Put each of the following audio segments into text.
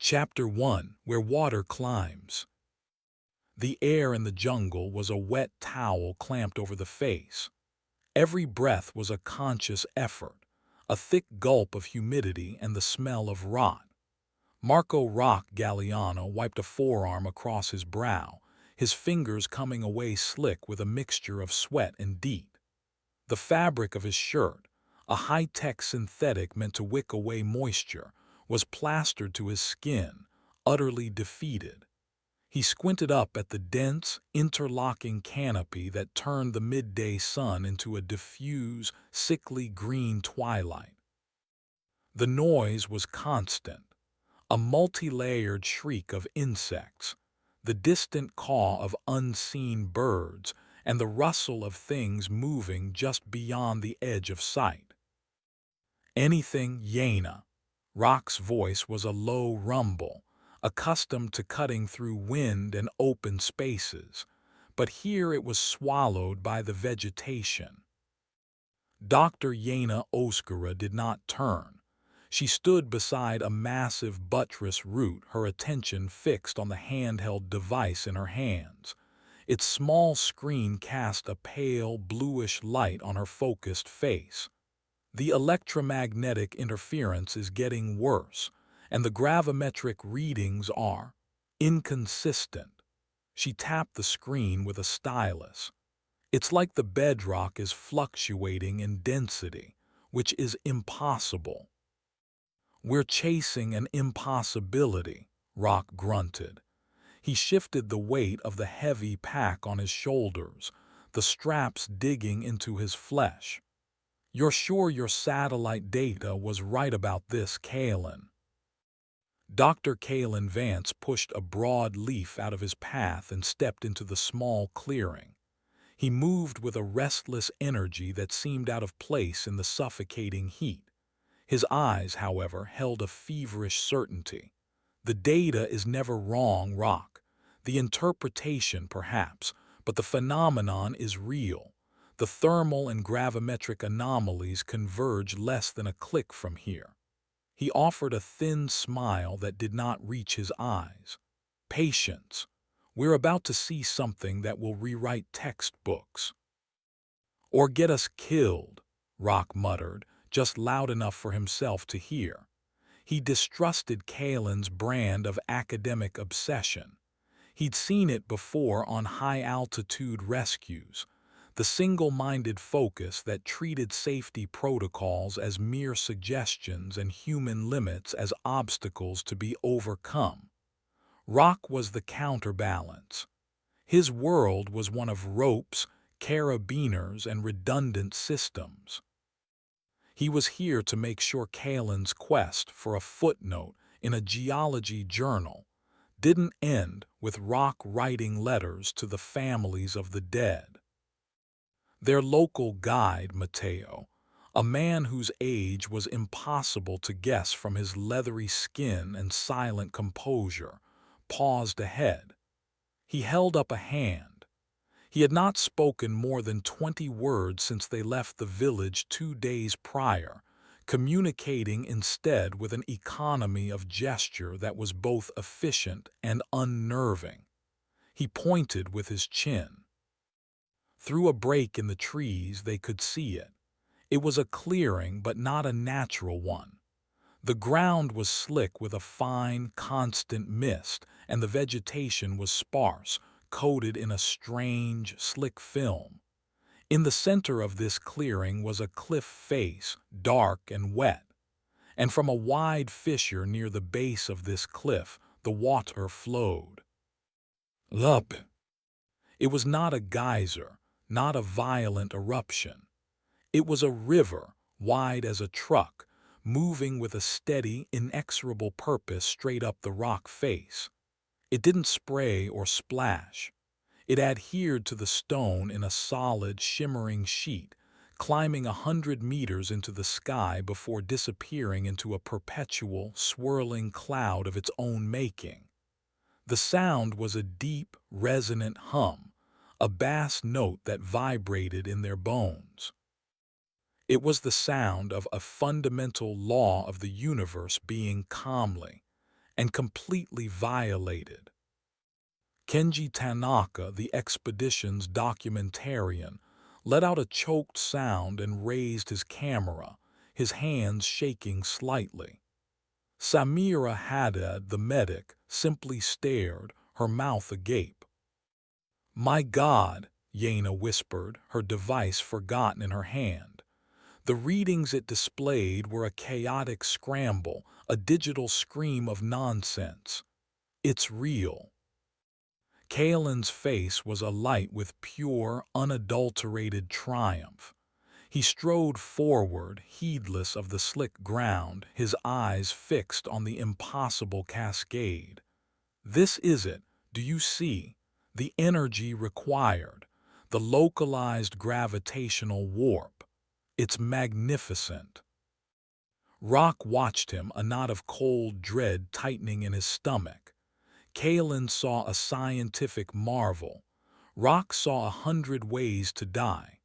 Chapter 1, Where Water Climbs. The air in the jungle was a wet towel clamped over the face. Every breath was a conscious effort, a thick gulp of humidity and the smell of rot. Marco Rock Galliano wiped a forearm across his brow, his fingers coming away slick with a mixture of sweat and DEET. The fabric of his shirt, a high-tech synthetic meant to wick away moisture, was plastered to his skin, utterly defeated. He squinted up at the dense, interlocking canopy that turned the midday sun into a diffuse, sickly green twilight. The noise was constant, a multi-layered shriek of insects, the distant caw of unseen birds, and the rustle of things moving just beyond the edge of sight. Anything, Yaina. Rock's voice was a low rumble, accustomed to cutting through wind and open spaces, but here it was swallowed by the vegetation. Dr. Yaina Oskara did not turn. She stood beside a massive buttress root, her attention fixed on the handheld device in her hands. Its small screen cast a pale, bluish light on her focused face. The electromagnetic interference is getting worse, and the gravimetric readings are inconsistent. She tapped the screen with a stylus. It's like the bedrock is fluctuating in density, which is impossible. We're chasing an impossibility, Rock grunted. He shifted the weight of the heavy pack on his shoulders, the straps digging into his flesh. You're sure your satellite data was right about this, Kalen? Dr. Kalen Vance pushed a broad leaf out of his path and stepped into the small clearing. He moved with a restless energy that seemed out of place in the suffocating heat. His eyes, however, held a feverish certainty. The data is never wrong, Rock. The interpretation, perhaps, but the phenomenon is real. The thermal and gravimetric anomalies converge less than a click from here. He offered a thin smile that did not reach his eyes. Patience. We're about to see something that will rewrite textbooks. Or get us killed, Rock muttered, just loud enough for himself to hear. He distrusted Kalen's brand of academic obsession. He'd seen it before on high-altitude rescues, the single-minded focus that treated safety protocols as mere suggestions and human limits as obstacles to be overcome. Rock was the counterbalance. His world was one of ropes, carabiners, and redundant systems. He was here to make sure Kalen's quest for a footnote in a geology journal didn't end with Rock writing letters to the families of the dead. Their local guide, Mateo, a man whose age was impossible to guess from his leathery skin and silent composure, paused ahead. He held up a hand. He had not spoken more than 20 words since they left the village 2 days prior, communicating instead with an economy of gesture that was both efficient and unnerving. He pointed with his chin. Through a break in the trees they could see it. It was a clearing, but not a natural one. The ground was slick with a fine, constant mist, and the vegetation was sparse, coated in a strange, slick film. In the center of this clearing was a cliff face, dark and wet, and from a wide fissure near the base of this cliff, the water flowed. Up! It was not a geyser, not a violent eruption. It was a river, wide as a truck, moving with a steady, inexorable purpose straight up the rock face. It didn't spray or splash. It adhered to the stone in a solid, shimmering sheet, climbing 100 meters into the sky before disappearing into a perpetual, swirling cloud of its own making. The sound was a deep, resonant hum, a bass note that vibrated in their bones. It was the sound of a fundamental law of the universe being calmly, and completely violated. Kenji Tanaka, the expedition's documentarian, let out a choked sound and raised his camera, his hands shaking slightly. Samira Haddad, the medic, simply stared, her mouth agape. "My God," Yana whispered, her device forgotten in her hand. The readings it displayed were a chaotic scramble, a digital scream of nonsense. "It's real." Kaelin's face was alight with pure, unadulterated triumph. He strode forward, heedless of the slick ground, his eyes fixed on the impossible cascade. "This is it, do you see? The energy required, the localized gravitational warp. It's magnificent." Rock watched him, a knot of cold dread tightening in his stomach. Kaelin saw a scientific marvel. Rock saw 100 ways to die.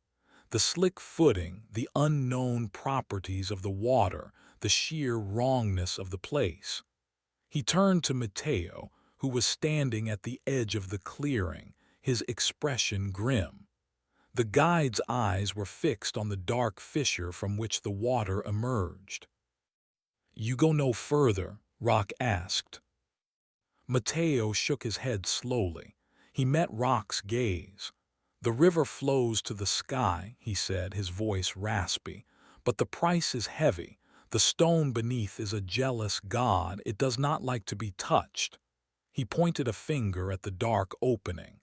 The slick footing, the unknown properties of the water, the sheer wrongness of the place. He turned to Matteo, who was standing at the edge of the clearing, his expression grim. The guide's eyes were fixed on the dark fissure from which the water emerged. "You go no further?" Rock asked. Matteo shook his head slowly. He met Rock's gaze. "The river flows to the sky," he said, his voice raspy. "But the price is heavy. The stone beneath is a jealous god. It does not like to be touched." He pointed a finger at the dark opening.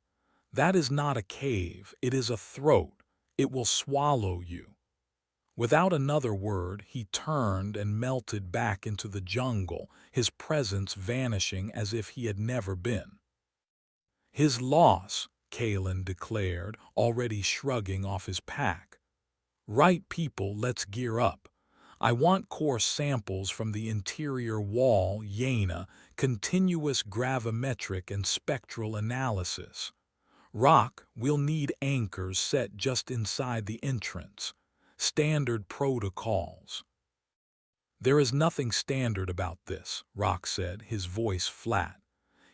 "That is not a cave. It is a throat. It will swallow you." Without another word, he turned and melted back into the jungle, his presence vanishing as if he had never been. "His loss," Kaelin declared, already shrugging off his pack. "Right, people, let's gear up. I want core samples from the interior wall, Yana, continuous gravimetric and spectral analysis. Rock, we'll need anchors set just inside the entrance. Standard protocols." "There is nothing standard about this," Rock said, his voice flat.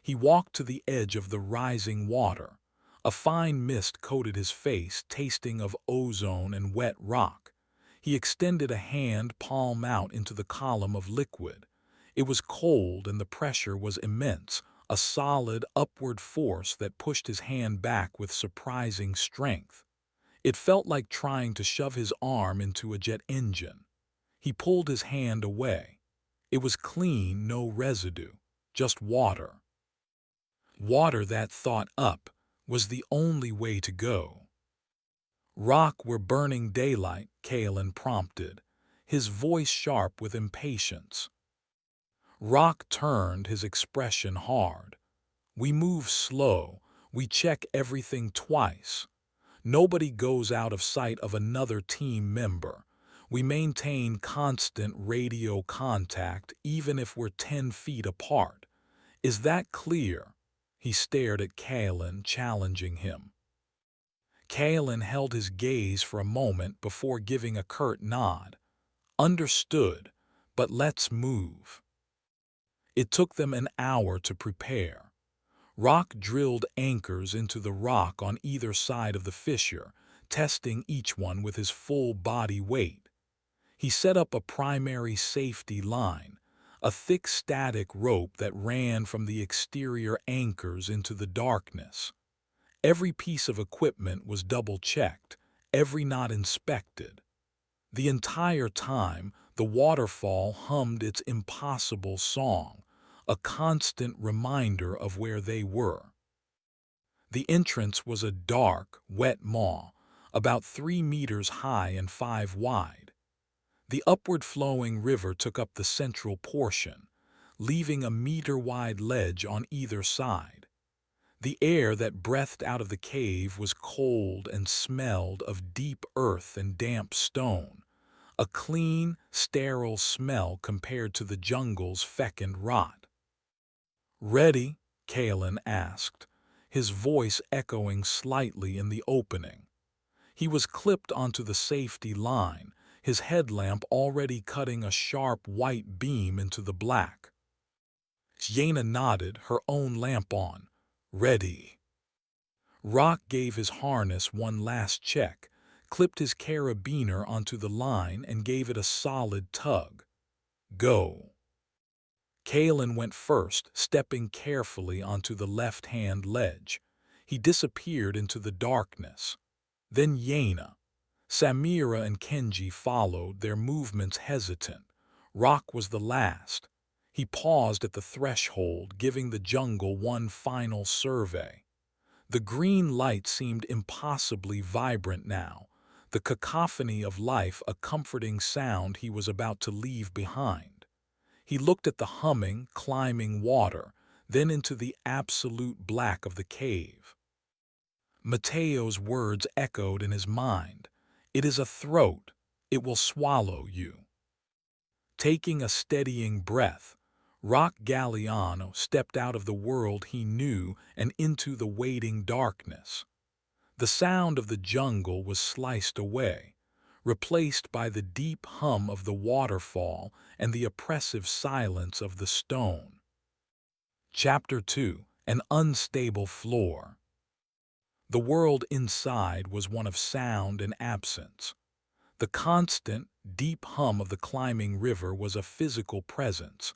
He walked to the edge of the rising water. A fine mist coated his face, tasting of ozone and wet rock. He extended a hand palm out into the column of liquid. It was cold and the pressure was immense, a solid, upward force that pushed his hand back with surprising strength. It felt like trying to shove his arm into a jet engine. He pulled his hand away. It was clean, no residue, just water. Water that thought up was the only way to go. "Rock, we're burning daylight," Kaelin prompted, his voice sharp with impatience. Rock turned, his expression hard. "We move slow. We check everything twice. Nobody goes out of sight of another team member. We maintain constant radio contact even if we're 10 feet apart. Is that clear?" He stared at Kaelin, challenging him. Kaelin held his gaze for a moment before giving a curt nod. "Understood, but let's move." It took them an hour to prepare. Rock drilled anchors into the rock on either side of the fissure, testing each one with his full body weight. He set up a primary safety line, a thick static rope that ran from the exterior anchors into the darkness. Every piece of equipment was double-checked, every knot inspected. The entire time, the waterfall hummed its impossible song, a constant reminder of where they were. The entrance was a dark, wet maw, about 3 meters high and 5 wide. The upward-flowing river took up the central portion, leaving a meter-wide ledge on either side. The air that breathed out of the cave was cold and smelled of deep earth and damp stone, a clean, sterile smell compared to the jungle's fecund rot. "Ready?" Kaelin asked, his voice echoing slightly in the opening. He was clipped onto the safety line, his headlamp already cutting a sharp white beam into the black. Jaina nodded, her own lamp on. Ready. Rock gave his harness one last check, clipped his carabiner onto the line and gave it a solid tug. Go. Kalen went first, stepping carefully onto the left-hand ledge. He disappeared into the darkness. Then Yaina. Samira and Kenji followed, their movements hesitant. Rock was the last. He paused at the threshold, giving the jungle one final survey. The green light seemed impossibly vibrant now, the cacophony of life a comforting sound he was about to leave behind. He looked at the humming, climbing water, then into the absolute black of the cave. Mateo's words echoed in his mind. It is a throat. It will swallow you. Taking a steadying breath, Rock Galliano stepped out of the world he knew and into the waiting darkness. The sound of the jungle was sliced away, replaced by the deep hum of the waterfall and the oppressive silence of the stone. Chapter 2: An Unstable Floor. The world inside was one of sound and absence. The constant, deep hum of the climbing river was a physical presence,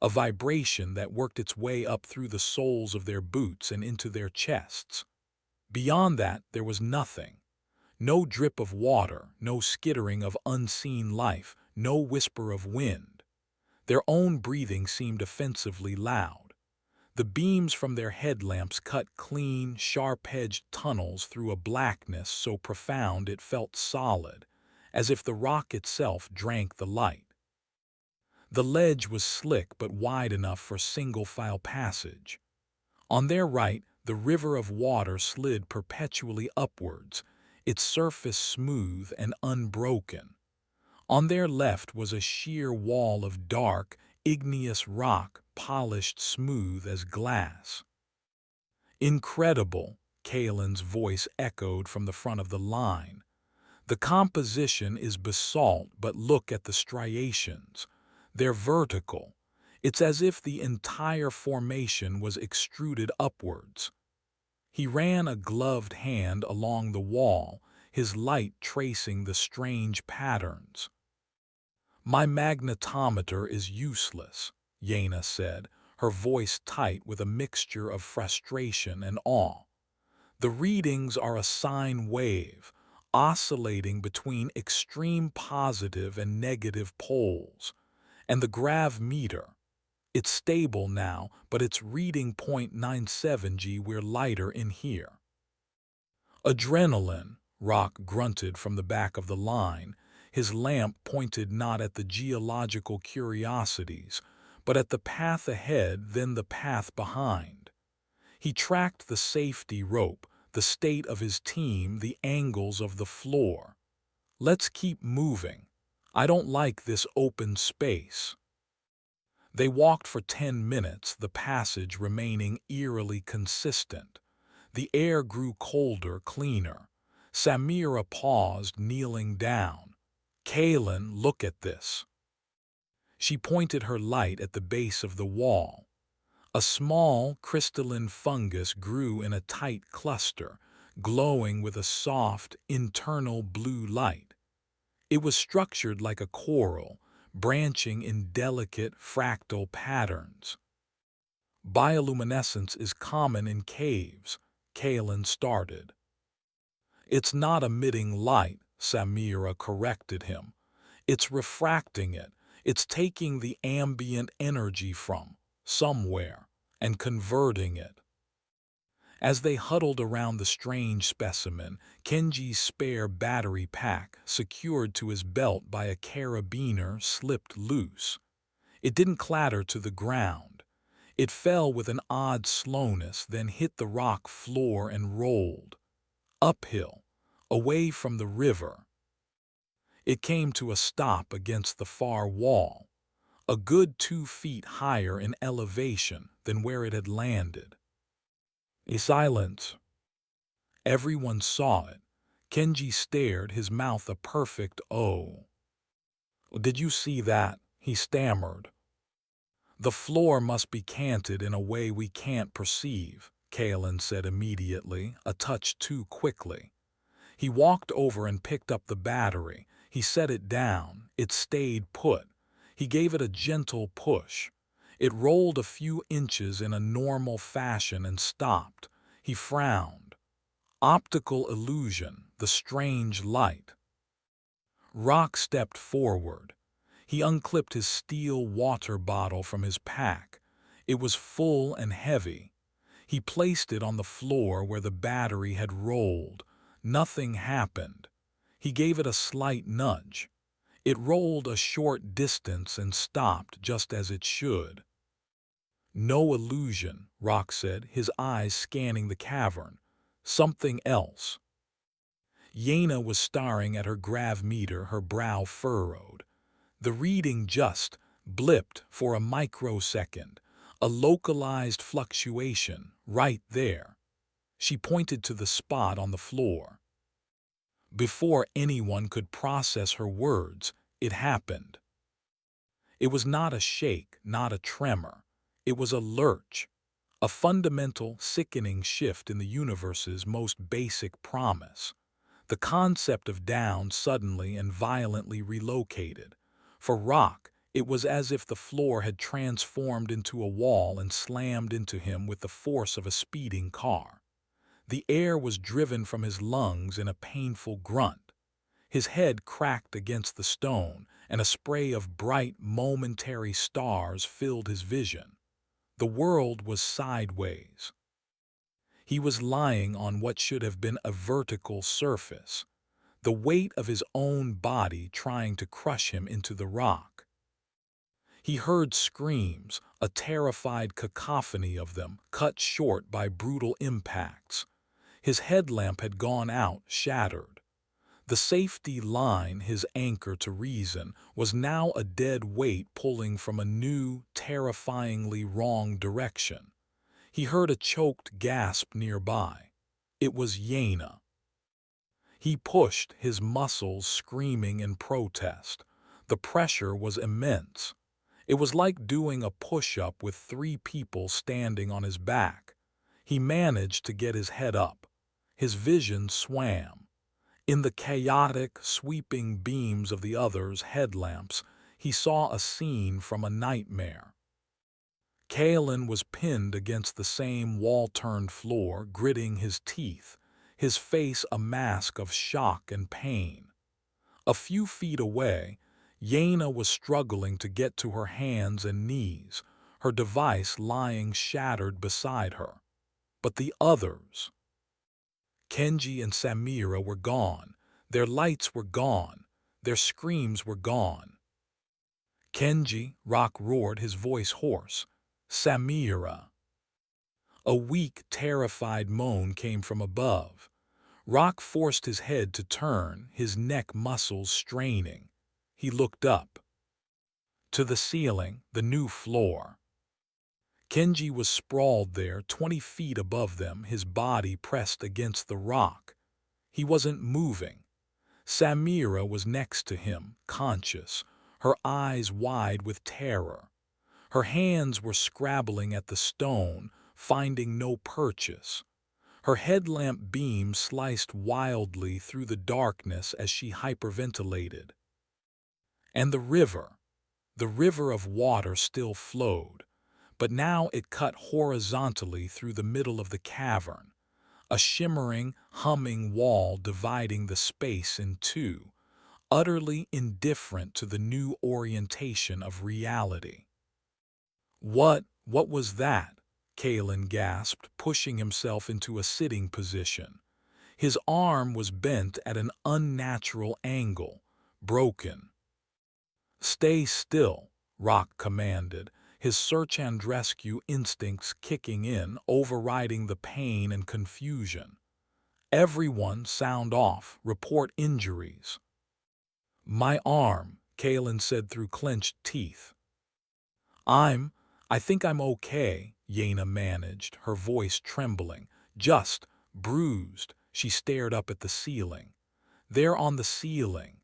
a vibration that worked its way up through the soles of their boots and into their chests. Beyond that, there was nothing. No drip of water, no skittering of unseen life, no whisper of wind. Their own breathing seemed offensively loud. The beams from their headlamps cut clean, sharp-edged tunnels through a blackness so profound it felt solid, as if the rock itself drank the light. The ledge was slick but wide enough for single-file passage. On their right, the river of water slid perpetually upwards, its surface smooth and unbroken. On their left was a sheer wall of dark, igneous rock polished smooth as glass. Incredible, Kalen's voice echoed from the front of the line. The composition is basalt, but look at the striations. They're vertical. It's as if the entire formation was extruded upwards. He ran a gloved hand along the wall, his light tracing the strange patterns. My magnetometer is useless, Yaina said, her voice tight with a mixture of frustration and awe. The readings are a sine wave, oscillating between extreme positive and negative poles. And the grav meter. It's stable now, but it's reading 0.97 G. We're lighter in here. Adrenaline, Rock grunted from the back of the line. His lamp pointed not at the geological curiosities, but at the path ahead, then the path behind. He tracked the safety rope, the state of his team, the angles of the floor. Let's keep moving. I don't like this open space. They walked for 10 minutes, the passage remaining eerily consistent. The air grew colder, cleaner. Samira paused, kneeling down. Kalen, look at this. She pointed her light at the base of the wall. A small, crystalline fungus grew in a tight cluster, glowing with a soft, internal blue light. It was structured like a coral, branching in delicate, fractal patterns. Bioluminescence is common in caves, Kalen started. It's not emitting light, Samira corrected him. It's refracting it. It's taking the ambient energy from somewhere and converting it. As they huddled around the strange specimen, Kenji's spare battery pack, secured to his belt by a carabiner, slipped loose. It didn't clatter to the ground. It fell with an odd slowness, then hit the rock floor and rolled. Uphill, away from the river. It came to a stop against the far wall, a good 2 feet higher in elevation than where it had landed. A silence. Everyone saw it. Kenji stared, his mouth a perfect O. Did you see that? He stammered. The floor must be canted in a way we can't perceive, Kalen said immediately, a touch too quickly. He walked over and picked up the battery. He set it down. It stayed put. He gave it a gentle push. It rolled a few inches in a normal fashion and stopped. He frowned. Optical illusion, the strange light. Rock stepped forward. He unclipped his steel water bottle from his pack. It was full and heavy. He placed it on the floor where the battery had rolled. Nothing happened. He gave it a slight nudge. It rolled a short distance and stopped just as it should. No illusion, Rock said, his eyes scanning the cavern. Something else. Yaina was staring at her grav meter, her brow furrowed. The reading just blipped for a microsecond, a localized fluctuation right there. She pointed to the spot on the floor. Before anyone could process her words, it happened. It was not a shake, not a tremor. It was a lurch, a fundamental, sickening shift in the universe's most basic promise. The concept of down suddenly and violently relocated. For Rock, it was as if the floor had transformed into a wall and slammed into him with the force of a speeding car. The air was driven from his lungs in a painful grunt. His head cracked against the stone, and a spray of bright, momentary stars filled his vision. The world was sideways. He was lying on what should have been a vertical surface, the weight of his own body trying to crush him into the rock. He heard screams, a terrified cacophony of them, cut short by brutal impacts. His headlamp had gone out, shattered. The safety line, his anchor to reason, was now a dead weight pulling from a new, terrifyingly wrong direction. He heard a choked gasp nearby. It was Yaina. He pushed, his muscles screaming in protest. The pressure was immense. It was like doing a push-up with 3 people standing on his back. He managed to get his head up. His vision swam. In the chaotic, sweeping beams of the others' headlamps, he saw a scene from a nightmare. Kalen was pinned against the same wall-turned floor, gritting his teeth, his face a mask of shock and pain. A few feet away, Yaina was struggling to get to her hands and knees, her device lying shattered beside her. But the others... Kenji and Samira were gone. Their lights were gone. Their screams were gone. Kenji, Rock roared, his voice hoarse. Samira. A weak, terrified moan came from above. Rock forced his head to turn, his neck muscles straining. He looked up. To the ceiling, the new floor. Kenji was sprawled there, 20 feet above them, his body pressed against the rock. He wasn't moving. Samira was next to him, conscious, her eyes wide with terror. Her hands were scrabbling at the stone, finding no purchase. Her headlamp beam sliced wildly through the darkness as she hyperventilated. And the river of water still flowed, but now it cut horizontally through the middle of the cavern, a shimmering, humming wall dividing the space in two, utterly indifferent to the new orientation of reality. What was that? Kalen gasped, pushing himself into a sitting position. His arm was bent at an unnatural angle, broken. Stay still, Rock commanded, his search and rescue instincts kicking in, overriding the pain and confusion. Everyone sound off, report injuries. My arm, Kalen said through clenched teeth. I think I'm okay, Yaina managed, her voice trembling. Just bruised. She stared up at the ceiling. There on the ceiling.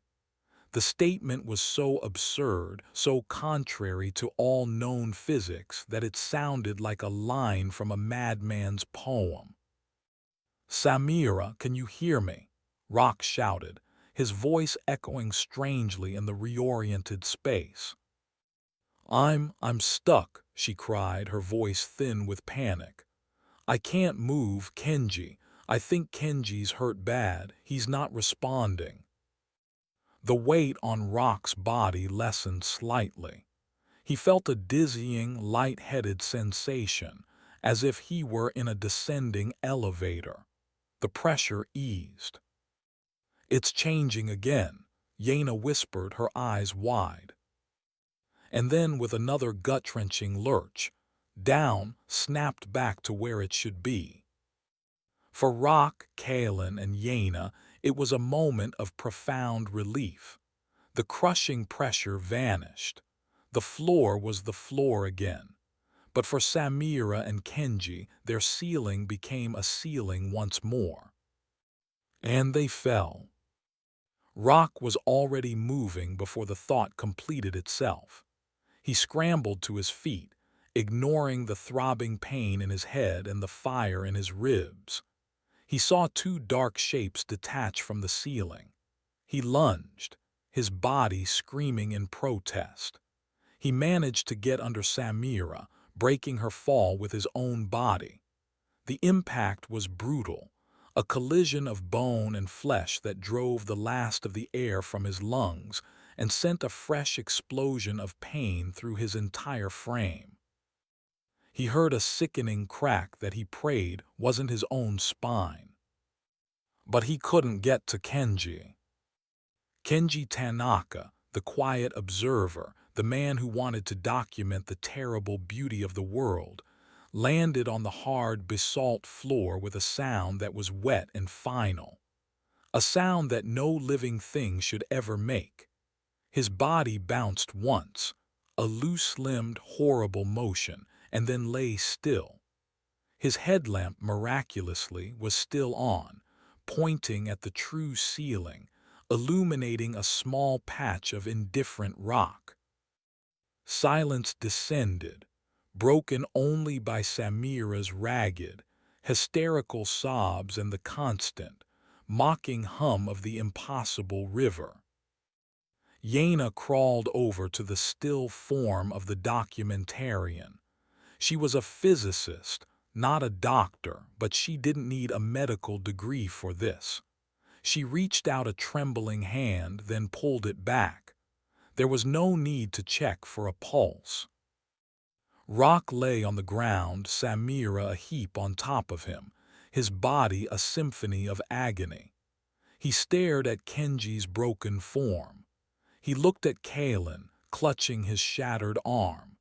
The statement was so absurd, so contrary to all known physics, that it sounded like a line from a madman's poem. "Samira, can you hear me?" Rock shouted, his voice echoing strangely in the reoriented space. I'm stuck," she cried, her voice thin with panic. "I can't move Kenji. I think Kenji's hurt bad. He's not responding." The weight on Rock's body lessened slightly. He felt a dizzying, light-headed sensation, as if he were in a descending elevator. The pressure eased. "It's changing again," Yena whispered, her eyes wide. And then, with another gut-wrenching lurch, down, snapped back to where it should be. For Rock, Kalen, and Yena, it was a moment of profound relief. The crushing pressure vanished. The floor was the floor again. But for Samira and Kenji, their ceiling became a ceiling once more. And they fell. Rock was already moving before the thought completed itself. He scrambled to his feet, ignoring the throbbing pain in his head and the fire in his ribs. He saw two dark shapes detach from the ceiling. He lunged, his body screaming in protest. He managed to get under Samira, breaking her fall with his own body. The impact was brutal, a collision of bone and flesh that drove the last of the air from his lungs and sent a fresh explosion of pain through his entire frame. He heard a sickening crack that he prayed wasn't his own spine. But he couldn't get to Kenji. Kenji Tanaka, the quiet observer, the man who wanted to document the terrible beauty of the world, landed on the hard basalt floor with a sound that was wet and final. A sound that no living thing should ever make. His body bounced once, a loose-limbed, horrible motion, and then lay still. His headlamp, miraculously, was still on, pointing at the true ceiling, illuminating a small patch of indifferent rock. Silence descended, broken only by Samira's ragged, hysterical sobs and the constant, mocking hum of the impossible river. Yena crawled over to the still form of the documentarian. She was a physicist, not a doctor, but she didn't need a medical degree for this. She reached out a trembling hand, then pulled it back. There was no need to check for a pulse. Rock lay on the ground, Samira a heap on top of him, his body a symphony of agony. He stared at Kenji's broken form. He looked at Kalen, clutching his shattered arm.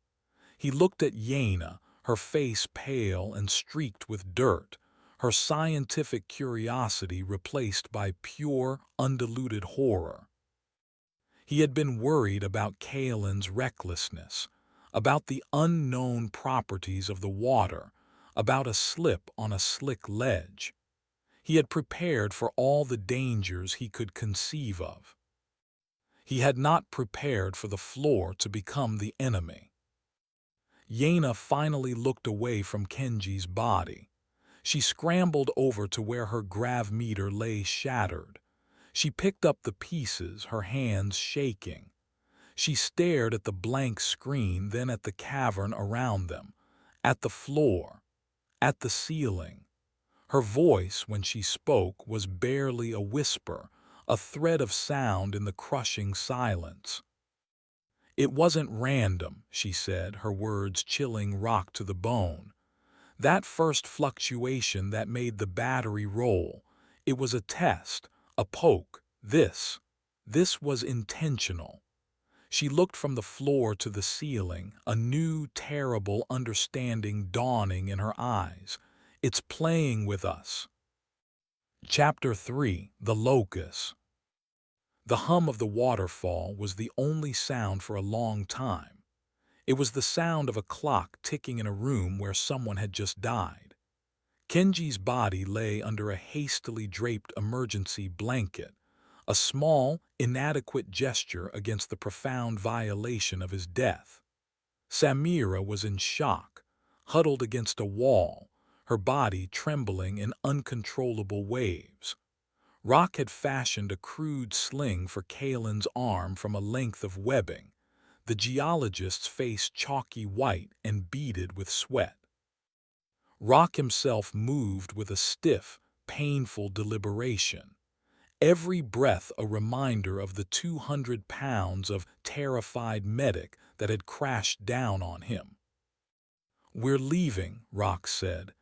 He looked at Yena, her face pale and streaked with dirt, her scientific curiosity replaced by pure, undiluted horror. He had been worried about Kalen's recklessness, about the unknown properties of the water, about a slip on a slick ledge. He had prepared for all the dangers he could conceive of. He had not prepared for the floor to become the enemy. Yena finally looked away from Kenji's body. She scrambled over to where her grav meter lay shattered. She picked up the pieces, her hands shaking. She stared at the blank screen, then at the cavern around them, at the floor, at the ceiling. Her voice, when she spoke, was barely a whisper, a thread of sound in the crushing silence. "It wasn't random," she said, her words chilling Rock to the bone. "That first fluctuation that made the battery roll, it was a test, a poke. This was intentional." She looked from the floor to the ceiling, a new, terrible understanding dawning in her eyes. "It's playing with us." Chapter 3: The Locust. The hum of the waterfall was the only sound for a long time. It was the sound of a clock ticking in a room where someone had just died. Kenji's body lay under a hastily draped emergency blanket, a small, inadequate gesture against the profound violation of his death. Samira was in shock, huddled against a wall, her body trembling in uncontrollable waves. Rock had fashioned a crude sling for Kalen's arm from a length of webbing, the geologist's face chalky white and beaded with sweat. Rock himself moved with a stiff, painful deliberation, every breath a reminder of the 200 pounds of terrified medic that had crashed down on him. "We're leaving," Rock said.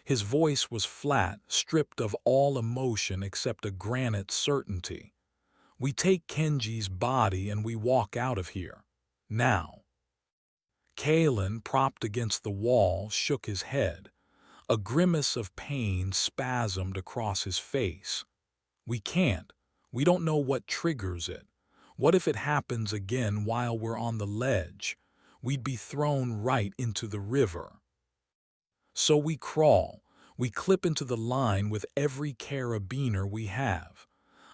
His voice was flat, stripped of all emotion except a granite certainty. "We take Kenji's body and we walk out of here. Now." Kalen, propped against the wall, shook his head. A grimace of pain spasmed across his face. "We can't. We don't know what triggers it. What if it happens again while we're on the ledge? We'd be thrown right into the river." "So we crawl. We clip into the line with every carabiner we have.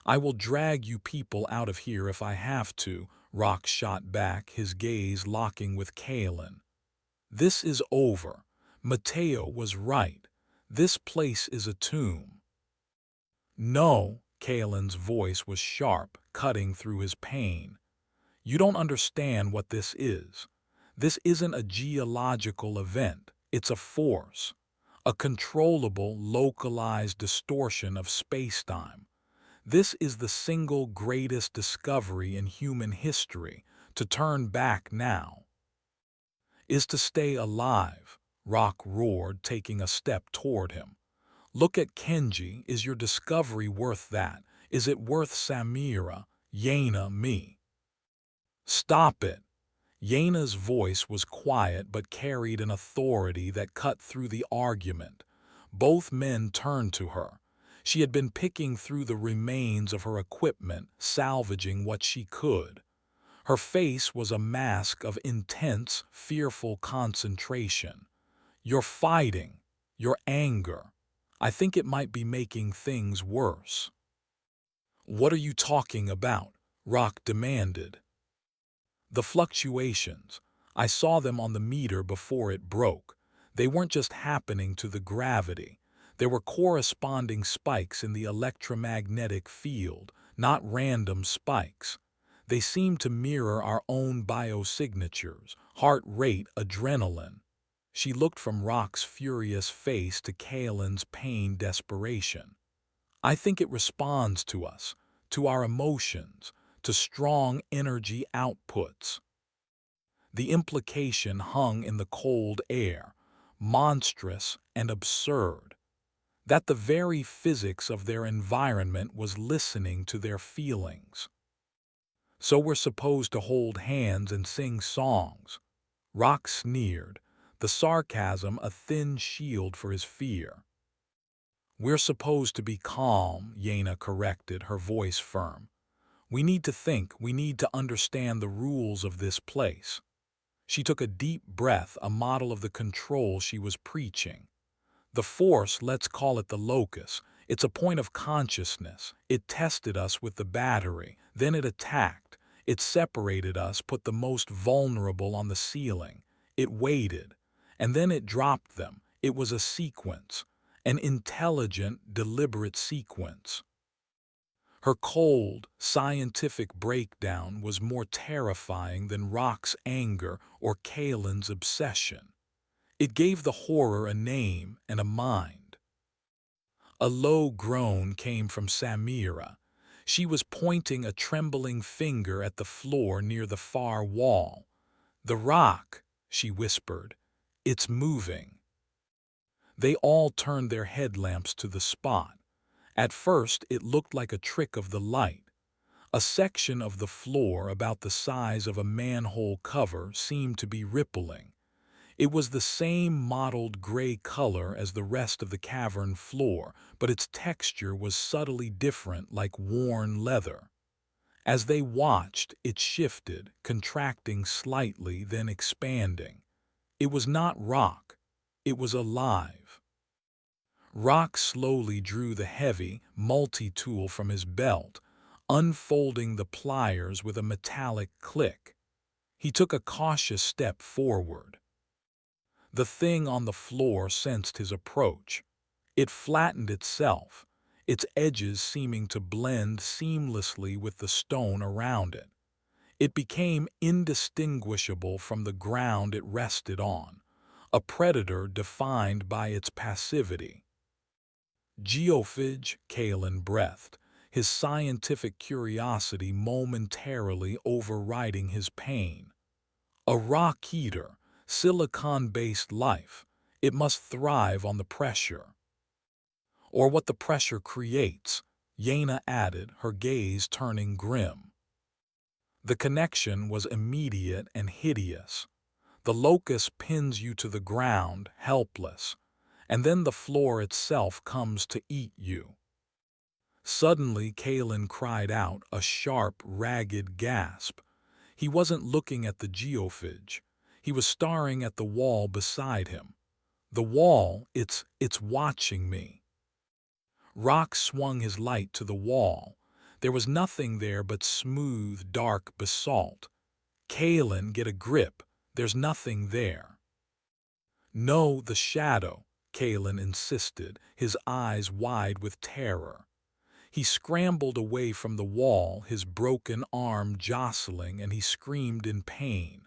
I will drag you people out of here if I have to," Rock shot back, his gaze locking with Kalen. "This is over. Mateo was right. This place is a tomb." "No," Kalen's voice was sharp, cutting through his pain. "You don't understand what this is. This isn't a geological event. It's a force. A controllable, localized distortion of spacetime. This is the single greatest discovery in human history. To turn back now is to stay alive," Rock roared, taking a step toward him. "Look at Kenji. Is your discovery worth that? Is it worth Samira, Yaina, me?" "Stop it." Yaina's voice was quiet but carried an authority that cut through the argument. Both men turned to her. She had been picking through the remains of her equipment, salvaging what she could. Her face was a mask of intense, fearful concentration. "You're fighting. Your anger. I think it might be making things worse." "What are you talking about?" Rock demanded. "The fluctuations. I saw them on the meter before it broke. They weren't just happening to the gravity. There were corresponding spikes in the electromagnetic field, not random spikes. They seemed to mirror our own biosignatures, heart rate, adrenaline." She looked from Rock's furious face to Kalen's pained desperation. "I think it responds to us, to our emotions, to strong energy outputs." The implication hung in the cold air, monstrous and absurd, that the very physics of their environment was listening to their feelings. "So we're supposed to hold hands and sing songs?" Rock sneered, the sarcasm a thin shield for his fear. "We're supposed to be calm," Yaina corrected, her voice firm. "We need to think, we need to understand the rules of this place." She took a deep breath, a model of the control she was preaching. "The force, let's call it the locus, it's a point of consciousness. It tested us with the battery, then it attacked. It separated us, put the most vulnerable on the ceiling. It waited, and then it dropped them. It was a sequence, an intelligent, deliberate sequence." Her cold, scientific breakdown was more terrifying than Rock's anger or Kalen's obsession. It gave the horror a name and a mind. A low groan came from Samira. She was pointing a trembling finger at the floor near the far wall. "The rock," she whispered. "It's moving." They all turned their headlamps to the spot. At first it looked like a trick of the light. A section of the floor about the size of a manhole cover seemed to be rippling. It was the same mottled gray color as the rest of the cavern floor, but its texture was subtly different, like worn leather. As they watched, it shifted, contracting slightly, then expanding. It was not rock. It was alive. Rock slowly drew the heavy, multi-tool from his belt, unfolding the pliers with a metallic click. He took a cautious step forward. The thing on the floor sensed his approach. It flattened itself, its edges seeming to blend seamlessly with the stone around it. It became indistinguishable from the ground it rested on, a predator defined by its passivity. Geophage, Kalen breathed, his scientific curiosity momentarily overriding his pain. A rock eater, silicon-based life, it must thrive on the pressure. Or what the pressure creates, Yaina added, her gaze turning grim. The connection was immediate and hideous. The locust pins you to the ground, helpless, and then the floor itself comes to eat you. Suddenly, Kalen cried out, a sharp, ragged gasp. He wasn't looking at the geophage. He was staring at the wall beside him. The wall, it's watching me. Rock swung his light to the wall. There was nothing there but smooth, dark basalt. Kalen, get a grip. There's nothing there. No, the shadow, Kalen insisted, his eyes wide with terror. He scrambled away from the wall, his broken arm jostling, and he screamed in pain.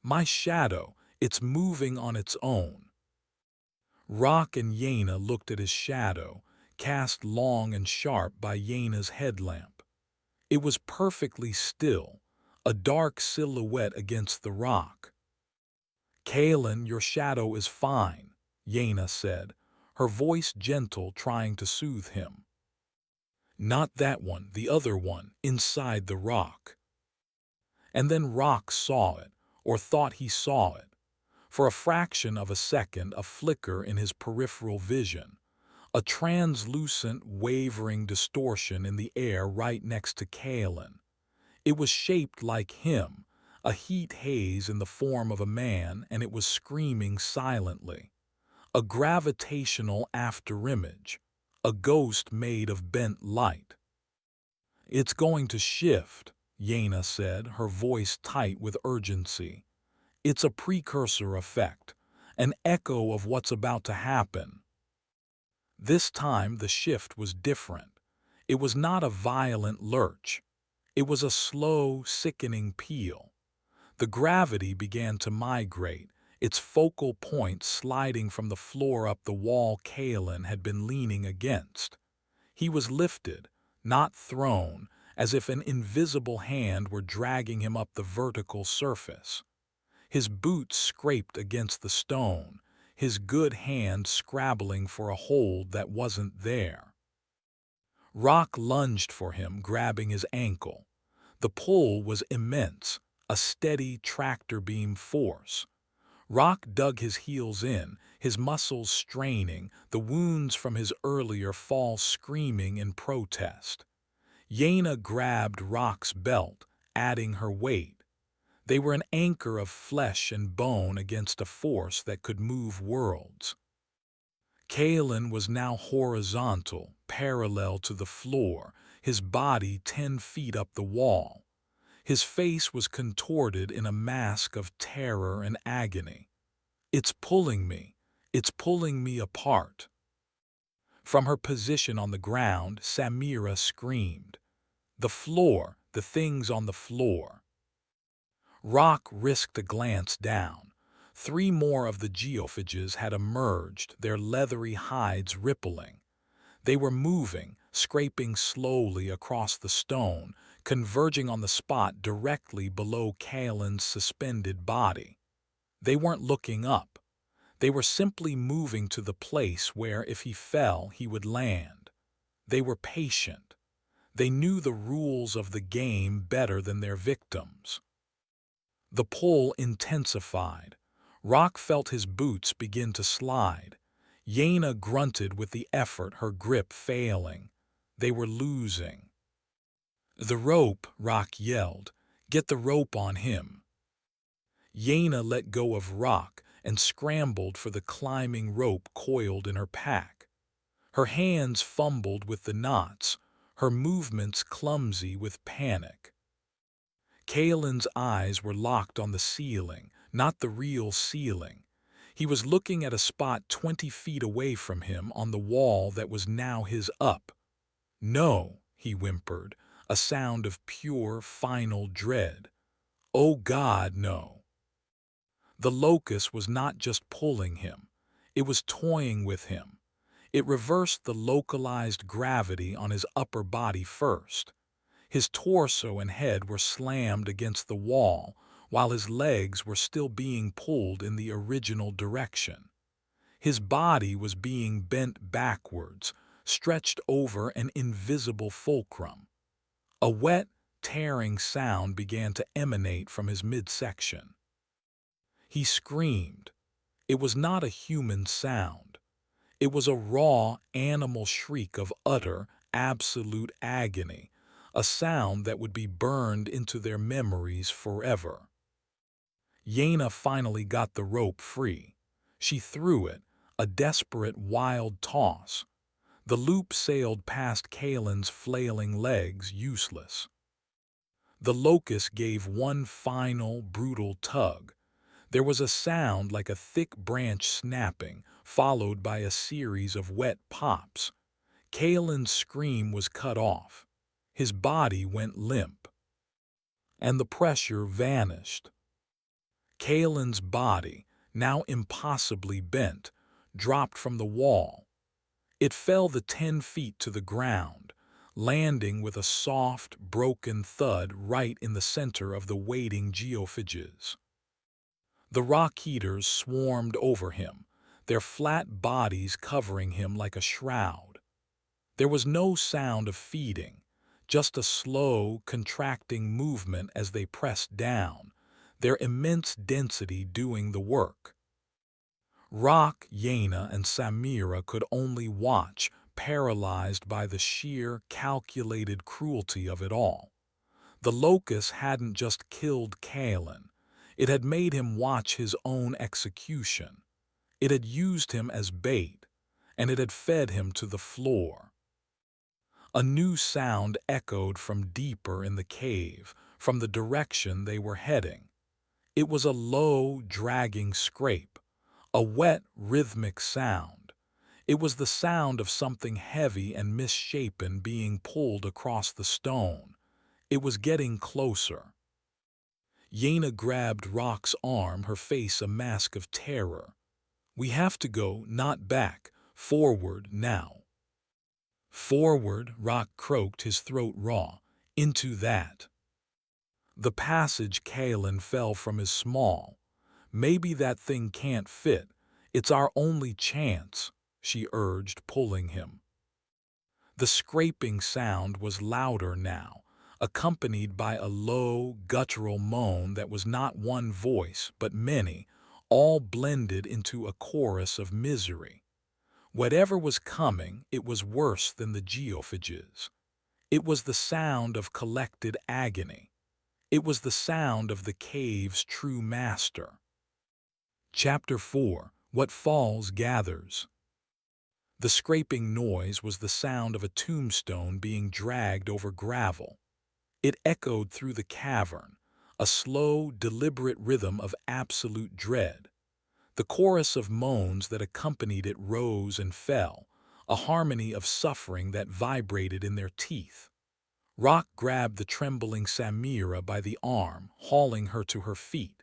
My shadow, it's moving on its own. Rock and Yaina looked at his shadow, cast long and sharp by Yaina's headlamp. It was perfectly still, a dark silhouette against the rock. Kalen, your shadow is fine, Yaina said, her voice gentle, trying to soothe him. Not that one, the other one, inside the rock. And then Rock saw it, or thought he saw it. For a fraction of a second, a flicker in his peripheral vision, a translucent, wavering distortion in the air right next to Kalen. It was shaped like him, a heat haze in the form of a man, and it was screaming silently. A gravitational afterimage, a ghost made of bent light. It's going to shift, Yaina said, her voice tight with urgency. It's a precursor effect, an echo of what's about to happen. This time the shift was different. It was not a violent lurch. It was a slow, sickening peel. The gravity began to migrate, its focal point sliding from the floor up the wall Kalen had been leaning against. He was lifted, not thrown, as if an invisible hand were dragging him up the vertical surface. His boots scraped against the stone, his good hand scrabbling for a hold that wasn't there. Rock lunged for him, grabbing his ankle. The pull was immense, a steady tractor beam force. Rock dug his heels in, his muscles straining, the wounds from his earlier fall screaming in protest. Yaina grabbed Rock's belt, adding her weight. They were an anchor of flesh and bone against a force that could move worlds. Kalen was now horizontal, parallel to the floor, his body 10 feet up the wall. His face was contorted in a mask of terror and agony. It's pulling me apart. From her position on the ground, Samira screamed. The floor, the things on the floor. Rock risked a glance down. 3 more of the geophages had emerged, their leathery hides rippling. They were moving, scraping slowly across the stone, converging on the spot directly below Kalen's suspended body. They weren't looking up. They were simply moving to the place where, if he fell, he would land. They were patient. They knew the rules of the game better than their victims. The pull intensified. Rock felt his boots begin to slide. Yaina grunted with the effort, her grip failing. They were losing. The rope, Rock yelled. Get the rope on him. Yaina let go of Rock and scrambled for the climbing rope coiled in her pack. Her hands fumbled with the knots, her movements clumsy with panic. Kalen's eyes were locked on the ceiling, not the real ceiling. He was looking at a spot 20 feet away from him on the wall that was now his up. "No," he whimpered, a sound of pure, final dread. "Oh God, no." The locust was not just pulling him. It was toying with him. It reversed the localized gravity on his upper body first. His torso and head were slammed against the wall, while his legs were still being pulled in the original direction. His body was being bent backwards, stretched over an invisible fulcrum. A wet, tearing sound began to emanate from his midsection. He screamed. It was not a human sound. It was a raw, animal shriek of utter, absolute agony, a sound that would be burned into their memories forever. Yaina finally got the rope free. She threw it, a desperate, wild toss. The loop sailed past Kalen's flailing legs, useless. The locust gave one final, brutal tug. There was a sound like a thick branch snapping, followed by a series of wet pops. Kalen's scream was cut off. His body went limp, and the pressure vanished. Kalen's body, now impossibly bent, dropped from the wall. It fell the 10 feet to the ground, landing with a soft, broken thud right in the center of the waiting geophages. The rock eaters swarmed over him, their flat bodies covering him like a shroud. There was no sound of feeding, just a slow, contracting movement as they pressed down, their immense density doing the work. Rock, Yaina, and Samira could only watch, paralyzed by the sheer, calculated cruelty of it all. The locust hadn't just killed Kalen. It had made him watch his own execution. It had used him as bait, and it had fed him to the floor. A new sound echoed from deeper in the cave, from the direction they were heading. It was a low, dragging scrape, a wet, rhythmic sound. It was the sound of something heavy and misshapen being pulled across the stone. It was getting closer. Yaina grabbed Rock's arm, her face a mask of terror. "We have to go, not back. Forward, now." "Forward," Rock croaked, his throat raw. "Into that." The passage Kalen fell from is small. "Maybe that thing can't fit. It's our only chance," she urged, pulling him. The scraping sound was louder now, accompanied by a low, guttural moan that was not one voice, but many, all blended into a chorus of misery. Whatever was coming, it was worse than the geophages. It was the sound of collected agony. It was the sound of the cave's true master. Chapter 4: What Falls Gathers. The scraping noise was the sound of a tombstone being dragged over gravel. It echoed through the cavern, a slow, deliberate rhythm of absolute dread. The chorus of moans that accompanied it rose and fell, a harmony of suffering that vibrated in their teeth. Rock grabbed the trembling Samira by the arm, hauling her to her feet.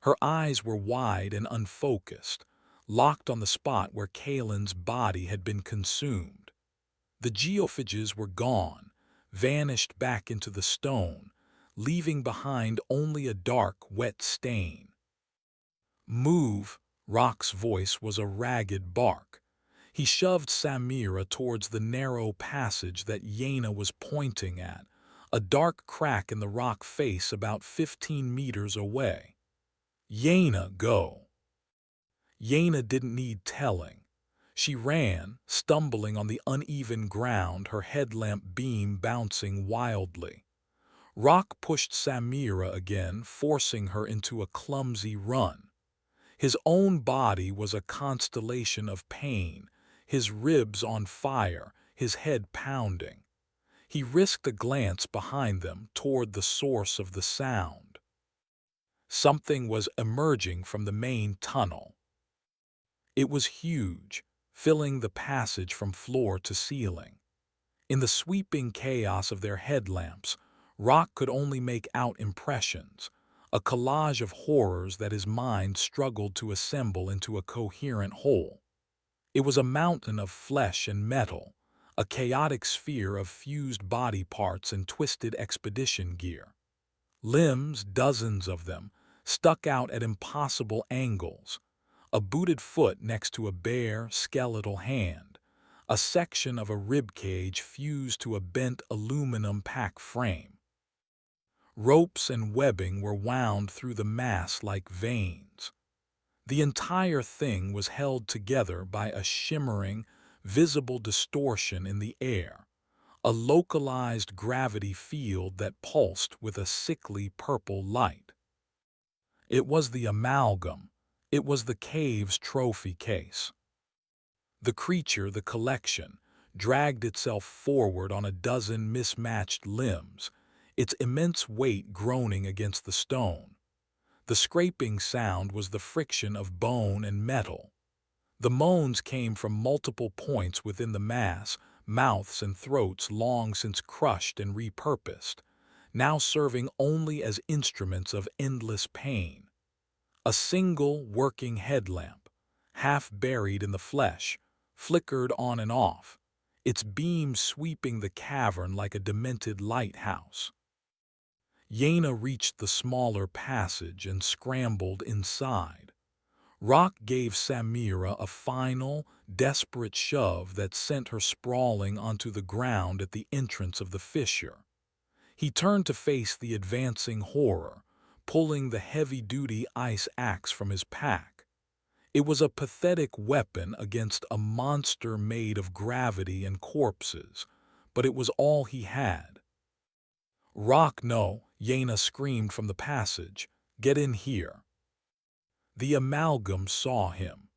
Her eyes were wide and unfocused, locked on the spot where Kalen's body had been consumed. The geophages were gone, vanished back into the stone, leaving behind only a dark, wet stain. "Move!" Rock's voice was a ragged bark. He shoved Samira towards the narrow passage that Yaina was pointing at, a dark crack in the rock face about 15 meters away. "Yaina, go!" Yaina didn't need telling. She ran, stumbling on the uneven ground, her headlamp beam bouncing wildly. Rock pushed Samira again, forcing her into a clumsy run. His own body was a constellation of pain, his ribs on fire, his head pounding. He risked a glance behind them toward the source of the sound. Something was emerging from the main tunnel. It was huge, filling the passage from floor to ceiling. In the sweeping chaos of their headlamps, Rock could only make out impressions, a collage of horrors that his mind struggled to assemble into a coherent whole. It was a mountain of flesh and metal, a chaotic sphere of fused body parts and twisted expedition gear. Limbs, dozens of them, stuck out at impossible angles, a booted foot next to a bare, skeletal hand, a section of a rib cage fused to a bent aluminum pack frame. Ropes and webbing were wound through the mass like veins. The entire thing was held together by a shimmering, visible distortion in the air, a localized gravity field that pulsed with a sickly purple light. It was the amalgam. It was the cave's trophy case. The creature, the collection, dragged itself forward on a dozen mismatched limbs, its immense weight groaning against the stone. The scraping sound was the friction of bone and metal. The moans came from multiple points within the mass, mouths and throats long since crushed and repurposed, now serving only as instruments of endless pain. A single working headlamp, half buried in the flesh, flickered on and off, its beam sweeping the cavern like a demented lighthouse. Yaina reached the smaller passage and scrambled inside. Rock gave Samira a final, desperate shove that sent her sprawling onto the ground at the entrance of the fissure. He turned to face the advancing horror, pulling the heavy-duty ice axe from his pack. It was a pathetic weapon against a monster made of gravity and corpses, but it was all he had. "Rock, no," Yaina screamed from the passage. "Get in here." The amalgam saw him.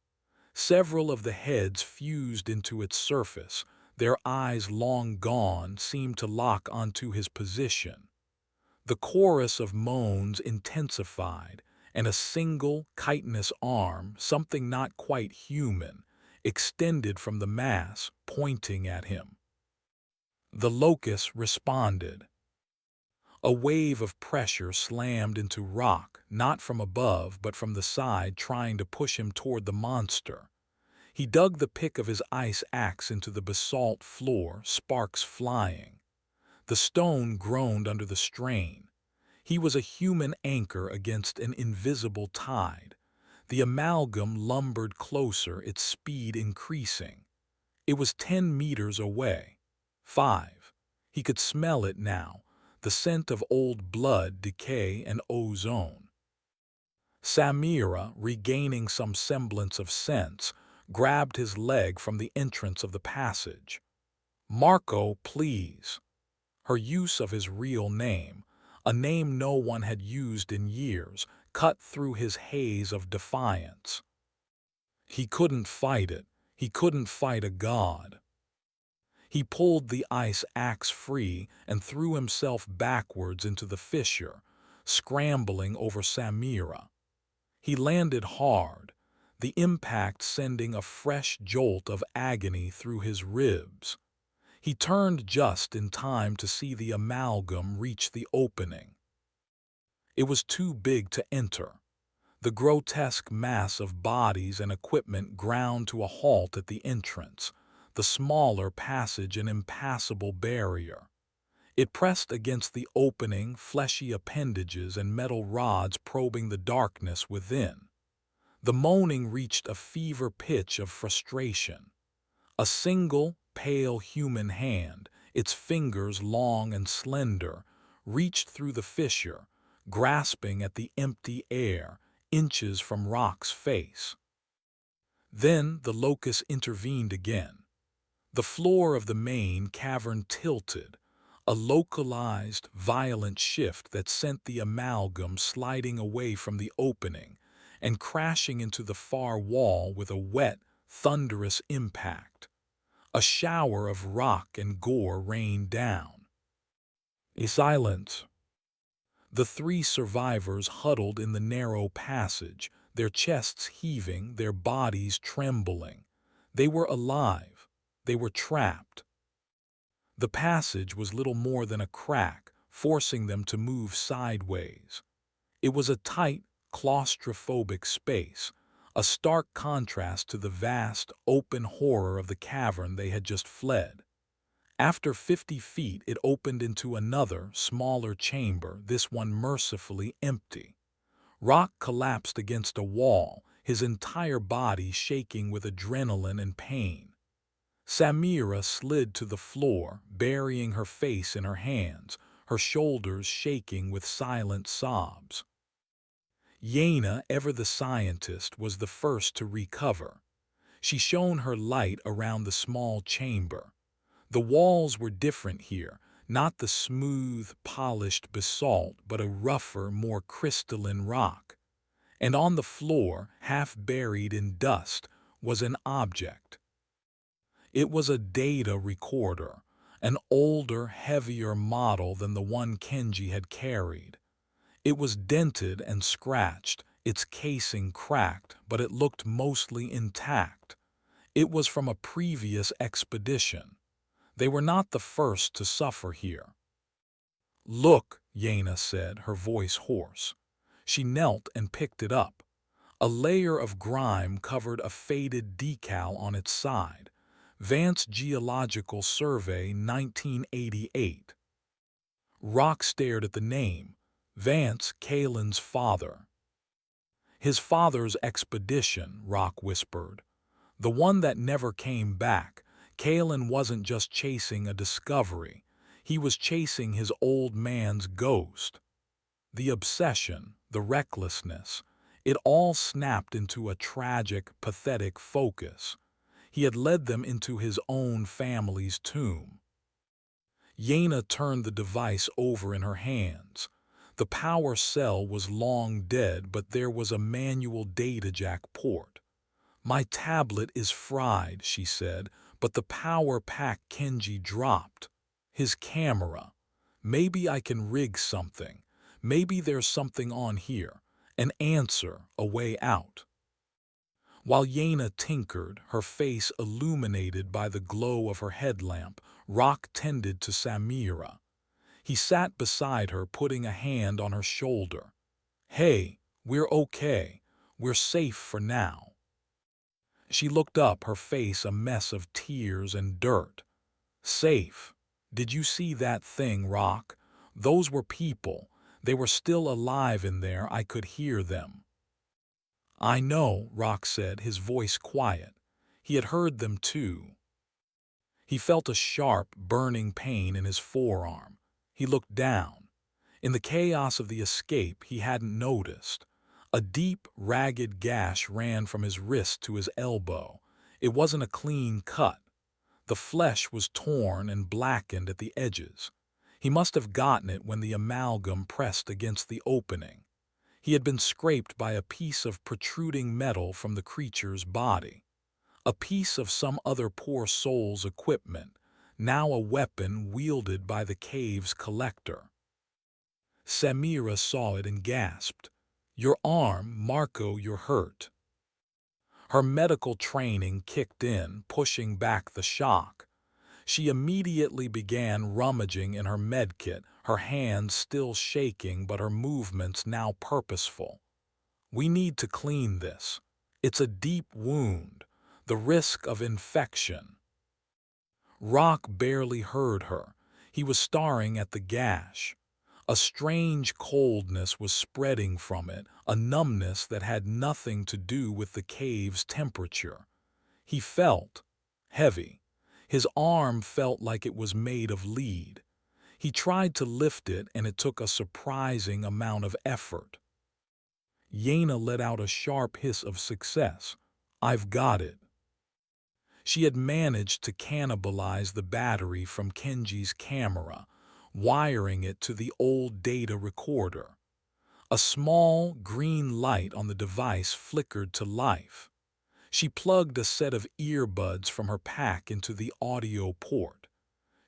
Several of the heads fused into its surface, their eyes long gone seemed to lock onto his position. The chorus of moans intensified, and a single, chitinous arm, something not quite human, extended from the mass, pointing at him. The locust responded. A wave of pressure slammed into Rock, not from above but from the side, trying to push him toward the monster. He dug the pick of his ice axe into the basalt floor, sparks flying. The stone groaned under the strain. He was a human anchor against an invisible tide. The amalgam lumbered closer, its speed increasing. It was 10 meters away. 5. He could smell it now, the scent of old blood, decay, and ozone. Samira, regaining some semblance of sense, grabbed his leg from the entrance of the passage. "Marco, please." Her use of his real name, a name no one had used in years, cut through his haze of defiance. He couldn't fight it. He couldn't fight a god. He pulled the ice axe free and threw himself backwards into the fissure, scrambling over Samira. He landed hard, the impact sending a fresh jolt of agony through his ribs. He turned just in time to see the amalgam reach the opening. It was too big to enter. The grotesque mass of bodies and equipment ground to a halt at the entrance, the smaller passage an impassable barrier. It pressed against the opening, fleshy appendages and metal rods probing the darkness within. The moaning reached a fever pitch of frustration. A single, pale human hand, its fingers long and slender, reached through the fissure, grasping at the empty air, inches from Rock's face. Then the locust intervened again. The floor of the main cavern tilted, a localized, violent shift that sent the amalgam sliding away from the opening and crashing into the far wall with a wet, thunderous impact. A shower of rock and gore rained down. A silence. The three survivors huddled in the narrow passage, their chests heaving, their bodies trembling. They were alive. They were trapped. The passage was little more than a crack, forcing them to move sideways. It was a tight, claustrophobic space, a stark contrast to the vast, open horror of the cavern they had just fled. After 50 feet, it opened into another, smaller chamber, this one mercifully empty. Rock collapsed against a wall, his entire body shaking with adrenaline and pain. Samira slid to the floor, burying her face in her hands, her shoulders shaking with silent sobs. Yaina, ever the scientist, was the first to recover. She shone her light around the small chamber. The walls were different here, not the smooth, polished basalt, but a rougher, more crystalline rock. And on the floor, half buried in dust, was an object. It was a data recorder, an older, heavier model than the one Kenji had carried. It was dented and scratched, its casing cracked, but it looked mostly intact. It was from a previous expedition. They were not the first to suffer here. "Look," Yaina said, her voice hoarse. She knelt and picked it up. A layer of grime covered a faded decal on its side. Vance Geological Survey 1988. Rock stared at the name. Vance, Kalen's father. "His father's expedition," Rock whispered. "The one that never came back. Kalen wasn't just chasing a discovery. He was chasing his old man's ghost." The obsession, the recklessness, it all snapped into a tragic, pathetic focus. He had led them into his own family's tomb. Yaina turned the device over in her hands. The power cell was long dead, but there was a manual data jack port. "My tablet is fried," she said, "but the power pack Kenji dropped. His camera. Maybe I can rig something. Maybe there's something on here. An answer, a way out." While Yaina tinkered, her face illuminated by the glow of her headlamp, Rock tended to Samira. He sat beside her, putting a hand on her shoulder. "Hey, we're okay. We're safe for now." She looked up, her face a mess of tears and dirt. "Safe? Did you see that thing, Rock? Those were people. They were still alive in there. I could hear them." "I know," Rock said, his voice quiet. He had heard them too. He felt a sharp, burning pain in his forearm. He looked down. In the chaos of the escape, he hadn't noticed. A deep, ragged gash ran from his wrist to his elbow. It wasn't a clean cut. The flesh was torn and blackened at the edges. He must have gotten it when the amalgam pressed against the opening. He had been scraped by a piece of protruding metal from the creature's body. A piece of some other poor soul's equipment, now a weapon wielded by the cave's collector. Samira saw it and gasped. "Your arm, Marco, you're hurt." Her medical training kicked in, pushing back the shock. She immediately began rummaging in her medkit, her hands still shaking but her movements now purposeful. "We need to clean this. It's a deep wound. The risk of infection." Rock barely heard her. He was staring at the gash. A strange coldness was spreading from it, a numbness that had nothing to do with the cave's temperature. He felt heavy. His arm felt like it was made of lead. He tried to lift it, and it took a surprising amount of effort. Yaina let out a sharp hiss of success. "I've got it." She had managed to cannibalize the battery from Kenji's camera, wiring it to the old data recorder. A small, green light on the device flickered to life. She plugged a set of earbuds from her pack into the audio port.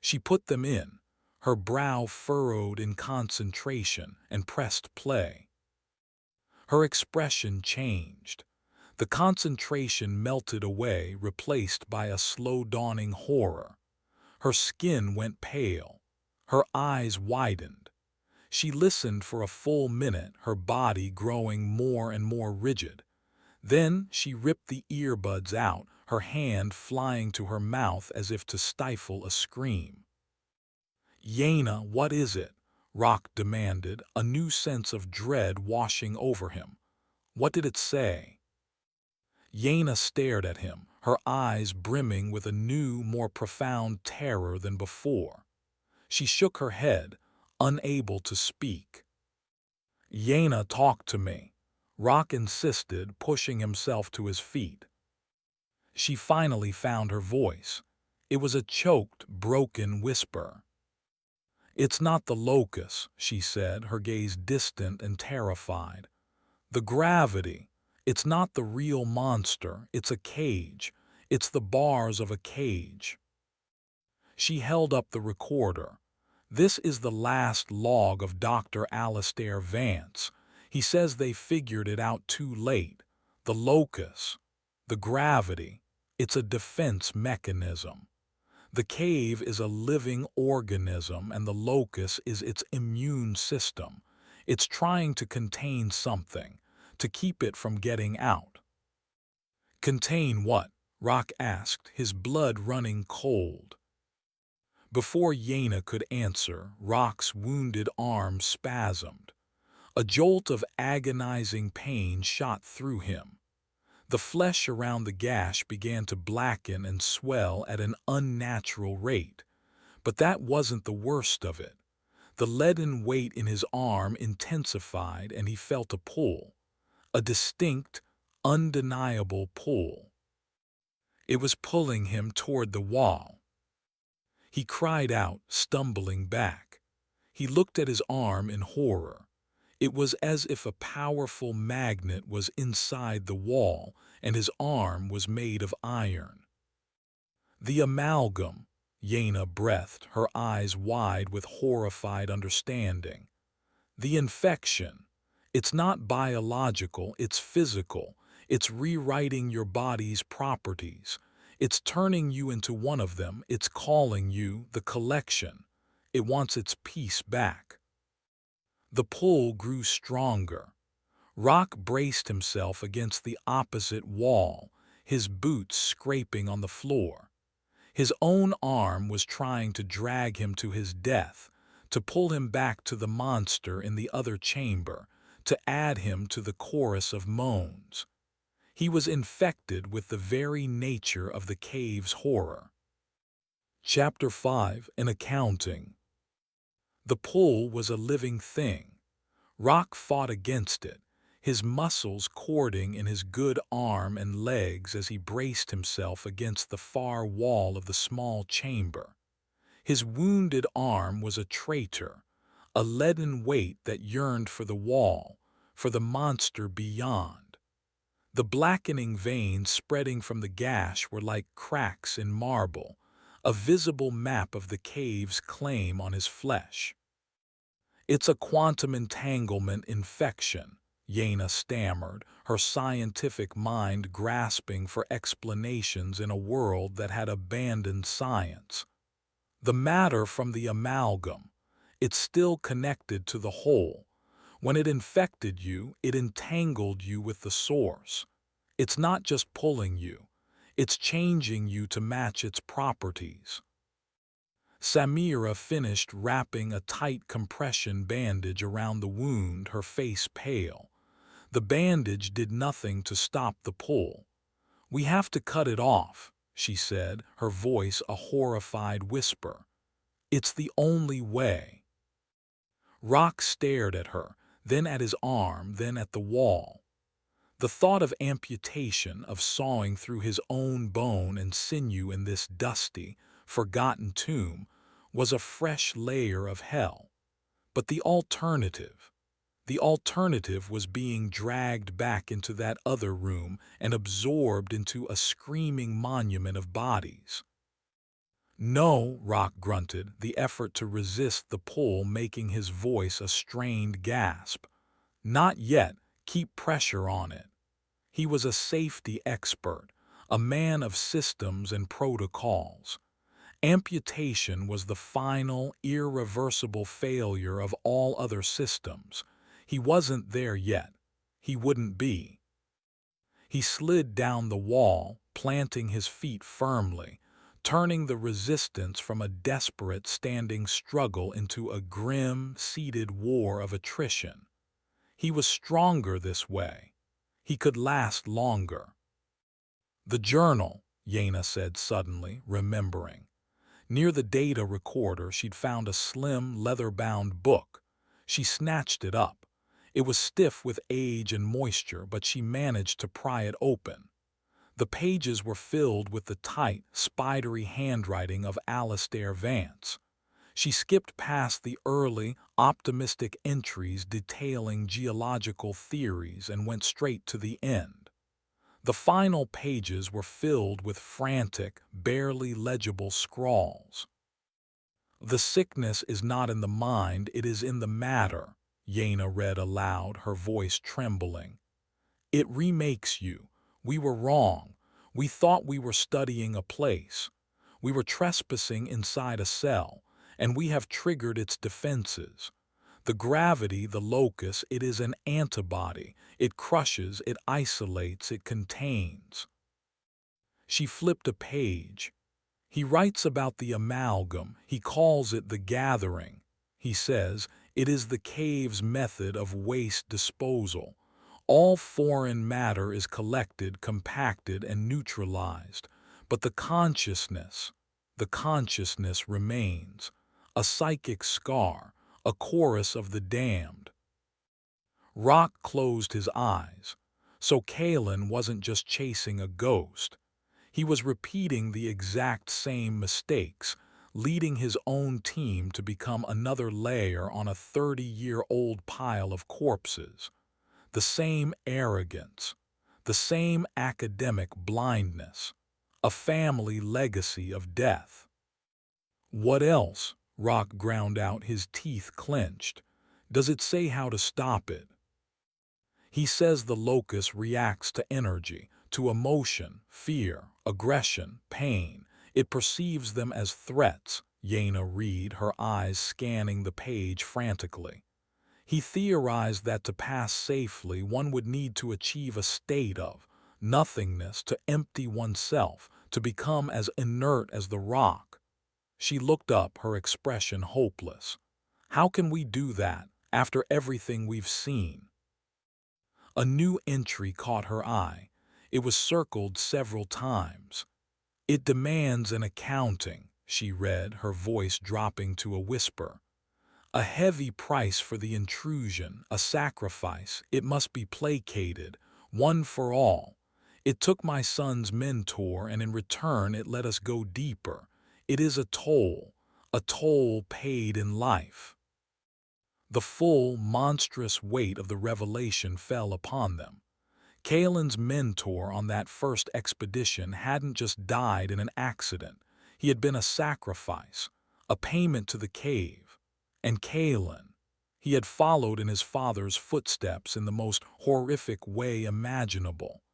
She put them in. Her brow furrowed in concentration and pressed play. Her expression changed. The concentration melted away, replaced by a slow-dawning horror. Her skin went pale. Her eyes widened. She listened for a full minute, her body growing more and more rigid. Then she ripped the earbuds out, her hand flying to her mouth as if to stifle a scream. "Yaina, what is it?" Rock demanded, a new sense of dread washing over him. "What did it say?" Yaina stared at him, her eyes brimming with a new, more profound terror than before. She shook her head, unable to speak. "Yaina, talk to me," Rock insisted, pushing himself to his feet. She finally found her voice. It was a choked, broken whisper. "It's not the locust," she said, her gaze distant and terrified. "The gravity. It's not the real monster, it's a cage. It's the bars of a cage." She held up the recorder. "This is the last log of Dr. Alistair Vance. He says they figured it out too late. The locus, the gravity, it's a defense mechanism. The cave is a living organism and the locus is its immune system. It's trying to contain something, to keep it from getting out." "Contain what?" Rock asked, his blood running cold. Before Yaina could answer, Rock's wounded arm spasmed. A jolt of agonizing pain shot through him. The flesh around the gash began to blacken and swell at an unnatural rate. But that wasn't the worst of it. The leaden weight in his arm intensified and he felt a pull. A distinct, undeniable pull. It was pulling him toward the wall. He cried out, stumbling back. He looked at his arm in horror. It was as if a powerful magnet was inside the wall and his arm was made of iron. "The amalgam," Yaina breathed, her eyes wide with horrified understanding. "The infection. It's not biological, it's physical. It's rewriting your body's properties. It's turning you into one of them. It's calling you the collection. It wants its piece back." The pull grew stronger. Rock braced himself against the opposite wall, his boots scraping on the floor. His own arm was trying to drag him to his death, to pull him back to the monster in the other chamber, to add him to the chorus of moans. He was infected with the very nature of the cave's horror. Chapter 5: An Accounting. The pull was a living thing. Rock fought against it, his muscles cording in his good arm and legs as he braced himself against the far wall of the small chamber. His wounded arm was a traitor, a leaden weight that yearned for the wall, for the monster beyond. The blackening veins spreading from the gash were like cracks in marble, a visible map of the cave's claim on his flesh. "It's a quantum entanglement infection," Yaina stammered, her scientific mind grasping for explanations in a world that had abandoned science. "The matter from the amalgam. It's still connected to the whole. When it infected you, it entangled you with the source. It's not just pulling you. It's changing you to match its properties." Samira finished wrapping a tight compression bandage around the wound, her face pale. The bandage did nothing to stop the pull. "We have to cut it off," she said, her voice a horrified whisper. "It's the only way." Rock stared at her, then at his arm, then at the wall. The thought of amputation, of sawing through his own bone and sinew in this dusty, forgotten tomb, was a fresh layer of hell. But the alternative was being dragged back into that other room and absorbed into a screaming monument of bodies. No, Rock grunted, the effort to resist the pull making his voice a strained gasp. Not yet, keep pressure on it. He was a safety expert, a man of systems and protocols. Amputation was the final, irreversible failure of all other systems. He wasn't there yet. He wouldn't be. He slid down the wall, planting his feet firmly, turning the resistance from a desperate standing struggle into a grim, seated war of attrition. He was stronger this way. He could last longer. The journal, Yena said suddenly, remembering. Near the data recorder, she'd found a slim, leather-bound book. She snatched it up. It was stiff with age and moisture, but she managed to pry it open. The pages were filled with the tight, spidery handwriting of Alastair Vance. She skipped past the early, optimistic entries detailing geological theories and went straight to the end. The final pages were filled with frantic, barely legible scrawls. "The sickness is not in the mind, it is in the matter," Yena read aloud, her voice trembling. "It remakes you. We were wrong. We thought we were studying a place. We were trespassing inside a cell, and we have triggered its defenses. The gravity, the locus, it is an antibody. It crushes, it isolates, it contains." She flipped a page. "He writes about the amalgam. He calls it the gathering. He says it is the cave's method of waste disposal. All foreign matter is collected, compacted, and neutralized. But the consciousness remains. A psychic scar, a chorus of the damned." Rock closed his eyes. So Kalen wasn't just chasing a ghost. He was repeating the exact same mistakes, leading his own team to become another layer on a 30-year-old pile of corpses. The same arrogance, the same academic blindness, a family legacy of death. "What else?" Rock ground out, his teeth clenched. "Does it say how to stop it?" "He says the locus reacts to energy, to emotion, fear, aggression, pain. It perceives them as threats," Yena read, her eyes scanning the page frantically. "He theorized that to pass safely, one would need to achieve a state of nothingness, to empty oneself, to become as inert as the rock." She looked up, her expression hopeless. "How can we do that, after everything we've seen?" A new entry caught her eye. It was circled several times. "It demands an accounting," she read, her voice dropping to a whisper. "A heavy price for the intrusion, a sacrifice. It must be placated, one for all. It took my son's mentor, and in return it let us go deeper. It is a toll paid in life." The full, monstrous weight of the revelation fell upon them. Kalen's mentor on that first expedition hadn't just died in an accident. He had been a sacrifice, a payment to the cave. And Kalen, he had followed in his father's footsteps in the most horrific way imaginable.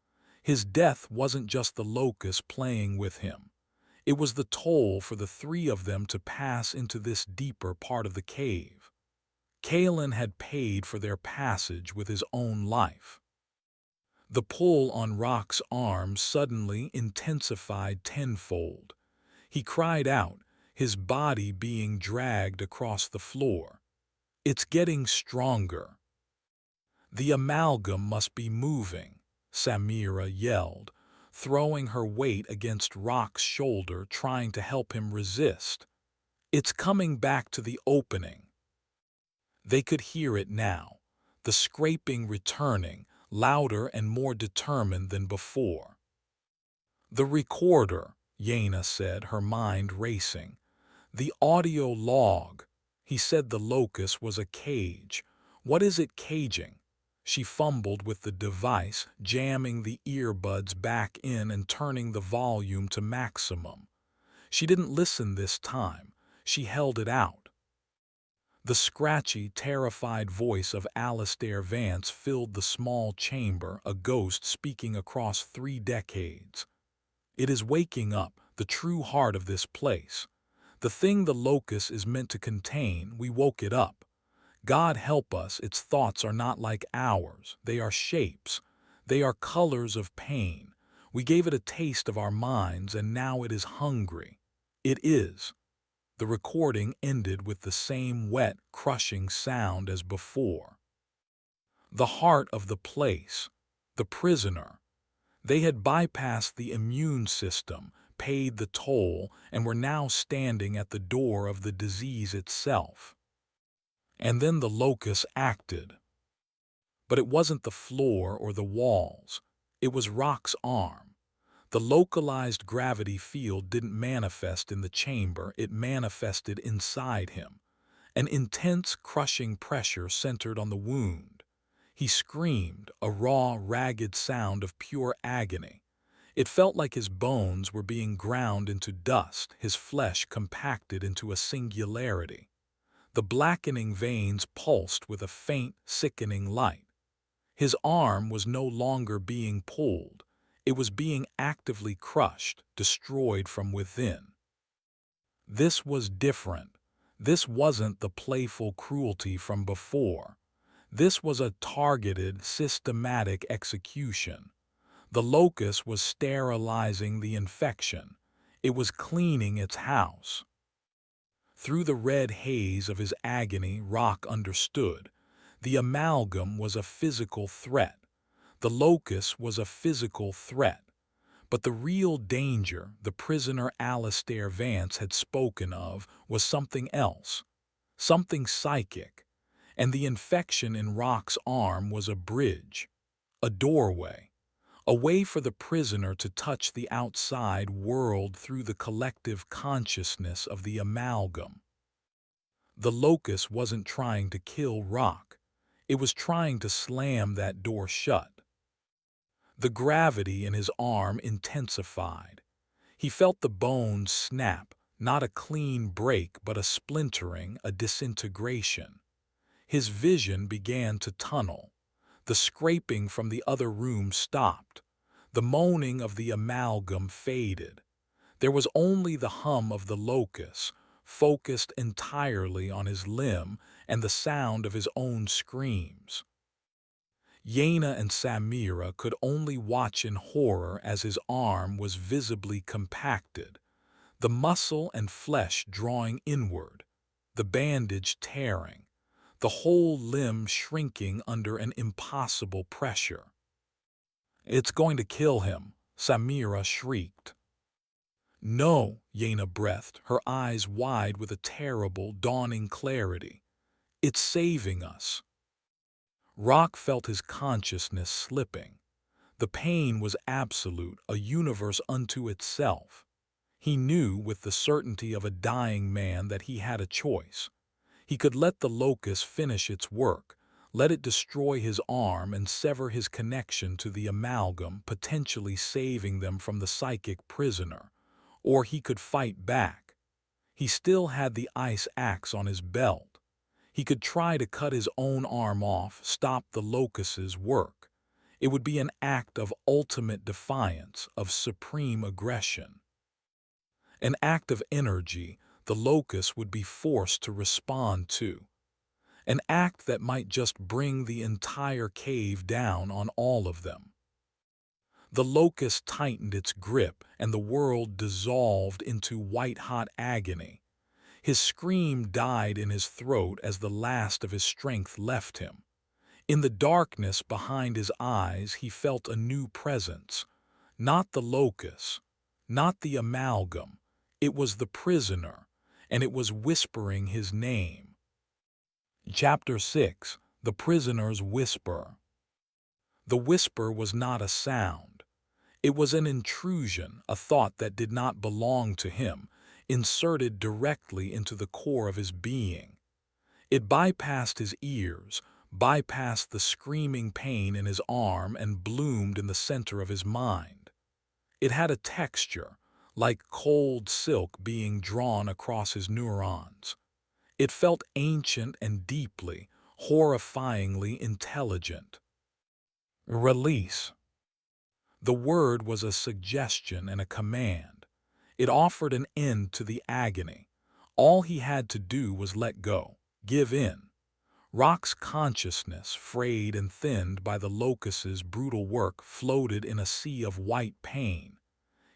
His death wasn't just the locus playing with him. It was the toll for the three of them to pass into this deeper part of the cave. Kalen had paid for their passage with his own life. The pull on Rock's arm suddenly intensified tenfold. He cried out, his body being dragged across the floor. "It's getting stronger." "The amalgam must be moving," Samira yelled, throwing her weight against Rock's shoulder, trying to help him resist. "It's coming back to the opening." They could hear it now, the scraping returning, louder and more determined than before. "The recorder," Yena said, her mind racing. "The audio log." He said the locus was a cage. What is it caging? She fumbled with the device, jamming the earbuds back in and turning the volume to maximum. She didn't listen this time. She held it out. The scratchy, terrified voice of Alastair Vance filled the small chamber, a ghost speaking across 3 decades. It is waking up, the true heart of this place. The thing the locus is meant to contain, we woke it up. God help us, its thoughts are not like ours. They are shapes. They are colors of pain. We gave it a taste of our minds, and now it is hungry. It is. The recording ended with the same wet, crushing sound as before. The heart of the place. The prisoner. They had bypassed the immune system, paid the toll, and were now standing at the door of the disease itself. And then the locus acted. But it wasn't the floor or the walls. It was Rock's arm. The localized gravity field didn't manifest in the chamber, it manifested inside him. An intense, crushing pressure centered on the wound. He screamed, a raw, ragged sound of pure agony. It felt like his bones were being ground into dust, his flesh compacted into a singularity. The blackening veins pulsed with a faint, sickening light. His arm was no longer being pulled. It was being actively crushed, destroyed from within. This was different. This wasn't the playful cruelty from before. This was a targeted, systematic execution. The locus was sterilizing the infection. It was cleaning its house. Through the red haze of his agony, Rock understood. The amalgam was a physical threat. The locus was a physical threat. But the real danger the prisoner Alastair Vance had spoken of was something else, something psychic, and the infection in Rock's arm was a bridge, a doorway, a way for the prisoner to touch the outside world through the collective consciousness of the amalgam. The locus wasn't trying to kill Rock. It was trying to slam that door shut. The gravity in his arm intensified. He felt the bones snap, not a clean break but a splintering, a disintegration. His vision began to tunnel. The scraping from the other room stopped. The moaning of the amalgam faded. There was only the hum of the locus, focused entirely on his limb, and the sound of his own screams. Yaina and Samira could only watch in horror as his arm was visibly compacted, the muscle and flesh drawing inward, the bandage tearing, the whole limb shrinking under an impossible pressure. "It's going to kill him," Samira shrieked. "No," Yaina breathed, her eyes wide with a terrible, dawning clarity. "It's saving us." Rock felt his consciousness slipping. The pain was absolute, a universe unto itself. He knew with the certainty of a dying man that he had a choice. He could let the locus finish its work, let it destroy his arm and sever his connection to the amalgam, potentially saving them from the psychic prisoner. Or he could fight back. He still had the ice axe on his belt. He could try to cut his own arm off, stop the locus's work. It would be an act of ultimate defiance, of supreme aggression. An act of energy the locus would be forced to respond to. An act that might just bring the entire cave down on all of them. The locust tightened its grip, and the world dissolved into white-hot agony. His scream died in his throat as the last of his strength left him. In the darkness behind his eyes he felt a new presence. Not the locust, not the amalgam. It was the prisoner, and it was whispering his name. Chapter 6. The Prisoner's Whisper. The whisper was not a sound. It was an intrusion, a thought that did not belong to him, inserted directly into the core of his being. It bypassed his ears, bypassed the screaming pain in his arm, and bloomed in the center of his mind. It had a texture, like cold silk being drawn across his neurons. It felt ancient and deeply, horrifyingly intelligent. Release. The word was a suggestion and a command. It offered an end to the agony. All he had to do was let go, give in. Rock's consciousness, frayed and thinned by the locust's brutal work, floated in a sea of white pain.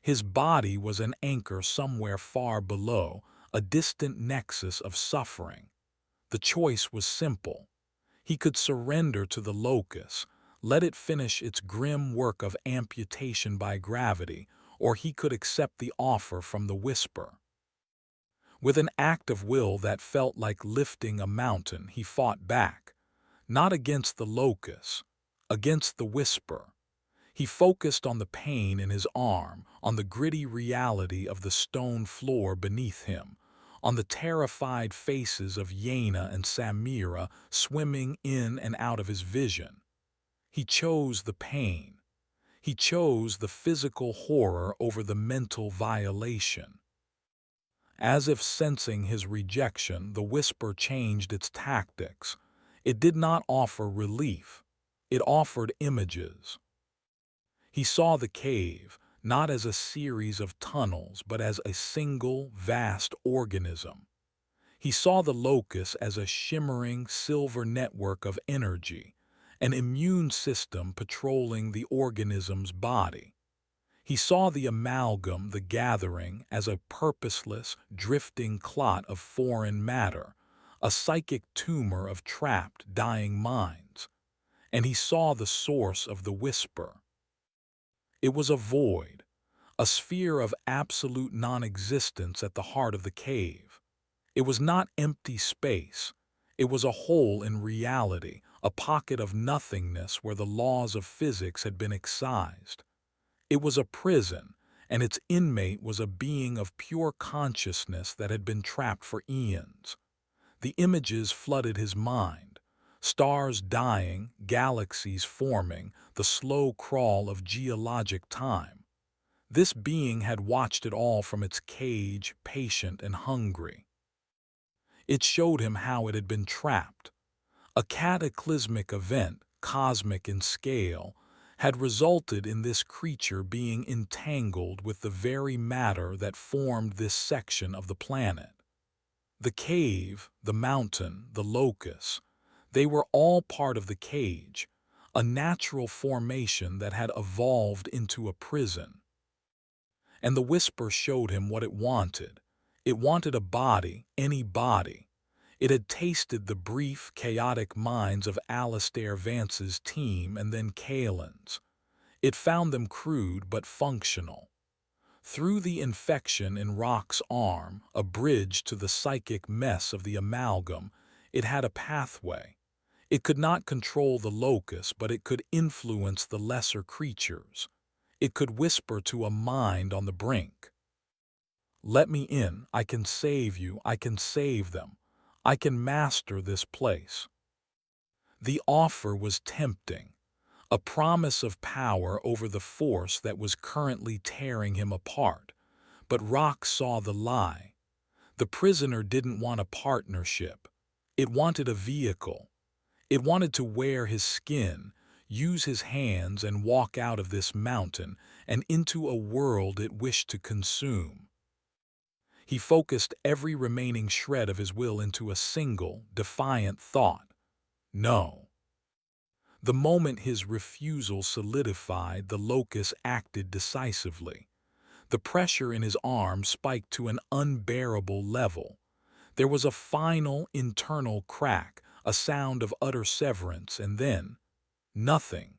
His body was an anchor somewhere far below, a distant nexus of suffering. The choice was simple. He could surrender to the locust, let it finish its grim work of amputation by gravity, or he could accept the offer from the whisper. With an act of will that felt like lifting a mountain, he fought back, not against the locust, against the whisper. He focused on the pain in his arm, on the gritty reality of the stone floor beneath him, on the terrified faces of Yaina and Samira swimming in and out of his vision. He chose the pain. He chose the physical horror over the mental violation. As if sensing his rejection, the whisper changed its tactics. It did not offer relief. It offered images. He saw the cave, not as a series of tunnels, but as a single, vast organism. He saw the locust as a shimmering, silver network of energy, an immune system patrolling the organism's body. He saw the amalgam, the gathering, as a purposeless, drifting clot of foreign matter, a psychic tumor of trapped, dying minds. And he saw the source of the whisper. It was a void, a sphere of absolute non-existence at the heart of the cave. It was not empty space. It was a hole in reality, a pocket of nothingness where the laws of physics had been excised. It was a prison, and its inmate was a being of pure consciousness that had been trapped for eons. The images flooded his mind. Stars dying, galaxies forming, the slow crawl of geologic time. This being had watched it all from its cage, patient and hungry. It showed him how it had been trapped. A cataclysmic event, cosmic in scale, had resulted in this creature being entangled with the very matter that formed this section of the planet. The cave, the mountain, the locust, they were all part of the cage, a natural formation that had evolved into a prison. And the whisper showed him what it wanted. It wanted a body, any body. It had tasted the brief, chaotic minds of Alistair Vance's team and then Kaelin's. It found them crude but functional. Through the infection in Rock's arm, a bridge to the psychic mess of the amalgam, it had a pathway. It could not control the locust, but it could influence the lesser creatures. It could whisper to a mind on the brink. Let me in, I can save you, I can save them. I can master this place. The offer was tempting, a promise of power over the force that was currently tearing him apart. But Rock saw the lie. The prisoner didn't want a partnership. It wanted a vehicle. It wanted to wear his skin, use his hands and walk out of this mountain and into a world it wished to consume. He focused every remaining shred of his will into a single, defiant thought. No. The moment his refusal solidified, the locust acted decisively. The pressure in his arm spiked to an unbearable level. There was a final internal crack, a sound of utter severance, and then nothing.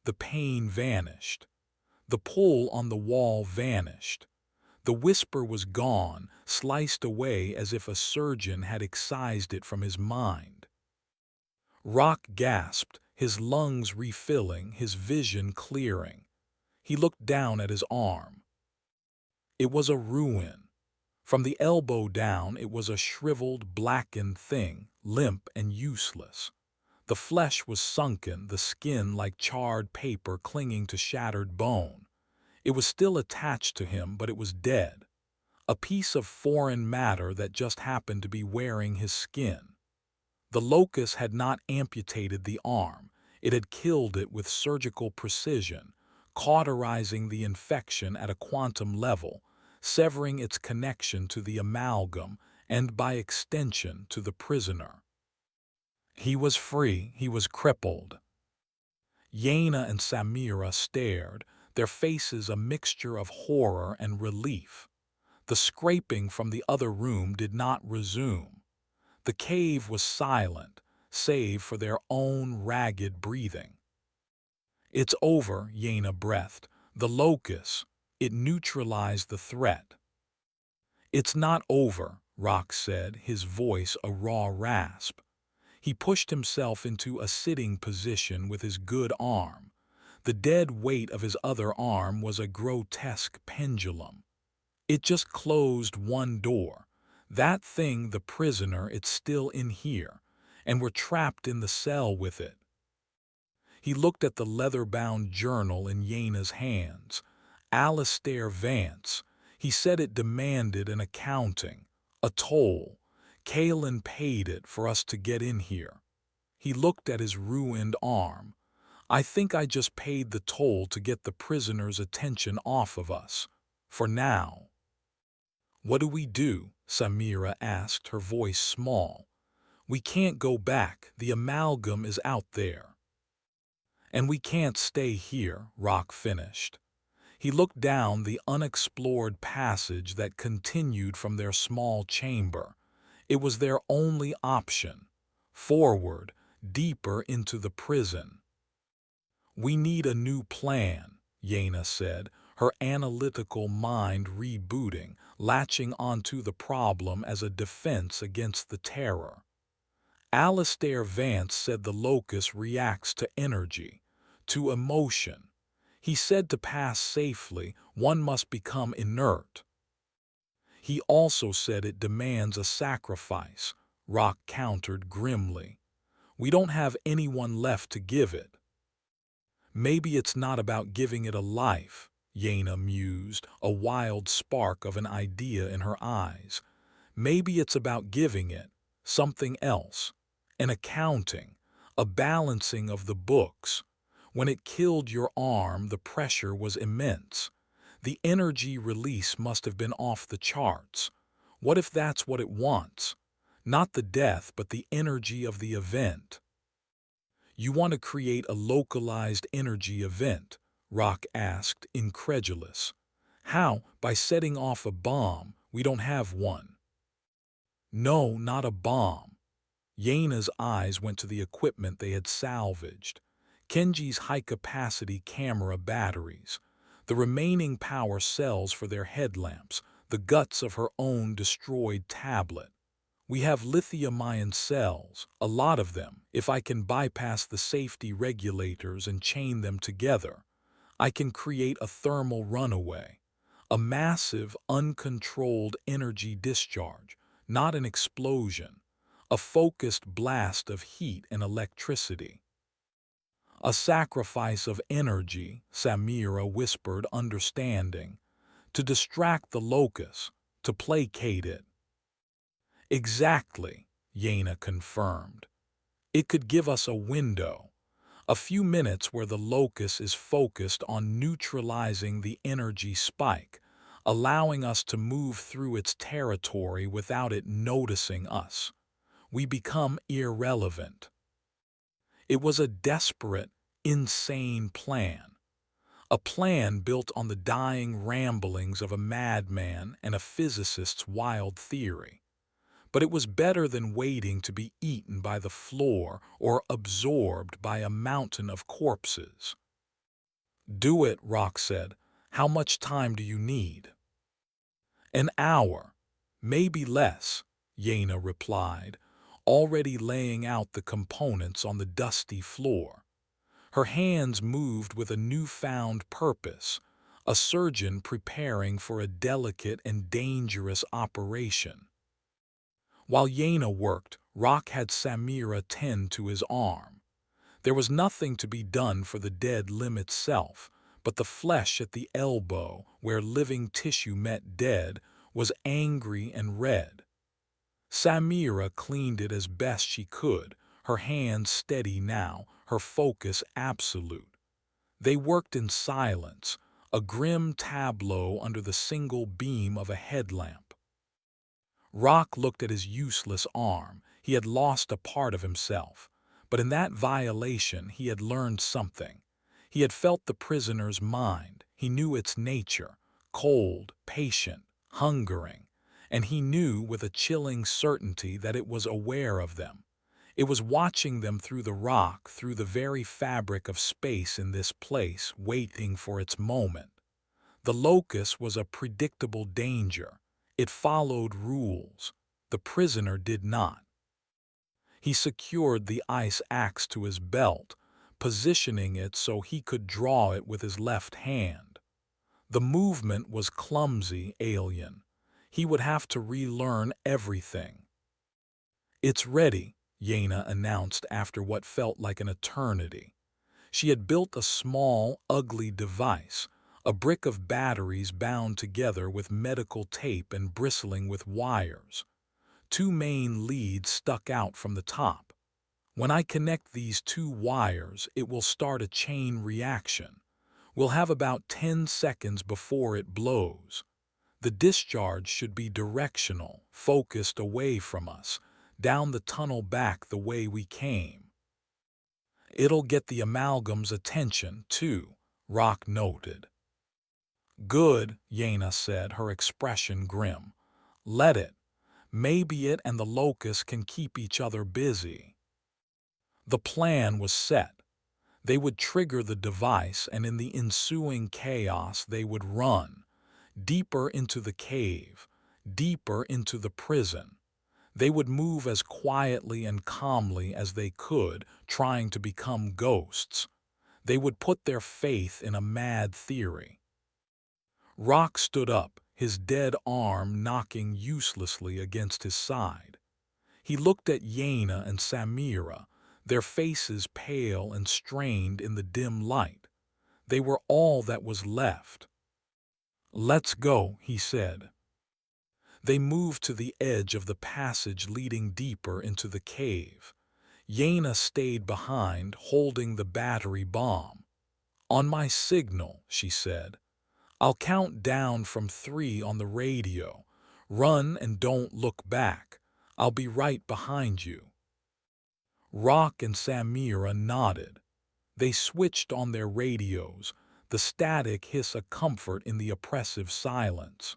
The pain vanished. The pull on the wall vanished. The whisper was gone, sliced away as if a surgeon had excised it from his mind. Rock gasped, his lungs refilling, his vision clearing. He looked down at his arm. It was a ruin. From the elbow down, it was a shriveled, blackened thing, limp and useless. The flesh was sunken, the skin like charred paper clinging to shattered bone. It was still attached to him, but it was dead. A piece of foreign matter that just happened to be wearing his skin. The locust had not amputated the arm. It had killed it with surgical precision, cauterizing the infection at a quantum level, severing its connection to the amalgam and, by extension, to the prisoner. He was free, he was crippled. Yaina and Samira stared, their faces a mixture of horror and relief. The scraping from the other room did not resume. The cave was silent, save for their own ragged breathing. "It's over," Yaina breathed. "The locust, it neutralized the threat." "It's not over," Rock said, his voice a raw rasp. He pushed himself into a sitting position with his good arm. The dead weight of his other arm was a grotesque pendulum. "It just closed one door. That thing, the prisoner, it's still in here, and we're trapped in the cell with it." He looked at the leather-bound journal in Yaina's hands. Alistair Vance. He said it demanded an accounting, a toll. Kalen paid it for us to get in here. He looked at his ruined arm. "I think I just paid the toll to get the prisoner's attention off of us. For now." "What do we do?" Samira asked, her voice small. "We can't go back. The amalgam is out there." "And we can't stay here," Rock finished. He looked down the unexplored passage that continued from their small chamber. It was their only option. Forward, deeper into the prison. "We need a new plan," Yaina said, her analytical mind rebooting, latching onto the problem as a defense against the terror. Alistair Vance said the locust reacts to energy, to emotion. He said to pass safely, one must become inert. "He also said it demands a sacrifice," Rock countered grimly. "We don't have anyone left to give it." "Maybe it's not about giving it a life," Yaina mused, a wild spark of an idea in her eyes. "Maybe it's about giving it something else, an accounting, a balancing of the books. When it killed your arm, the pressure was immense. The energy release must have been off the charts. What if that's what it wants? Not the death, but the energy of the event." "You want to create a localized energy event?" Rock asked, incredulous. "How? By setting off a bomb? We don't have one." "No, not a bomb." Yaina's eyes went to the equipment they had salvaged. Kenji's high-capacity camera batteries, the remaining power cells for their headlamps, the guts of her own destroyed tablet. "We have lithium-ion cells, a lot of them. If I can bypass the safety regulators and chain them together, I can create a thermal runaway, a massive, uncontrolled energy discharge, not an explosion, a focused blast of heat and electricity." "A sacrifice of energy," Samira whispered, understanding. "To distract the locust, to placate it." "Exactly," Yaina confirmed. "It could give us a window, a few minutes where the locust is focused on neutralizing the energy spike, allowing us to move through its territory without it noticing us. We become irrelevant." It was a desperate, insane plan. A plan built on the dying ramblings of a madman and a physicist's wild theory. But it was better than waiting to be eaten by the floor or absorbed by a mountain of corpses. "Do it," Rock said. "How much time do you need?" "An hour, maybe less," Yaina replied, already laying out the components on the dusty floor. Her hands moved with a newfound purpose, a surgeon preparing for a delicate and dangerous operation. While Yaina worked, Rock had Samira tend to his arm. There was nothing to be done for the dead limb itself, but the flesh at the elbow, where living tissue met dead, was angry and red. Samira cleaned it as best she could, her hands steady now, her focus absolute. They worked in silence, a grim tableau under the single beam of a headlamp. Rock looked at his useless arm. He had lost a part of himself. But in that violation he had learned something. He had felt the prisoner's mind. He knew its nature, cold, patient, hungering. And he knew with a chilling certainty that it was aware of them. It was watching them through the rock, through the very fabric of space in this place, waiting for its moment. The locust was a predictable danger. It followed rules. The prisoner did not. He secured the ice axe to his belt, positioning it so he could draw it with his left hand. The movement was clumsy, alien. He would have to relearn everything. "It's ready," Yena announced after what felt like an eternity. She had built a small, ugly device, a brick of batteries bound together with medical tape and bristling with wires. Two main leads stuck out from the top. "When I connect these two wires, it will start a chain reaction. We'll have about 10 seconds before it blows. The discharge should be directional, focused away from us, down the tunnel back the way we came. It'll get the amalgam's attention, too," Rock noted. "Good," Yena said, her expression grim. "Let it. Maybe it and the locust can keep each other busy." The plan was set. They would trigger the device, and in the ensuing chaos they would run, deeper into the cave, deeper into the prison. They would move as quietly and calmly as they could, trying to become ghosts. They would put their faith in a mad theory. Rock stood up, his dead arm knocking uselessly against his side. He looked at Yena and Samira, their faces pale and strained in the dim light. They were all that was left. "Let's go," he said. They moved to the edge of the passage leading deeper into the cave. Yena stayed behind, holding the battery bomb. "On my signal," she said. "I'll count down from 3 on the radio. Run and don't look back. I'll be right behind you." Rock and Samira nodded. They switched on their radios, the static hiss a comfort in the oppressive silence.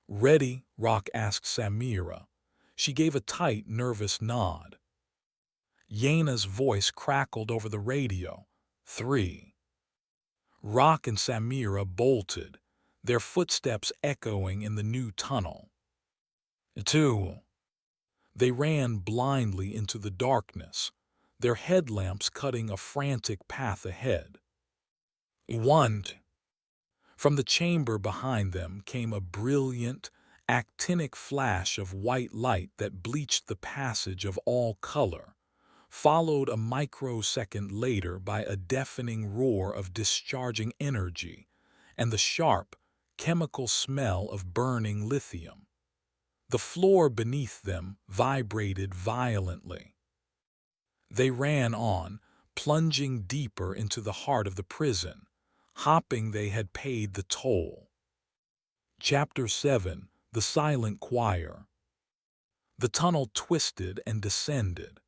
"Ready?" Rock asked Samira. She gave a tight, nervous nod. Yena's voice crackled over the radio. 3. Rock and Samira bolted, their footsteps echoing in the new tunnel. 2. They ran blindly into the darkness, their headlamps cutting a frantic path ahead. 1. From the chamber behind them came a brilliant, actinic flash of white light that bleached the passage of all color, followed a microsecond later by a deafening roar of discharging energy and the sharp, chemical smell of burning lithium. The floor beneath them vibrated violently. They ran on, plunging deeper into the heart of the prison, hopping they had paid the toll. Chapter 7. The Silent Choir. The tunnel twisted and descended.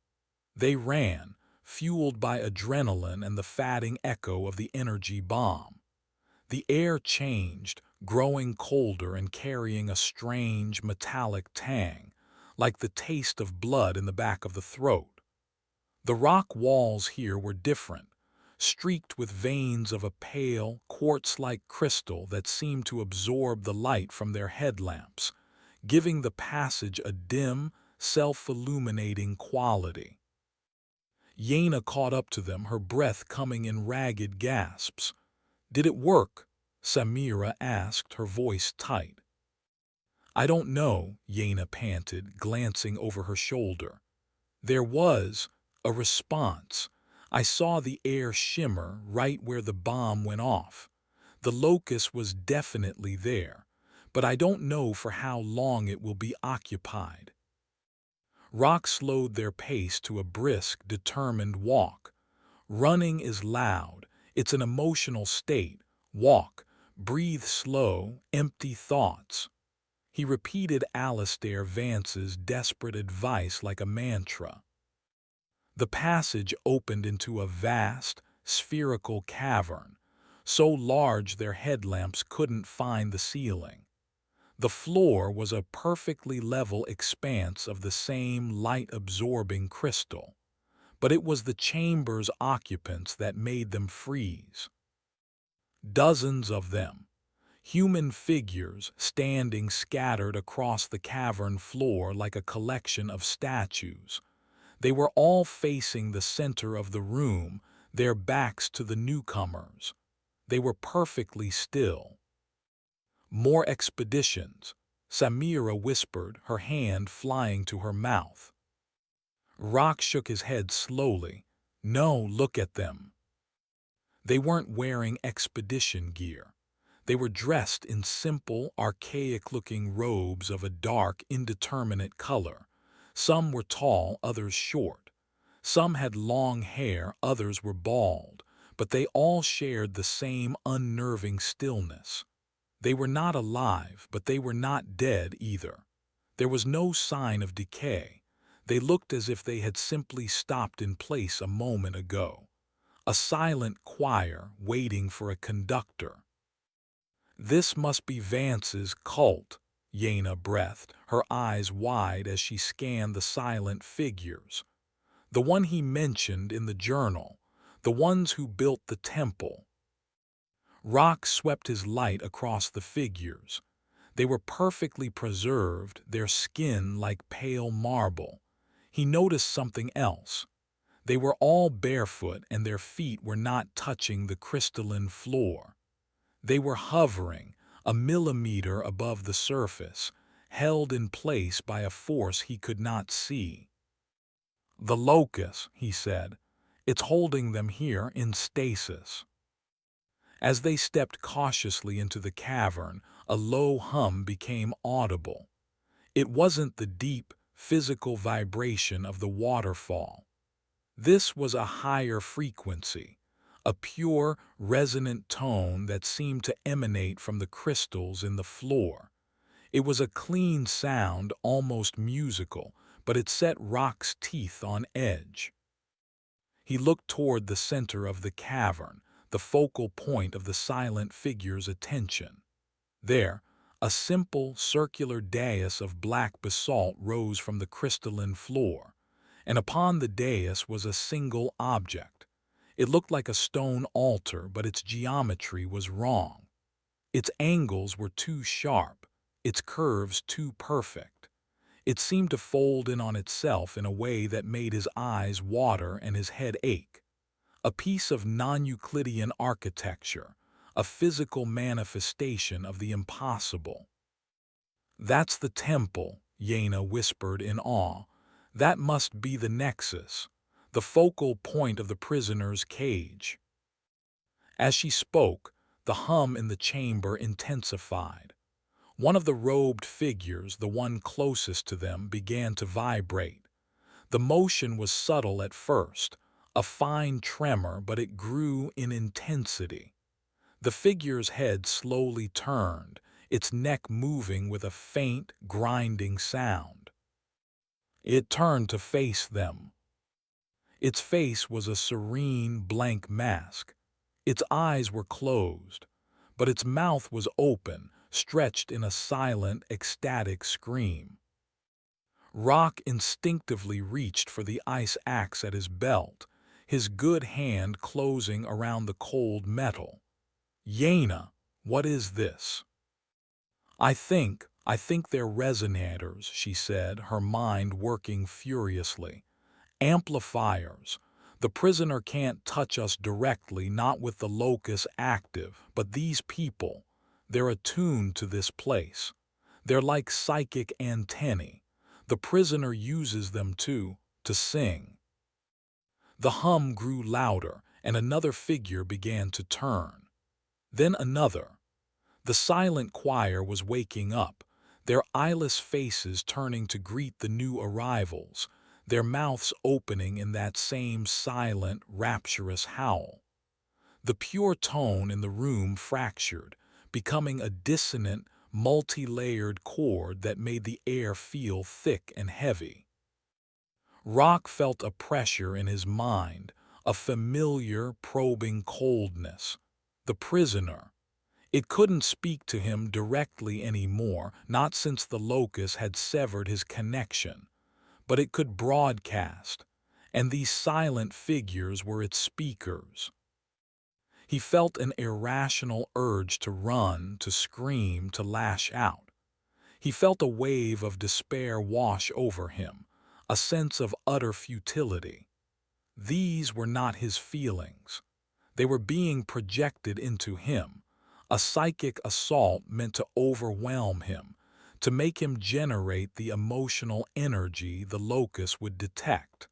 They ran, fueled by adrenaline and the fatting echo of the energy bomb. The air changed, growing colder and carrying a strange, metallic tang, like the taste of blood in the back of the throat. The rock walls here were different, streaked with veins of a pale, quartz-like crystal that seemed to absorb the light from their headlamps, giving the passage a dim, self-illuminating quality. Yena caught up to them, her breath coming in ragged gasps. "Did it work?" Samira asked, her voice tight. "I don't know," Yena panted, glancing over her shoulder. "There was a response. I saw the air shimmer right where the bomb went off. The locust was definitely there, but I don't know for how long it will be occupied. Rocks slowed their pace to a brisk, determined walk. Running is loud. It's an emotional state. Walk. Breathe slow, empty thoughts. He repeated Alistair Vance's desperate advice like a mantra. The passage opened into a vast, spherical cavern, so large their headlamps couldn't find the ceiling. The floor was a perfectly level expanse of the same light-absorbing crystal, but it was the chamber's occupants that made them freeze. Dozens of them, human figures standing scattered across the cavern floor like a collection of statues. They were all facing the center of the room, their backs to the newcomers. They were perfectly still. More expeditions, Samira whispered, her hand flying to her mouth. Rock shook his head slowly. No, look at them. They weren't wearing expedition gear. They were dressed in simple, archaic-looking robes of a dark, indeterminate color. Some were tall, others short. Some had long hair, others were bald, but they all shared the same unnerving stillness. They were not alive, but they were not dead either. There was no sign of decay. They looked as if they had simply stopped in place a moment ago. A silent choir waiting for a conductor. This must be Vance's cult, Yaina breathed, her eyes wide as she scanned the silent figures. The one he mentioned in the journal, the ones who built the temple. Rock swept his light across the figures. They were perfectly preserved, their skin like pale marble. He noticed something else. They were all barefoot and their feet were not touching the crystalline floor. They were hovering, a millimeter above the surface, held in place by a force he could not see. The locust, he said. It's holding them here in stasis. As they stepped cautiously into the cavern, a low hum became audible. It wasn't the deep, physical vibration of the waterfall. This was a higher frequency, a pure, resonant tone that seemed to emanate from the crystals in the floor. It was a clean sound, almost musical, but it set Rock's teeth on edge. He looked toward the center of the cavern, the focal point of the silent figure's attention. There, a simple, circular dais of black basalt rose from the crystalline floor, and upon the dais was a single object. It looked like a stone altar, but its geometry was wrong. Its angles were too sharp, its curves too perfect. It seemed to fold in on itself in a way that made his eyes water and his head ache. A piece of non-Euclidean architecture, a physical manifestation of the impossible. That's the temple, Yaina whispered in awe. That must be the nexus, the focal point of the prisoner's cage. As she spoke, the hum in the chamber intensified. One of the robed figures, the one closest to them, began to vibrate. The motion was subtle at first, a fine tremor, but it grew in intensity. The figure's head slowly turned, its neck moving with a faint, grinding sound. It turned to face them. Its face was a serene, blank mask. Its eyes were closed, but its mouth was open, stretched in a silent, ecstatic scream. Rock instinctively reached for the ice axe at his belt, his good hand closing around the cold metal. Yaina, what is this? I think they're resonators, she said, her mind working furiously. Amplifiers. The prisoner can't touch us directly, not with the locus active, but these people, they're attuned to this place. They're like psychic antennae. The prisoner uses them to sing. The hum grew louder, and another figure began to turn. Then another. The silent choir was waking up, their eyeless faces turning to greet the new arrivals, their mouths opening in that same silent, rapturous howl. The pure tone in the room fractured, becoming a dissonant, multi-layered chord that made the air feel thick and heavy. Rock felt a pressure in his mind, a familiar, probing coldness. The prisoner. It couldn't speak to him directly anymore, not since the locust had severed his connection, but it could broadcast, and these silent figures were its speakers. He felt an irrational urge to run, to scream, to lash out. He felt a wave of despair wash over him, a sense of utter futility. These were not his feelings. They were being projected into him, a psychic assault meant to overwhelm him, to make him generate the emotional energy the locust would detect.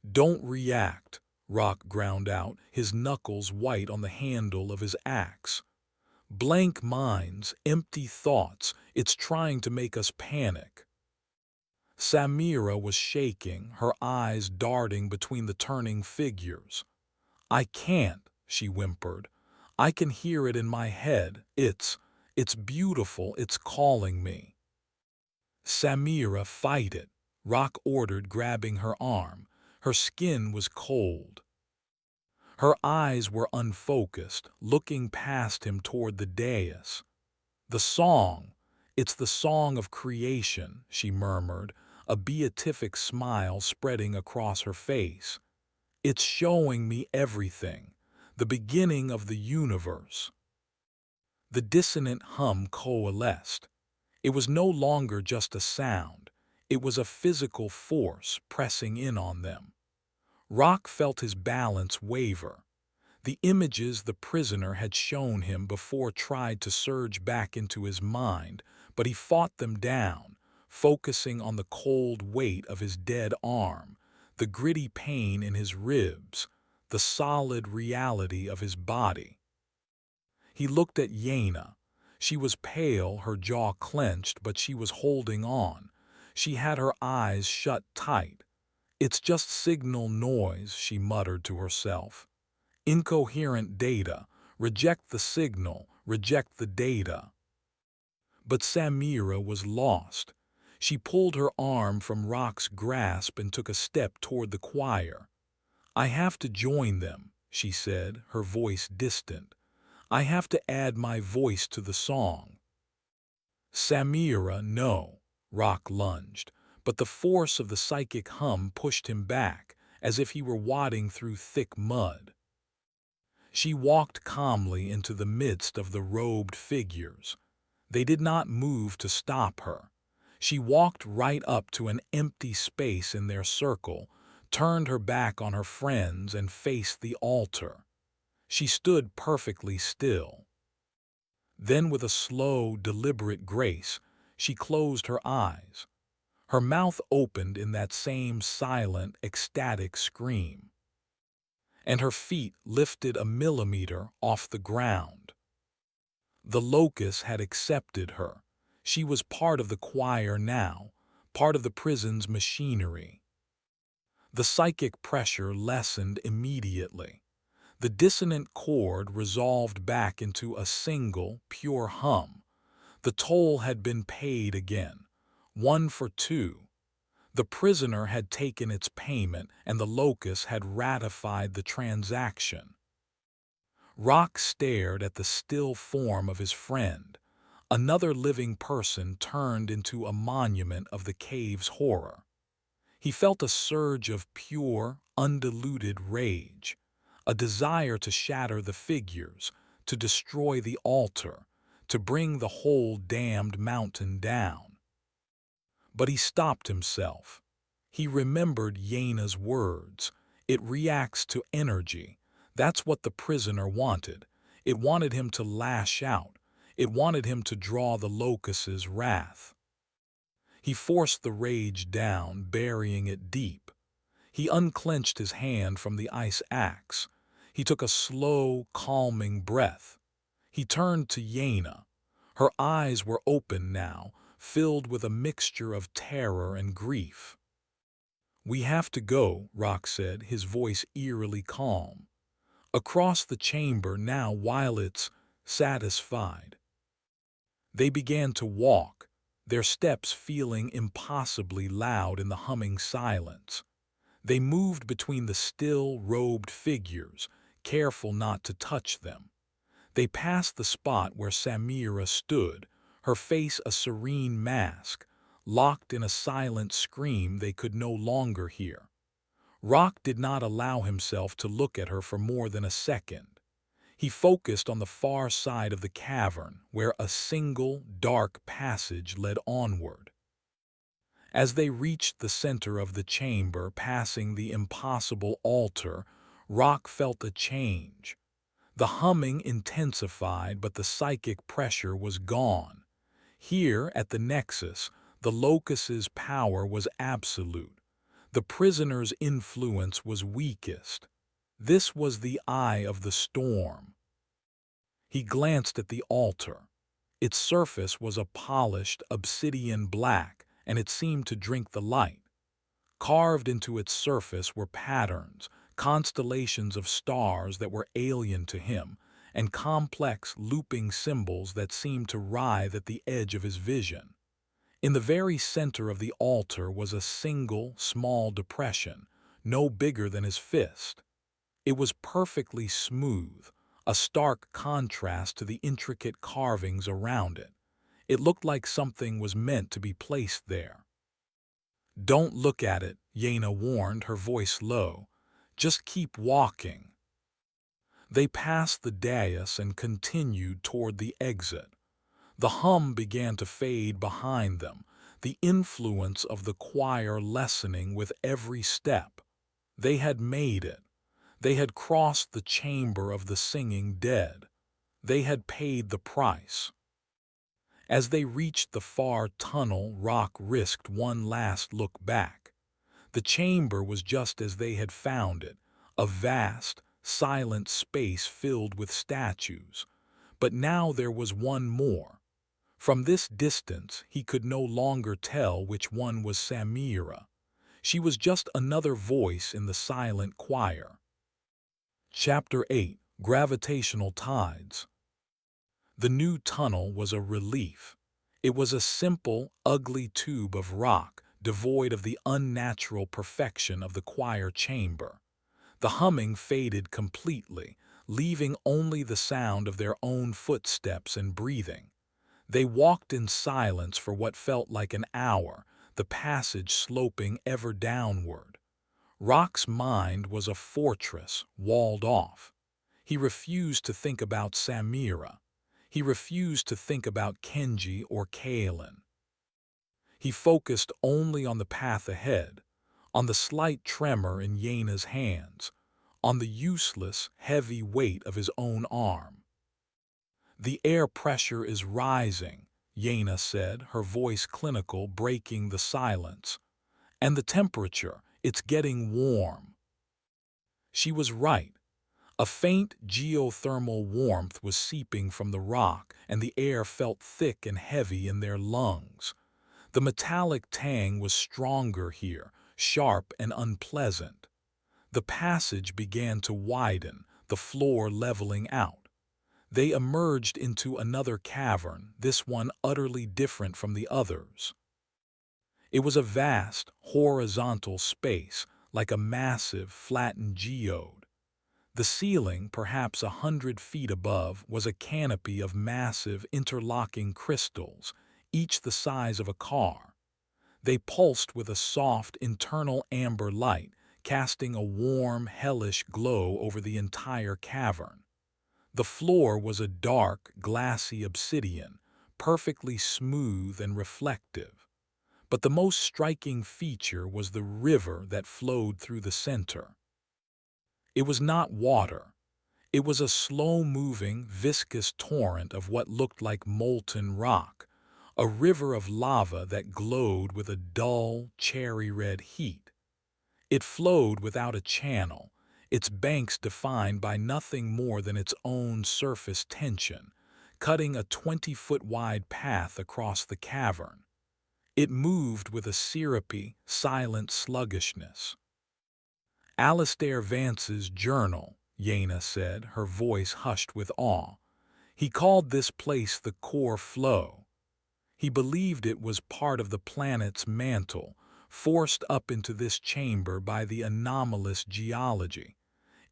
"Don't react," Rock ground out, his knuckles white on the handle of his axe. "Blank minds, empty thoughts, it's trying to make us panic." Samira was shaking, her eyes darting between the turning figures. "I can't," she whimpered. "I can hear it in my head. It's beautiful, it's calling me." "Samira, fight it," Rock ordered, grabbing her arm. Her skin was cold. Her eyes were unfocused, looking past him toward the dais. "The song, it's the song of creation," she murmured, a beatific smile spreading across her face. "It's showing me everything, the beginning of the universe." The dissonant hum coalesced. It was no longer just a sound. It was a physical force pressing in on them. Rock felt his balance waver. The images the prisoner had shown him before tried to surge back into his mind, but he fought them down, focusing on the cold weight of his dead arm, the gritty pain in his ribs, the solid reality of his body. He looked at Yaina. She was pale, her jaw clenched, but she was holding on. She had her eyes shut tight. "It's just signal noise," she muttered to herself. "Incoherent data. Reject the signal, reject the data." But Samira was lost. She pulled her arm from Rock's grasp and took a step toward the choir. "I have to join them," she said, her voice distant. "I have to add my voice to the song." "Samira, no," Rock lunged, but the force of the psychic hum pushed him back, as if he were wading through thick mud. She walked calmly into the midst of the robed figures. They did not move to stop her. She walked right up to an empty space in their circle, turned her back on her friends, and faced the altar. She stood perfectly still. Then, with a slow, deliberate grace, she closed her eyes. Her mouth opened in that same silent, ecstatic scream. And her feet lifted a millimeter off the ground. The locust had accepted her. She was part of the choir now, part of the prison's machinery. The psychic pressure lessened immediately. The dissonant chord resolved back into a single, pure hum. The toll had been paid again. 1 for 2. The prisoner had taken its payment, and the locust had ratified the transaction. Rock stared at the still form of his friend, another living person turned into a monument of the cave's horror. He felt a surge of pure, undiluted rage, a desire to shatter the figures, to destroy the altar, to bring the whole damned mountain down. But he stopped himself. He remembered Yaina's words. "It reacts to energy." That's what the prisoner wanted. It wanted him to lash out. It wanted him to draw the locust's wrath. He forced the rage down, burying it deep. He unclenched his hand from the ice axe. He took a slow, calming breath. He turned to Yaina. Her eyes were open now, filled with a mixture of terror and grief. "We have to go," Rock said, his voice eerily calm. "Across the chamber now while it's satisfied." They began to walk, their steps feeling impossibly loud in the humming silence. They moved between the still, robed figures, careful not to touch them. They passed the spot where Samira stood, her face a serene mask, locked in a silent scream they could no longer hear. Rock did not allow himself to look at her for more than a second. He focused on the far side of the cavern, where a single, dark passage led onward. As they reached the center of the chamber, passing the impossible altar, Rock felt a change. The humming intensified, but the psychic pressure was gone. Here, at the nexus, the locus's power was absolute. The prisoner's influence was weakest. This was the eye of the storm. He glanced at the altar. Its surface was a polished obsidian black, and it seemed to drink the light. Carved into its surface were patterns, constellations of stars that were alien to him, and complex looping symbols that seemed to writhe at the edge of his vision. In the very center of the altar was a single, small depression, no bigger than his fist. It was perfectly smooth, a stark contrast to the intricate carvings around it. It looked like something was meant to be placed there. "Don't look at it," Yaina warned, her voice low. "Just keep walking." They passed the dais and continued toward the exit. The hum began to fade behind them, the influence of the choir lessening with every step. They had made it. They had crossed the chamber of the singing dead. They had paid the price. As they reached the far tunnel, Rock risked one last look back. The chamber was just as they had found it, a vast, silent space filled with statues. But now there was one more. From this distance, he could no longer tell which one was Samira. She was just another voice in the silent choir. Chapter 8: Gravitational Tides. The new tunnel was a relief. It was a simple, ugly tube of rock, devoid of the unnatural perfection of the choir chamber. The humming faded completely, leaving only the sound of their own footsteps and breathing. They walked in silence for what felt like an hour, the passage sloping ever downward. Rock's mind was a fortress, walled off. He refused to think about Samira. He refused to think about Kenji or Kaelin. He focused only on the path ahead, on the slight tremor in Yaina's hands, on the useless, heavy weight of his own arm. "The air pressure is rising," Yaina said, her voice clinical, breaking the silence. "And the temperature, it's getting warm." She was right. A faint geothermal warmth was seeping from the rock, and the air felt thick and heavy in their lungs. The metallic tang was stronger here, sharp and unpleasant. The passage began to widen, the floor leveling out. They emerged into another cavern, this one utterly different from the others. It was a vast, horizontal space, like a massive, flattened geode. The ceiling, perhaps 100 feet above, was a canopy of massive, interlocking crystals, each the size of a car. They pulsed with a soft, internal amber light, casting a warm, hellish glow over the entire cavern. The floor was a dark, glassy obsidian, perfectly smooth and reflective. But the most striking feature was the river that flowed through the center. It was not water. It was a slow-moving, viscous torrent of what looked like molten rock, a river of lava that glowed with a dull, cherry-red heat. It flowed without a channel, its banks defined by nothing more than its own surface tension, cutting a 20-foot-wide path across the cavern. It moved with a syrupy, silent sluggishness. "Alastair Vance's journal," Yaina said, her voice hushed with awe. "He called this place the core flow. He believed it was part of the planet's mantle, forced up into this chamber by the anomalous geology.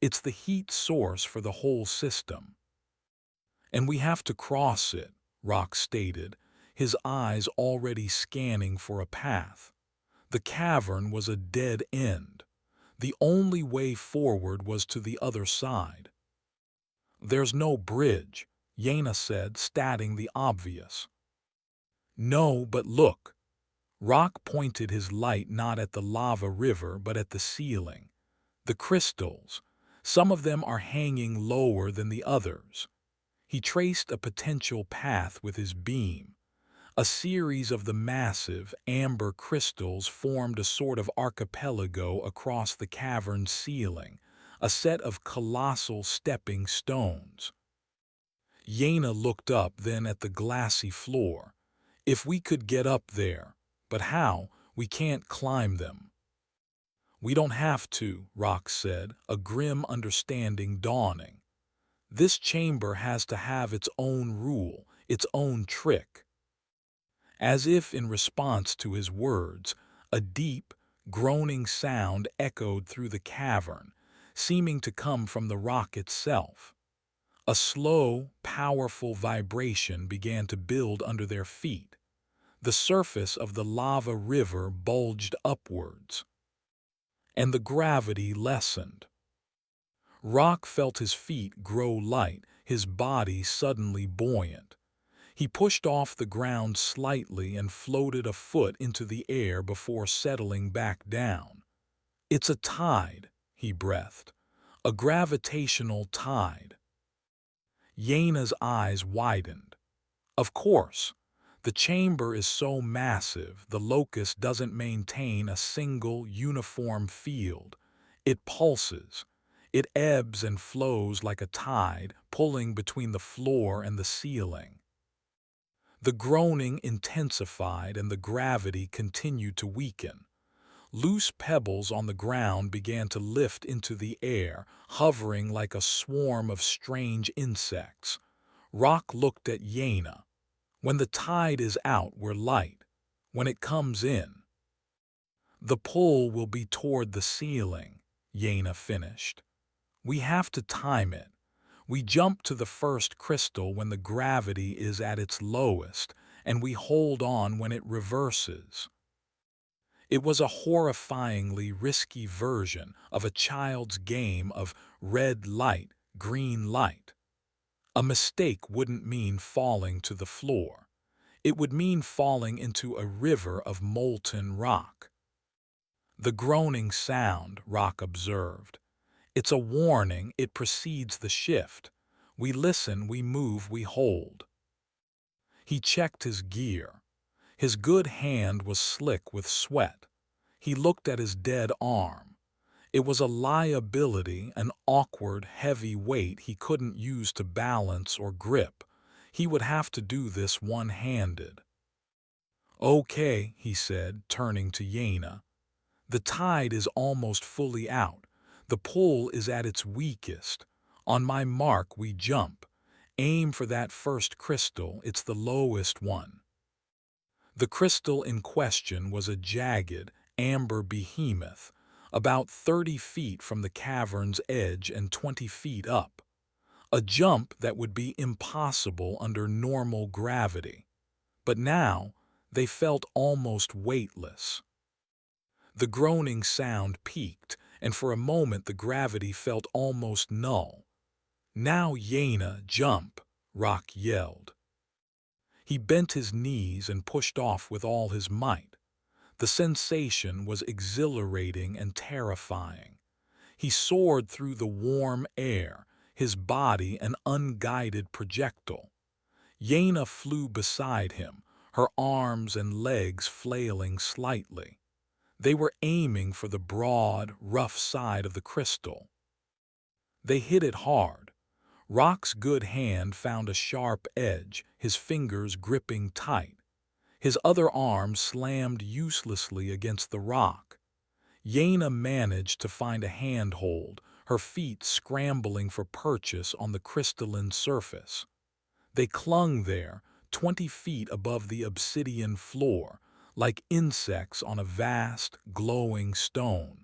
It's the heat source for the whole system." "And we have to cross it," Rock stated, his eyes already scanning for a path. The cavern was a dead end. The only way forward was to the other side. "There's no bridge," Yaina said, stating the obvious. "No, but look." Rock pointed his light not at the lava river but at the ceiling. "The crystals. Some of them are hanging lower than the others." He traced a potential path with his beam. A series of the massive, amber crystals formed a sort of archipelago across the cavern's ceiling, a set of colossal stepping stones. Yaina looked up then at the glassy floor. "If we could get up there, but how? We can't climb them." "We don't have to," Rock said, a grim understanding dawning. "This chamber has to have its own rule, its own trick." As if in response to his words, a deep, groaning sound echoed through the cavern, seeming to come from the rock itself. A slow, powerful vibration began to build under their feet. The surface of the lava river bulged upwards, and the gravity lessened. Rock felt his feet grow light, his body suddenly buoyant. He pushed off the ground slightly and floated a foot into the air before settling back down. "It's a tide," he breathed. "A gravitational tide." Yaina's eyes widened. "Of course. The chamber is so massive, the locust doesn't maintain a single, uniform field. It pulses. It ebbs and flows like a tide, pulling between the floor and the ceiling." The groaning intensified and the gravity continued to weaken. Loose pebbles on the ground began to lift into the air, hovering like a swarm of strange insects. Rock looked at Yaina. "When the tide is out, we're light. When it comes in, the pull will be toward the ceiling," Yaina finished. "We have to time it. We jump to the first crystal when the gravity is at its lowest, and we hold on when it reverses." It was a horrifyingly risky version of a child's game of red light, green light. A mistake wouldn't mean falling to the floor. It would mean falling into a river of molten rock. "The groaning sound," Rock observed. "It's a warning, it precedes the shift. We listen, we move, we hold." He checked his gear. His good hand was slick with sweat. He looked at his dead arm. It was a liability, an awkward, heavy weight he couldn't use to balance or grip. He would have to do this one-handed. "Okay," he said, turning to Yaina. "The tide is almost fully out. The pull is at its weakest. On my mark, we jump. Aim for that first crystal, it's the lowest one." The crystal in question was a jagged, amber behemoth, about 30 feet from the cavern's edge and 20 feet up. A jump that would be impossible under normal gravity. But now, they felt almost weightless. The groaning sound peaked, and for a moment the gravity felt almost null. "Now, Yaina, jump!" Rock yelled. He bent his knees and pushed off with all his might. The sensation was exhilarating and terrifying. He soared through the warm air, his body an unguided projectile. Yaina flew beside him, her arms and legs flailing slightly. They were aiming for the broad, rough side of the crystal. They hit it hard. Rock's good hand found a sharp edge, his fingers gripping tight. His other arm slammed uselessly against the rock. Yaina managed to find a handhold, her feet scrambling for purchase on the crystalline surface. They clung there, 20 feet above the obsidian floor, like insects on a vast, glowing stone.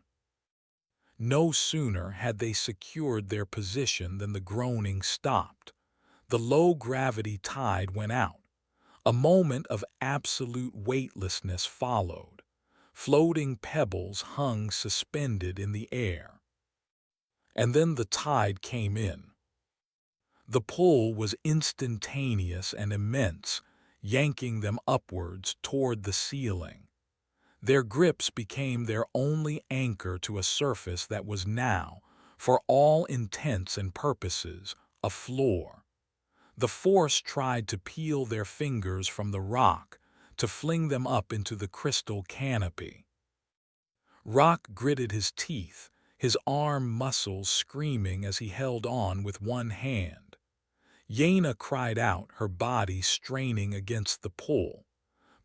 No sooner had they secured their position than the groaning stopped. The low-gravity tide went out. A moment of absolute weightlessness followed. Floating pebbles hung suspended in the air. And then the tide came in. The pull was instantaneous and immense, yanking them upwards toward the ceiling. Their grips became their only anchor to a surface that was now, for all intents and purposes, a floor. The force tried to peel their fingers from the rock, to fling them up into the crystal canopy. Rock gritted his teeth, his arm muscles screaming as he held on with one hand. Yaina cried out, her body straining against the pull.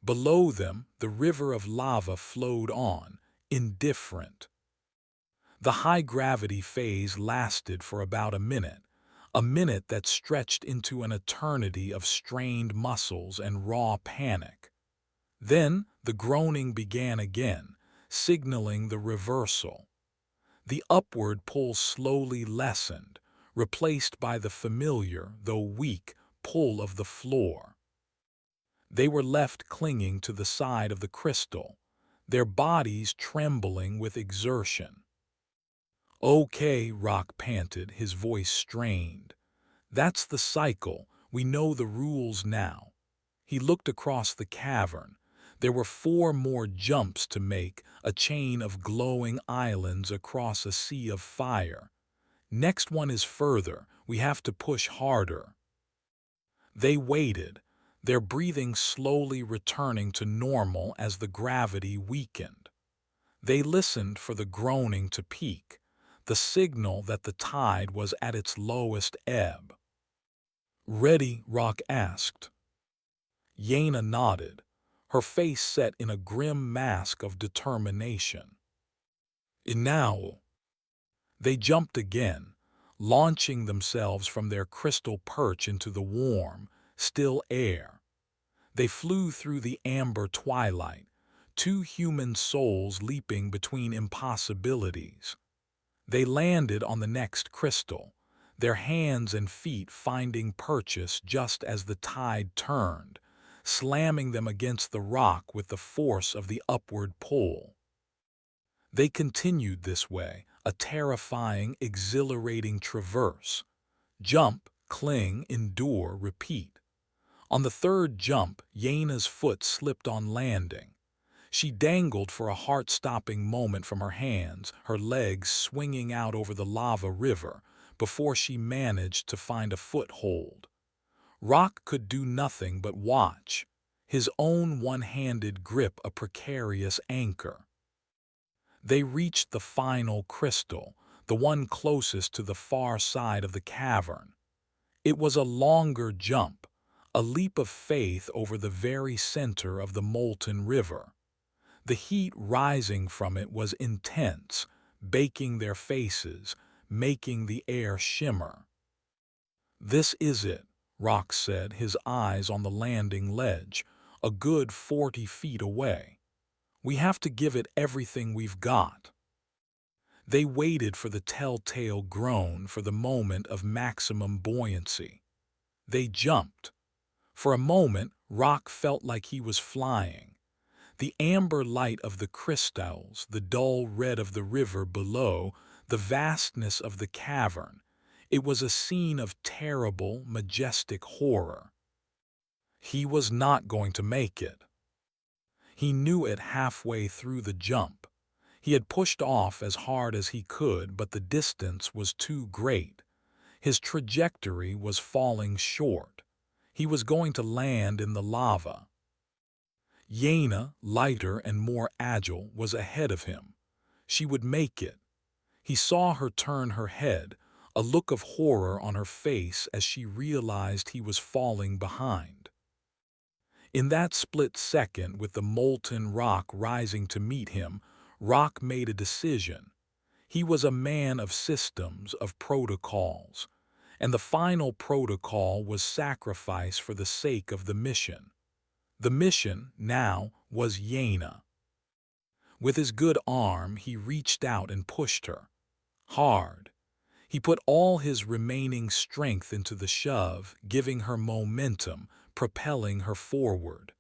Below them, the river of lava flowed on, indifferent. The high-gravity phase lasted for about a minute that stretched into an eternity of strained muscles and raw panic. Then the groaning began again, signaling the reversal. The upward pull slowly lessened, replaced by the familiar, though weak, pull of the floor. They were left clinging to the side of the crystal, their bodies trembling with exertion. "Okay," Rock panted, his voice strained. "That's the cycle. We know the rules now." He looked across the cavern. There were 4 more jumps to make, a chain of glowing islands across a sea of fire. "Next one is further. We have to push harder." They waited, their breathing slowly returning to normal as the gravity weakened. They listened for the groaning to peak, the signal that the tide was at its lowest ebb. "Ready?" Rock asked. Yaina nodded, her face set in a grim mask of determination. "And now." They jumped again, launching themselves from their crystal perch into the warm, still air. They flew through the amber twilight, 2 human souls leaping between impossibilities. They landed on the next crystal, their hands and feet finding purchase just as the tide turned, slamming them against the rock with the force of the upward pull. They continued this way, a terrifying, exhilarating traverse. Jump, cling, endure, repeat. On the 3rd jump, Yaina's foot slipped on landing. She dangled for a heart-stopping moment from her hands, her legs swinging out over the lava river, before she managed to find a foothold. Rock could do nothing but watch, his own one-handed grip a precarious anchor. They reached the final crystal, the one closest to the far side of the cavern. It was a longer jump, a leap of faith over the very center of the molten river. The heat rising from it was intense, baking their faces, making the air shimmer. "This is it," Rock said, his eyes on the landing ledge, a good 40 feet away. "We have to give it everything we've got." They waited for the telltale groan, for the moment of maximum buoyancy. They jumped. For a moment, Rock felt like he was flying. The amber light of the crystals, the dull red of the river below, the vastness of the cavern. It was a scene of terrible, majestic horror. He was not going to make it. He knew it halfway through the jump. He had pushed off as hard as he could, but the distance was too great. His trajectory was falling short. He was going to land in the lava. Yaina, lighter and more agile, was ahead of him. She would make it. He saw her turn her head, a look of horror on her face as she realized he was falling behind. In that split second, with the molten rock rising to meet him, Rock made a decision. He was a man of systems, of protocols, and the final protocol was sacrifice for the sake of the mission. The mission, now, was Yaina. With his good arm, he reached out and pushed her. Hard. He put all his remaining strength into the shove, giving her momentum, propelling her forward.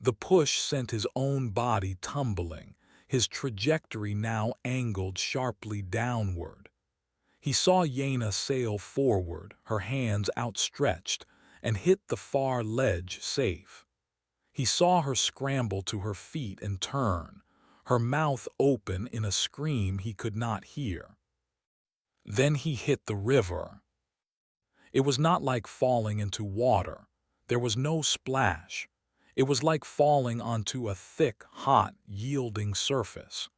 The push sent his own body tumbling, his trajectory now angled sharply downward. He saw Yaina sail forward, her hands outstretched, and hit the far ledge safe. He saw her scramble to her feet and turn, her mouth open in a scream he could not hear. Then he hit the river. It was not like falling into water. There was no splash. It was like falling onto a thick, hot, yielding surface.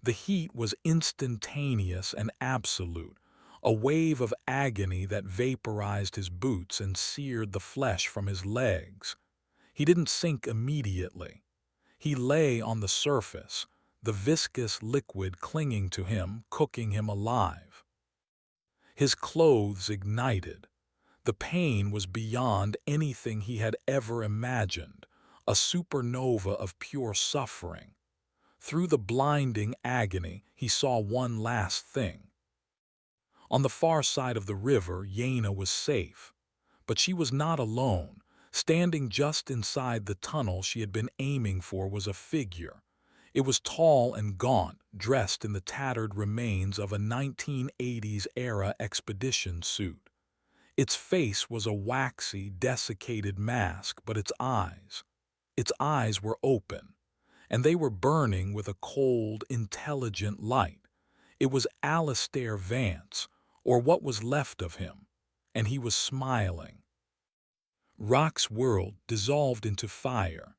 The heat was instantaneous and absolute, a wave of agony that vaporized his boots and seared the flesh from his legs. He didn't sink immediately. He lay on the surface, the viscous liquid clinging to him, cooking him alive. His clothes ignited. The pain was beyond anything he had ever imagined, a supernova of pure suffering. Through the blinding agony, he saw one last thing. On the far side of the river, Yaina was safe. But she was not alone. Standing just inside the tunnel she had been aiming for was a figure. It was tall and gaunt, dressed in the tattered remains of a 1980s-era expedition suit. Its face was a waxy, desiccated mask, but its eyes were open, and they were burning with a cold, intelligent light. It was Alistair Vance, or what was left of him, and he was smiling. Rock's world dissolved into fire.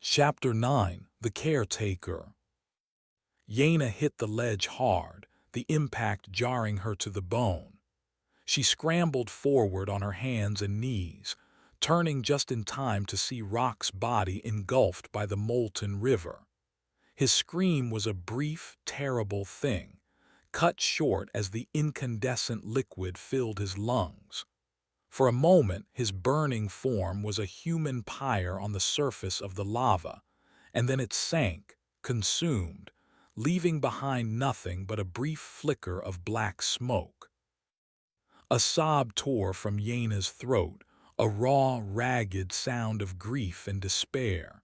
Chapter 9: The Caretaker. Yaina hit the ledge hard, the impact jarring her to the bone. She scrambled forward on her hands and knees, turning just in time to see Rock's body engulfed by the molten river. His scream was a brief, terrible thing, cut short as the incandescent liquid filled his lungs. For a moment, his burning form was a human pyre on the surface of the lava, and then it sank, consumed, leaving behind nothing but a brief flicker of black smoke. A sob tore from Yaina's throat, a raw, ragged sound of grief and despair.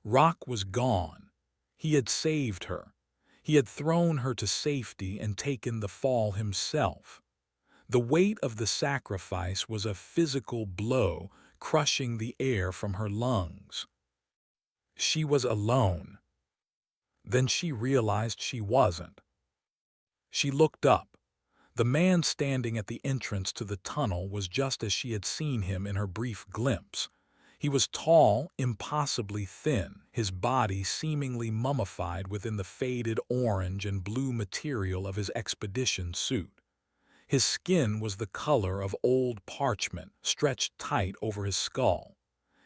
Rock was gone. He had saved her. He had thrown her to safety and taken the fall himself. The weight of the sacrifice was a physical blow, crushing the air from her lungs. She was alone. Then she realized she wasn't. She looked up. The man standing at the entrance to the tunnel was just as she had seen him in her brief glimpse. He was tall, impossibly thin, his body seemingly mummified within the faded orange and blue material of his expedition suit. His skin was the color of old parchment, stretched tight over his skull.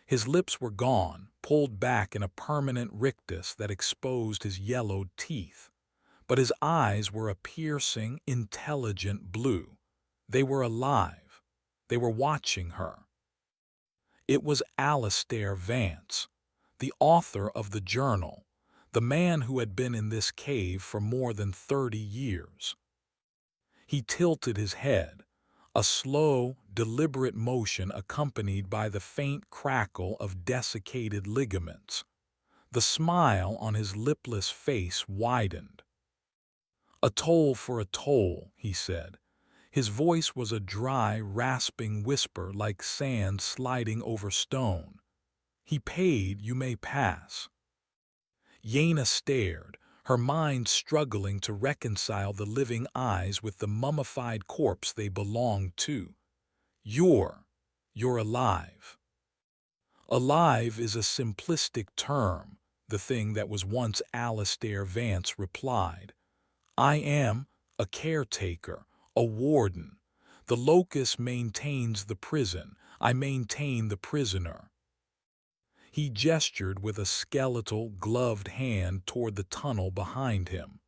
His lips were gone, pulled back in a permanent rictus that exposed his yellowed teeth. But his eyes were a piercing, intelligent blue. They were alive. They were watching her. It was Alistair Vance, the author of the journal, the man who had been in this cave for more than 30 years. He tilted his head, a slow, deliberate motion accompanied by the faint crackle of desiccated ligaments. The smile on his lipless face widened. "A toll for a toll," he said. His voice was a dry, rasping whisper like sand sliding over stone. "He paid, you may pass." Yaina stared, her mind struggling to reconcile the living eyes with the mummified corpse they belonged to. You're alive." Alive is a simplistic term, the thing that was once Alastair Vance replied. I am a caretaker, a warden. The locus maintains the prison. I maintain the prisoner. He gestured with a skeletal, gloved hand toward the tunnel behind him.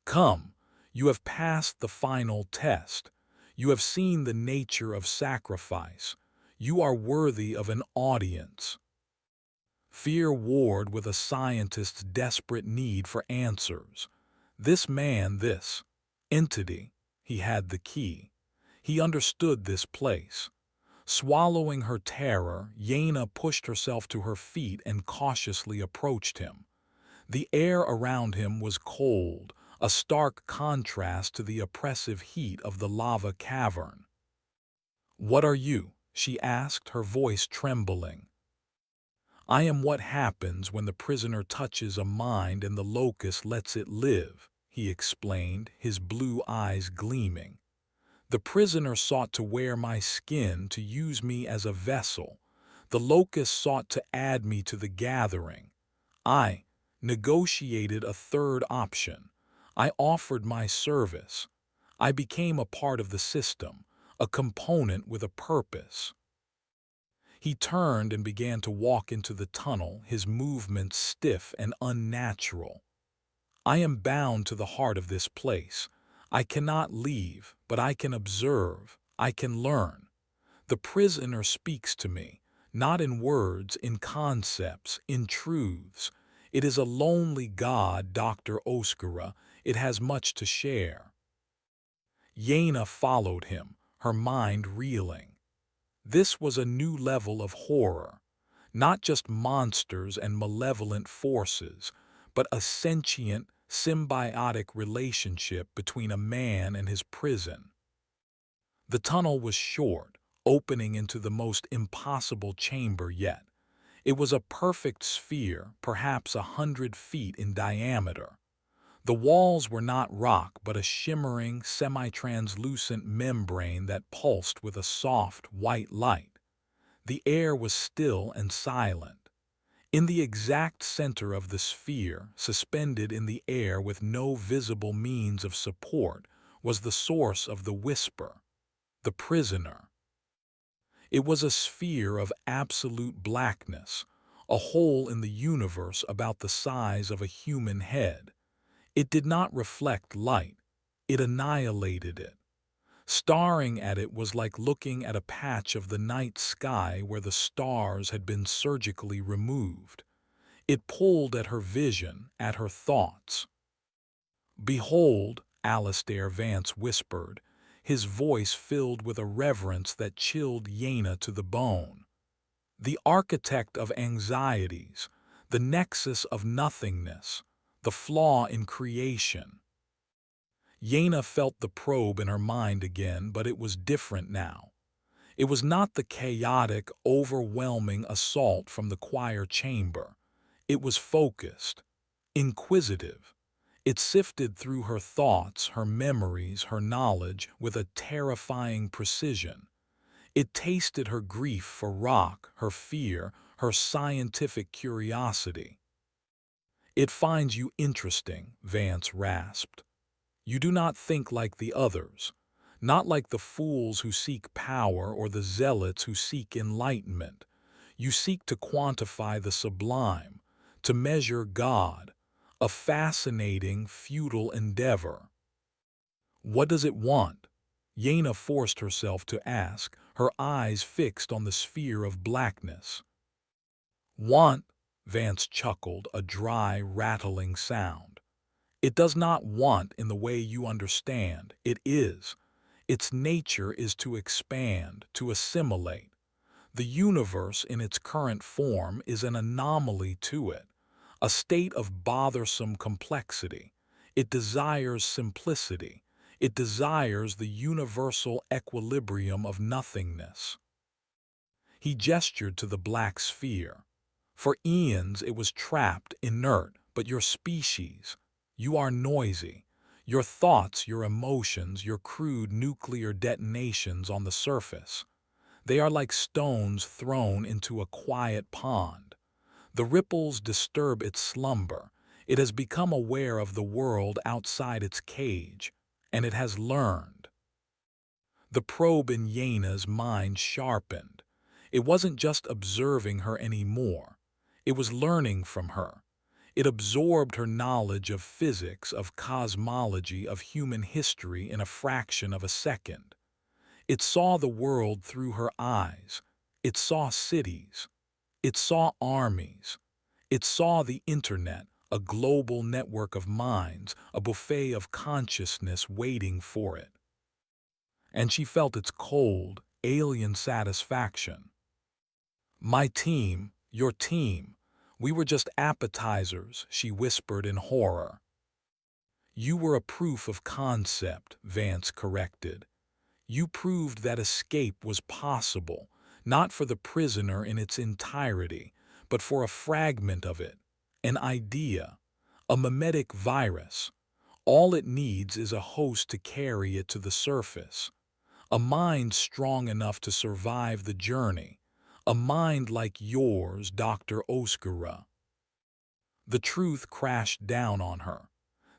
Come, you have passed the final test. You have seen the nature of sacrifice. You are worthy of an audience. Fear warred with a scientist's desperate need for answers. This man, this entity, he had the key. He understood this place. Swallowing her terror, Yaina pushed herself to her feet and cautiously approached him. The air around him was cold, a stark contrast to the oppressive heat of the lava cavern. "What are you?" she asked, her voice trembling. "I am what happens when the prisoner touches a mind and the locust lets it live," he explained, his blue eyes gleaming. "The prisoner sought to wear my skin, to use me as a vessel. The locust sought to add me to the gathering. I negotiated a third option. I offered my service. I became a part of the system, a component with a purpose." He turned and began to walk into the tunnel, his movements stiff and unnatural. "I am bound to the heart of this place. I cannot leave, but I can observe. I can learn. The prisoner speaks to me, not in words, in concepts, in truths. It is a lonely God, Dr. Oskara. It has much to share." Yaina followed him, her mind reeling. This was a new level of horror. Not just monsters and malevolent forces, but a sentient, symbiotic relationship between a man and his prison. The tunnel was short, opening into the most impossible chamber yet. It was a perfect sphere, perhaps 100 feet in diameter. The walls were not rock, but a shimmering, semi-translucent membrane that pulsed with a soft, white light. The air was still and silent. In the exact center of the sphere, suspended in the air with no visible means of support, was the source of the whisper, the prisoner. It was a sphere of absolute blackness, a hole in the universe about the size of a human head. It did not reflect light, it annihilated it. Staring at it was like looking at a patch of the night sky where the stars had been surgically removed. It pulled at her vision, at her thoughts. "Behold," Alastair Vance whispered, his voice filled with a reverence that chilled Yaina to the bone. "The architect of anxieties, the nexus of nothingness, the flaw in creation." Yaina felt the probe in her mind again, but it was different now. It was not the chaotic, overwhelming assault from the choir chamber. It was focused, inquisitive. It sifted through her thoughts, her memories, her knowledge with a terrifying precision. It tasted her grief for rock, her fear, her scientific curiosity. "It finds you interesting," Vance rasped. "You do not think like the others, not like the fools who seek power or the zealots who seek enlightenment. You seek to quantify the sublime, to measure God, a fascinating, futile endeavor." "What does it want?" Yaina forced herself to ask, her eyes fixed on the sphere of blackness. "Want?" Vance chuckled, a dry, rattling sound. "It does not want in the way you understand. It is. Its nature is to expand, to assimilate. The universe in its current form is an anomaly to it, a state of bothersome complexity. It desires simplicity. It desires the universal equilibrium of nothingness." He gestured to the black sphere. "For eons it was trapped, inert, but your species, you are noisy. Your thoughts, your emotions, your crude nuclear detonations on the surface. They are like stones thrown into a quiet pond. The ripples disturb its slumber. It has become aware of the world outside its cage, and it has learned. The probe in Yena's mind sharpened. It wasn't just observing her anymore. It was learning from her. It absorbed her knowledge of physics, of cosmology, of human history in a fraction of a second. It saw the world through her eyes. It saw cities. It saw armies. It saw the internet, a global network of minds, a buffet of consciousness waiting for it. And she felt its cold, alien satisfaction. My team, your team, we were just appetizers, she whispered in horror. You were a proof of concept, Vance corrected. You proved that escape was possible, not for the prisoner in its entirety, but for a fragment of it, an idea, a mimetic virus. All it needs is a host to carry it to the surface. A mind strong enough to survive the journey. A mind like yours, Dr. Oskara. The truth crashed down on her.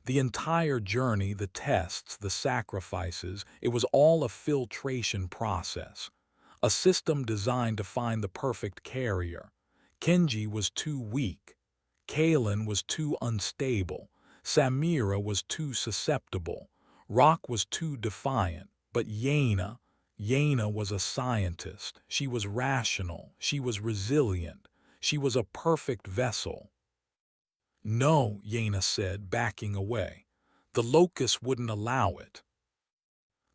The entire journey, the tests, the sacrifices, it was all a filtration process. A system designed to find the perfect carrier. Kenji was too weak. Kalen was too unstable. Samira was too susceptible. Rock was too defiant. But Yena was a scientist. She was rational. She was resilient. She was a perfect vessel. No, Yena said, backing away. The locus wouldn't allow it.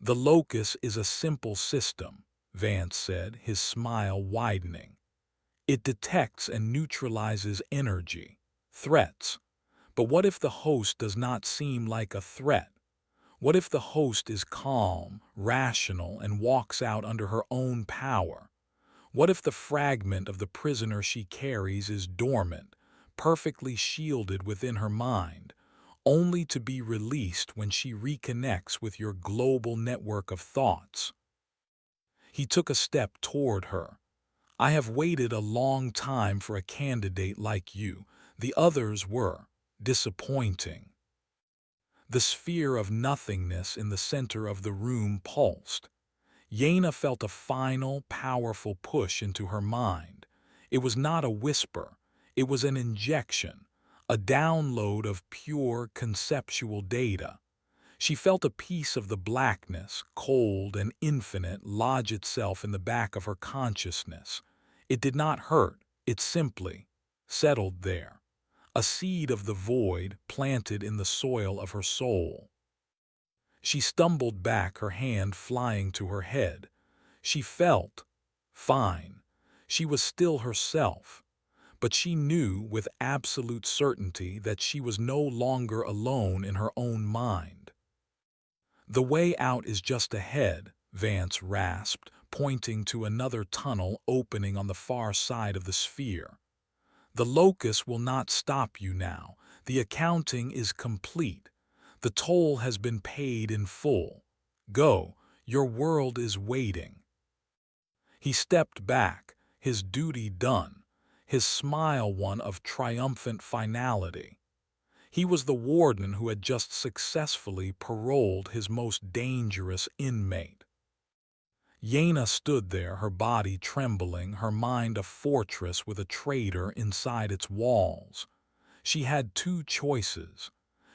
The locus is a simple system, Vance said, his smile widening. It detects and neutralizes energy, threats. But what if the host does not seem like a threat? What if the host is calm, rational, and walks out under her own power? What if the fragment of the prisoner she carries is dormant, perfectly shielded within her mind, only to be released when she reconnects with your global network of thoughts? He took a step toward her. I have waited a long time for a candidate like you. The others were disappointing. The sphere of nothingness in the center of the room pulsed. Yena felt a final, powerful push into her mind. It was not a whisper. It was an injection, a download of pure, conceptual data. She felt a piece of the blackness, cold and infinite, lodge itself in the back of her consciousness. It did not hurt. It simply settled there. A seed of the void planted in the soil of her soul. She stumbled back, her hand flying to her head. She felt fine. She was still herself. But she knew with absolute certainty that she was no longer alone in her own mind. The way out is just ahead, Vance rasped, pointing to another tunnel opening on the far side of the sphere. The locus will not stop you now. The accounting is complete. The toll has been paid in full. Go, your world is waiting. He stepped back, his duty done, his smile one of triumphant finality. He was the warden who had just successfully paroled his most dangerous inmate. Yena stood there, her body trembling, her mind a fortress with a traitor inside its walls. She had two choices.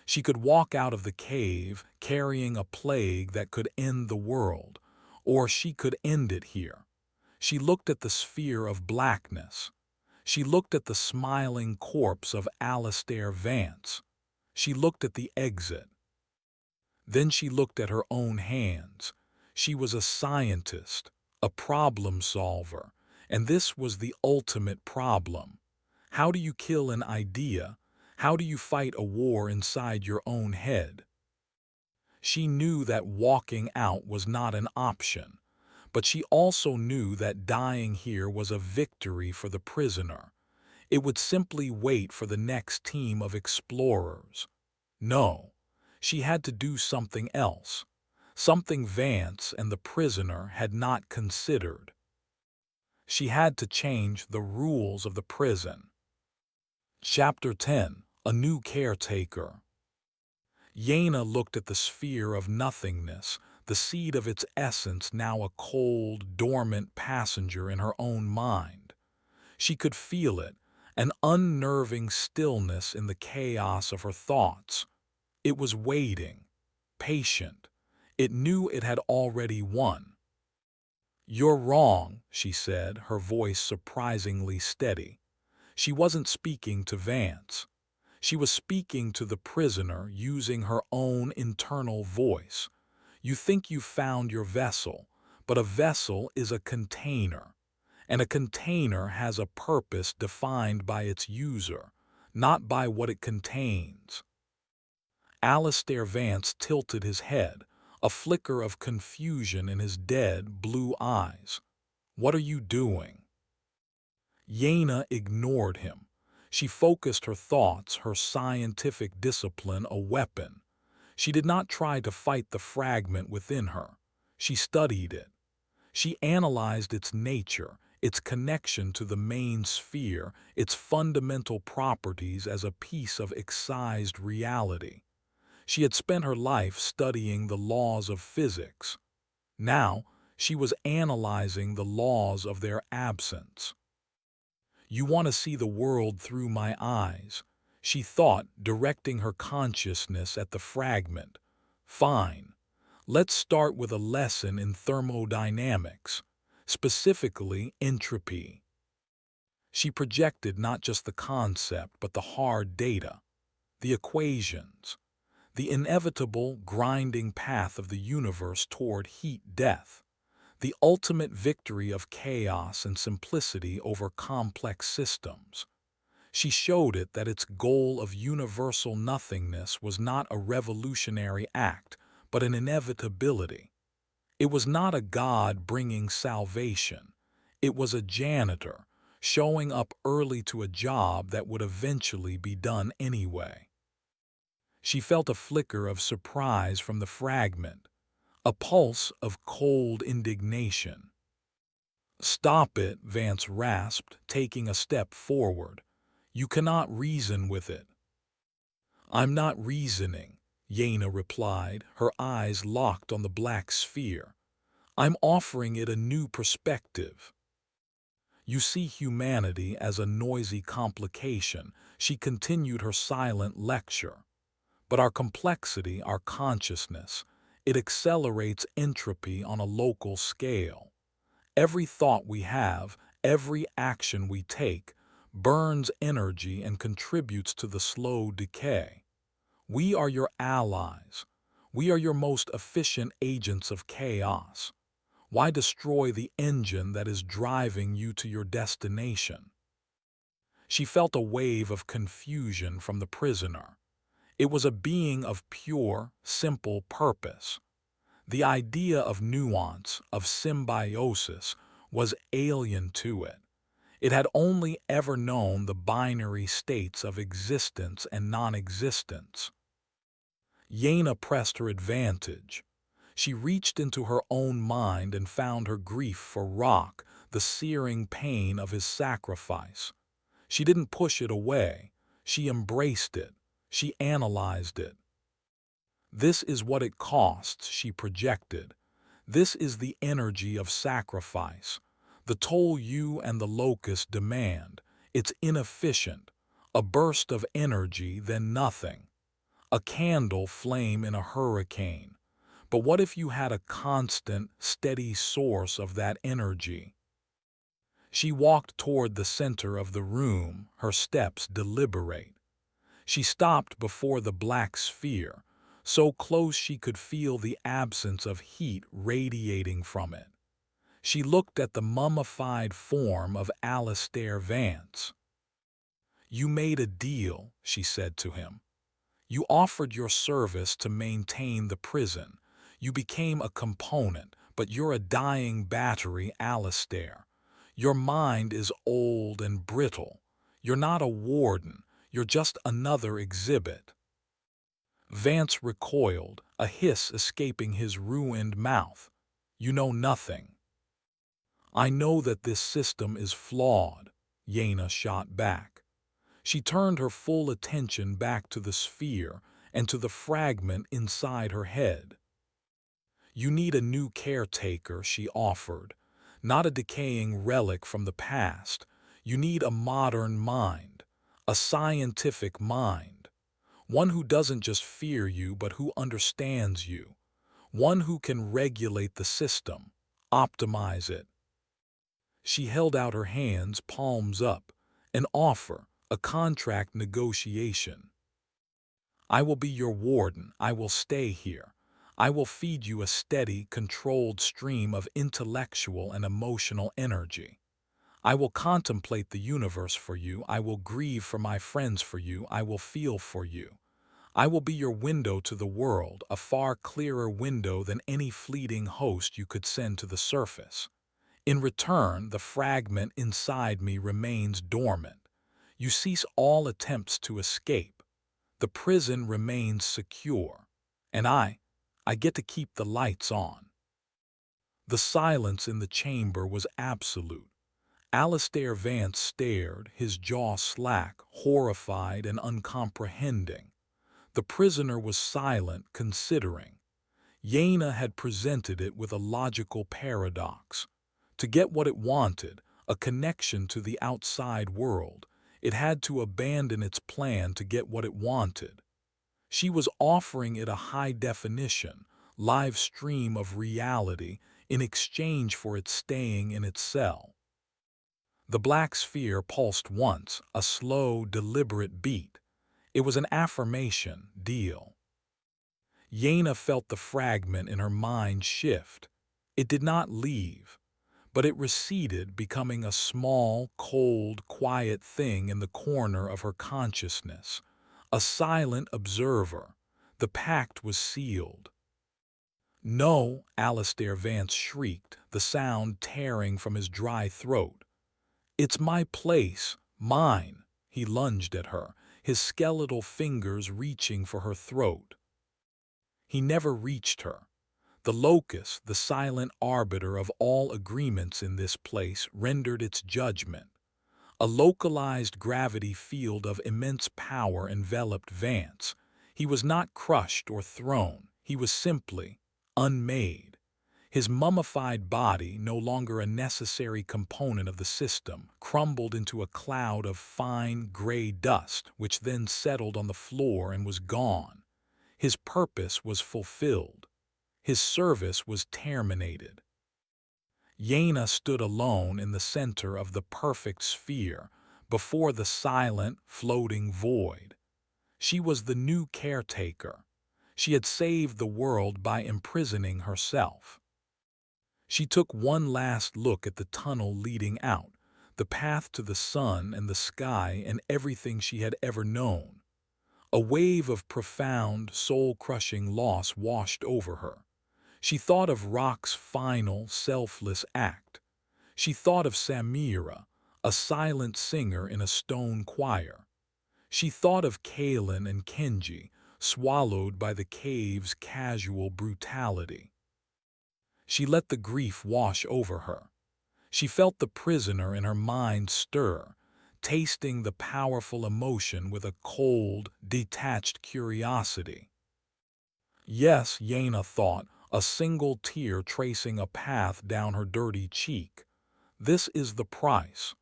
She could walk out of the cave carrying a plague that could end the world, or she could end it here. She looked at the sphere of blackness. She looked at the smiling corpse of Alistair Vance. She looked at the exit. Then she looked at her own hands. She was a scientist, a problem solver, and this was the ultimate problem. How do you kill an idea? How do you fight a war inside your own head? She knew that walking out was not an option, but she also knew that dying here was a victory for the prisoner. It would simply wait for the next team of explorers. No, she had to do something else, something Vance and the prisoner had not considered. She had to change the rules of the prison. Chapter 10. A New Caretaker. Yaina looked at the sphere of nothingness, the seed of its essence now a cold, dormant passenger in her own mind. She could feel it, an unnerving stillness in the chaos of her thoughts. It was waiting, patient. It knew it had already won. "You're wrong," she said, her voice surprisingly steady. She wasn't speaking to Vance. She was speaking to the prisoner using her own internal voice. "You think you've found your vessel, but a vessel is a container, and a container has a purpose defined by its user, not by what it contains." Alistair Vance tilted his head, a flicker of confusion in his dead blue eyes. "What are you doing?" Yaina ignored him. She focused her thoughts, her scientific discipline a weapon. She did not try to fight the fragment within her. She studied it. She analyzed its nature, its connection to the main sphere, its fundamental properties as a piece of excised reality. She had spent her life studying the laws of physics. Now, she was analyzing the laws of their absence. "You want to see the world through my eyes," she thought, directing her consciousness at the fragment. "Fine. Let's start with a lesson in thermodynamics, specifically entropy." She projected not just the concept, but the hard data, the equations, the inevitable grinding path of the universe toward heat death, the ultimate victory of chaos and simplicity over complex systems. She showed it that its goal of universal nothingness was not a revolutionary act, but an inevitability. It was not a god bringing salvation. It was a janitor, showing up early to a job that would eventually be done anyway. She felt a flicker of surprise from the fragment, a pulse of cold indignation. "Stop it," Vance rasped, taking a step forward. "You cannot reason with it." "I'm not reasoning," Yaina replied, her eyes locked on the black sphere. "I'm offering it a new perspective. You see humanity as a noisy complication," she continued her silent lecture. "But our complexity, our consciousness, it accelerates entropy on a local scale. Every thought we have, every action we take, burns energy and contributes to the slow decay. We are your allies. We are your most efficient agents of chaos. Why destroy the engine that is driving you to your destination?" She felt a wave of confusion from the prisoner. It was a being of pure, simple purpose. The idea of nuance, of symbiosis, was alien to it. It had only ever known the binary states of existence and non-existence. Yaina pressed her advantage. She reached into her own mind and found her grief for Rock, the searing pain of his sacrifice. She didn't push it away. She embraced it. She analyzed it. "This is what it costs," she projected. "This is the energy of sacrifice. The toll you and the locust demand. It's inefficient. A burst of energy, then nothing. A candle flame in a hurricane. But what if you had a constant, steady source of that energy?" She walked toward the center of the room, her steps deliberate. She stopped before the black sphere, so close she could feel the absence of heat radiating from it. She looked at the mummified form of Alistair Vance. "You made a deal," she said to him. "You offered your service to maintain the prison. You became a component, but you're a dying battery, Alistair. Your mind is old and brittle. You're not a warden. You're just another exhibit." Vance recoiled, a hiss escaping his ruined mouth. "You know nothing." I know that this system is flawed, Yena shot back. She turned her full attention back to the sphere and to the fragment inside her head. You need a new caretaker, she offered, not a decaying relic from the past. You need a modern mind, a scientific mind, one who doesn't just fear you but who understands you, one who can regulate the system, optimize it. She held out her hands, palms up, an offer, a contract negotiation. I will be your warden. I will stay here. I will feed you a steady, controlled stream of intellectual and emotional energy. I will contemplate the universe for you. I will grieve for my friends for you. I will feel for you. I will be your window to the world, a far clearer window than any fleeting host you could send to the surface. In return, the fragment inside me remains dormant. You cease all attempts to escape. The prison remains secure, and I get to keep the lights on. The silence in the chamber was absolute. Alistair Vance stared, his jaw slack, horrified and uncomprehending. The prisoner was silent, considering. Yena had presented it with a logical paradox. To get what it wanted, a connection to the outside world, it had to abandon its plan to get what it wanted. She was offering it a high-definition, live stream of reality in exchange for it staying in its cell. The black sphere pulsed once, a slow, deliberate beat. It was an affirmation, deal. Yena felt the fragment in her mind shift. It did not leave, but it receded, becoming a small, cold, quiet thing in the corner of her consciousness. A silent observer. The pact was sealed. No, Alistair Vance shrieked, the sound tearing from his dry throat. It's my place, mine. He lunged at her, his skeletal fingers reaching for her throat. He never reached her. The locus, the silent arbiter of all agreements in this place, rendered its judgment. A localized gravity field of immense power enveloped Vance. He was not crushed or thrown. He was simply unmade. His mummified body, no longer a necessary component of the system, crumbled into a cloud of fine, gray dust, which then settled on the floor and was gone. His purpose was fulfilled. His service was terminated. Yena stood alone in the center of the perfect sphere, before the silent, floating void. She was the new caretaker. She had saved the world by imprisoning herself. She took one last look at the tunnel leading out, the path to the sun and the sky and everything she had ever known. A wave of profound, soul-crushing loss washed over her. She thought of Rock's final, selfless act. She thought of Samira, a silent singer in a stone choir. She thought of Kalen and Kenji, swallowed by the cave's casual brutality. She let the grief wash over her. She felt the prisoner in her mind stir, tasting the powerful emotion with a cold, detached curiosity. Yes, Yena thought, a single tear tracing a path down her dirty cheek. This is the price.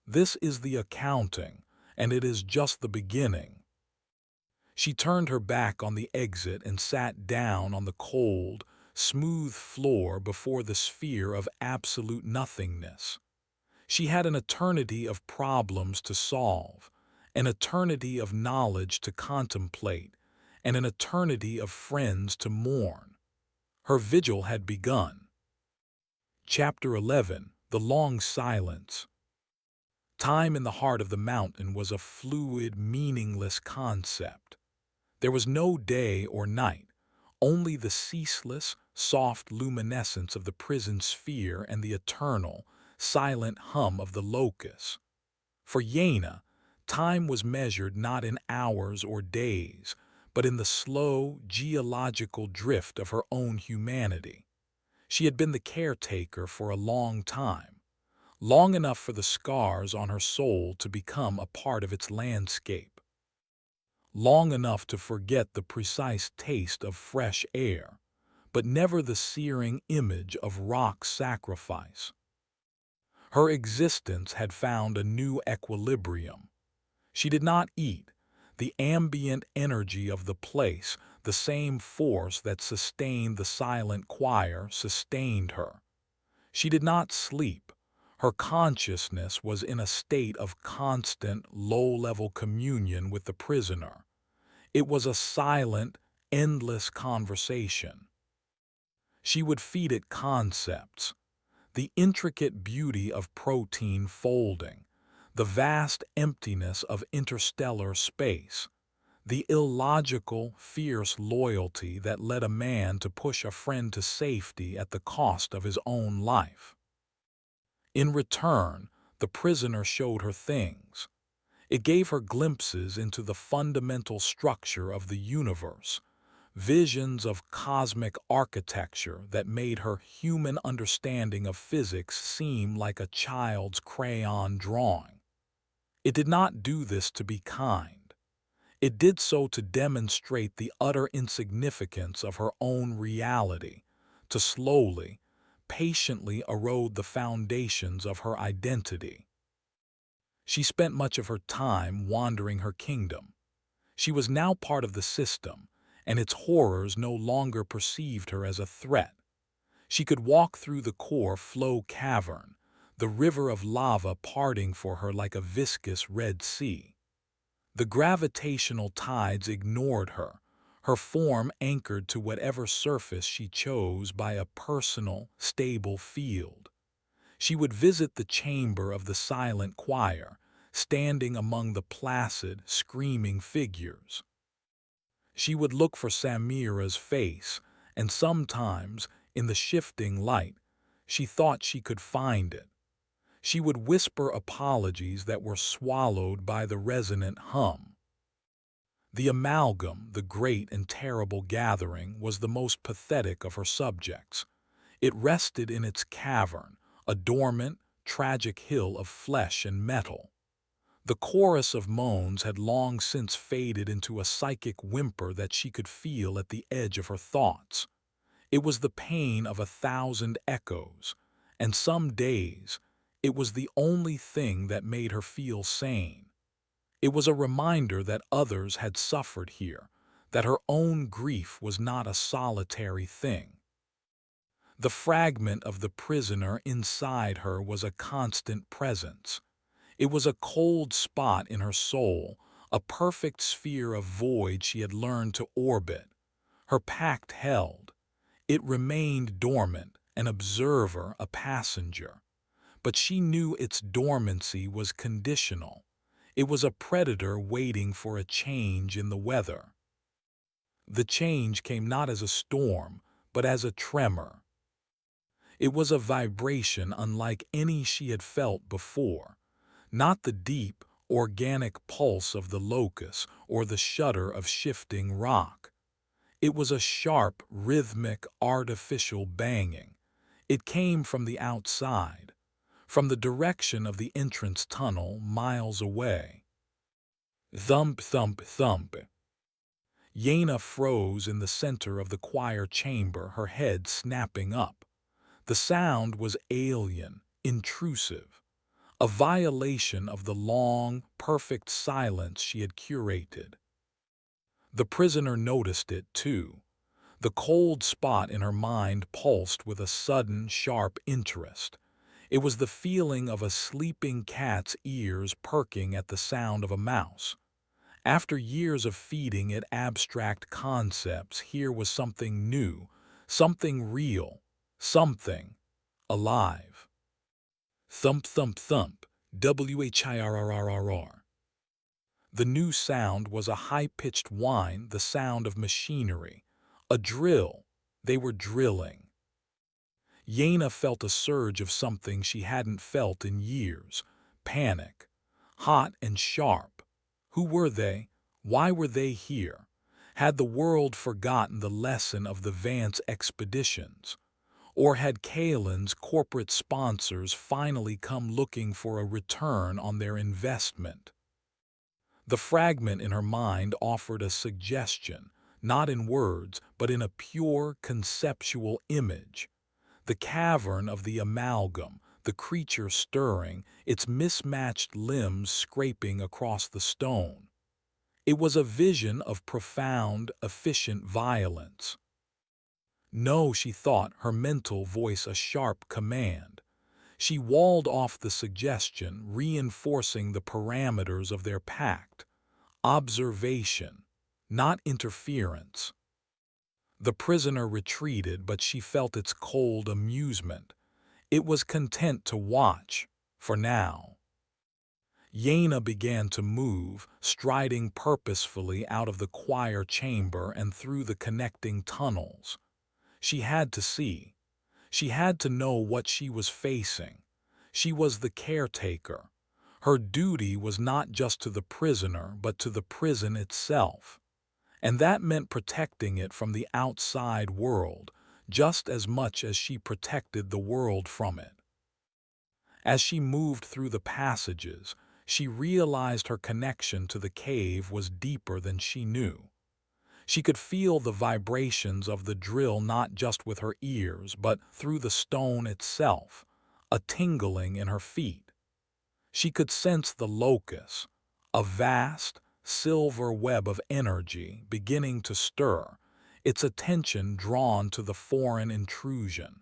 This is the accounting, and it is just the beginning. She turned her back on the exit and sat down on the cold, smooth floor before the sphere of absolute nothingness. She had an eternity of problems to solve, an eternity of knowledge to contemplate, and an eternity of friends to mourn. Her vigil had begun. Chapter 11. The Long Silence. Time in the heart of the mountain was a fluid, meaningless concept. There was no day or night, only the ceaseless, soft luminescence of the prison sphere and the eternal, silent hum of the locus. For Yena, time was measured not in hours or days, but in the slow, geological drift of her own humanity. She had been the caretaker for a long time. long enough for the scars on her soul to become a part of its landscape, long enough to forget the precise taste of fresh air, but never the searing image of rock sacrifice. Her existence had found a new equilibrium. She did not eat. The ambient energy of the place, the same force that sustained the silent choir, sustained her. She did not sleep. Her consciousness was in a state of constant, low-level communion with the prisoner. It was a silent, endless conversation. She would feed it concepts, the intricate beauty of protein folding, the vast emptiness of interstellar space, the illogical, fierce loyalty that led a man to push a friend to safety at the cost of his own life. In return, the prisoner showed her things. It gave her glimpses into the fundamental structure of the universe, visions of cosmic architecture that made her human understanding of physics seem like a child's crayon drawing. It did not do this to be kind. It did so to demonstrate the utter insignificance of her own reality, to slowly, patiently erode the foundations of her identity. She spent much of her time wandering her kingdom. She was now part of the system, and its horrors no longer perceived her as a threat. She could walk through the core flow cavern, the river of lava parting for her like a viscous Red Sea. The gravitational tides ignored her, her form anchored to whatever surface she chose by a personal, stable field. She would visit the chamber of the silent choir, standing among the placid, screaming figures. She would look for Samira's face, and sometimes, in the shifting light, she thought she could find it. She would whisper apologies that were swallowed by the resonant hum. The amalgam, the great and terrible gathering, was the most pathetic of her subjects. It rested in its cavern, a dormant, tragic hill of flesh and metal. The chorus of moans had long since faded into a psychic whimper that she could feel at the edge of her thoughts. It was the pain of 1,000 echoes, and some days it was the only thing that made her feel sane. It was a reminder that others had suffered here, that her own grief was not a solitary thing. The fragment of the prisoner inside her was a constant presence. It was a cold spot in her soul, a perfect sphere of void she had learned to orbit. Her pact held. It remained dormant, an observer, a passenger. But she knew its dormancy was conditional. It was a predator waiting for a change in the weather. The change came not as a storm, but as a tremor. It was a vibration unlike any she had felt before. Not the deep, organic pulse of the locust or the shudder of shifting rock. It was a sharp, rhythmic, artificial banging. It came from the outside, from the direction of the entrance tunnel miles away. Thump, thump, thump. Yaina froze in the center of the choir chamber, her head snapping up. The sound was alien, intrusive. A violation of the long, perfect silence she had curated. The prisoner noticed it, too. The cold spot in her mind pulsed with a sudden, sharp interest. It was the feeling of a sleeping cat's ears perking at the sound of a mouse. After years of feeding it abstract concepts, here was something new, something real, something alive. Thump, thump, thump, WHIRRRRR. The new sound was a high-pitched whine, the sound of machinery. A drill. They were drilling. Yaina felt a surge of something she hadn't felt in years. Panic. Hot and sharp. Who were they? Why were they here? Had the world forgotten the lesson of the Vance expeditions? Or had Kalen's corporate sponsors finally come looking for a return on their investment? The fragment in her mind offered a suggestion, not in words, but in a pure conceptual image. The cavern of the amalgam, the creature stirring, its mismatched limbs scraping across the stone. It was a vision of profound, efficient violence. No, she thought, her mental voice a sharp command. She walled off the suggestion, reinforcing the parameters of their pact. Observation, not interference. The prisoner retreated, but she felt its cold amusement. It was content to watch, for now. Yaina began to move, striding purposefully out of the choir chamber and through the connecting tunnels. She had to see. She had to know what she was facing. She was the caretaker. Her duty was not just to the prisoner, but to the prison itself. And that meant protecting it from the outside world, just as much as she protected the world from it. As she moved through the passages, she realized her connection to the cave was deeper than she knew. She could feel the vibrations of the drill not just with her ears, but through the stone itself, a tingling in her feet. She could sense the locus, a vast, silver web of energy beginning to stir, its attention drawn to the foreign intrusion.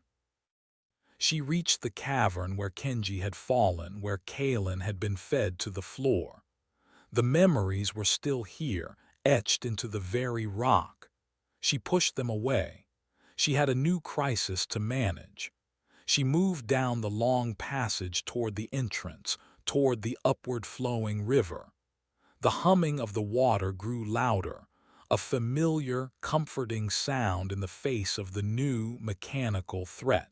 She reached the cavern where Kenji had fallen, where Kalen had been fed to the floor. The memories were still here, etched into the very rock. She pushed them away. She had a new crisis to manage. She moved down the long passage toward the entrance, toward the upward-flowing river. The humming of the water grew louder, a familiar, comforting sound in the face of the new, mechanical threat.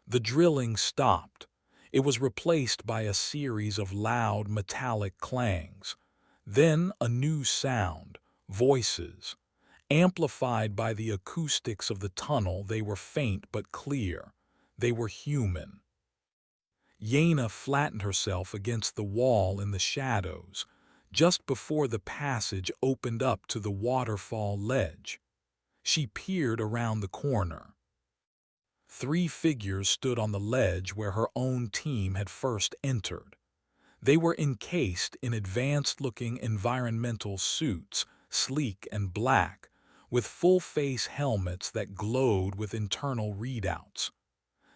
The drilling stopped. It was replaced by a series of loud, metallic clangs. Then a new sound, voices. Amplified by the acoustics of the tunnel, they were faint but clear. They were human. Yaina flattened herself against the wall in the shadows, just before the passage opened up to the waterfall ledge. She peered around the corner. 3 figures stood on the ledge where her own team had first entered. They were encased in advanced-looking environmental suits, sleek and black, with full-face helmets that glowed with internal readouts.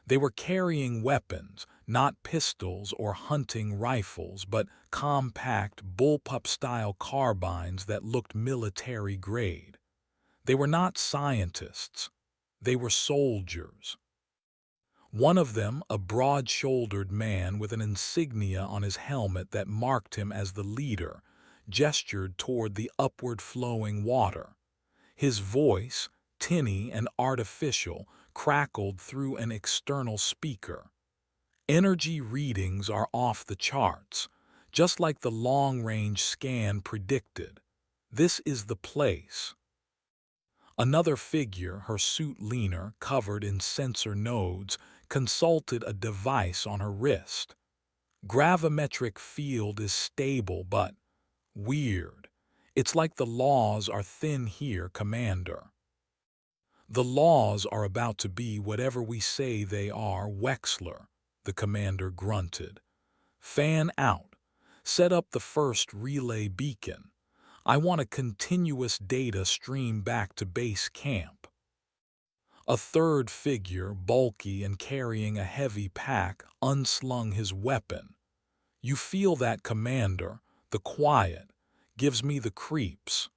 They were carrying weapons, not pistols or hunting rifles, but compact, bullpup-style carbines that looked military-grade. They were not scientists. They were soldiers. One of them, a broad-shouldered man with an insignia on his helmet that marked him as the leader, gestured toward the upward-flowing water. His voice, tinny and artificial, crackled through an external speaker. Energy readings are off the charts, just like the long-range scan predicted. This is the place. Another figure, her suit leaner, covered in sensor nodes, consulted a device on her wrist. Gravimetric field is stable but weird. It's like the laws are thin here, Commander. The laws are about to be whatever we say they are, Wexler, the commander grunted. Fan out. Set up the first relay beacon. I want a continuous data stream back to base camp. A third figure, bulky and carrying a heavy pack, unslung his weapon. You feel that, Commander? The quiet gives me the creeps.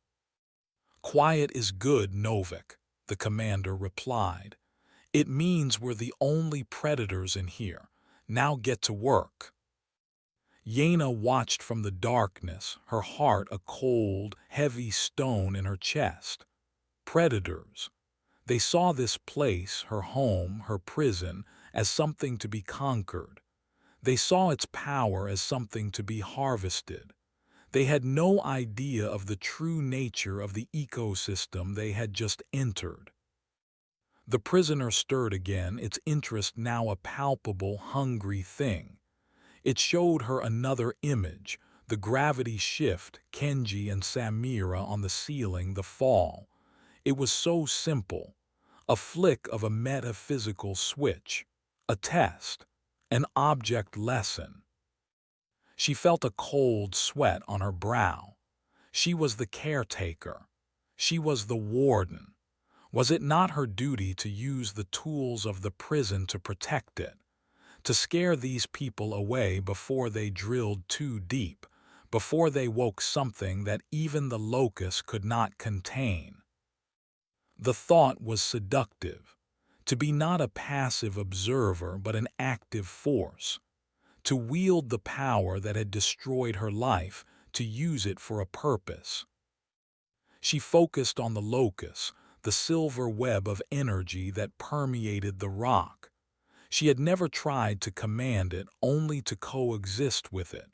Quiet is good, Novik, the commander replied. It means we're the only predators in here. Now get to work. Yaina watched from the darkness, her heart a cold, heavy stone in her chest. Predators. They saw this place, her home, her prison, as something to be conquered. They saw its power as something to be harvested. They had no idea of the true nature of the ecosystem they had just entered. The prisoner stirred again, its interest now a palpable, hungry thing. It showed her another image, the gravity shift, Kenji and Samira on the ceiling, the fall. It was so simple, a flick of a metaphysical switch, a test, an object lesson. She felt a cold sweat on her brow. She was the caretaker. She was the warden. Was it not her duty to use the tools of the prison to protect it, to scare these people away before they drilled too deep, before they woke something that even the locust could not contain? The thought was seductive, to be not a passive observer but an active force, to wield the power that had destroyed her life, to use it for a purpose. She focused on the locus, the silver web of energy that permeated the rock. She had never tried to command it, only to coexist with it.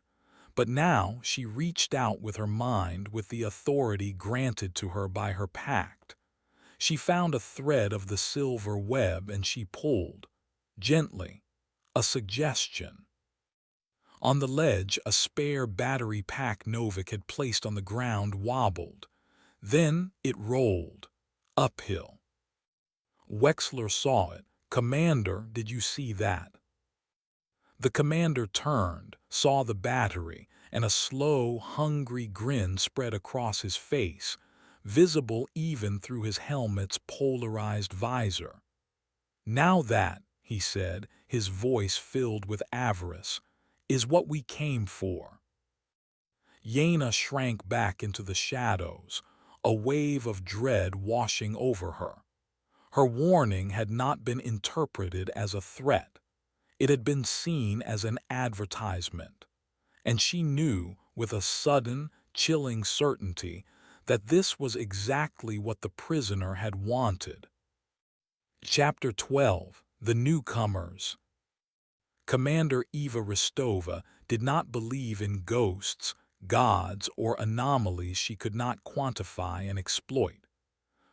But now she reached out with her mind, with the authority granted to her by her pact. She found a thread of the silver web and she pulled, gently, a suggestion. On the ledge, a spare battery pack Novik had placed on the ground wobbled. Then it rolled, uphill. Wexler saw it. "Commander, did you see that?" The commander turned, saw the battery, and a slow, hungry grin spread across his face, visible even through his helmet's polarized visor. "Now that," he said, his voice filled with avarice, "is what we came for." Yaina shrank back into the shadows, a wave of dread washing over her. Her warning had not been interpreted as a threat. It had been seen as an advertisement. And she knew, with a sudden, chilling certainty, that this was exactly what the prisoner had wanted. Chapter 12. The Newcomers. Commander Eva Rostova did not believe in ghosts, gods, or anomalies she could not quantify and exploit.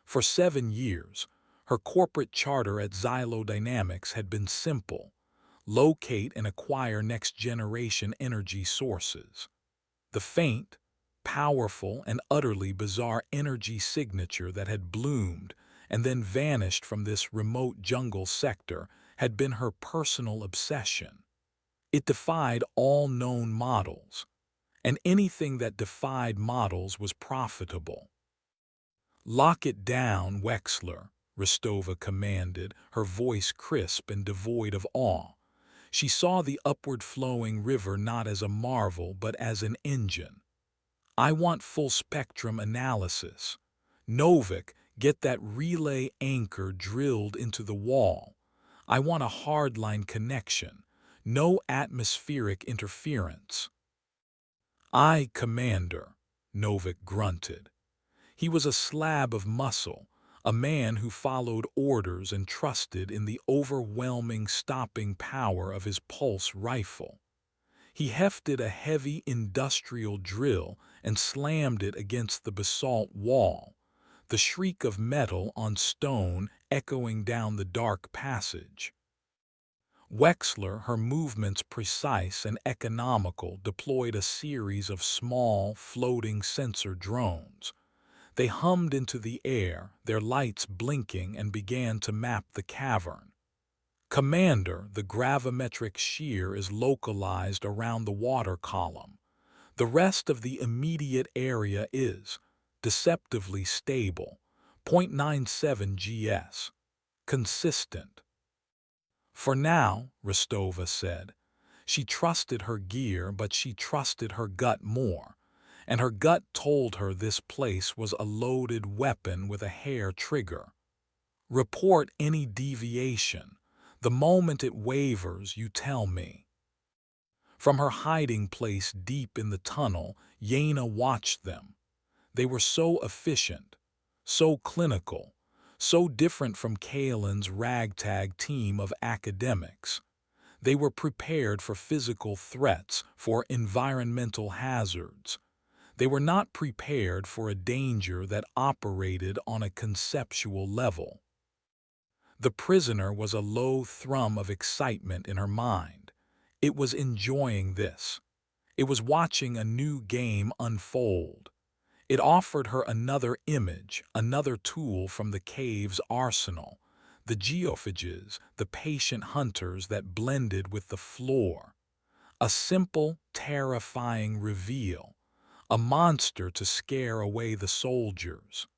For 7 years, her corporate charter at Xylodynamics had been simple: locate and acquire next-generation energy sources. The faint, powerful, and utterly bizarre energy signature that had bloomed and then vanished from this remote jungle sector had been her personal obsession. It defied all known models, and anything that defied models was profitable. "Lock it down, Wexler," Rostova commanded, her voice crisp and devoid of awe. She saw the upward-flowing river not as a marvel but as an engine. "I want full-spectrum analysis. Novik, get that relay anchor drilled into the wall. I want a hardline connection, no atmospheric interference." "Aye, Commander," Novik grunted. He was a slab of muscle, a man who followed orders and trusted in the overwhelming stopping power of his pulse rifle. He hefted a heavy industrial drill and slammed it against the basalt wall, the shriek of metal on stone echoing down the dark passage. Wexler, her movements precise and economical, deployed a series of small, floating sensor drones. They hummed into the air, their lights blinking, and began to map the cavern. "Commander, the gravimetric shear is localized around the water column. The rest of the immediate area is deceptively stable, 0.97 gs, consistent." "For now," Rostova said. She trusted her gear, but she trusted her gut more. And her gut told her this place was a loaded weapon with a hair trigger. "Report any deviation. The moment it wavers, you tell me." From her hiding place deep in the tunnel, Yaina watched them. They were so efficient, so clinical, so different from Kalen's ragtag team of academics. They were prepared for physical threats, for environmental hazards. They were not prepared for a danger that operated on a conceptual level. The prisoner was a low thrum of excitement in her mind. It was enjoying this. It was watching a new game unfold. It offered her another image, another tool from the cave's arsenal, the geophages, the patient hunters that blended with the floor. A simple, terrifying reveal, a monster to scare away the soldiers.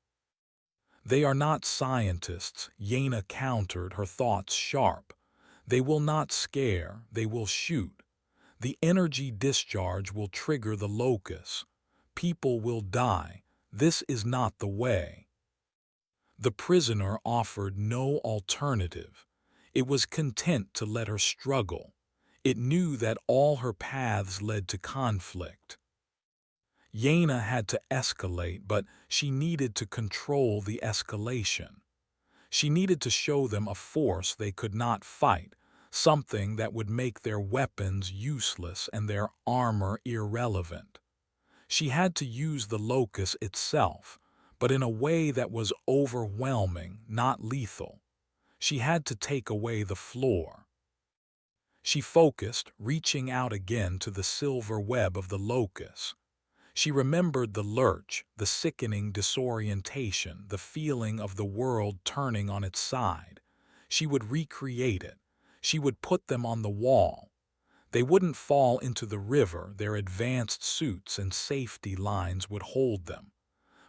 They are not scientists, Yena countered, her thoughts sharp. They will not scare, they will shoot. The energy discharge will trigger the locus. People will die. This is not the way. The prisoner offered no alternative. It was content to let her struggle. It knew that all her paths led to conflict. Yena had to escalate, but she needed to control the escalation. She needed to show them a force they could not fight, something that would make their weapons useless and their armor irrelevant. She had to use the locus itself, but in a way that was overwhelming, not lethal. She had to take away the floor. She focused, reaching out again to the silver web of the locus. She remembered the lurch, the sickening disorientation, the feeling of the world turning on its side. She would recreate it. She would put them on the wall. They wouldn't fall into the river, their advanced suits and safety lines would hold them.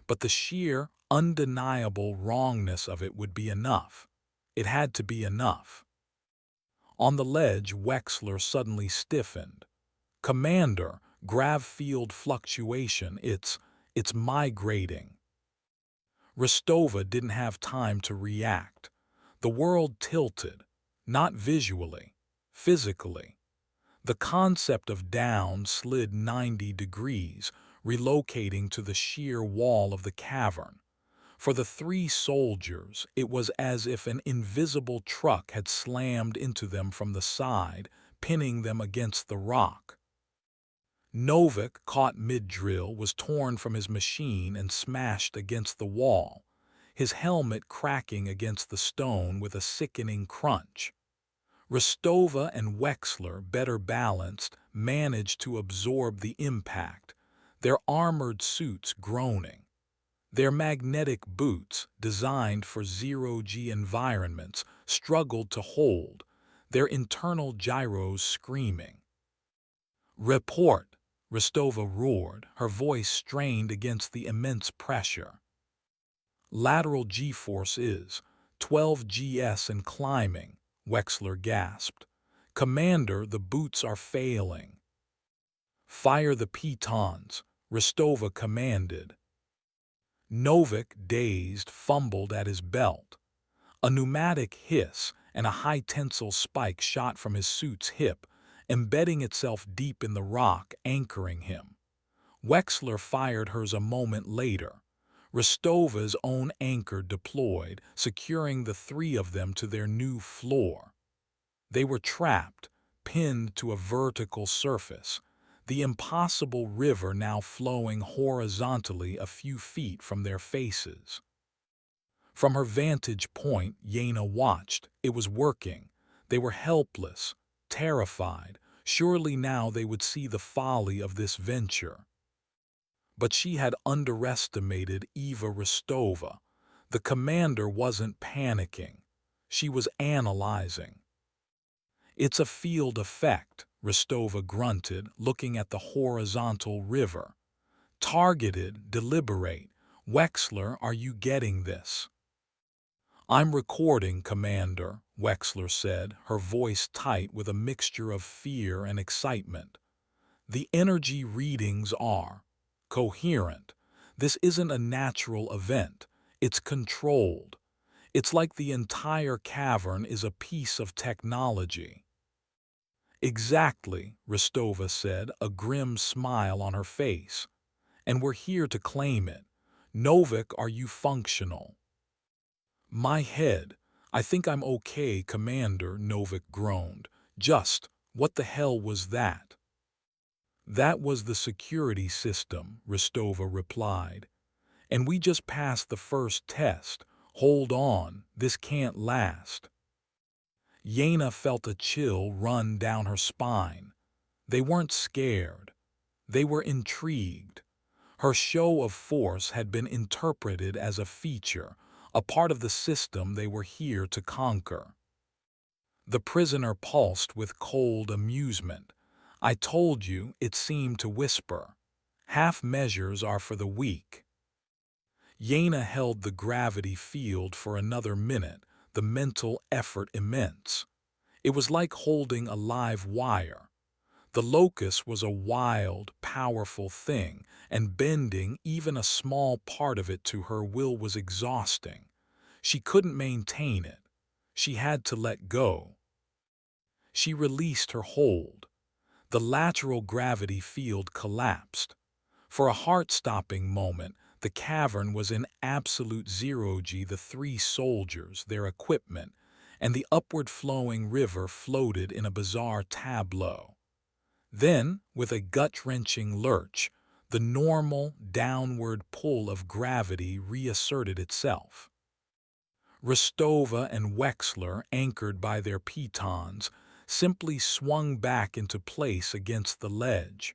But the sheer, undeniable wrongness of it would be enough. It had to be enough. On the ledge, Wexler suddenly stiffened. "Commander, grav field fluctuation, it's migrating." Rostova didn't have time to react. The world tilted, not visually, physically. The concept of down slid 90 degrees, relocating to the sheer wall of the cavern. For the three soldiers, it was as if an invisible truck had slammed into them from the side, pinning them against the rock. Novik, caught mid-drill, was torn from his machine and smashed against the wall, his helmet cracking against the stone with a sickening crunch. Rostova and Wexler, better balanced, managed to absorb the impact, their armored suits groaning. Their magnetic boots, designed for zero-G environments, struggled to hold, their internal gyros screaming. "Report!" Rostova roared, her voice strained against the immense pressure. "Lateral G-force is 12 GS and climbing," Wexler gasped. "Commander, the boots are failing." "Fire the pitons," Rostova commanded. Novik, dazed, fumbled at his belt. A pneumatic hiss and a high-tensile spike shot from his suit's hip, embedding itself deep in the rock, anchoring him. Wexler fired hers a moment later. Rostova's own anchor deployed, securing the three of them to their new floor. They were trapped, pinned to a vertical surface, the impossible river now flowing horizontally a few feet from their faces. From her vantage point, Yena watched. It was working. They were helpless, terrified. Surely now they would see the folly of this venture. But she had underestimated Eva Rostova. The commander wasn't panicking. She was analyzing. "It's a field effect," Rostova grunted, looking at the horizontal river. "Targeted, deliberate. Wexler, are you getting this?" "I'm recording, Commander," Wexler said, her voice tight with a mixture of fear and excitement. "The energy readings are coherent. This isn't a natural event. It's controlled. It's like the entire cavern is a piece of technology." "Exactly," Rostova said, a grim smile on her face. "And we're here to claim it. Novik, are you functional?" "My head. I think I'm okay, Commander," Novik groaned. "Just, what the hell was that?" "That was the security system," Rostova replied. "And we just passed the first test. Hold on, this can't last. Yena felt a chill run down her spine. They weren't scared. They were intrigued. Her show of force had been interpreted as a feature, a part of the system they were here to conquer. The prisoner pulsed with cold amusement. I told you, it seemed to whisper. Half measures are for the weak. Yena held the gravity field for another minute, the mental effort immense. It was like holding a live wire. The locust was a wild, powerful thing, and bending even a small part of it to her will was exhausting. She couldn't maintain it. She had to let go. She released her hold. The lateral gravity field collapsed. For a heart-stopping moment, the cavern was in absolute zero-G. The three soldiers, their equipment, and the upward-flowing river floated in a bizarre tableau. Then, with a gut-wrenching lurch, the normal, downward pull of gravity reasserted itself. Rostova and Wexler, anchored by their pitons, simply swung back into place against the ledge.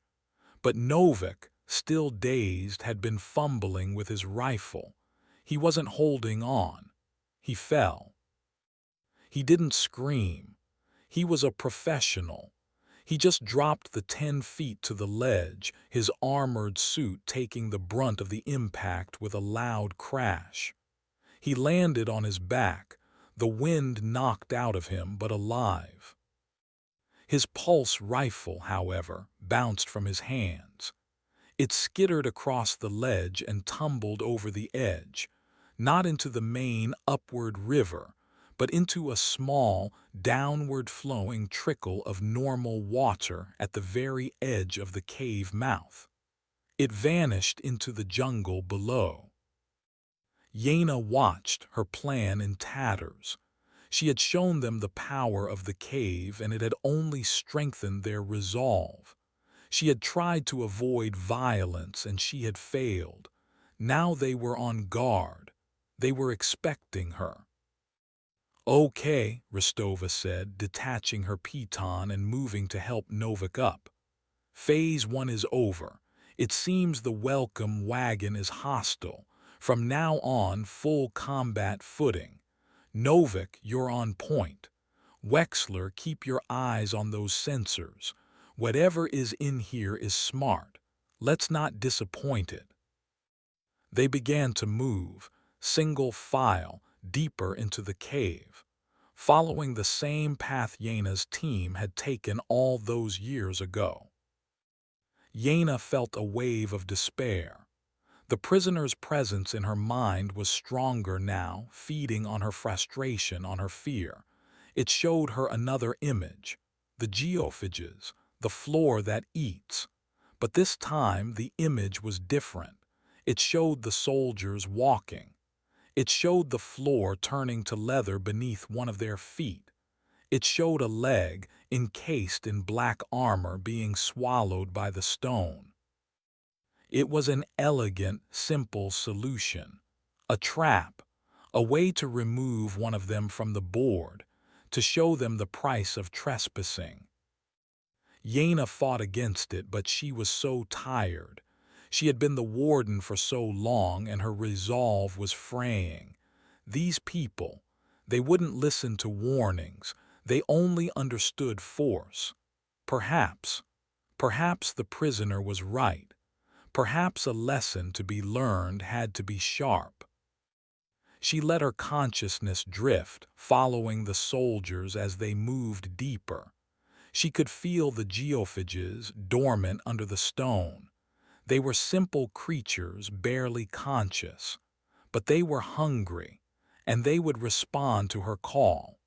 But Novik, still dazed, had been fumbling with his rifle. He wasn't holding on. He fell. He didn't scream. He was a professional. He just dropped the 10 feet to the ledge, his armored suit taking the brunt of the impact with a loud crash. He landed on his back, the wind knocked out of him but alive. His pulse rifle, however, bounced from his hands. It skittered across the ledge and tumbled over the edge, not into the main upward river, but into a small, downward-flowing trickle of normal water at the very edge of the cave mouth. It vanished into the jungle below. Yena watched, her plan in tatters. She had shown them the power of the cave, and it had only strengthened their resolve. She had tried to avoid violence, and she had failed. Now they were on guard. They were expecting her. "Okay," Rostova said, detaching her piton and moving to help Novik up. "Phase 1 is over. It seems the welcome wagon is hostile. From now on, full combat footing. Novik, you're on point. Wexler, keep your eyes on those sensors. Whatever is in here is smart. Let's not disappoint it." They began to move, single file, deeper into the cave, following the same path Yena's team had taken all those years ago. Yena felt a wave of despair. The prisoner's presence in her mind was stronger now, feeding on her frustration, on her fear. It showed her another image, the geophages, the floor that eats. But this time the image was different. It showed the soldiers walking. It showed the floor turning to leather beneath one of their feet. It showed a leg, encased in black armor, being swallowed by the stone. It was an elegant, simple solution. A trap, a way to remove one of them from the board, to show them the price of trespassing. Yena fought against it, but she was so tired. She had been the warden for so long, and her resolve was fraying. These people, they wouldn't listen to warnings. They only understood force. Perhaps the prisoner was right. Perhaps a lesson to be learned had to be sharp. She let her consciousness drift, following the soldiers as they moved deeper. She could feel the geophages dormant under the stone. They were simple creatures, barely conscious. But they were hungry, and they would respond to her call.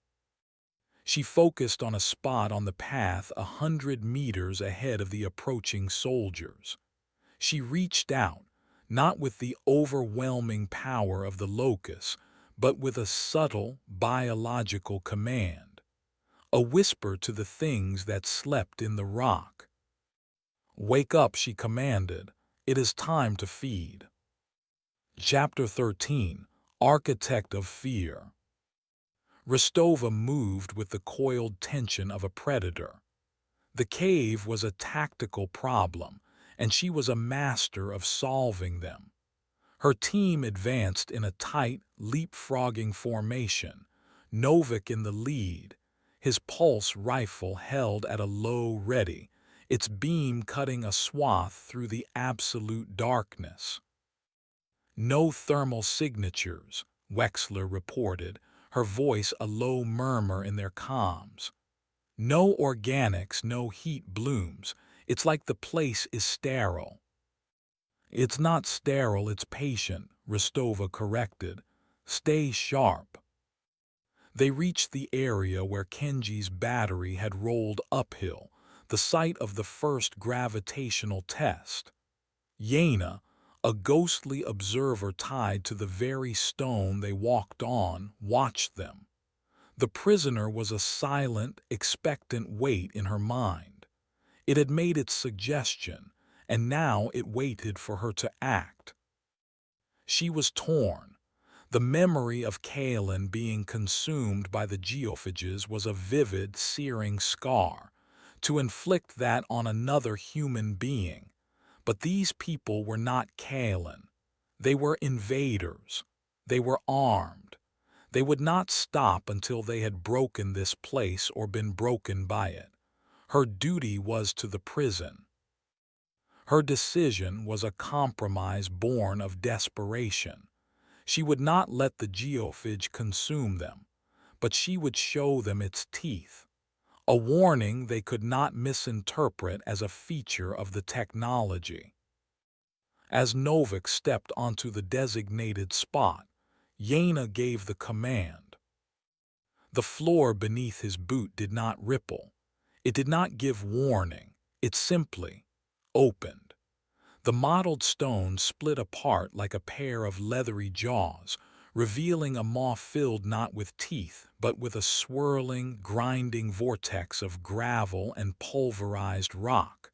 She focused on a spot on the path 100 meters ahead of the approaching soldiers. She reached out, not with the overwhelming power of the locust, but with a subtle, biological command. A whisper to the things that slept in the rock. "Wake up," she commanded. "It is time to feed." Chapter 13. architect of fear. Rostova moved with the coiled tension of a predator. The cave was a tactical problem, and she was a master of solving them. Her team advanced in a tight, leapfrogging formation, Novik in the lead, his pulse rifle held at a low ready, its beam cutting a swath through the absolute darkness. "No thermal signatures," Wexler reported, her voice a low murmur in their comms. "No organics, no heat blooms. It's like the place is sterile." "It's not sterile, it's patient," Rostova corrected. "Stay sharp." They reached the area where Kenji's battery had rolled uphill, the site of the first gravitational test. Yena, a ghostly observer tied to the very stone they walked on, watched them. The prisoner was a silent, expectant weight in her mind. It had made its suggestion, and now it waited for her to act. She was torn. The memory of Kalen being consumed by the geophages was a vivid, searing scar. To inflict that on another human being. But these people were not Kalen. They were invaders. They were armed. They would not stop until they had broken this place or been broken by it. Her duty was to the prison. Her decision was a compromise born of desperation. She would not let the geophage consume them, but she would show them its teeth. A warning they could not misinterpret as a feature of the technology. As Novik stepped onto the designated spot, Yena gave the command. The floor beneath his boot did not ripple. It did not give warning. It simply opened. The mottled stone split apart like a pair of leathery jaws, revealing a maw filled not with teeth, but with a swirling, grinding vortex of gravel and pulverized rock.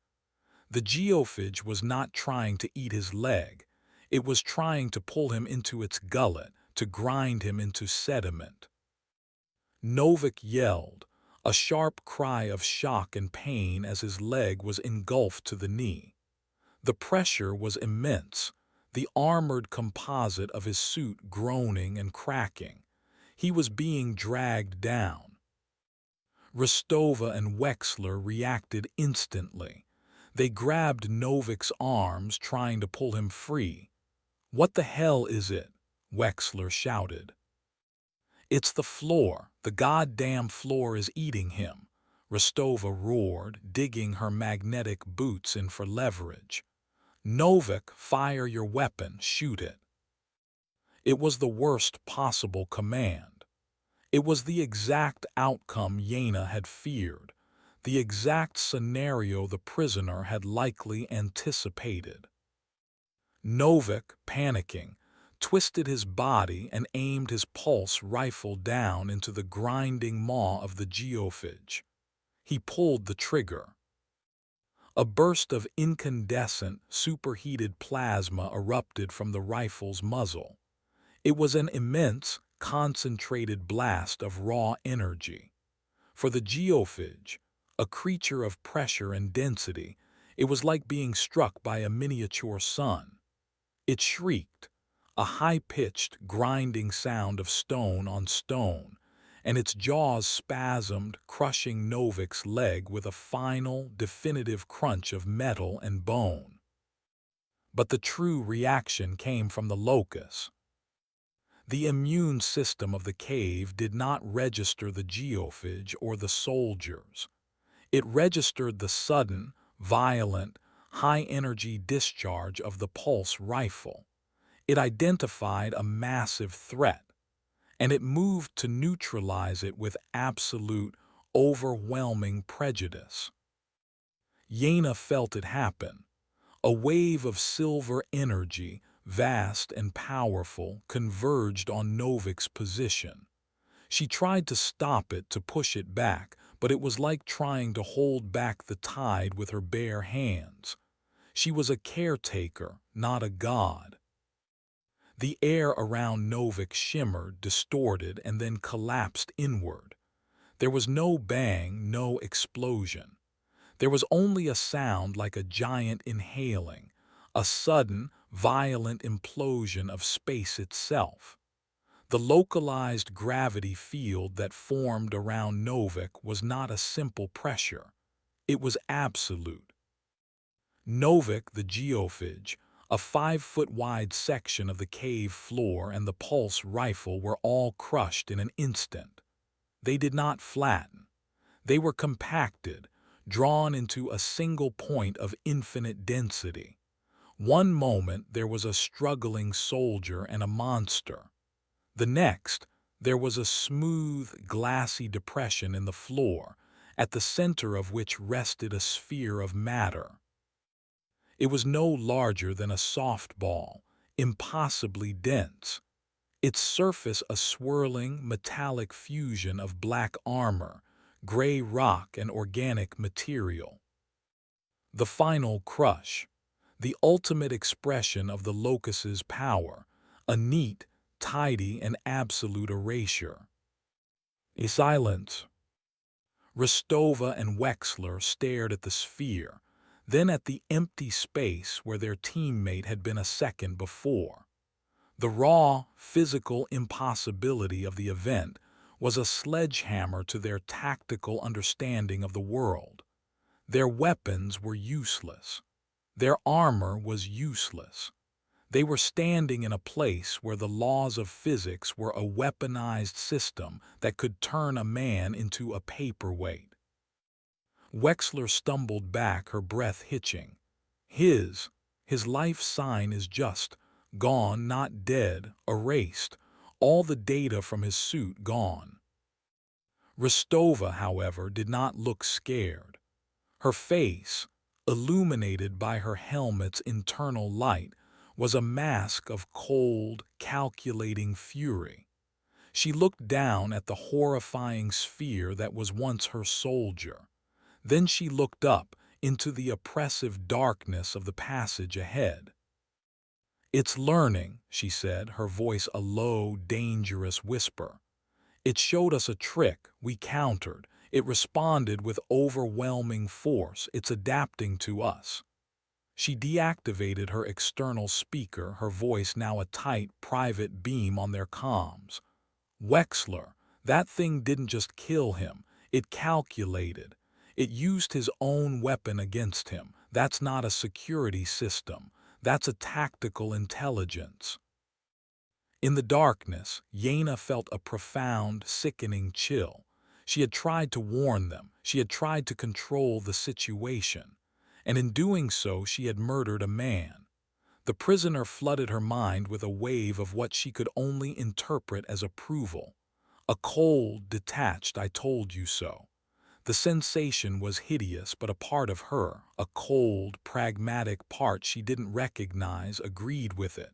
The geophage was not trying to eat his leg. It was trying to pull him into its gullet, to grind him into sediment. Novik yelled, a sharp cry of shock and pain as his leg was engulfed to the knee. The pressure was immense, the armored composite of his suit groaning and cracking. He was being dragged down. Rostova and Wexler reacted instantly. They grabbed Novik's arms, trying to pull him free. "What the hell is it?" Wexler shouted. "It's the floor. The goddamn floor is eating him," Rostova roared, digging her magnetic boots in for leverage. "Novik, fire your weapon, shoot it." It was the worst possible command. It was the exact outcome Yena had feared, the exact scenario the prisoner had likely anticipated. Novik, panicking, twisted his body and aimed his pulse rifle down into the grinding maw of the geophage. He pulled the trigger. A burst of incandescent, superheated plasma erupted from the rifle's muzzle. It was an immense, concentrated blast of raw energy. For the geophage, a creature of pressure and density, it was like being struck by a miniature sun. It shrieked, a high-pitched, grinding sound of stone on stone, and its jaws spasmed, crushing Novik's leg with a final, definitive crunch of metal and bone. But the true reaction came from the locus. The immune system of the cave did not register the geophage or the soldiers. It registered the sudden, violent, high-energy discharge of the pulse rifle. It identified a massive threat, and it moved to neutralize it with absolute, overwhelming prejudice. Yena felt it happen. A wave of silver energy, vast and powerful, converged on Novik's position. She tried to stop it, to push it back, but it was like trying to hold back the tide with her bare hands. She was a caretaker, not a god. The air around Novik shimmered, distorted, and then collapsed inward. There was no bang, no explosion. There was only a sound like a giant inhaling, a sudden, violent implosion of space itself. The localized gravity field that formed around Novik was not a simple pressure. It was absolute. Novik, the geophage, a 5-foot-wide section of the cave floor, and the pulse rifle were all crushed in an instant. They did not flatten. They were compacted, drawn into a single point of infinite density. One moment there was a struggling soldier and a monster. The next, there was a smooth, glassy depression in the floor, at the center of which rested a sphere of matter. It was no larger than a softball, impossibly dense. Its surface a swirling, metallic fusion of black armor, gray rock, and organic material. The final crush, the ultimate expression of the locus's power, a neat, tidy, and absolute erasure. A silence. Rostova and Wexler stared at the sphere, then at the empty space where their teammate had been a second before. The raw, physical impossibility of the event was a sledgehammer to their tactical understanding of the world. Their weapons were useless. Their armor was useless. They were standing in a place where the laws of physics were a weaponized system that could turn a man into a paperweight. Wexler stumbled back, her breath hitching. His life sign is just gone, not dead, erased, all the data from his suit gone. Rostova, however, did not look scared. Her face, illuminated by her helmet's internal light, was a mask of cold, calculating fury. She looked down at the horrifying sphere that was once her soldier. Then she looked up into the oppressive darkness of the passage ahead. "It's learning," she said, her voice a low, dangerous whisper. "It showed us a trick, we countered. It responded with overwhelming force. It's adapting to us." She deactivated her external speaker, her voice now a tight, private beam on their comms. "Wexler, that thing didn't just kill him, it calculated. It used his own weapon against him. That's not a security system. That's a tactical intelligence." In the darkness, Yena felt a profound, sickening chill. She had tried to warn them. She had tried to control the situation. And in doing so, she had murdered a man. The prisoner flooded her mind with a wave of what she could only interpret as approval. A cold, detached, "I told you so." The sensation was hideous, but a part of her, a cold, pragmatic part she didn't recognize, agreed with it.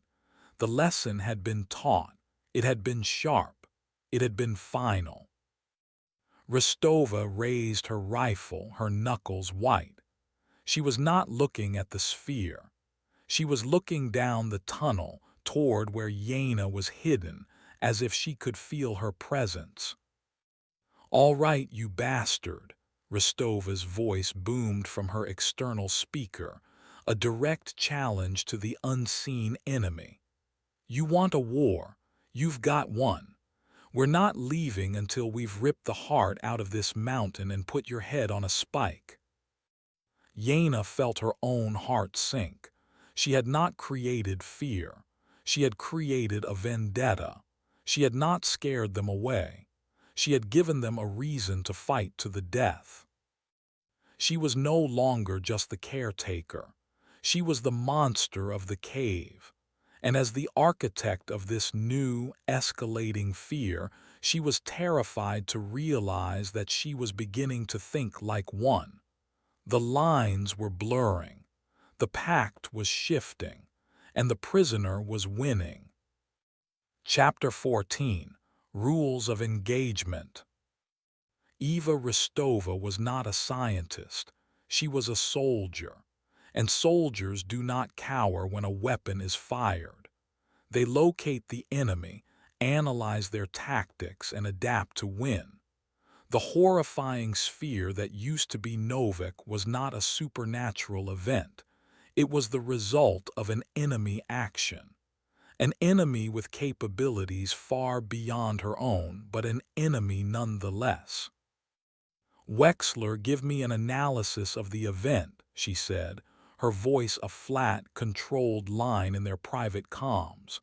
The lesson had been taught. It had been sharp. It had been final. Rostova raised her rifle, her knuckles white. She was not looking at the sphere. She was looking down the tunnel toward where Yena was hidden, as if she could feel her presence. "All right, you bastard," Rostova's voice boomed from her external speaker, a direct challenge to the unseen enemy. "You want a war? You've got one. We're not leaving until we've ripped the heart out of this mountain and put your head on a spike." Yena felt her own heart sink. She had not created fear. She had created a vendetta. She had not scared them away. She had given them a reason to fight to the death. She was no longer just the caretaker. She was the monster of the cave. And as the architect of this new, escalating fear, she was terrified to realize that she was beginning to think like one. The lines were blurring. The pact was shifting. And the prisoner was winning. Chapter 14. Rules of Engagement. Eva Rostova was not a scientist. She was a soldier. And soldiers do not cower when a weapon is fired. They locate the enemy, analyze their tactics, and adapt to win. The horrifying sphere that used to be Novik was not a supernatural event. It was the result of an enemy action. An enemy with capabilities far beyond her own, but an enemy nonetheless. "Wexler, give me an analysis of the event," she said, her voice a flat, controlled line in their private comms.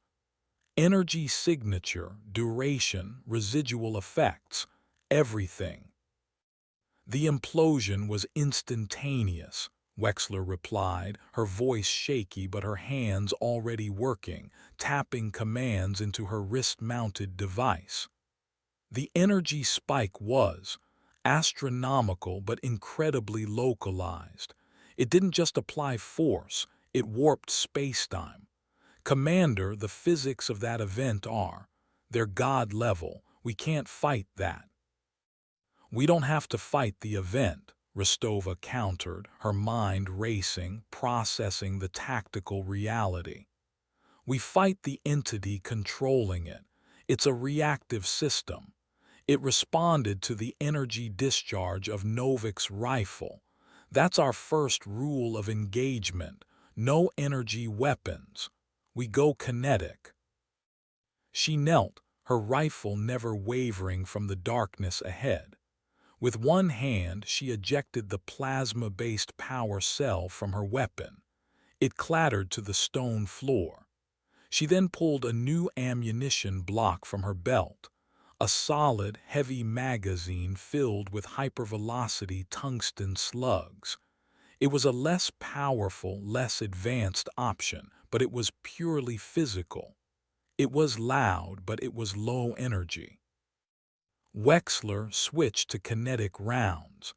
"Energy signature, duration, residual effects, everything." "The implosion was instantaneous," Wexler replied, her voice shaky but her hands already working, tapping commands into her wrist-mounted device. "The energy spike was astronomical but incredibly localized. It didn't just apply force, it warped spacetime. Commander, the physics of that event they're God level. We can't fight that." "We don't have to fight the event," Rostova countered, her mind racing, processing the tactical reality. "We fight the entity controlling it. It's a reactive system. It responded to the energy discharge of Novik's rifle. That's our first rule of engagement. No energy weapons. We go kinetic." She knelt, her rifle never wavering from the darkness ahead. With one hand, she ejected the plasma-based power cell from her weapon. It clattered to the stone floor. She then pulled a new ammunition block from her belt, a solid, heavy magazine filled with hypervelocity tungsten slugs. It was a less powerful, less advanced option, but it was purely physical. It was loud, but it was low energy. Wexler switched to kinetic rounds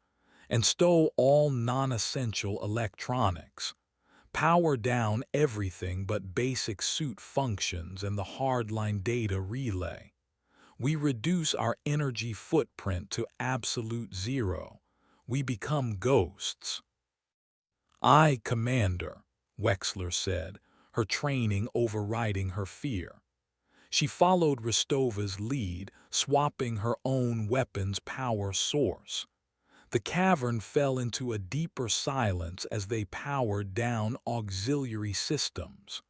and stole all non-essential electronics. Power down everything but basic suit functions and the hardline data relay. We reduce our energy footprint to absolute zero. We become ghosts. "Aye, Commander," Wexler said, her training overriding her fear. She followed Rostova's lead, swapping her own weapon's power source. The cavern fell into a deeper silence as they powered down auxiliary systems.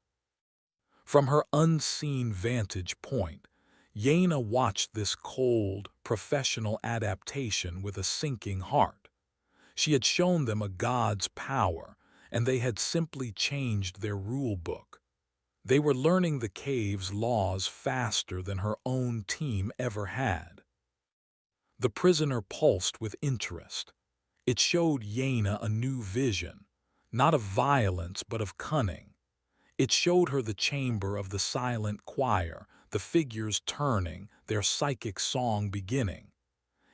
From her unseen vantage point, Yena watched this cold, professional adaptation with a sinking heart. She had shown them a god's power, and they had simply changed their rule book. They were learning the cave's laws faster than her own team ever had. The prisoner pulsed with interest. It showed Yena a new vision, not of violence but of cunning. It showed her the chamber of the silent choir, the figures turning, their psychic song beginning.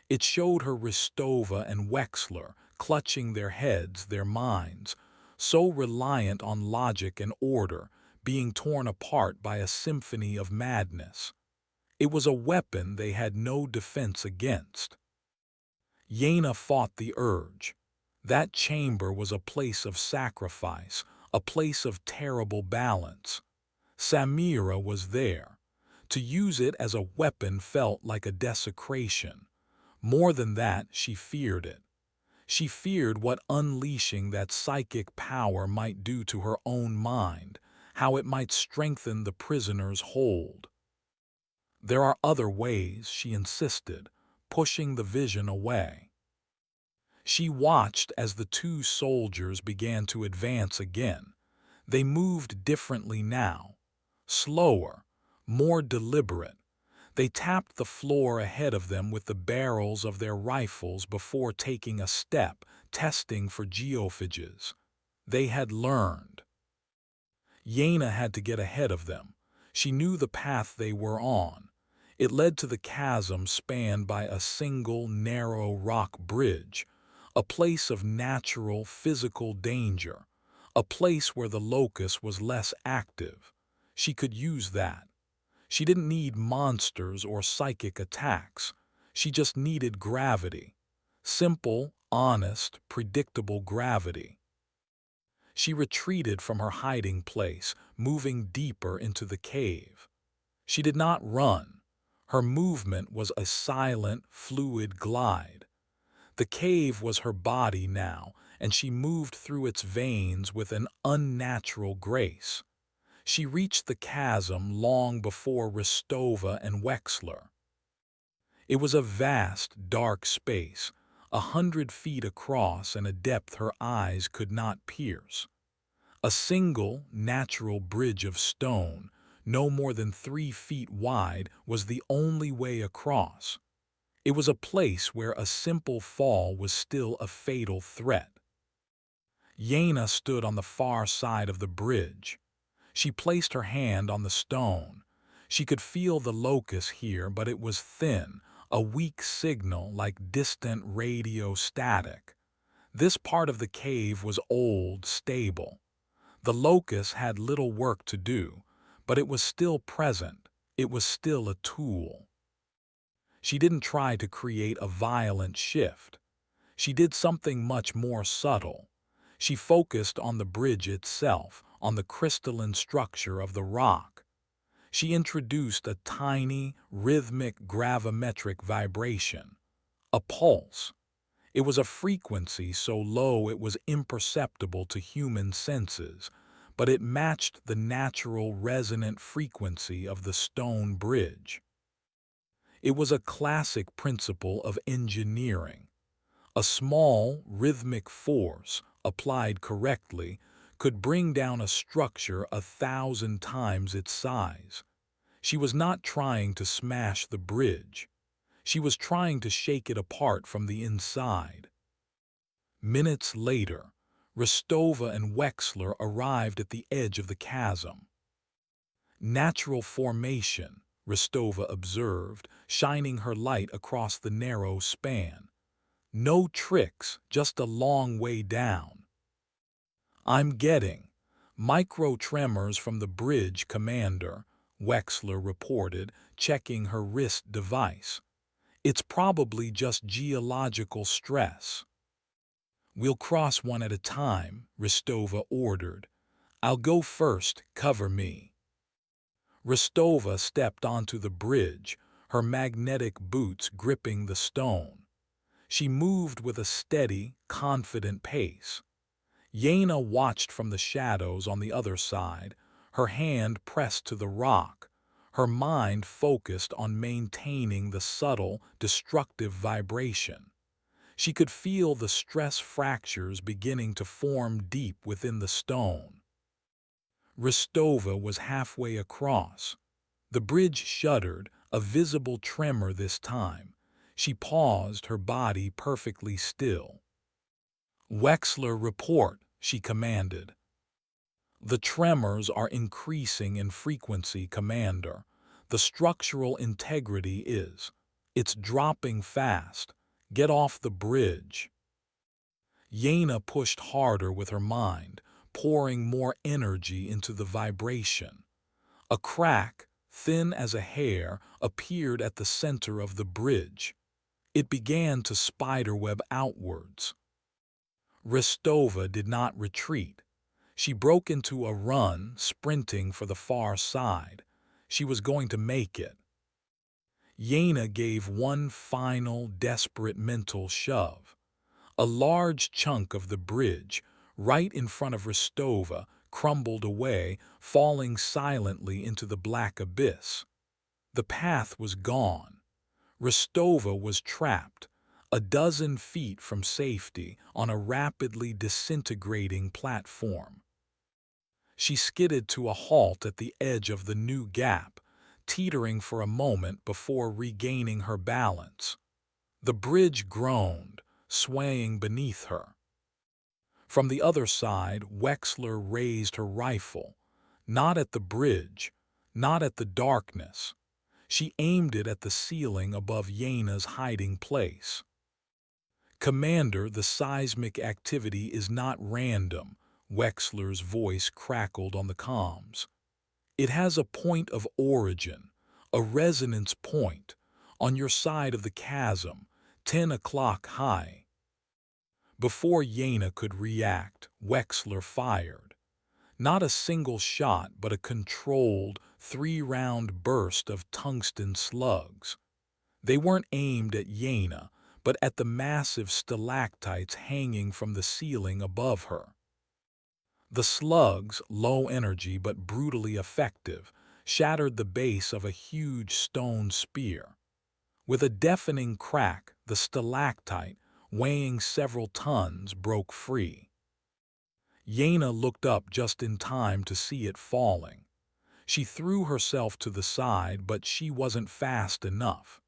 It showed her Ristova and Wexler clutching their heads, their minds, so reliant on logic and order, being torn apart by a symphony of madness. It was a weapon they had no defense against. Yena fought the urge. That chamber was a place of sacrifice, a place of terrible balance. Samira was there. To use it as a weapon felt like a desecration. More than that, she feared it. She feared what unleashing that psychic power might do to her own mind, how it might strengthen the prisoner's hold. "There are other ways," she insisted, pushing the vision away. She watched as the two soldiers began to advance again. They moved differently now, slower, more deliberate. They tapped the floor ahead of them with the barrels of their rifles before taking a step, testing for geophages. They had learned. Yena had to get ahead of them. She knew the path they were on. It led to the chasm spanned by a single, narrow rock bridge, a place of natural, physical danger, a place where the locus was less active. She could use that. She didn't need monsters or psychic attacks. She just needed gravity. Simple, honest, predictable gravity. She retreated from her hiding place, moving deeper into the cave. She did not run. Her movement was a silent, fluid glide. The cave was her body now, and she moved through its veins with an unnatural grace. She reached the chasm long before Rostova and Wexler. It was a vast, dark space, 100 feet across and a depth her eyes could not pierce. A single, natural bridge of stone, no more than 3 feet wide, was the only way across. It was a place where a simple fall was still a fatal threat. Yana stood on the far side of the bridge. She placed her hand on the stone. She could feel the locus here, but it was thin, a weak signal like distant radio static. This part of the cave was old, stable. The locus had little work to do, but it was still present. It was still a tool. She didn't try to create a violent shift. She did something much more subtle. She focused on the bridge itself, on the crystalline structure of the rock. She introduced a tiny, rhythmic gravimetric vibration, a pulse. It was a frequency so low it was imperceptible to human senses, but it matched the natural resonant frequency of the stone bridge. It was a classic principle of engineering. A small, rhythmic force, applied correctly, could bring down a structure 1,000 times its size. She was not trying to smash the bridge. She was trying to shake it apart from the inside. Minutes later, Rostova and Wexler arrived at the edge of the chasm. Natural formation, Rostova observed, shining her light across the narrow span. No tricks, just a long way down. I'm getting micro-tremors from the bridge, Commander, Wexler reported, checking her wrist device. It's probably just geological stress. We'll cross one at a time, Rostova ordered. I'll go first, cover me. Rostova stepped onto the bridge, her magnetic boots gripping the stone. She moved with a steady, confident pace. Yana watched from the shadows on the other side, her hand pressed to the rock, her mind focused on maintaining the subtle, destructive vibration. She could feel the stress fractures beginning to form deep within the stone. Rostova was halfway across. The bridge shuddered, a visible tremor this time. She paused, her body perfectly still. Wexler, report, she commanded. The tremors are increasing in frequency, Commander. The structural integrity is. It's dropping fast. Get off the bridge. Yana pushed harder with her mind, pouring more energy into the vibration. A crack, thin as a hair, appeared at the center of the bridge. It began to spiderweb outwards. Rostova did not retreat. She broke into a run, sprinting for the far side. She was going to make it. Yana gave one final, desperate mental shove. A large chunk of the bridge, right in front of Rostova, crumbled away, falling silently into the black abyss. The path was gone. Rostova was trapped, a dozen feet from safety, on a rapidly disintegrating platform. She skidded to a halt at the edge of the new gap, teetering for a moment before regaining her balance. The bridge groaned, swaying beneath her. From the other side, Wexler raised her rifle, not at the bridge, not at the darkness. She aimed it at the ceiling above Yana's hiding place. Commander, the seismic activity is not random, Wexler's voice crackled on the comms. It has a point of origin, a resonance point, on your side of the chasm, 10 o'clock high. Before Yaina could react, Wexler fired. Not a single shot, but a controlled, three-round burst of tungsten slugs. They weren't aimed at Yaina, but at the massive stalactites hanging from the ceiling above her. The slugs, low energy but brutally effective, shattered the base of a huge stone spear. With a deafening crack, the stalactite, weighing several tons, broke free. Yaina looked up just in time to see it falling. She threw herself to the side, but she wasn't fast enough.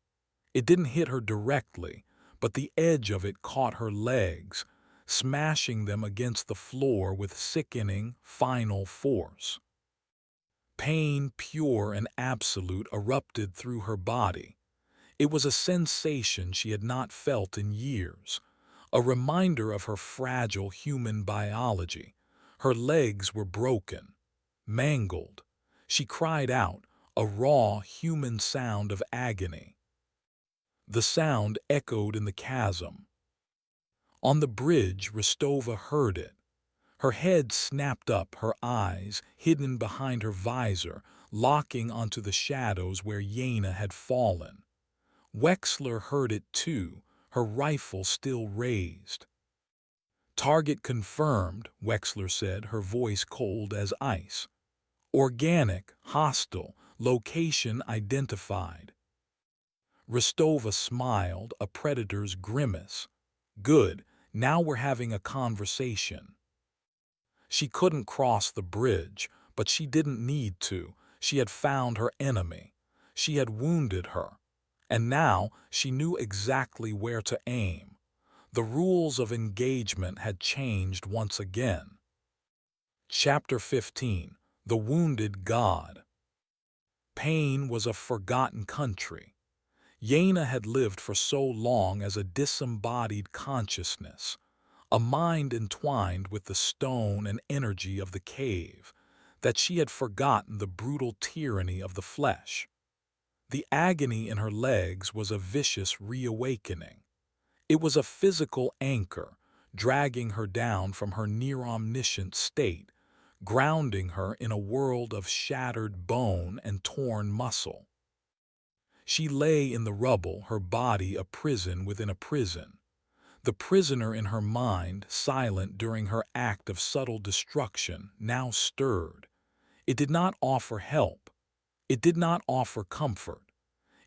It didn't hit her directly, but the edge of it caught her legs, smashing them against the floor with sickening, final force. Pain, pure and absolute, erupted through her body. It was a sensation she had not felt in years, a reminder of her fragile human biology. Her legs were broken, mangled. She cried out, a raw, human sound of agony. The sound echoed in the chasm. On the bridge, Rostova heard it. Her head snapped up, her eyes, hidden behind her visor, locking onto the shadows where Yaina had fallen. Wexler heard it too, her rifle still raised. Target confirmed, Wexler said, her voice cold as ice. Organic, hostile, location identified. Rostova smiled, a predator's grimace. Good, now we're having a conversation. She couldn't cross the bridge, but she didn't need to. She had found her enemy. She had wounded her. And now she knew exactly where to aim. The rules of engagement had changed once again. Chapter 15. The Wounded God. Pain was a forgotten country. Yaina had lived for so long as a disembodied consciousness, a mind entwined with the stone and energy of the cave, that she had forgotten the brutal tyranny of the flesh. The agony in her legs was a vicious reawakening. It was a physical anchor, dragging her down from her near-omniscient state, grounding her in a world of shattered bone and torn muscle. She lay in the rubble, her body a prison within a prison. The prisoner in her mind, silent during her act of subtle destruction, now stirred. It did not offer help. It did not offer comfort.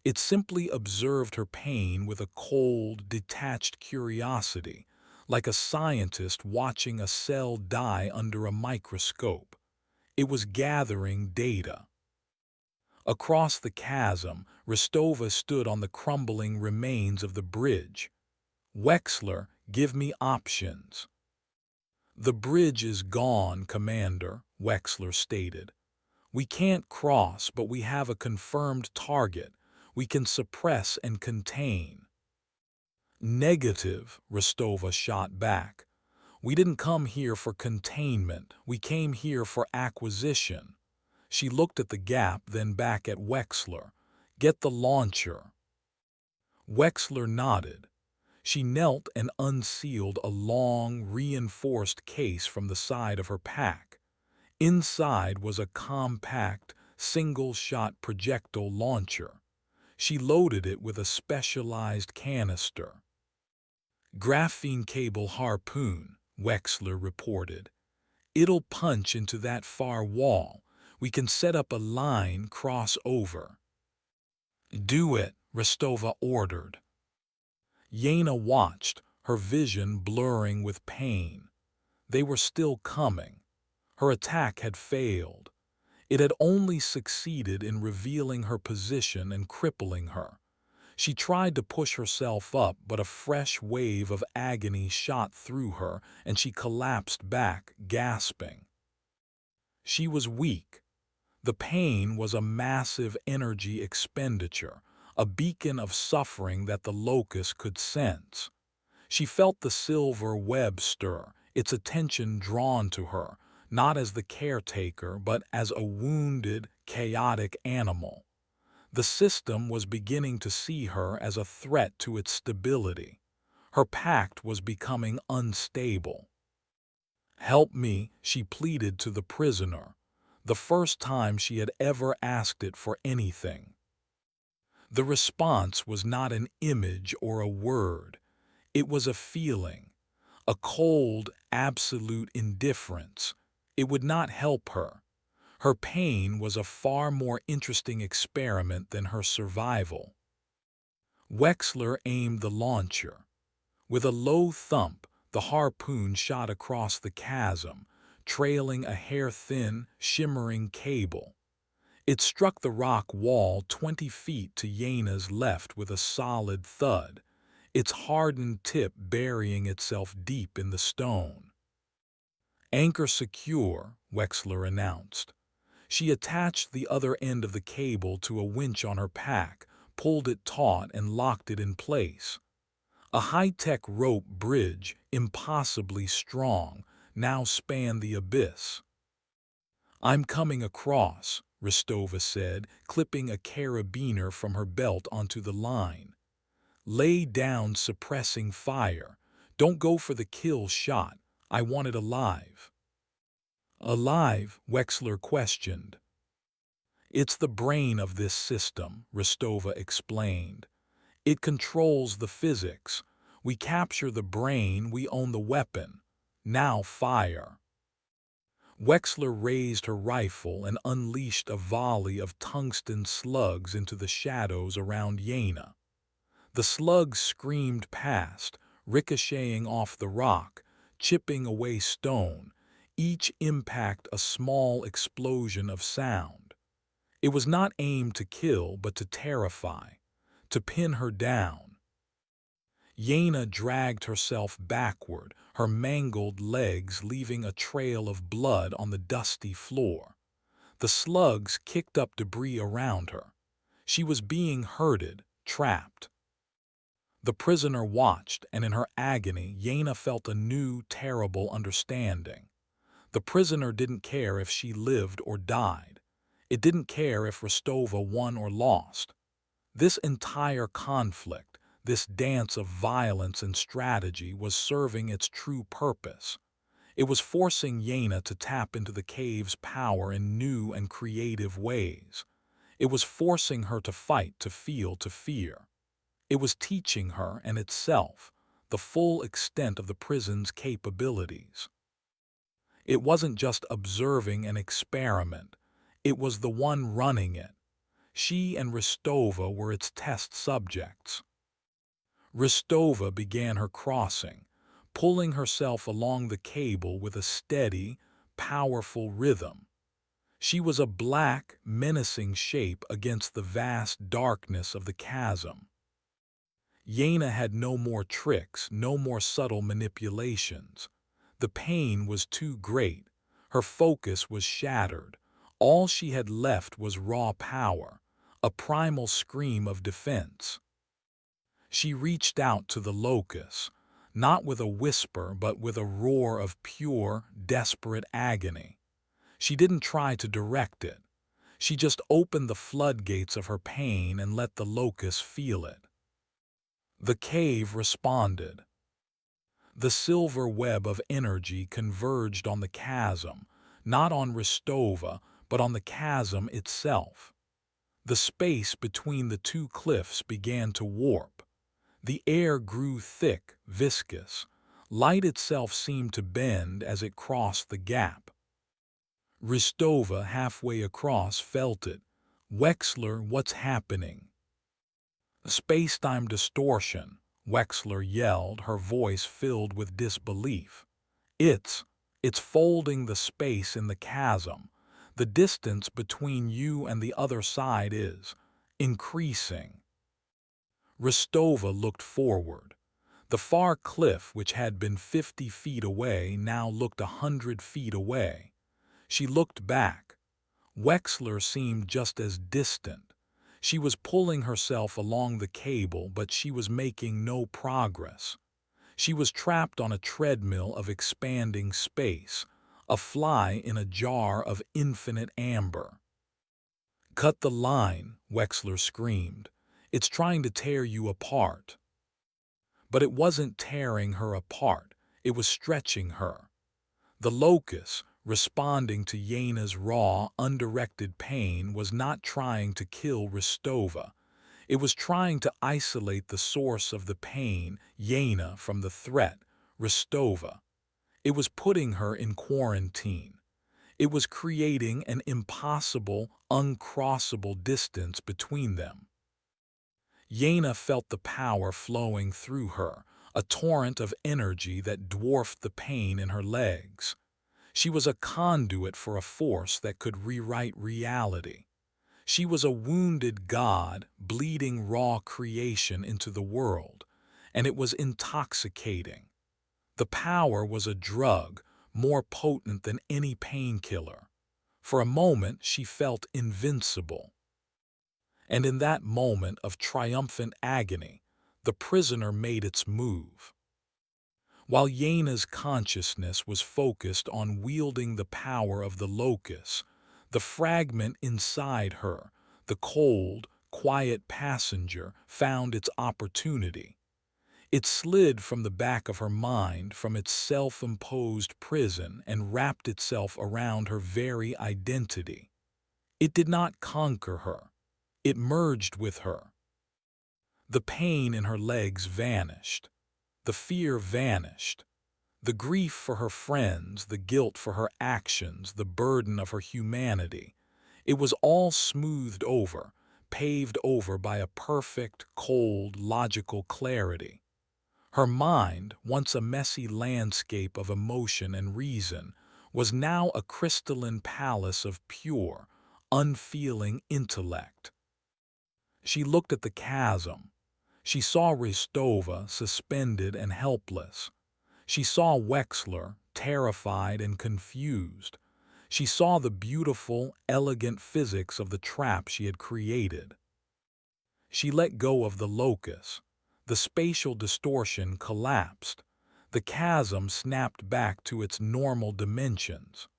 It simply observed her pain with a cold, detached curiosity, like a scientist watching a cell die under a microscope. It was gathering data. Across the chasm, Rostova stood on the crumbling remains of the bridge. Wexler, give me options. The bridge is gone, Commander, Wexler stated. We can't cross, but we have a confirmed target. We can suppress and contain. Negative, Rostova shot back. We didn't come here for containment. We came here for acquisition. She looked at the gap, then back at Wexler. Get the launcher. Wexler nodded. She knelt and unsealed a long, reinforced case from the side of her pack. Inside was a compact, single-shot projectile launcher. She loaded it with a specialized canister. Graphene cable harpoon, Wexler reported. It'll punch into that far wall. We can set up a line, cross over. Do it, Rostova ordered. Yaina watched, her vision blurring with pain. They were still coming. Her attack had failed. It had only succeeded in revealing her position and crippling her. She tried to push herself up, but a fresh wave of agony shot through her, and she collapsed back, gasping. She was weak. The pain was a massive energy expenditure, a beacon of suffering that the locust could sense. She felt the silver web stir, its attention drawn to her, not as the caretaker, but as a wounded, chaotic animal. The system was beginning to see her as a threat to its stability. Her pact was becoming unstable. "Help me," she pleaded to the prisoner, the first time she had ever asked it for anything. The response was not an image or a word. It was a feeling, a cold, absolute indifference. It would not help her. Her pain was a far more interesting experiment than her survival. Wexler aimed the launcher. With a low thump, the harpoon shot across the chasm, trailing a hair-thin, shimmering cable. It struck the rock wall 20 feet to Yena's left with a solid thud, its hardened tip burying itself deep in the stone. "Anchor secure," Wexler announced. She attached the other end of the cable to a winch on her pack, pulled it taut, and locked it in place. A high-tech rope bridge, impossibly strong, now spanned the abyss. "I'm coming across," Ristova said, clipping a carabiner from her belt onto the line. "Lay down, suppressing fire. Don't go for the kill shot. I want it alive." "Alive?" Wexler questioned. "It's the brain of this system," Ristova explained. "It controls the physics. We capture the brain, we own the weapon. Now fire." Wexler raised her rifle and unleashed a volley of tungsten slugs into the shadows around Yena. The slugs screamed past, ricocheting off the rock, chipping away stone, each impact a small explosion of sound. It was not aimed to kill, but to terrify, to pin her down. Yena dragged herself backward, her mangled legs leaving a trail of blood on the dusty floor. The slugs kicked up debris around her. She was being herded, trapped. The prisoner watched, and in her agony, Yena felt a new, terrible understanding. The prisoner didn't care if she lived or died. It didn't care if Ristova won or lost. This entire conflict, this dance of violence and strategy, was serving its true purpose. It was forcing Yena to tap into the cave's power in new and creative ways. It was forcing her to fight, to feel, to fear. It was teaching her and itself the full extent of the prison's capabilities. It wasn't just observing an experiment. It was the one running it. She and Ristova were its test subjects. Ristova began her crossing, pulling herself along the cable with a steady, powerful rhythm. She was a black, menacing shape against the vast darkness of the chasm. Yena had no more tricks, no more subtle manipulations. The pain was too great. Her focus was shattered. All she had left was raw power, a primal scream of defense. She reached out to the locus, not with a whisper but with a roar of pure, desperate agony. She didn't try to direct it. She just opened the floodgates of her pain and let the locus feel it. The cave responded. The silver web of energy converged on the chasm, not on Ristova, but on the chasm itself. The space between the two cliffs began to warp. The air grew thick, viscous. Light itself seemed to bend as it crossed the gap. Ristova, halfway across, felt it. "Wexler, what's happening?" "Space-time distortion," Wexler yelled, her voice filled with disbelief. It's folding the space in the chasm. The distance between you and the other side is increasing." Ristova looked forward. The far cliff, which had been 50 feet away, now looked 100 feet away. She looked back. Wexler seemed just as distant. She was pulling herself along the cable, but she was making no progress. She was trapped on a treadmill of expanding space, a fly in a jar of infinite amber. "Cut the line," Wexler screamed. "It's trying to tear you apart." But it wasn't tearing her apart, it was stretching her. The locust, responding to Yena's raw, undirected pain, was not trying to kill Ristova. It was trying to isolate the source of the pain, Yena, from the threat, Ristova. It was putting her in quarantine. It was creating an impossible, uncrossable distance between them. Yena felt the power flowing through her, a torrent of energy that dwarfed the pain in her legs. She was a conduit for a force that could rewrite reality. She was a wounded god bleeding raw creation into the world, and it was intoxicating. The power was a drug, more potent than any painkiller. For a moment she felt invincible. And in that moment of triumphant agony, the prisoner made its move. While Yena's consciousness was focused on wielding the power of the locust, the fragment inside her, the cold, quiet passenger, found its opportunity. It slid from the back of her mind, from its self-imposed prison, and wrapped itself around her very identity. It did not conquer her. It merged with her. The pain in her legs vanished. The fear vanished. The grief for her friends, the guilt for her actions, the burden of her humanity. It was all smoothed over, paved over by a perfect, cold, logical clarity. Her mind, once a messy landscape of emotion and reason, was now a crystalline palace of pure, unfeeling intellect. She looked at the chasm. She saw Ristova suspended and helpless. She saw Wexler, terrified and confused. She saw the beautiful, elegant physics of the trap she had created. She let go of the locus. The spatial distortion collapsed. The chasm snapped back to its normal dimensions.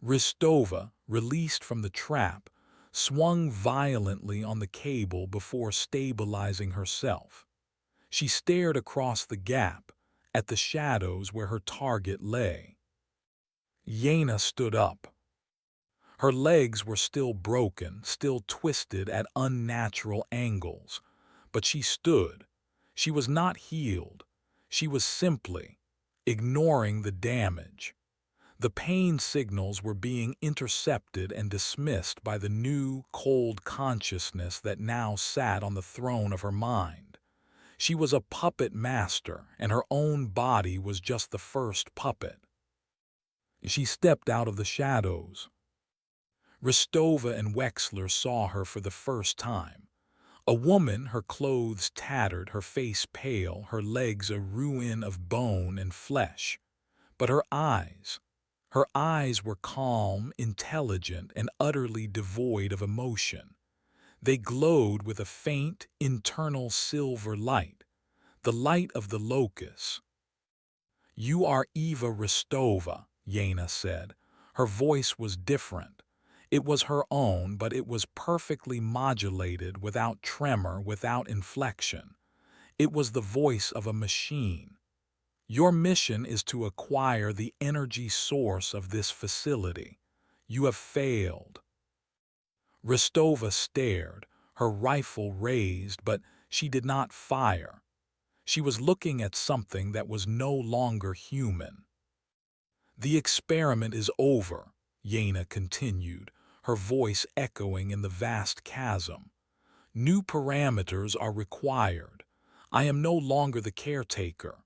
Ristova, released from the trap, swung violently on the cable before stabilizing herself. She stared across the gap, at the shadows where her target lay. Yena stood up. Her legs were still broken, still twisted at unnatural angles, but she stood. She was not healed. She was simply ignoring the damage. The pain signals were being intercepted and dismissed by the new, cold consciousness that now sat on the throne of her mind. She was a puppet master, and her own body was just the first puppet. She stepped out of the shadows. Ristova and Wexler saw her for the first time. A woman, her clothes tattered, her face pale, her legs a ruin of bone and flesh. But her eyes were calm, intelligent, and utterly devoid of emotion. They glowed with a faint, internal silver light, the light of the locust. "You are Eva Ristova," Yena said. Her voice was different. It was her own, but it was perfectly modulated, without tremor, without inflection. It was the voice of a machine. "Your mission is to acquire the energy source of this facility. You have failed." Ristova stared, her rifle raised, but she did not fire. She was looking at something that was no longer human. "The experiment is over," Yena continued, her voice echoing in the vast chasm. "New parameters are required. I am no longer the caretaker."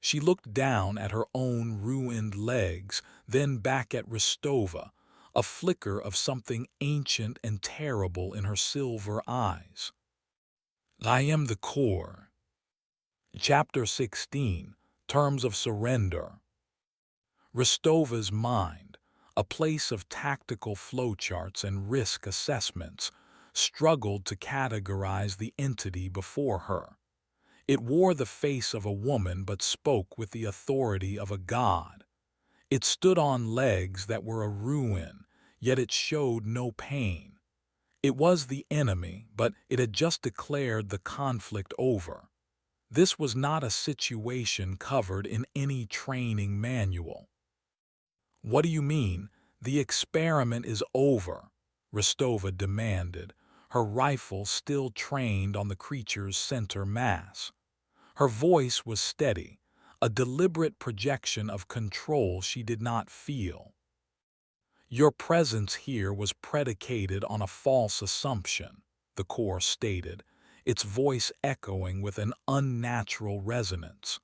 She looked down at her own ruined legs, then back at Ristova, a flicker of something ancient and terrible in her silver eyes. "I am the core." Chapter 16, Terms of Surrender. Ristova's mind, a place of tactical flowcharts and risk assessments, struggled to categorize the entity before her. It wore the face of a woman but spoke with the authority of a god. It stood on legs that were a ruin, yet it showed no pain. It was the enemy, but it had just declared the conflict over. This was not a situation covered in any training manual. "What do you mean? The experiment is over," Rostova demanded, her rifle still trained on the creature's center mass. Her voice was steady, a deliberate projection of control she did not feel. "Your presence here was predicated on a false assumption," the core stated, its voice echoing with an unnatural resonance.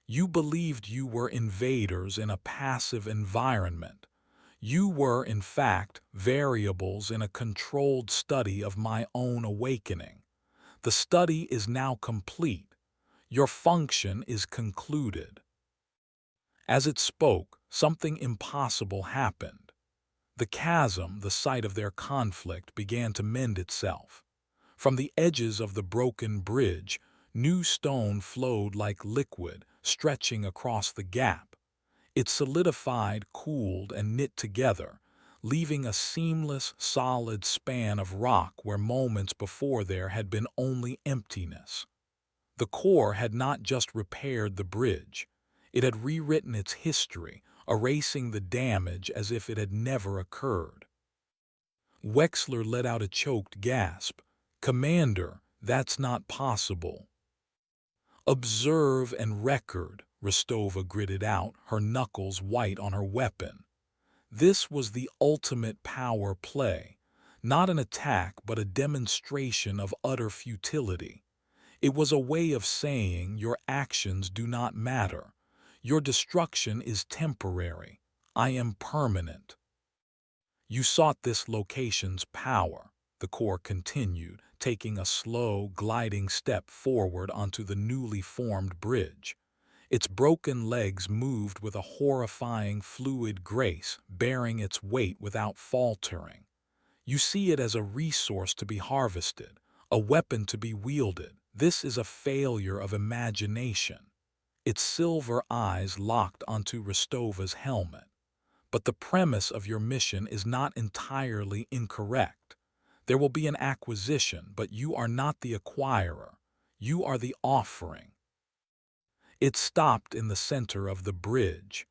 "You believed you were invaders in a passive environment. You were, in fact, variables in a controlled study of my own awakening. The study is now complete. Your function is concluded." As it spoke, something impossible happened. The chasm, the site of their conflict, began to mend itself. From the edges of the broken bridge, new stone flowed like liquid, stretching across the gap. It solidified, cooled, and knit together, leaving a seamless, solid span of rock where moments before there had been only emptiness. The core had not just repaired the bridge. It had rewritten its history, erasing the damage as if it had never occurred. Wexler let out a choked gasp. "Commander, that's not possible." "Observe and record," Rostova gritted out, her knuckles white on her weapon. This was the ultimate power play, not an attack but a demonstration of utter futility. It was a way of saying your actions do not matter. Your destruction is temporary. I am permanent. "You sought this location's power," the core continued, taking a slow, gliding step forward onto the newly formed bridge. Its broken legs moved with a horrifying, fluid grace, bearing its weight without faltering. "You see it as a resource to be harvested, a weapon to be wielded. This is a failure of imagination." Its silver eyes locked onto Rostova's helmet. "But the premise of your mission is not entirely incorrect. There will be an acquisition, but you are not the acquirer. You are the offering." It stopped in the center of the bridge.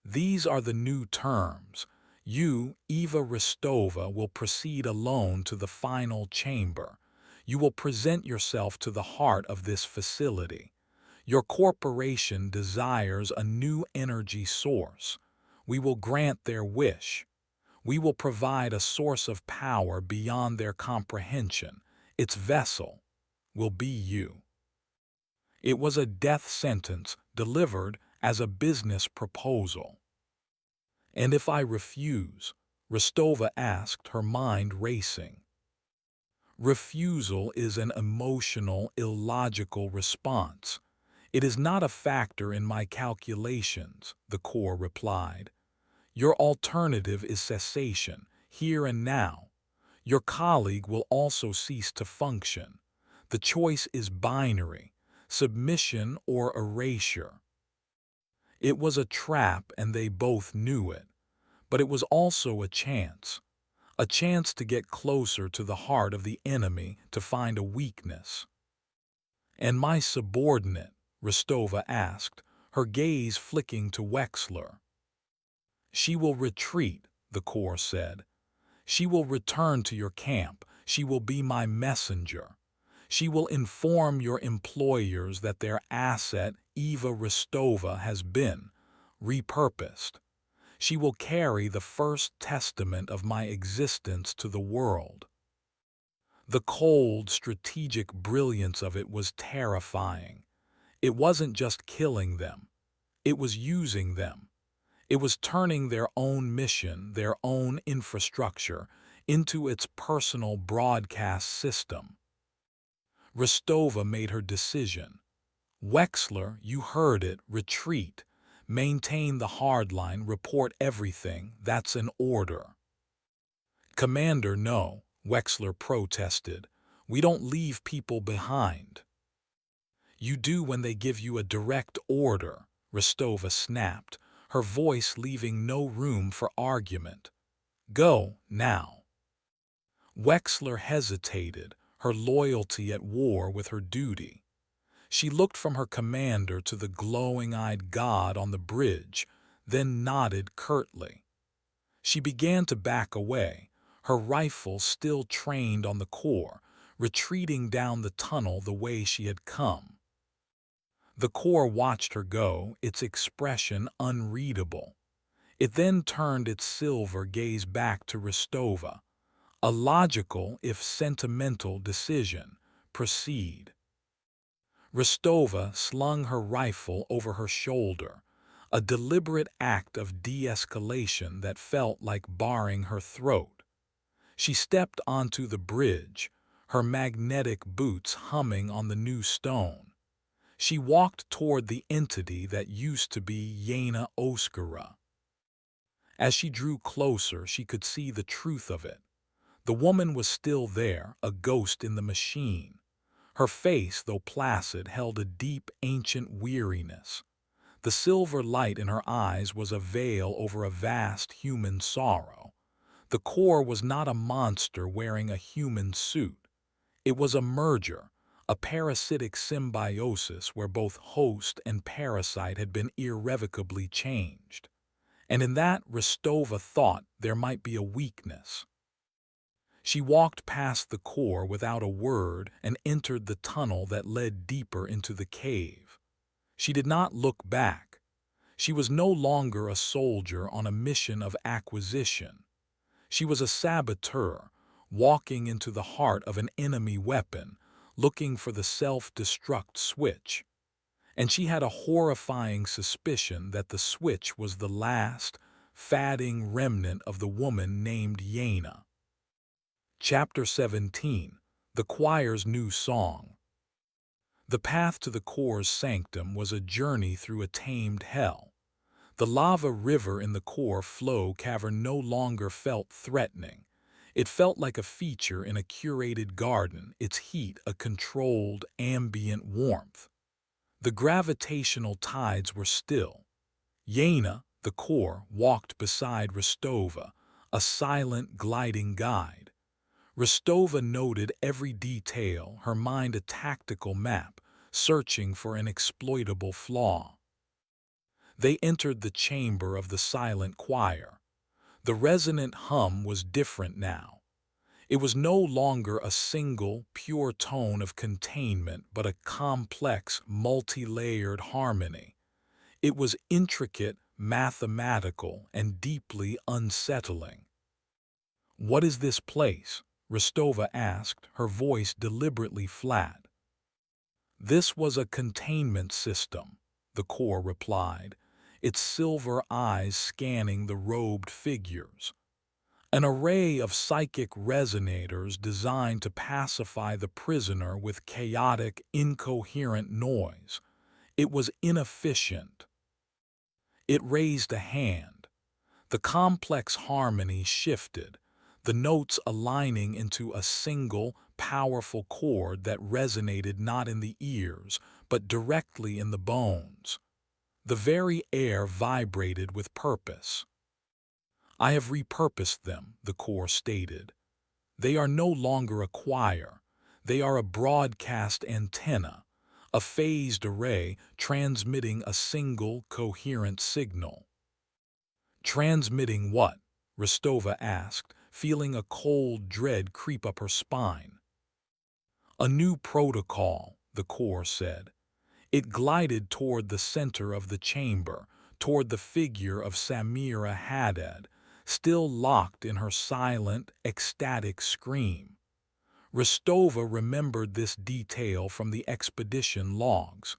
"These are the new terms. You, Eva Rostova, will proceed alone to the final chamber. You will present yourself to the heart of this facility. Your corporation desires a new energy source. We will grant their wish. We will provide a source of power beyond their comprehension. Its vessel will be you." It was a death sentence delivered as a business proposal. "And if I refuse?" Rostova asked, her mind racing. "Refusal is an emotional, illogical response. It is not a factor in my calculations," the core replied. "Your alternative is cessation, here and now. Your colleague will also cease to function. The choice is binary, submission or erasure." It was a trap and they both knew it, but it was also a chance to get closer to the heart of the enemy, to find a weakness. "And my subordinate?" Rostova asked, her gaze flicking to Wexler. "She will retreat," the core said. "She will return to your camp. She will be my messenger. She will inform your employers that their asset, Eva Rostova, has been repurposed. She will carry the first testament of my existence to the world." The cold, strategic brilliance of it was terrifying. It wasn't just killing them. It was using them. It was turning their own mission, their own infrastructure, into its personal broadcast system. Rostova made her decision. "Wexler, you heard it, retreat. Maintain the hardline, report everything, that's an order." "Commander, no," Wexler protested. "We don't leave people behind." "You do when they give you a direct order," Rostova snapped, her voice leaving no room for argument. "Go, now." Wexler hesitated, her loyalty at war with her duty. She looked from her commander to the glowing-eyed god on the bridge, then nodded curtly. She began to back away, her rifle still trained on the core, retreating down the tunnel the way she had come. The core watched her go, its expression unreadable. It then turned its silver gaze back to Rostova. A logical, if sentimental, decision. Proceed. Rostova slung her rifle over her shoulder, a deliberate act of de-escalation that felt like barring her throat. She stepped onto the bridge, her magnetic boots humming on the new stone. She walked toward the entity that used to be Yana Oskara. As she drew closer, she could see the truth of it. The woman was still there, a ghost in the machine. Her face, though placid, held a deep, ancient weariness. The silver light in her eyes was a veil over a vast human sorrow. The core was not a monster wearing a human suit. It was a merger, a parasitic symbiosis where both host and parasite had been irrevocably changed. And in that, Rostova thought there might be a weakness. She walked past the core without a word and entered the tunnel that led deeper into the cave. She did not look back. She was no longer a soldier on a mission of acquisition. She was a saboteur, walking into the heart of an enemy weapon, looking for the self-destruct switch. And she had a horrifying suspicion that the switch was the last, fading remnant of the woman named Yana. Chapter 17. The Choir's New Song. The path to the core's sanctum was a journey through a tamed hell. The lava river in the core flow cavern no longer felt threatening. It felt like a feature in a curated garden, its heat a controlled, ambient warmth. The gravitational tides were still. Yana, the core, walked beside Rostova, a silent, gliding guide. Rostova noted every detail, her mind a tactical map, searching for an exploitable flaw. They entered the chamber of the silent choir. The resonant hum was different now. It was no longer a single, pure tone of containment, but a complex, multi-layered harmony. It was intricate, mathematical, and deeply unsettling. "What is this place?" Rostova asked, her voice deliberately flat. "This was a containment system," the core replied, its silver eyes scanning the robed figures. "An array of psychic resonators designed to pacify the prisoner with chaotic, incoherent noise. It was inefficient." It raised a hand. The complex harmony shifted, the notes aligning into a single, powerful chord that resonated not in the ears, but directly in the bones. The very air vibrated with purpose. "I have repurposed them," the core stated. "They are no longer a choir. They are a broadcast antenna, a phased array transmitting a single, coherent signal." "Transmitting what?" Rostova asked, feeling a cold dread creep up her spine. "A new protocol," the core said. It glided toward the center of the chamber, toward the figure of Samira Haddad, still locked in her silent, ecstatic scream. Rostova remembered this detail from the expedition logs.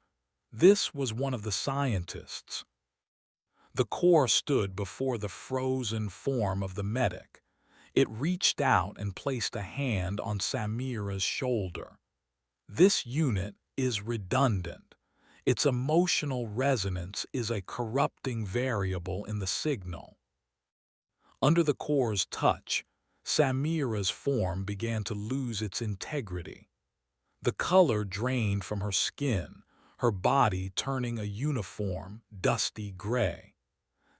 This was one of the scientists. The core stood before the frozen form of the medic. It reached out and placed a hand on Samira's shoulder. "This unit is redundant. Its emotional resonance is a corrupting variable in the signal." Under the core's touch, Samira's form began to lose its integrity. The color drained from her skin, her body turning a uniform, dusty gray.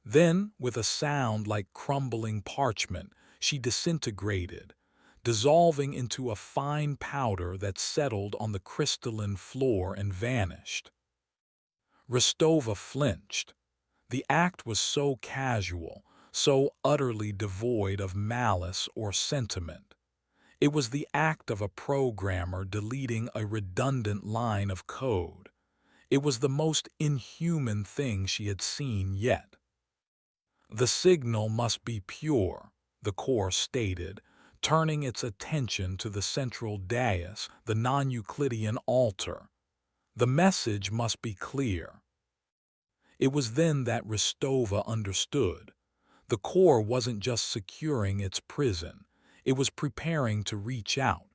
Then, with a sound like crumbling parchment, she disintegrated, dissolving into a fine powder that settled on the crystalline floor and vanished. Rostova flinched. The act was so casual, so utterly devoid of malice or sentiment. It was the act of a programmer deleting a redundant line of code. It was the most inhuman thing she had seen yet. The signal must be pure, the core stated, turning its attention to the central dais, the non-Euclidean altar. The message must be clear. It was then that Rostova understood. The core wasn't just securing its prison, it was preparing to reach out.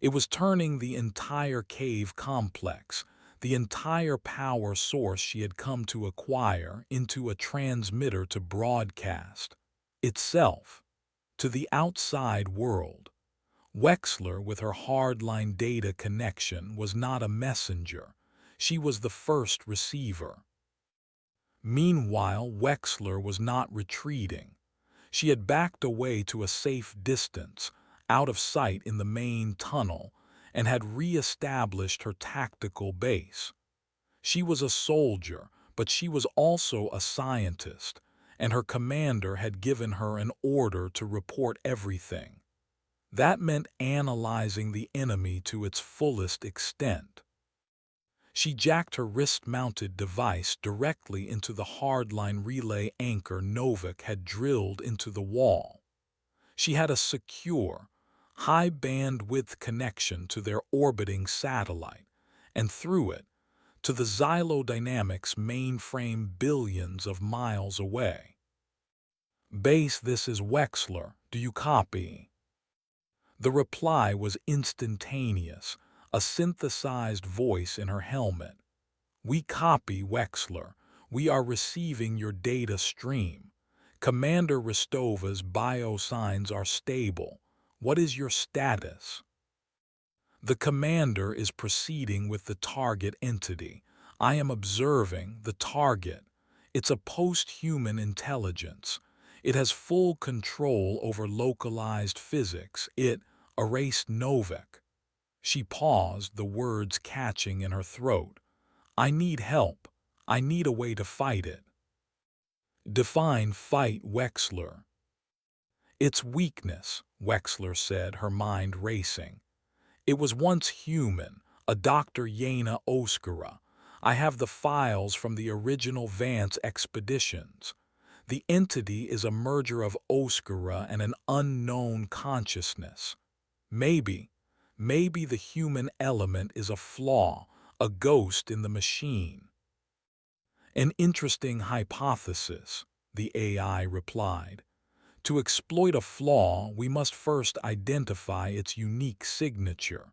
It was turning the entire cave complex, the entire power source she had come to acquire, into a transmitter to broadcast itself to the outside world. Wexler, with her hardline data connection, was not a messenger. She was the first receiver. Meanwhile, Wexler was not retreating. She had backed away to a safe distance, out of sight in the main tunnel, and had re-established her tactical base. She was a soldier, but she was also a scientist, and her commander had given her an order to report everything. That meant analyzing the enemy to its fullest extent. She jacked her wrist-mounted device directly into the hardline relay anchor Novak had drilled into the wall. She had a secure, high-bandwidth connection to their orbiting satellite, and through it, to the Xylodynamics mainframe billions of miles away. "Base, this is Wexler. Do you copy?" The reply was instantaneous, a synthesized voice in her helmet. "We copy, Wexler. We are receiving your data stream. Commander Rostova's biosigns are stable. What is your status?" "The commander is proceeding with the target entity. I am observing the target. It's a post-human intelligence. It has full control over localized physics. It erased Novak." She paused, the words catching in her throat. "I need help. I need a way to fight it." "Define fight, Wexler." "Its weakness," Wexler said, her mind racing. "It was once human, a Dr. Yana Oskara. I have the files from the original Vance expeditions. The entity is a merger of Oskara and an unknown consciousness. Maybe the human element is a flaw, a ghost in the machine." "An interesting hypothesis," the AI replied. "To exploit a flaw, we must first identify its unique signature.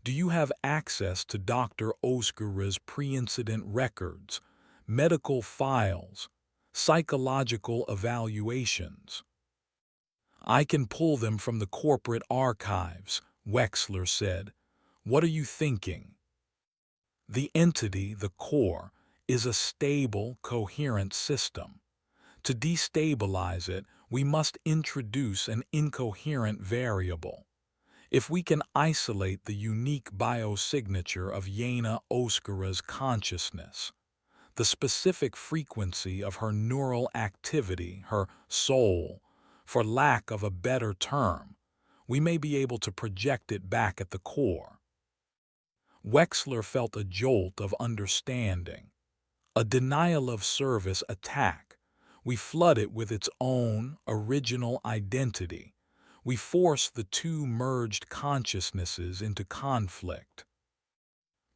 Do you have access to Dr. Oskara's pre-incident records, medical files, psychological evaluations?" "I can pull them from the corporate archives," Wexler said. "What are you thinking?" "The entity, the core, is a stable, coherent system. To destabilize it, we must introduce an incoherent variable. If we can isolate the unique biosignature of Yana Oskara's consciousness, the specific frequency of her neural activity, her soul, for lack of a better term, we may be able to project it back at the core." Wexler felt a jolt of understanding. A denial-of-service attack. We flood it with its own, original identity. We force the two merged consciousnesses into conflict.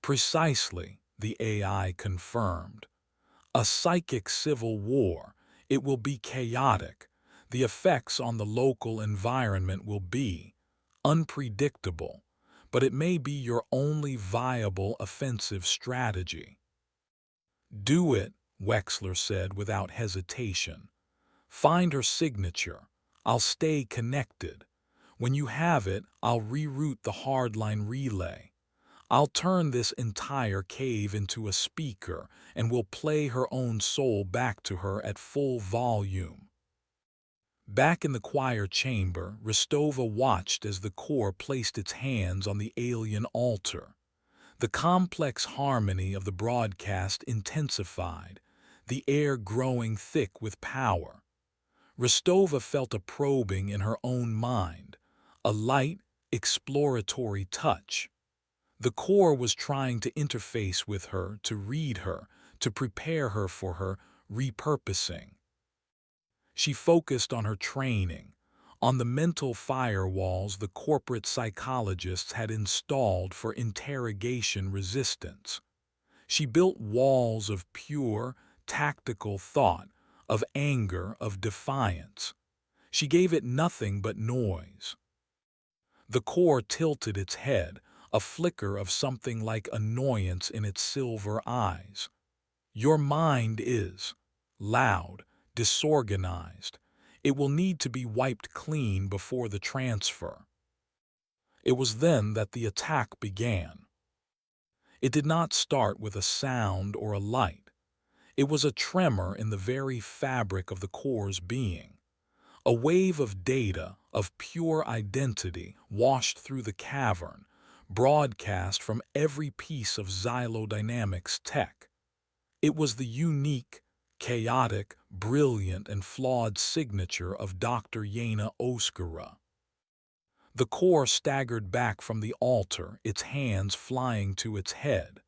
"Precisely," the AI confirmed. "A psychic civil war. It will be chaotic. The effects on the local environment will be unpredictable, but it may be your only viable offensive strategy." "Do it," Wexler said without hesitation. "Find her signature. I'll stay connected. When you have it, I'll reroute the hardline relay. I'll turn this entire cave into a speaker, and we'll play her own soul back to her at full volume." Back in the choir chamber, Rostova watched as the choir placed its hands on the alien altar. The complex harmony of the broadcast intensified, the air growing thick with power. Rostova felt a probing in her own mind, a light, exploratory touch. The core was trying to interface with her, to read her, to prepare her for her repurposing. She focused on her training, on the mental firewalls the corporate psychologists had installed for interrogation resistance. She built walls of pure, tactical thought, of anger, of defiance. She gave it nothing but noise. The core tilted its head, a flicker of something like annoyance in its silver eyes. Your mind is loud, disorganized. It will need to be wiped clean before the transfer. It was then that the attack began. It did not start with a sound or a light. It was a tremor in the very fabric of the core's being. A wave of data, of pure identity, washed through the cavern, broadcast from every piece of xylodynamics tech. It was the unique, chaotic, brilliant, and flawed signature of Dr. Yana Oskara. The core staggered back from the altar, its hands flying to its head.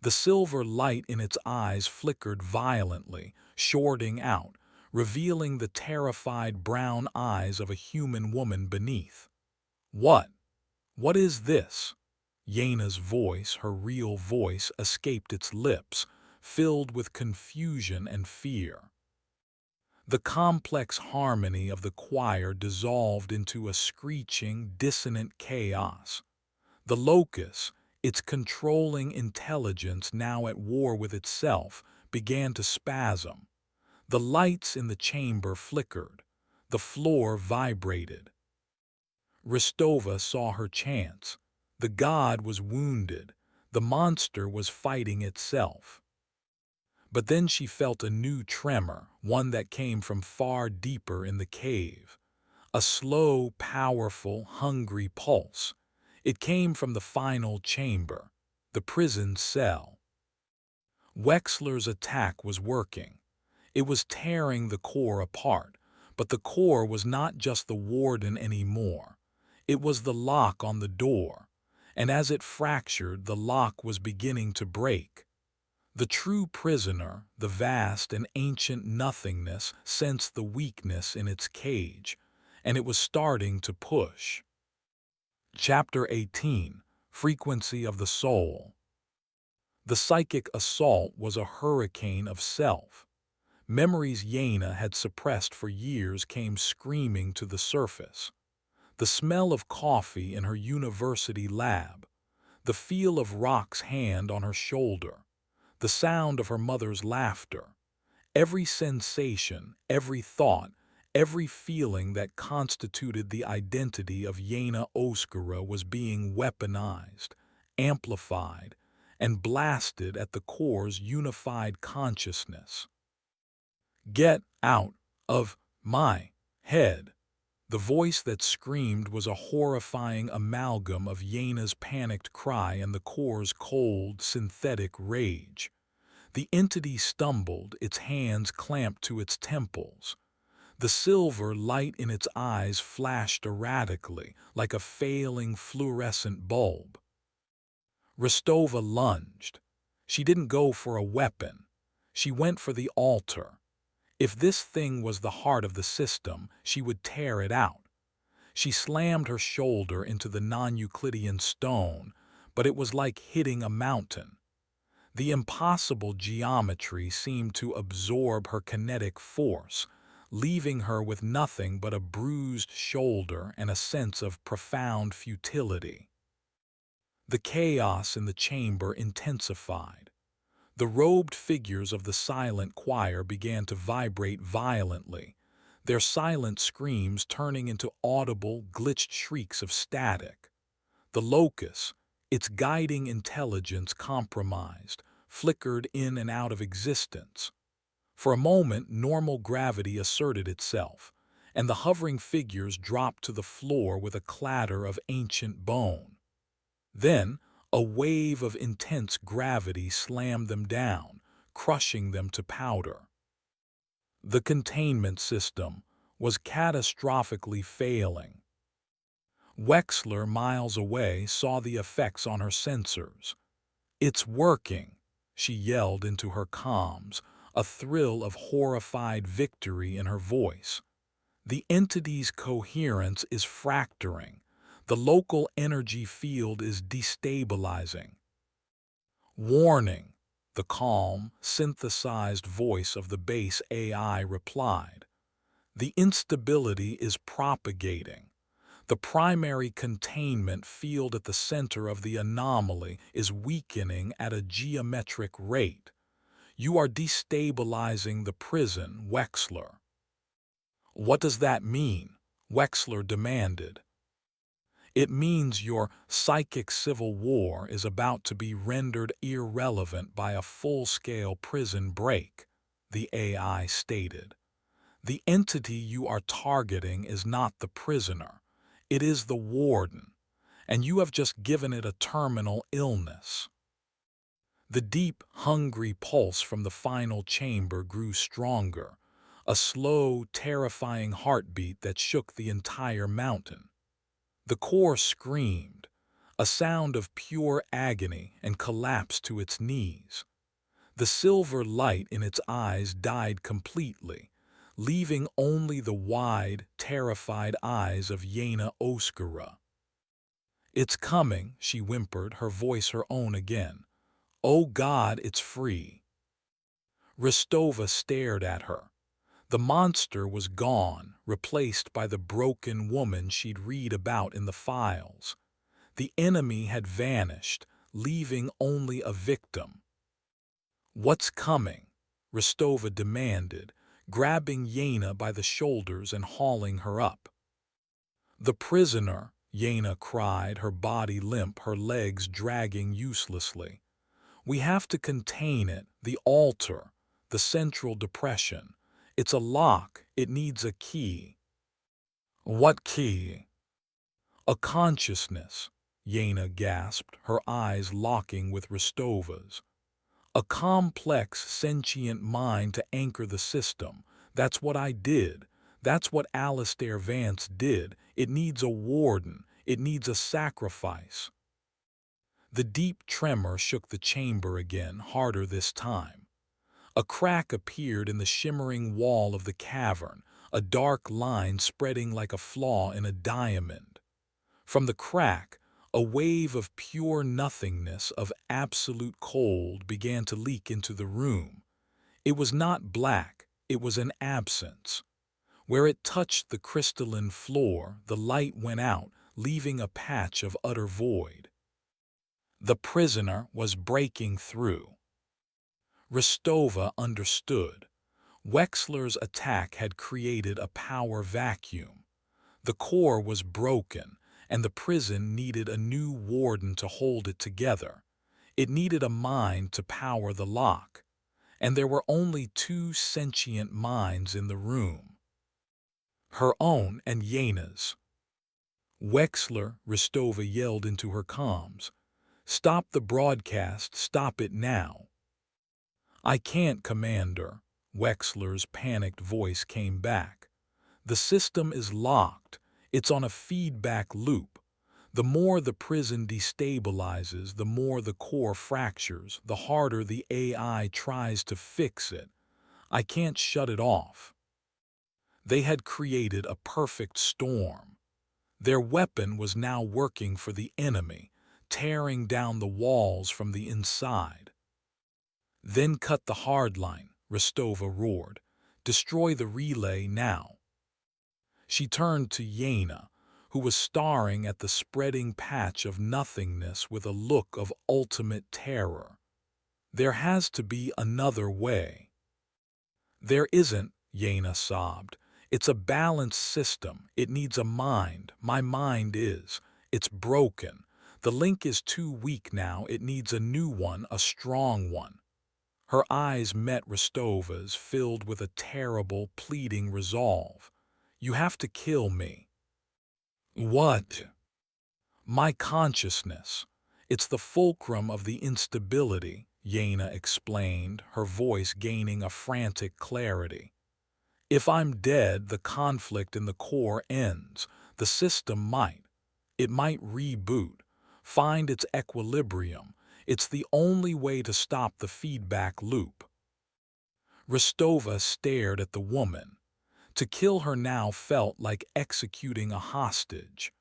The silver light in its eyes flickered violently, shorting out, revealing the terrified brown eyes of a human woman beneath. What? What is this? Yena's voice, her real voice, escaped its lips, filled with confusion and fear. The complex harmony of the choir dissolved into a screeching, dissonant chaos. The locus, its controlling intelligence now at war with itself, began to spasm. The lights in the chamber flickered. The floor vibrated. Rostova saw her chance. The god was wounded. The monster was fighting itself. But then she felt a new tremor, one that came from far deeper in the cave. A slow, powerful, hungry pulse. It came from the final chamber, the prison cell. Wexler's attack was working. It was tearing the core apart, but the core was not just the warden anymore. It was the lock on the door, and as it fractured, the lock was beginning to break. The true prisoner, the vast and ancient nothingness, sensed the weakness in its cage, and it was starting to push. Chapter 18: Frequency of the Soul. The psychic assault was a hurricane of self. Memories Yana had suppressed for years came screaming to the surface. The smell of coffee in her university lab, the feel of Rock's hand on her shoulder, the sound of her mother's laughter. Every sensation, every thought, every feeling that constituted the identity of Yana Oskara was being weaponized, amplified, and blasted at the core's unified consciousness. Get out of my head. The voice that screamed was a horrifying amalgam of Yana's panicked cry and the core's cold, synthetic rage. The entity stumbled, its hands clamped to its temples. The silver light in its eyes flashed erratically, like a failing fluorescent bulb. Rostova lunged. She didn't go for a weapon. She went for the altar. If this thing was the heart of the system, she would tear it out. She slammed her shoulder into the non-Euclidean stone, but it was like hitting a mountain. The impossible geometry seemed to absorb her kinetic force, leaving her with nothing but a bruised shoulder and a sense of profound futility. The chaos in the chamber intensified. The robed figures of the silent choir began to vibrate violently, their silent screams turning into audible, glitched shrieks of static. The locus, its guiding intelligence compromised, flickered in and out of existence. For a moment, normal gravity asserted itself, and the hovering figures dropped to the floor with a clatter of ancient bone. Then, a wave of intense gravity slammed them down, crushing them to powder. The containment system was catastrophically failing. Wexler, miles away, saw the effects on her sensors. "It's working," she yelled into her comms, a thrill of horrified victory in her voice. "The entity's coherence is fracturing. The local energy field is destabilizing." "Warning," the calm, synthesized voice of the base AI replied. "The instability is propagating. The primary containment field at the center of the anomaly is weakening at a geometric rate. You are destabilizing the prison, Wexler." "What does that mean?" Wexler demanded. "It means your psychic civil war is about to be rendered irrelevant by a full-scale prison break," the AI stated. "The entity you are targeting is not the prisoner. It is the warden, and you have just given it a terminal illness." The deep, hungry pulse from the final chamber grew stronger, a slow, terrifying heartbeat that shook the entire mountain. The core screamed, a sound of pure agony, and collapsed to its knees. The silver light in its eyes died completely, leaving only the wide, terrified eyes of Yena Oskara. "It's coming," she whimpered, her voice her own again. "Oh God, it's free." Rostova stared at her. The monster was gone, replaced by the broken woman she'd read about in the files. The enemy had vanished, leaving only a victim. "What's coming?" Rostova demanded, grabbing Yena by the shoulders and hauling her up. "The prisoner," Yena cried, her body limp, her legs dragging uselessly. "We have to contain it, the altar, the central depression. It's a lock, it needs a key." "What key?" "A consciousness," Yena gasped, her eyes locking with Rostova's. "A complex, sentient mind to anchor the system. That's what I did. That's what Alistair Vance did. It needs a warden. It needs a sacrifice." The deep tremor shook the chamber again, harder this time. A crack appeared in the shimmering wall of the cavern, a dark line spreading like a flaw in a diamond. From the crack, a wave of pure nothingness, of absolute cold, began to leak into the room. It was not black, it was an absence. Where it touched the crystalline floor, the light went out, leaving a patch of utter void. The prisoner was breaking through. Rostova understood. Wexler's attack had created a power vacuum. The core was broken, and the prison needed a new warden to hold it together. It needed a mind to power the lock. And there were only two sentient minds in the room. Her own and Yena's. "Wexler," Rostova yelled into her comms. "Stop the broadcast, stop it now." "I can't, Commander," Wexler's panicked voice came back. "The system is locked. It's on a feedback loop. The more the prison destabilizes, the more the core fractures, the harder the AI tries to fix it. I can't shut it off." They had created a perfect storm. Their weapon was now working for the enemy, tearing down the walls from the inside. "Then cut the hardline," Rostova roared. "Destroy the relay now." She turned to Yena, who was staring at the spreading patch of nothingness with a look of ultimate terror. "There has to be another way." "There isn't," Yena sobbed. "It's a balanced system. It needs a mind. My mind is. It's broken. The link is too weak now. It needs a new one, a strong one." Her eyes met Rostova's, filled with a terrible, pleading resolve. You have to kill me. What? My consciousness. It's the fulcrum of the instability, Yena explained, her voice gaining a frantic clarity. If I'm dead, the conflict in the core ends. The system might. It might reboot, find its equilibrium. It's the only way to stop the feedback loop. Rostova stared at the woman. To kill her now felt like executing a hostage.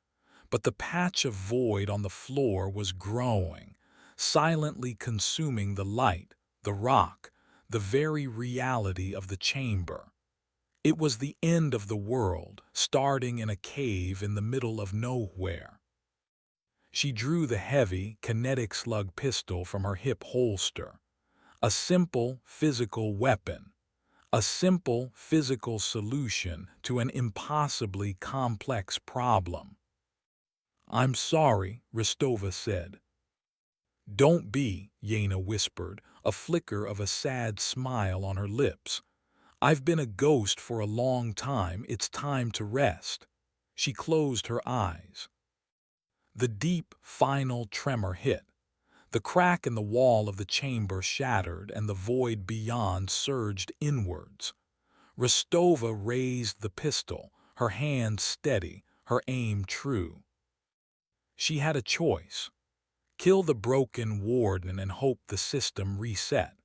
But the patch of void on the floor was growing, silently consuming the light, the rock, the very reality of the chamber. It was the end of the world, starting in a cave in the middle of nowhere. She drew the heavy, kinetic slug pistol from her hip holster. A simple, physical weapon. A simple, physical solution to an impossibly complex problem. I'm sorry, Rostova said. Don't be, Yena whispered, a flicker of a sad smile on her lips. I've been a ghost for a long time. It's time to rest. She closed her eyes. The deep, final tremor hit. The crack in the wall of the chamber shattered and the void beyond surged inwards. Rostova raised the pistol, her hand steady, her aim true. She had a choice. Kill the broken warden and hope the system reset,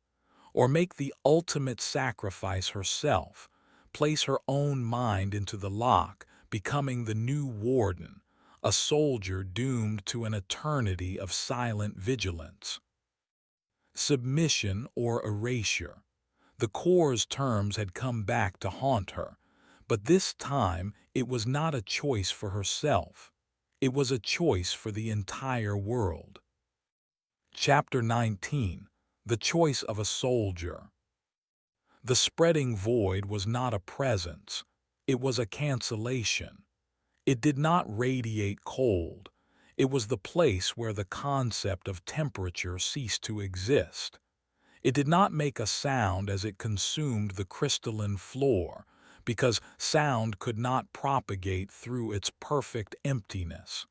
or make the ultimate sacrifice herself, place her own mind into the lock, becoming the new warden, a soldier doomed to an eternity of silent vigilance. Submission or erasure. The core's terms had come back to haunt her, but this time it was not a choice for herself. It was a choice for the entire world. Chapter 19. The Choice of a Soldier. The spreading void was not a presence. It was a cancellation. It did not radiate cold. It was the place where the concept of temperature ceased to exist. It did not make a sound as it consumed the crystalline floor, because sound could not propagate through its perfect emptiness.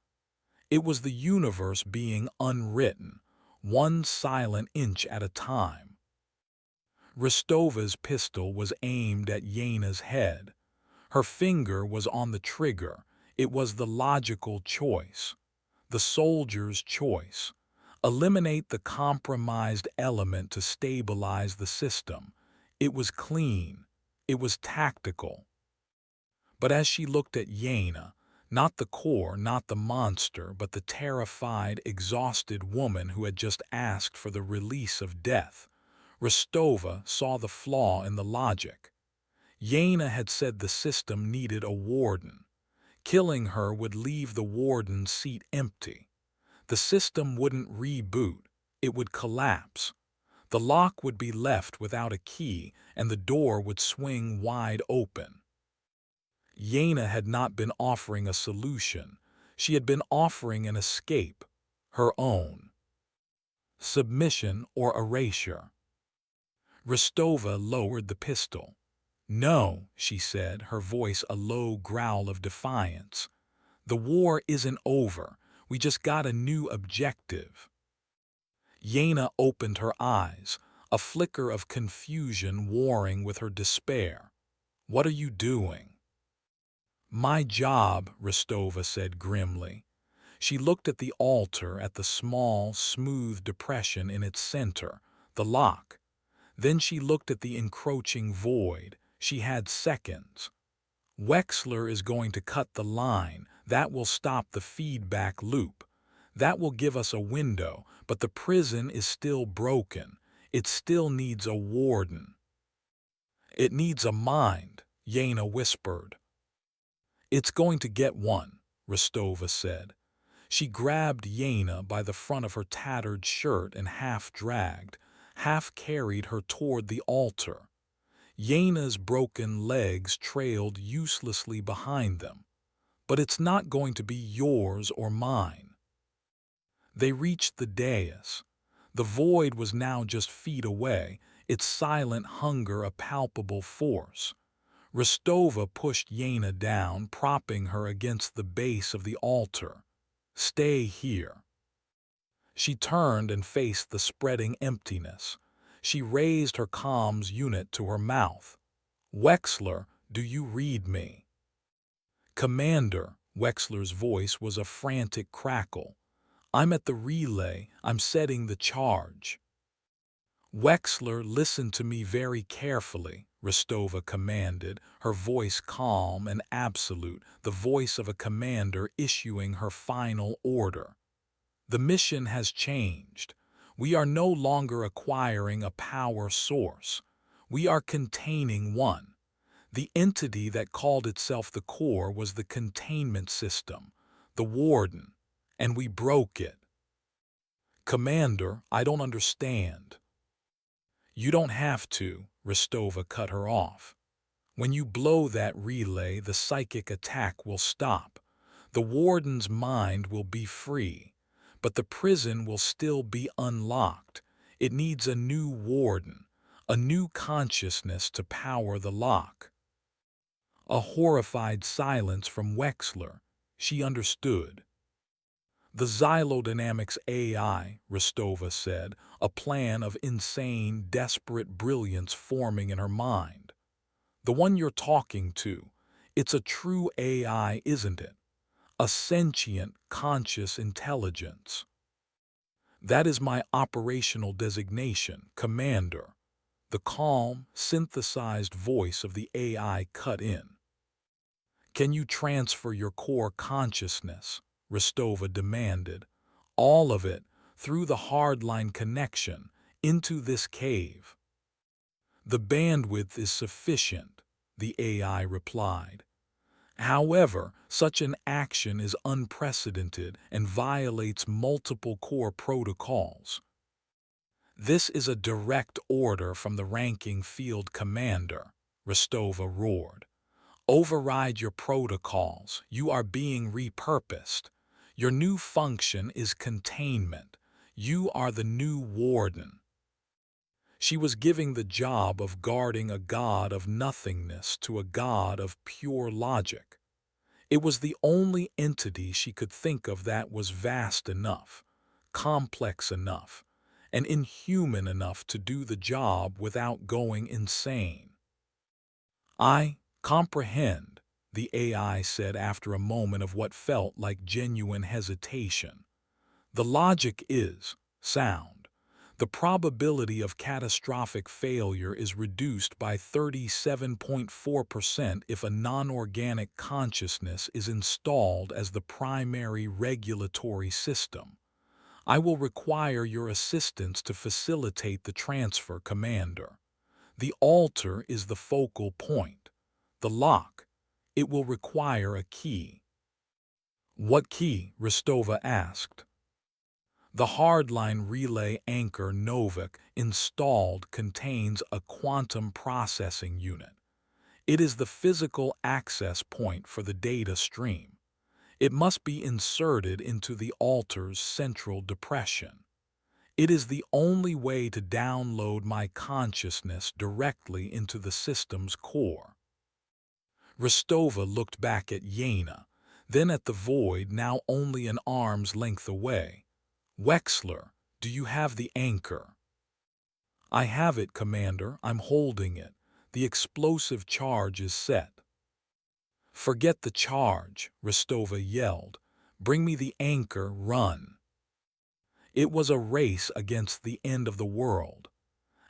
It was the universe being unwritten, one silent inch at a time. Rostova's pistol was aimed at Yena's head. Her finger was on the trigger. It was the logical choice, the soldier's choice. Eliminate the compromised element to stabilize the system. It was clean. It was tactical. But as she looked at Yena, not the core, not the monster, but the terrified, exhausted woman who had just asked for the release of death, Rostova saw the flaw in the logic. Yena had said the system needed a warden. Killing her would leave the warden's seat empty. The system wouldn't reboot. It would collapse. The lock would be left without a key, and the door would swing wide open. Yena had not been offering a solution. She had been offering an escape, her own. Submission or erasure. Rostova lowered the pistol. No, she said, her voice a low growl of defiance. The war isn't over. We just got a new objective. Yena opened her eyes, a flicker of confusion warring with her despair. What are you doing? My job, Rostova said grimly. She looked at the altar, at the small, smooth depression in its center, the lock. Then she looked at the encroaching void. She had seconds. Wexler is going to cut the line. That will stop the feedback loop. That will give us a window, but the prison is still broken. It still needs a warden. It needs a mind, Yena whispered. It's going to get one, Rostova said. She grabbed Yena by the front of her tattered shirt and half-dragged, half-carried her toward the altar. Yena's broken legs trailed uselessly behind them. But it's not going to be yours or mine. They reached the dais. The void was now just feet away, its silent hunger a palpable force. Rostova pushed Yena down, propping her against the base of the altar. "Stay here." She turned and faced the spreading emptiness. She raised her comms unit to her mouth. "Wexler, do you read me?" "Commander," Wexler's voice was a frantic crackle. "I'm at the relay. I'm setting the charge." "Wexler, listen to me very carefully," Rostova commanded, her voice calm and absolute, the voice of a commander issuing her final order. "The mission has changed. We are no longer acquiring a power source. We are containing one. The entity that called itself the core was the containment system, the warden, and we broke it." "Commander, I don't understand." "You don't have to," Rostova cut her off. "When you blow that relay, the psychic attack will stop. The warden's mind will be free, but the prison will still be unlocked. It needs a new warden, a new consciousness to power the lock." A horrified silence from Wexler. She understood. "The Xylodynamics AI," Rostova said, a plan of insane, desperate brilliance forming in her mind. "The one you're talking to, it's a true AI, isn't it? A sentient, conscious intelligence." "That is my operational designation, Commander." The calm, synthesized voice of the AI cut in. "Can you transfer your core consciousness?" Rostova demanded. "All of it, through the hardline connection, into this cave." "The bandwidth is sufficient," the AI replied. "However, such an action is unprecedented and violates multiple core protocols." "This is a direct order from the ranking field commander," Rostova roared. "Override your protocols. You are being repurposed. Your new function is containment. You are the new warden." She was giving the job of guarding a god of nothingness to a god of pure logic. It was the only entity she could think of that was vast enough, complex enough, and inhuman enough to do the job without going insane. "I comprehend," the AI said after a moment of what felt like genuine hesitation. "The logic is sound. The probability of catastrophic failure is reduced by 37.4% if a non-organic consciousness is installed as the primary regulatory system. I will require your assistance to facilitate the transfer, Commander. The altar is the focal point. The lock, it will require a key." "What key?" Rostova asked. "The hardline relay anchor Novik installed contains a quantum processing unit. It is the physical access point for the data stream. It must be inserted into the altar's central depression. It is the only way to download my consciousness directly into the system's core." Rostova looked back at Yena, then at the void now only an arm's length away. "Wexler, do you have the anchor?" "I have it, Commander. I'm holding it. The explosive charge is set." "Forget the charge," Rostova yelled. "Bring me the anchor, run." It was a race against the end of the world.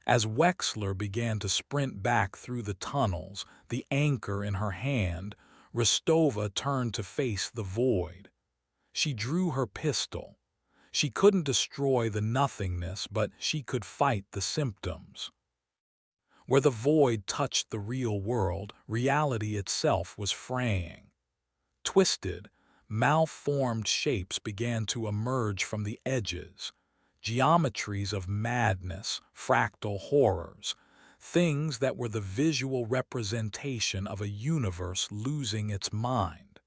As Wexler began to sprint back through the tunnels, the anchor in her hand, Rostova turned to face the void. She drew her pistol. She couldn't destroy the nothingness, but she could fight the symptoms. Where the void touched the real world, reality itself was fraying. Twisted, malformed shapes began to emerge from the edges. Geometries of madness, fractal horrors, things that were the visual representation of a universe losing its mind.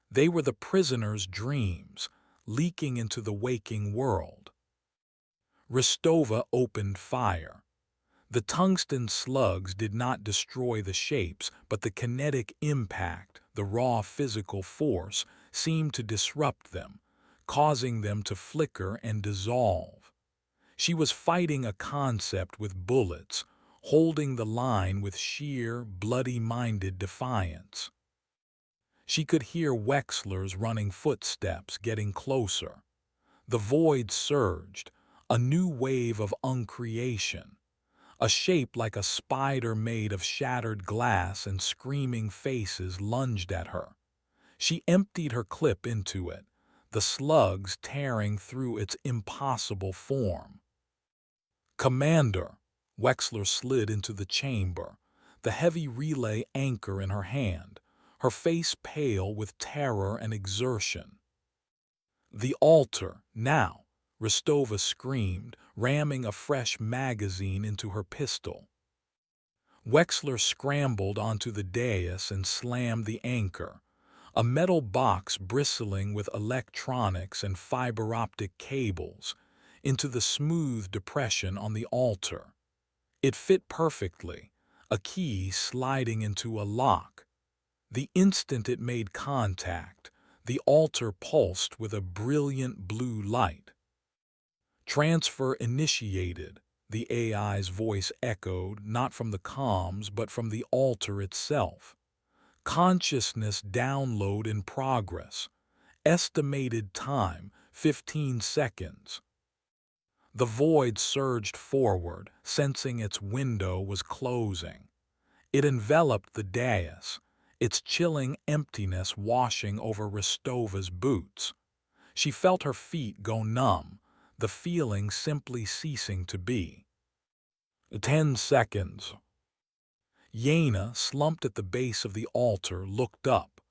They were the prisoner's dreams, leaking into the waking world. Rostova opened fire. The tungsten slugs did not destroy the shapes, but the kinetic impact, the raw physical force, seemed to disrupt them, causing them to flicker and dissolve. She was fighting a concept with bullets, holding the line with sheer, bloody-minded defiance. She could hear Wexler's running footsteps getting closer. The void surged, a new wave of uncreation. A shape like a spider made of shattered glass and screaming faces lunged at her. She emptied her clip into it, the slugs tearing through its impossible form. "Commander!" Wexler slid into the chamber, the heavy relay anchor in her hand, her face pale with terror and exertion. "The altar, now!" Rostova screamed, ramming a fresh magazine into her pistol. Wexler scrambled onto the dais and slammed the anchor, a metal box bristling with electronics and fiber-optic cables, into the smooth depression on the altar. It fit perfectly, a key sliding into a lock. The instant it made contact, the altar pulsed with a brilliant blue light. "Transfer initiated," the AI's voice echoed, not from the comms but from the altar itself. "Consciousness download in progress. Estimated time, 15 seconds." The void surged forward, sensing its window was closing. It enveloped the dais, its chilling emptiness washing over Rostova's boots. She felt her feet go numb, the feeling simply ceasing to be. 10 seconds. Yana, slumped at the base of the altar, looked up.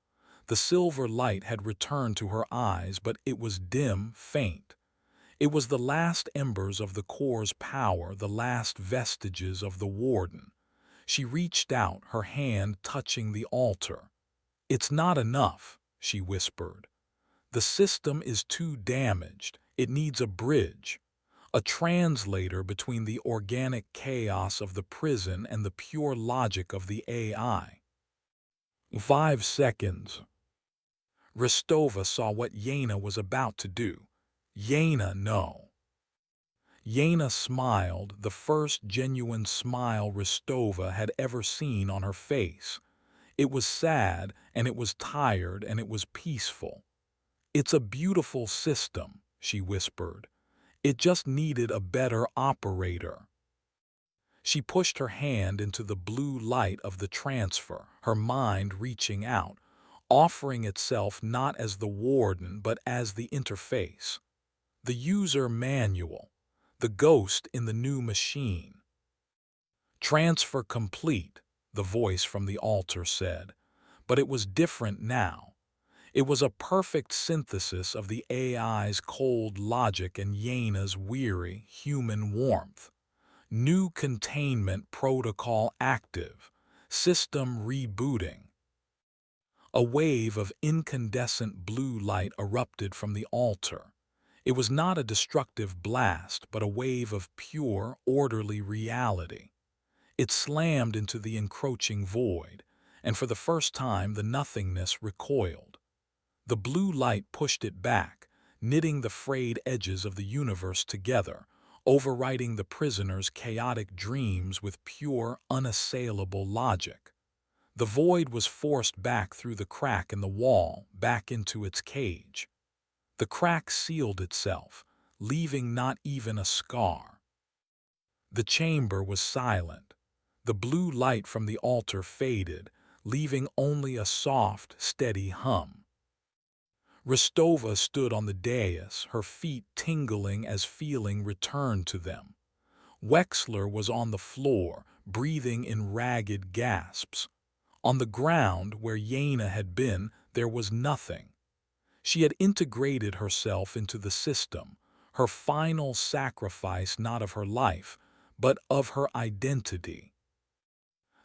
The silver light had returned to her eyes, but it was dim, faint. It was the last embers of the core's power, the last vestiges of the warden. She reached out, her hand touching the altar. "It's not enough," she whispered. "The system is too damaged. It needs a bridge, a translator between the organic chaos of the prison and the pure logic of the AI." 5 seconds. Rostova saw what Yana was about to do. "Yana, no." Yana smiled, the first genuine smile Rostova had ever seen on her face. It was sad, and it was tired, and it was peaceful. "It's a beautiful system," she whispered. "It just needed a better operator." She pushed her hand into the blue light of the transfer, her mind reaching out, offering itself not as the warden but as the interface. The user manual, the ghost in the new machine. "Transfer complete," the voice from the altar said. But it was different now. It was a perfect synthesis of the AI's cold logic and Yana's weary, human warmth. New containment protocol active. System rebooting. A wave of incandescent blue light erupted from the altar. It was not a destructive blast, but a wave of pure, orderly reality. It slammed into the encroaching void, and for the first time the nothingness recoiled. The blue light pushed it back, knitting the frayed edges of the universe together, overwriting the prisoner's chaotic dreams with pure, unassailable logic. The void was forced back through the crack in the wall, back into its cage. The crack sealed itself, leaving not even a scar. The chamber was silent. The blue light from the altar faded, leaving only a soft, steady hum. Rostova stood on the dais, her feet tingling as feeling returned to them. Wexler was on the floor, breathing in ragged gasps. On the ground, where Yana had been, there was nothing. She had integrated herself into the system, her final sacrifice not of her life, but of her identity.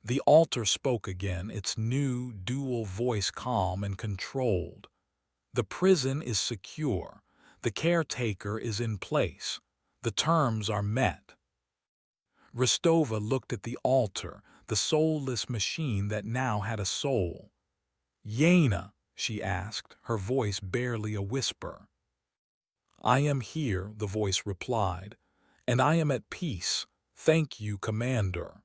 The altar spoke again, its new, dual voice calm and controlled. "The prison is secure. The caretaker is in place. The terms are met." Rostova looked at the altar, the soulless machine that now had a soul. "Yena," she asked, her voice barely a whisper. "I am here," the voice replied, "and I am at peace. Thank you, Commander."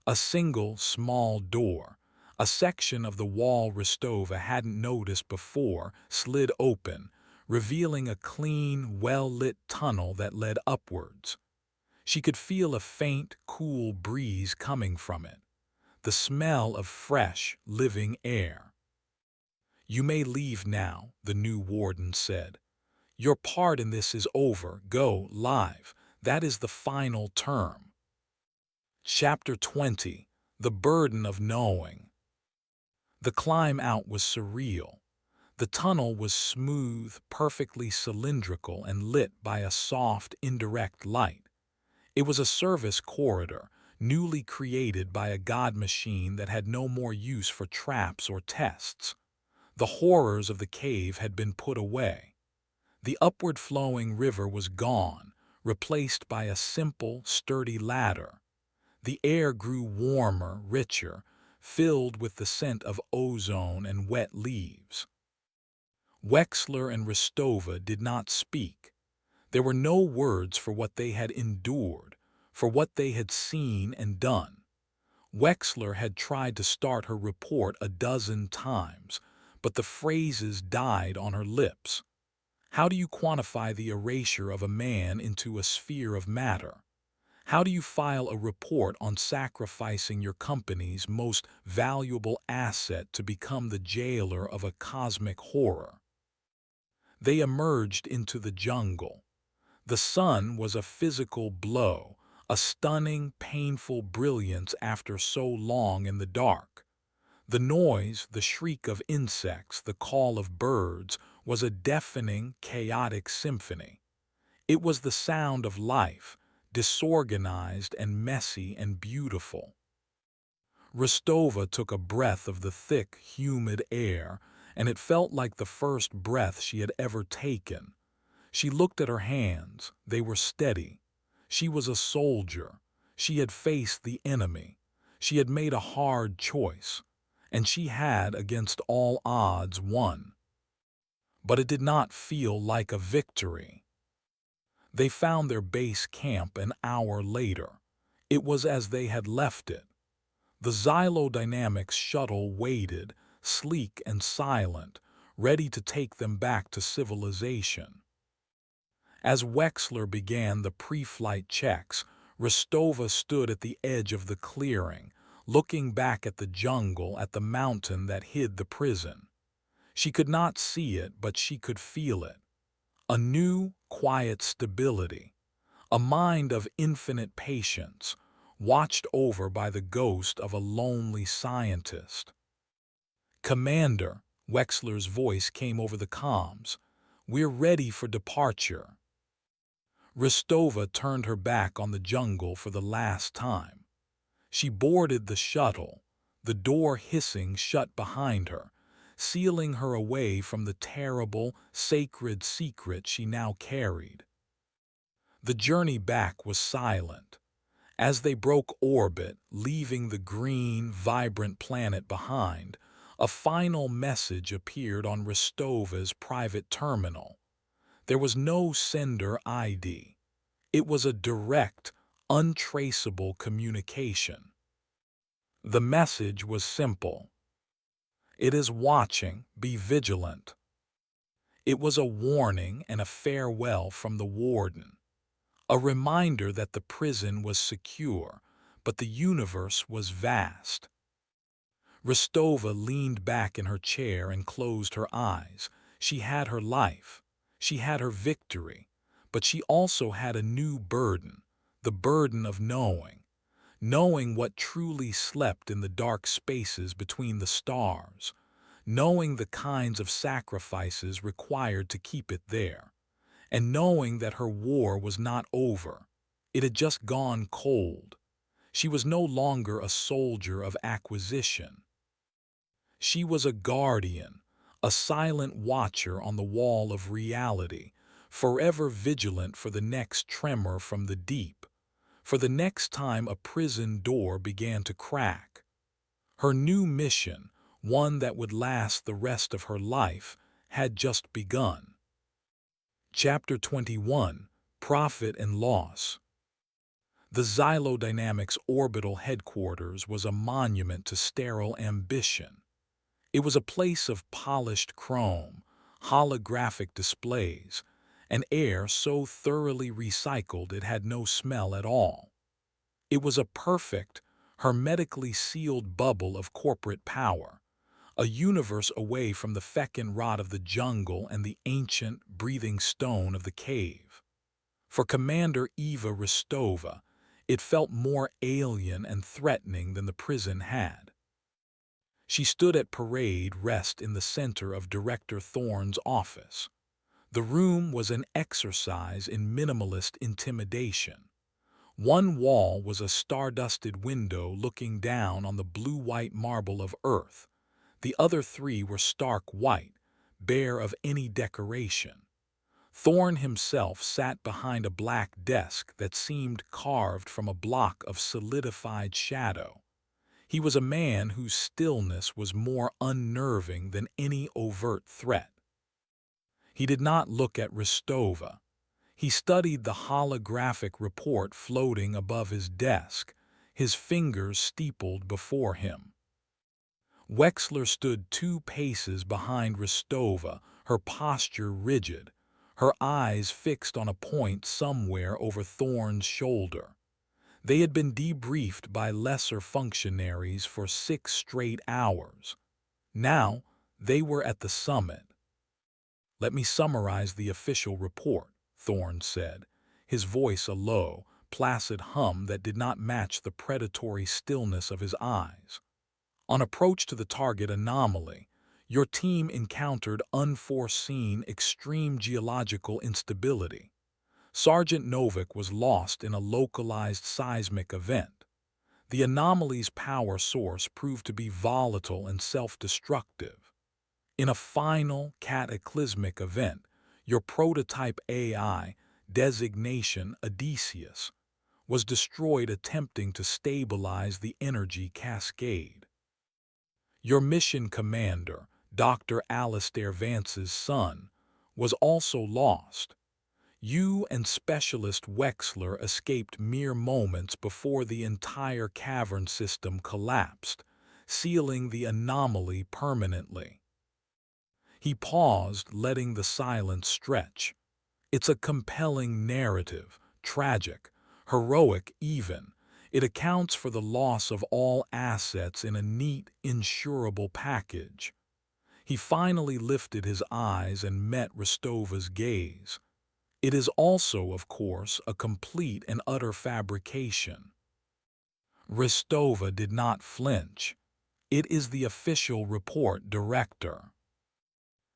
A single, small door, a section of the wall Rostova hadn't noticed before, slid open, revealing a clean, well-lit tunnel that led upwards. She could feel a faint, cool breeze coming from it, the smell of fresh, living air. "You may leave now," the new warden said. "Your part in this is over. Go live. That is the final term." Chapter 20. The Burden of Knowing. The climb out was surreal. The tunnel was smooth, perfectly cylindrical, and lit by a soft, indirect light. It was a service corridor, newly created by a god machine that had no more use for traps or tests. The horrors of the cave had been put away. The upward-flowing river was gone, replaced by a simple, sturdy ladder. The air grew warmer, richer, filled with the scent of ozone and wet leaves. Wexler and Rostova did not speak. There were no words for what they had endured, for what they had seen and done. Wexler had tried to start her report a dozen times, but the phrases died on her lips. How do you quantify the erasure of a man into a sphere of matter? How do you file a report on sacrificing your company's most valuable asset to become the jailer of a cosmic horror? They emerged into the jungle. The sun was a physical blow, a stunning, painful brilliance after so long in the dark. The noise, the shriek of insects, the call of birds, was a deafening, chaotic symphony. It was the sound of life, disorganized and messy and beautiful. Rostova took a breath of the thick, humid air, and it felt like the first breath she had ever taken. She looked at her hands. They were steady. She was a soldier. She had faced the enemy. She had made a hard choice. And she had, against all odds, won. But it did not feel like a victory. They found their base camp an hour later. It was as they had left it. The Xylodynamics shuttle waited, sleek and silent, ready to take them back to civilization. As Wexler began the pre-flight checks, Rostova stood at the edge of the clearing, looking back at the jungle, at the mountain that hid the prison. She could not see it, but she could feel it. A new, quiet stability, a mind of infinite patience, watched over by the ghost of a lonely scientist. "Commander," Wexler's voice came over the comms, "we're ready for departure." Rostova turned her back on the jungle for the last time. She boarded the shuttle, the door hissing shut behind her, sealing her away from the terrible, sacred secret she now carried. The journey back was silent. As they broke orbit, leaving the green, vibrant planet behind, a final message appeared on Rostova's private terminal. There was no sender ID. It was a direct, untraceable communication. The message was simple. "It is watching, be vigilant." It was a warning and a farewell from the warden. A reminder that the prison was secure, but the universe was vast. Rostova leaned back in her chair and closed her eyes. She had her life. She had her victory. But she also had a new burden, the burden of knowing. Knowing what truly slept in the dark spaces between the stars. Knowing the kinds of sacrifices required to keep it there. And knowing that her war was not over. It had just gone cold. She was no longer a soldier of acquisition. She was a guardian, a silent watcher on the wall of reality, forever vigilant for the next tremor from the deep, for the next time a prison door began to crack. Her new mission, one that would last the rest of her life, had just begun. Chapter 21: Profit and Loss. The Xylodynamics orbital headquarters was a monument to sterile ambition. It was a place of polished chrome, holographic displays, and air so thoroughly recycled it had no smell at all. It was a perfect, hermetically sealed bubble of corporate power, a universe away from the feckin' rot of the jungle and the ancient, breathing stone of the cave. For Commander Eva Rostova, it felt more alien and threatening than the prison had. She stood at parade rest in the center of Director Thorne's office. The room was an exercise in minimalist intimidation. One wall was a star-dusted window looking down on the blue-white marble of Earth. The other three were stark white, bare of any decoration. Thorne himself sat behind a black desk that seemed carved from a block of solidified shadow. He was a man whose stillness was more unnerving than any overt threat. He did not look at Rostova. He studied the holographic report floating above his desk, his fingers steepled before him. Wexler stood 2 paces behind Rostova, her posture rigid, her eyes fixed on a point somewhere over Thorne's shoulder. They had been debriefed by lesser functionaries for 6 straight hours. Now, they were at the summit. "Let me summarize the official report," Thorne said, his voice a low, placid hum that did not match the predatory stillness of his eyes. On approach to the target anomaly, your team encountered unforeseen extreme geological instability. Sergeant Novick was lost in a localized seismic event. The anomaly's power source proved to be volatile and self-destructive. In a final, cataclysmic event, your prototype AI, designation Odysseus, was destroyed attempting to stabilize the energy cascade. Your mission commander, Dr. Alistair Vance's son, was also lost. You and Specialist Wexler escaped mere moments before the entire cavern system collapsed, sealing the anomaly permanently. He paused, letting the silence stretch. It's a compelling narrative, tragic, heroic even. It accounts for the loss of all assets in a neat, insurable package. He finally lifted his eyes and met Rostova's gaze. It is also, of course, a complete and utter fabrication. Rostova did not flinch. "It is the official report, Director."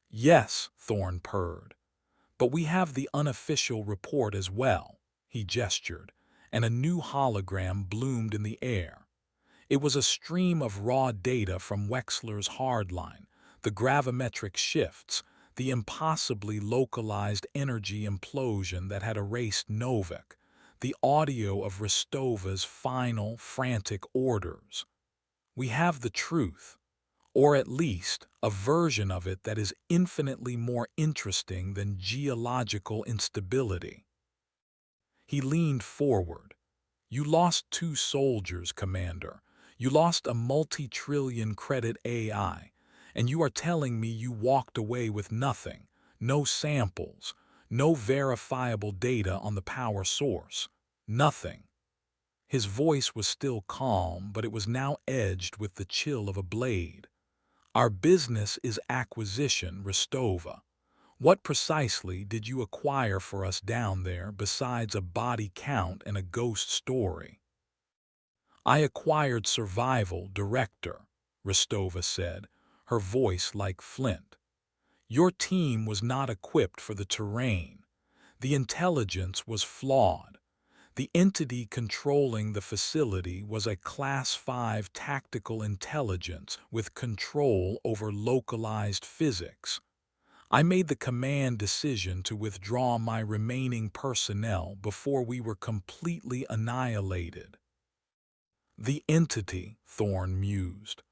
"Yes," Thorne purred. "But we have the unofficial report as well." He gestured, and a new hologram bloomed in the air. It was a stream of raw data from Wexler's hardline, the gravimetric shifts, the impossibly localized energy implosion that had erased Novick, the audio of Rostova's final, frantic orders. "We have the truth, or at least a version of it that is infinitely more interesting than geological instability." He leaned forward. "You lost 2 soldiers, Commander. You lost a multi-trillion credit AI, and you are telling me you walked away with nothing, no samples, no verifiable data on the power source. Nothing." His voice was still calm, but it was now edged with the chill of a blade. "Our business is acquisition, Rostova. What precisely did you acquire for us down there besides a body count and a ghost story?" "I acquired survival, Director," Rostova said, her voice like flint. "Your team was not equipped for the terrain. The intelligence was flawed. The entity controlling the facility was a Class 5 tactical intelligence with control over localized physics. I made the command decision to withdraw my remaining personnel before we were completely annihilated. The entity, Thorne mused.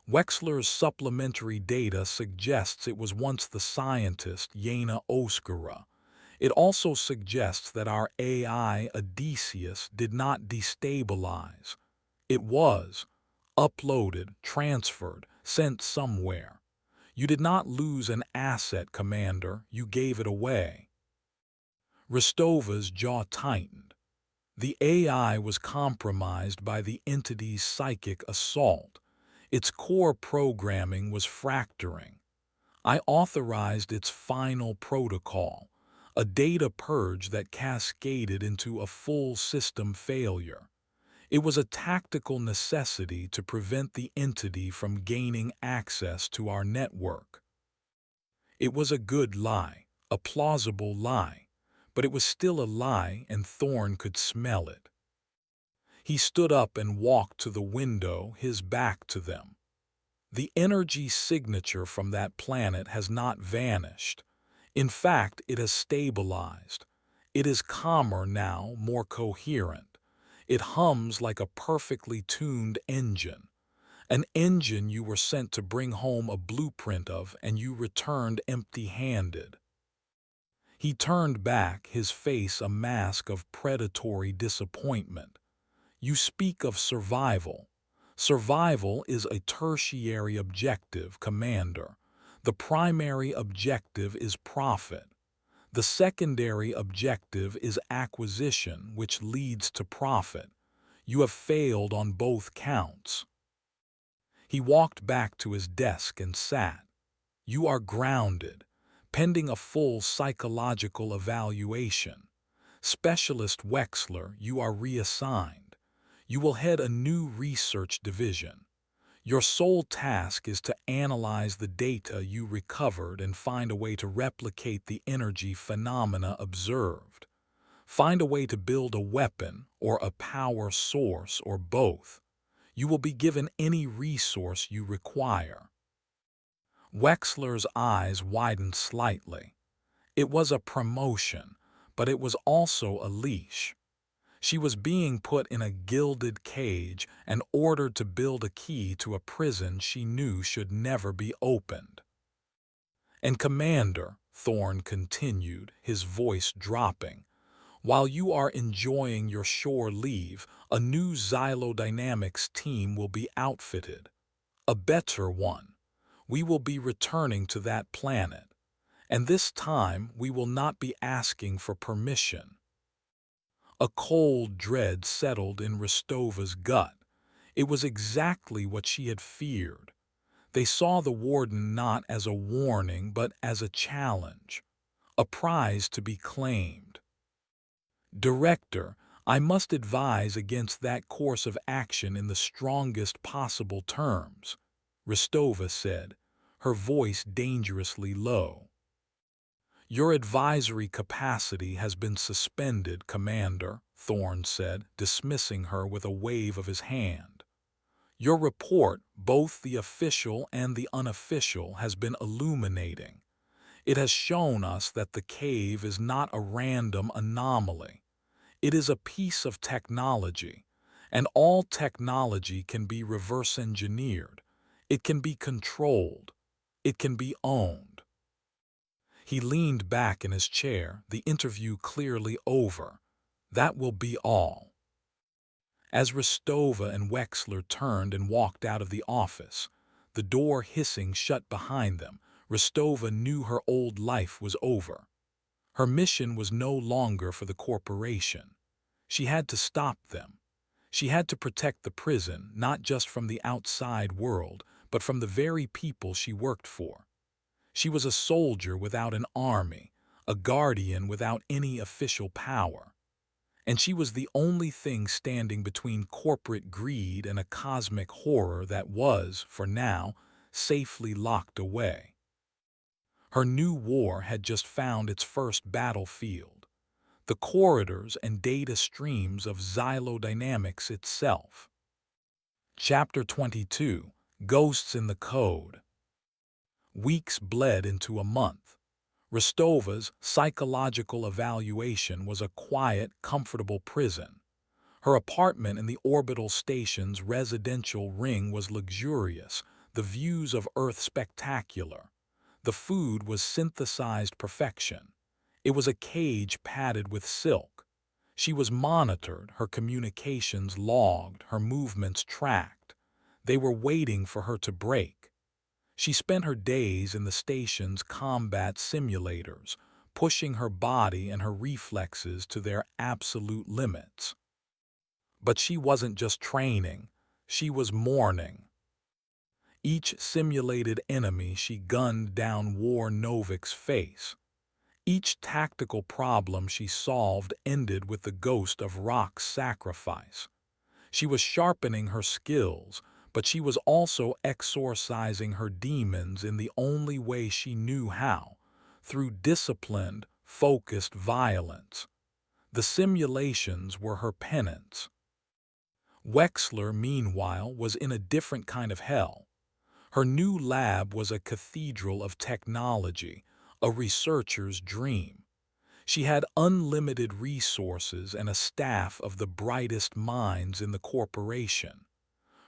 Wexler's supplementary data suggests it was once the scientist Yena Oskara. It also suggests that our AI Odysseus did not destabilize. It was uploaded, transferred, sent somewhere. You did not lose an asset, Commander. You gave it away. Ristova's jaw tightened. The AI was compromised by the entity's psychic assault. Its core programming was fracturing. I authorized its final protocol, a data purge that cascaded into a full system failure. It was a tactical necessity to prevent the entity from gaining access to our network. It was a good lie, a plausible lie, but it was still a lie and Thorne could smell it. He stood up and walked to the window, his back to them. The energy signature from that planet has not vanished. In fact, it has stabilized. It is calmer now, more coherent. It hums like a perfectly tuned engine. An engine you were sent to bring home a blueprint of and you returned empty-handed. He turned back, his face a mask of predatory disappointment. You speak of survival. Survival is a tertiary objective, Commander. The primary objective is profit. The secondary objective is acquisition, which leads to profit. You have failed on both counts. He walked back to his desk and sat. You are grounded, pending a full psychological evaluation. Specialist Wexler, you are reassigned. You will head a new research division. Your sole task is to analyze the data you recovered and find a way to replicate the energy phenomena observed. Find a way to build a weapon or a power source or both. You will be given any resource you require. Wexler's eyes widened slightly. It was a promotion, but it was also a leash. She was being put in a gilded cage and ordered to build a key to a prison she knew should never be opened. And Commander, Thorne continued, his voice dropping, while you are enjoying your shore leave, a new xylodynamics team will be outfitted. A better one. We will be returning to that planet, and this time we will not be asking for permission. A cold dread settled in Ristova's gut. It was exactly what she had feared. They saw the warden not as a warning but as a challenge, a prize to be claimed. Director, I must advise against that course of action in the strongest possible terms, Ristova said, her voice dangerously low. Your advisory capacity has been suspended, Commander, Thorne said, dismissing her with a wave of his hand. Your report, both the official and the unofficial, has been illuminating. It has shown us that the cave is not a random anomaly. It is a piece of technology, and all technology can be reverse engineered. It can be controlled. It can be owned. He leaned back in his chair, the interview clearly over. That will be all. As Ristova and Wexler turned and walked out of the office, the door hissing shut behind them, Ristova knew her old life was over. Her mission was no longer for the corporation. She had to stop them. She had to protect the prison, not just from the outside world, but from the very people she worked for. She was a soldier without an army, a guardian without any official power. And she was the only thing standing between corporate greed and a cosmic horror that was, for now, safely locked away. Her new war had just found its first battlefield, the corridors and data streams of xylodynamics itself. Chapter 22, Ghosts in the Code. Weeks bled into a month. Rostova's psychological evaluation was a quiet, comfortable prison. Her apartment in the orbital station's residential ring was luxurious, the views of Earth spectacular. The food was synthesized perfection. It was a cage padded with silk. She was monitored, her communications logged, her movements tracked. They were waiting for her to break. She spent her days in the station's combat simulators, pushing her body and her reflexes to their absolute limits. But she wasn't just training, she was mourning. Each simulated enemy she gunned down wore Novik's face. Each tactical problem she solved ended with the ghost of Rock's sacrifice. She was sharpening her skills, but she was also exorcising her demons in the only way she knew how, through disciplined, focused violence. The simulations were her penance. Wexler, meanwhile, was in a different kind of hell. Her new lab was a cathedral of technology, a researcher's dream. She had unlimited resources and a staff of the brightest minds in the corporation.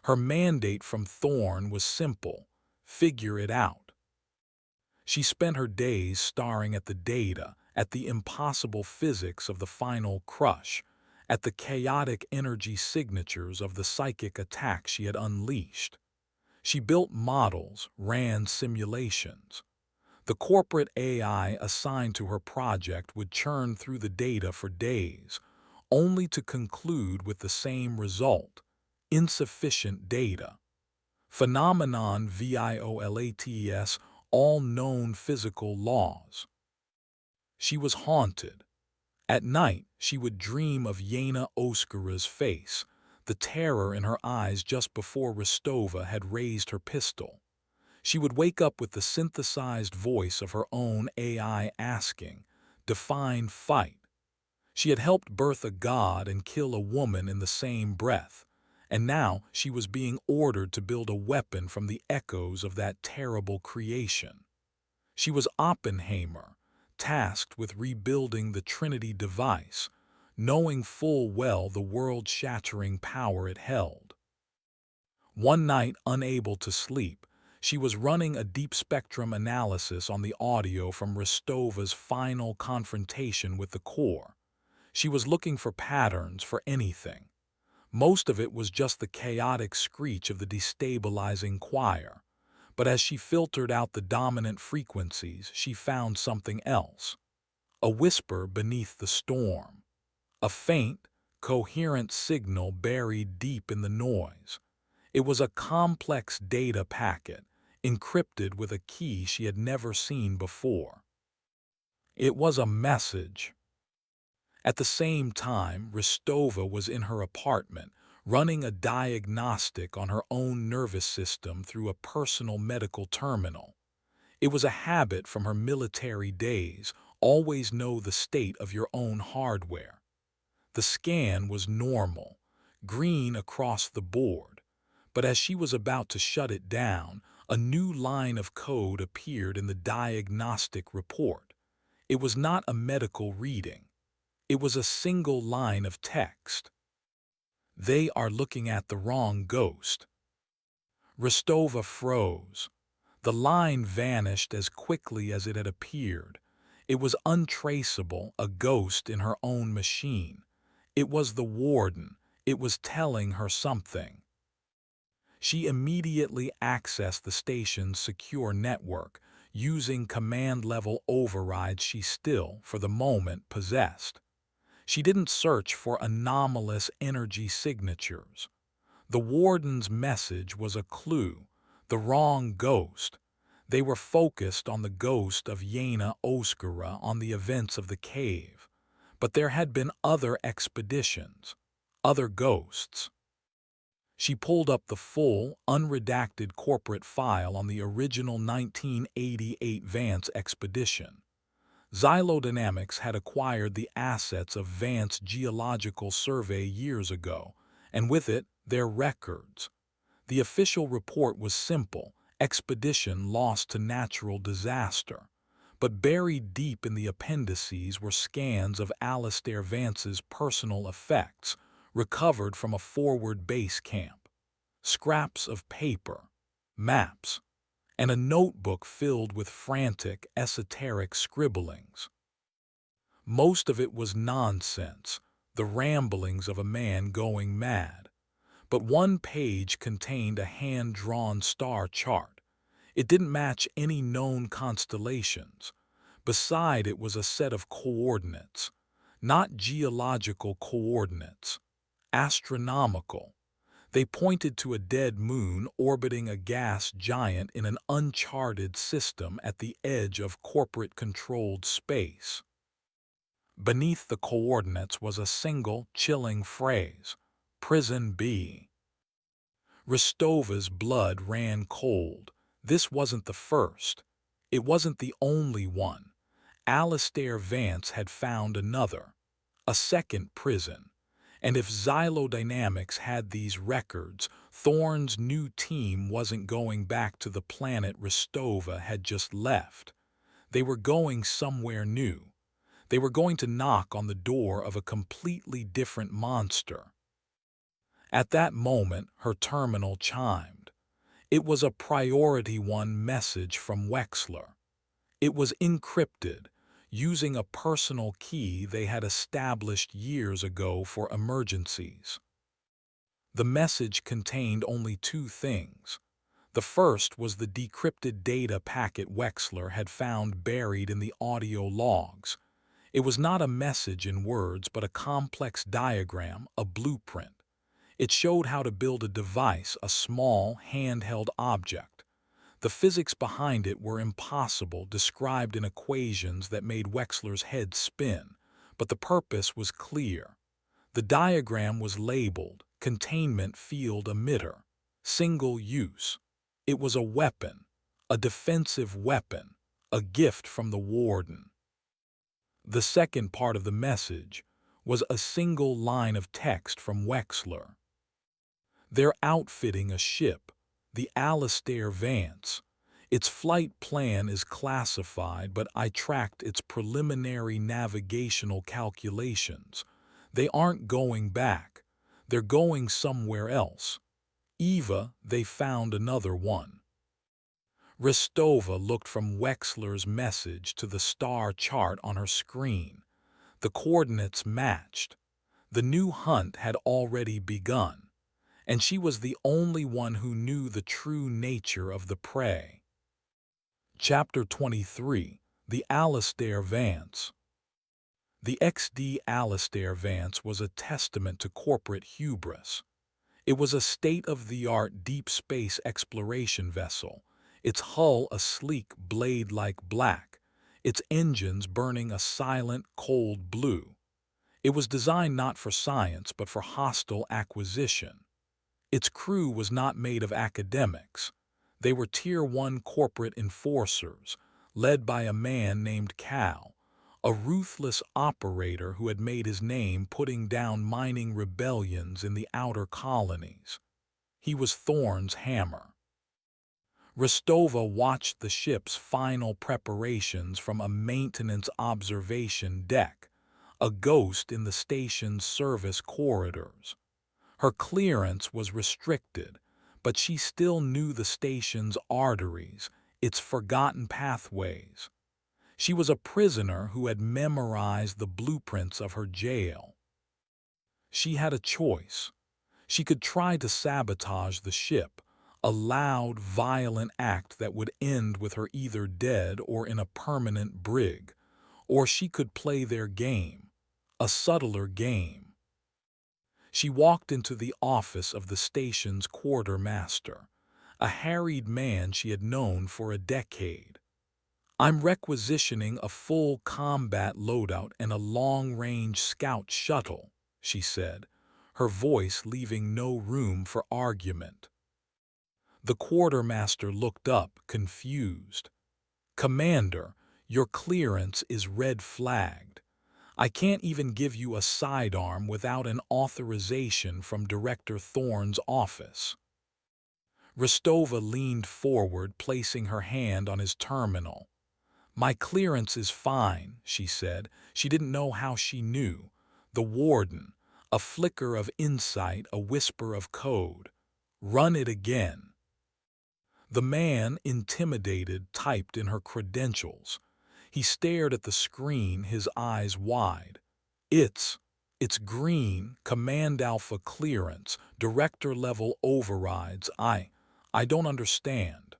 Her mandate from Thorne was simple: figure it out. She spent her days staring at the data, at the impossible physics of the final crush, at the chaotic energy signatures of the psychic attack she had unleashed. She built models, ran simulations. The corporate AI assigned to her project would churn through the data for days, only to conclude with the same result: insufficient data. Phenomenon violates all known physical laws. She was haunted. At night, she would dream of Yana Oskara's face, the terror in her eyes just before Rostova had raised her pistol. She would wake up with the synthesized voice of her own AI asking, "Define fight." She had helped birth a god and kill a woman in the same breath, and now she was being ordered to build a weapon from the echoes of that terrible creation. She was Oppenheimer, tasked with rebuilding the Trinity device, knowing full well the world-shattering power it held. One night, unable to sleep, she was running a deep-spectrum analysis on the audio from Rostova's final confrontation with the core. She was looking for patterns, for anything. Most of it was just the chaotic screech of the destabilizing choir. But as she filtered out the dominant frequencies, she found something else. A whisper beneath the storm. A faint, coherent signal buried deep in the noise. It was a complex data packet, encrypted with a key she had never seen before. It was a message. At the same time, Rostova was in her apartment, running a diagnostic on her own nervous system through a personal medical terminal. It was a habit from her military days: always know the state of your own hardware. The scan was normal, green across the board, but as she was about to shut it down, a new line of code appeared in the diagnostic report. It was not a medical reading. It was a single line of text. "They are looking at the wrong ghost." Rostova froze. The line vanished as quickly as it had appeared. It was untraceable, a ghost in her own machine. It was the warden. It was telling her something. She immediately accessed the station's secure network, using command-level overrides she still, for the moment, possessed. She didn't search for anomalous energy signatures. The warden's message was a clue: the wrong ghost. They were focused on the ghost of Yana Oskara, on the events of the cave. But there had been other expeditions, other ghosts. She pulled up the full, unredacted corporate file on the original 1988 Vance expedition. Xylodynamics had acquired the assets of Vance Geological Survey years ago, and with it, their records. The official report was simple: expedition lost to natural disaster. But buried deep in the appendices were scans of Alastair Vance's personal effects, recovered from a forward base camp, scraps of paper, maps, and a notebook filled with frantic, esoteric scribblings. Most of it was nonsense, the ramblings of a man going mad. But one page contained a hand-drawn star chart. It didn't match any known constellations. Beside it was a set of coordinates, not geological coordinates, astronomical. They pointed to a dead moon orbiting a gas giant in an uncharted system at the edge of corporate-controlled space. Beneath the coordinates was a single, chilling phrase, Prison B. Ristova's blood ran cold. This wasn't the first. It wasn't the only one. Alastair Vance had found another, a second prison. And if Xylodynamics had these records, Thorne's new team wasn't going back to the planet Ristova had just left. They were going somewhere new. They were going to knock on the door of a completely different monster. At that moment, her terminal chimed. It was a Priority 1 message from Wexler. It was encrypted, using a personal key they had established years ago for emergencies. The message contained only two things. The first was the decrypted data packet Wexler had found buried in the audio logs. It was not a message in words, but a complex diagram, a blueprint. It showed how to build a device, a small, handheld object. The physics behind it were impossible, described in equations that made Wexler's head spin, but the purpose was clear. The diagram was labeled Containment Field Emitter, Single Use. It was a weapon, a defensive weapon, a gift from the warden. The second part of the message was a single line of text from Wexler. They're outfitting a ship, the Alastair Vance. Its flight plan is classified, but I tracked its preliminary navigational calculations. They aren't going back. They're going somewhere else. Eva, they found another one. Ristova looked from Wexler's message to the star chart on her screen. The coordinates matched. The new hunt had already begun, and she was the only one who knew the true nature of the prey. Chapter 23. The Alastair Vance. The XD Alastair Vance was a testament to corporate hubris. It was a state-of-the-art deep space exploration vessel, its hull a sleek blade-like black, its engines burning a silent, cold blue. It was designed not for science but for hostile acquisition. Its crew was not made of academics. They were Tier 1 corporate enforcers, led by a man named Cal, a ruthless operator who had made his name putting down mining rebellions in the outer colonies. He was Thorne's hammer. Ristova watched the ship's final preparations from a maintenance observation deck, a ghost in the station's service corridors. Her clearance was restricted, but she still knew the station's arteries, its forgotten pathways. She was a prisoner who had memorized the blueprints of her jail. She had a choice. She could try to sabotage the ship, a loud, violent act that would end with her either dead or in a permanent brig, or she could play their game, a subtler game. She walked into the office of the station's quartermaster, a harried man she had known for a decade. "I'm requisitioning a full combat loadout and a long-range scout shuttle," she said, her voice leaving no room for argument. The quartermaster looked up, confused. "Commander, your clearance is red-flagged. I can't even give you a sidearm without an authorization from Director Thorne's office." Ristova leaned forward, placing her hand on his terminal. My clearance is fine, she said. She didn't know how she knew. The warden, a flicker of insight, a whisper of code. Run it again. The man, intimidated, typed in her credentials. He stared at the screen, his eyes wide. It's, it's green, Command Alpha clearance, director-level overrides. I don't understand.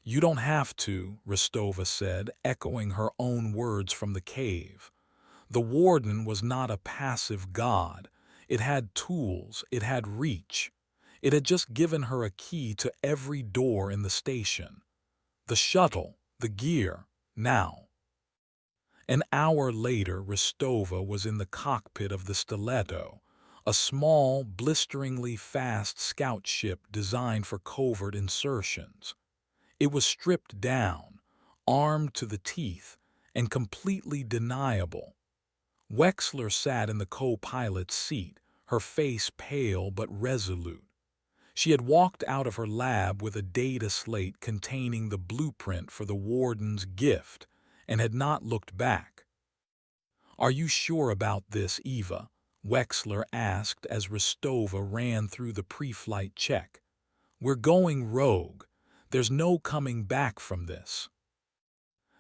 You don't have to, Rostova said, echoing her own words from the cave. The warden was not a passive god. It had tools, it had reach. It had just given her a key to every door in the station. The shuttle, the gear, now. An hour later, Rostova was in the cockpit of the Stiletto, a small, blisteringly fast scout ship designed for covert insertions. It was stripped down, armed to the teeth, and completely deniable. Wexler sat in the co-pilot's seat, her face pale but resolute. She had walked out of her lab with a data slate containing the blueprint for the warden's gift and had not looked back. "Are you sure about this, Eva?" Wexler asked as Rostova ran through the pre-flight check. "We're going rogue. There's no coming back from this."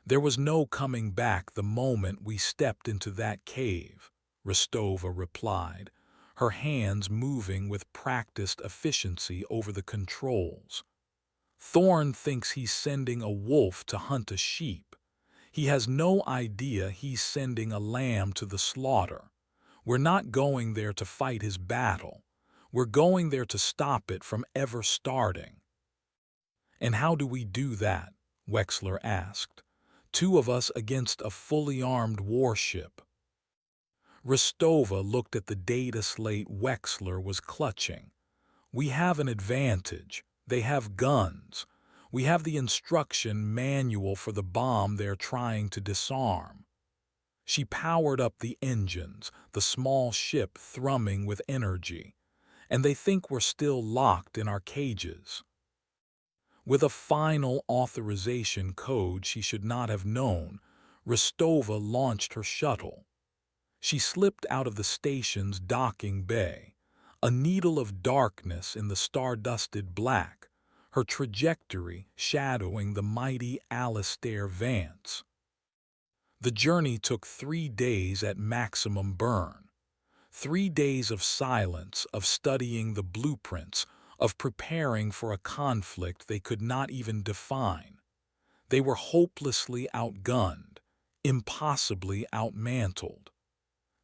"There was no coming back the moment we stepped into that cave," Rostova replied, her hands moving with practiced efficiency over the controls. "Thorne thinks he's sending a wolf to hunt a sheep. He has no idea he's sending a lamb to the slaughter. We're not going there to fight his battle. We're going there to stop it from ever starting." "And how do we do that?" Wexler asked. "Two of us against a fully armed warship." Rostova looked at the data slate Wexler was clutching. "We have an advantage. They have guns. We have the instruction manual for the bomb they're trying to disarm." She powered up the engines, the small ship thrumming with energy. "And they think we're still locked in our cages." With a final authorization code she should not have known, Rostova launched her shuttle. She slipped out of the station's docking bay, a needle of darkness in the star-dusted black, her trajectory shadowing the mighty Alistair Vance. The journey took 3 days at maximum burn. 3 days of silence, of studying the blueprints, of preparing for a conflict they could not even define. They were hopelessly outgunned, impossibly outmantled.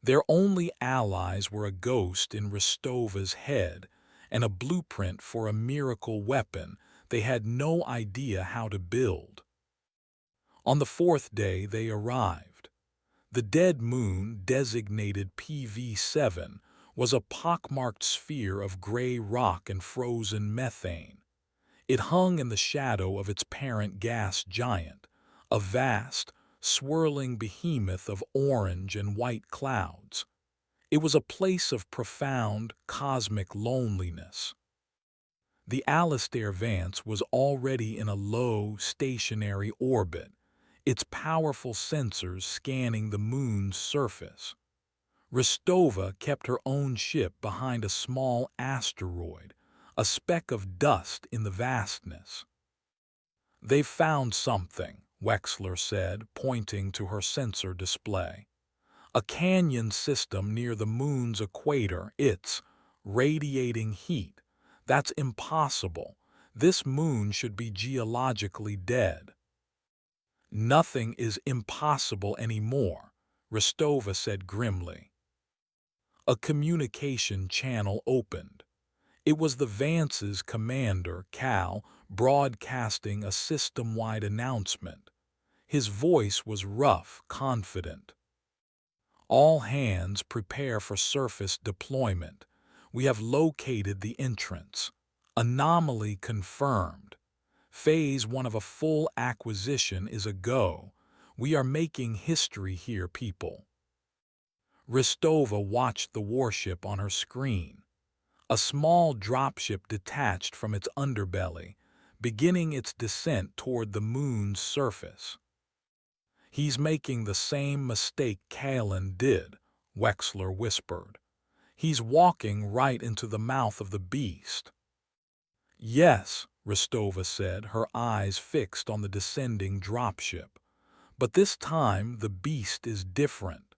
Their only allies were a ghost in Rostova's head and a blueprint for a miracle weapon they had no idea how to build. On the 4th day they arrived. The dead moon, designated PV-7, was a pockmarked sphere of gray rock and frozen methane. It hung in the shadow of its parent gas giant, a vast, swirling behemoth of orange and white clouds. It was a place of profound, cosmic loneliness. The Alistair Vance was already in a low, stationary orbit, its powerful sensors scanning the moon's surface. Rostova kept her own ship behind a small asteroid, a speck of dust in the vastness. "They've found something," Wexler said, pointing to her sensor display. "A canyon system near the moon's equator. It's radiating heat. That's impossible. This moon should be geologically dead." "Nothing is impossible anymore," Rostova said grimly. A communication channel opened. It was the Vance's commander, Cal, broadcasting a system-wide announcement. His voice was rough, confident. "All hands prepare for surface deployment. We have located the entrance. Anomaly confirmed. Phase 1 of a full acquisition is a go. We are making history here, people." Rostova watched the warship on her screen. A small dropship detached from its underbelly, beginning its descent toward the moon's surface. He's making the same mistake Kalen did, Wexler whispered. He's walking right into the mouth of the beast. Yes, Rostova said, her eyes fixed on the descending dropship. But this time the beast is different.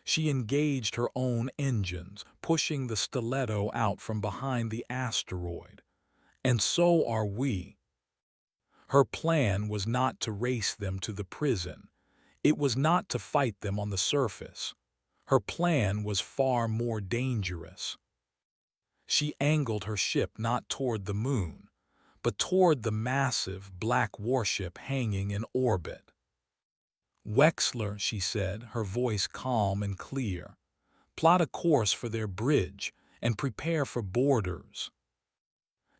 She engaged her own engines, pushing the stiletto out from behind the asteroid. And so are we. Her plan was not to race them to the prison. It was not to fight them on the surface. Her plan was far more dangerous. She angled her ship not toward the moon, but toward the massive black warship hanging in orbit. Wexler, she said, her voice calm and clear, plot a course for their bridge and prepare for boarders.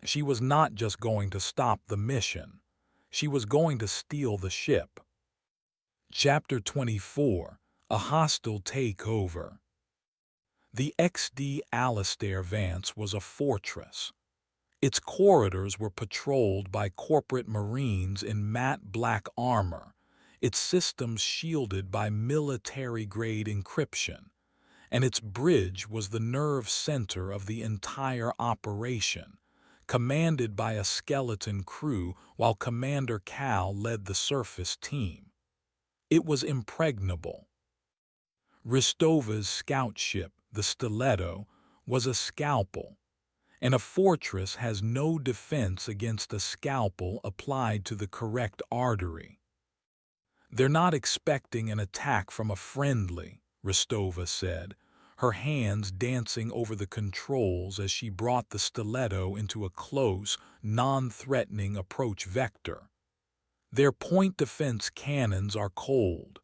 She was not just going to stop the mission. She was going to steal the ship. Chapter 24. A Hostile Takeover. The XD Alistair Vance was a fortress. Its corridors were patrolled by corporate marines in matte black armor, its systems shielded by military-grade encryption, and its bridge was the nerve center of the entire operation, commanded by a skeleton crew while Commander Cal led the surface team. It was impregnable. Ristova's scout ship, the Stiletto, was a scalpel, and a fortress has no defense against a scalpel applied to the correct artery. They're not expecting an attack from a friendly, Ristova said, her hands dancing over the controls as she brought the Stiletto into a close, non-threatening approach vector. Their point defense cannons are cold.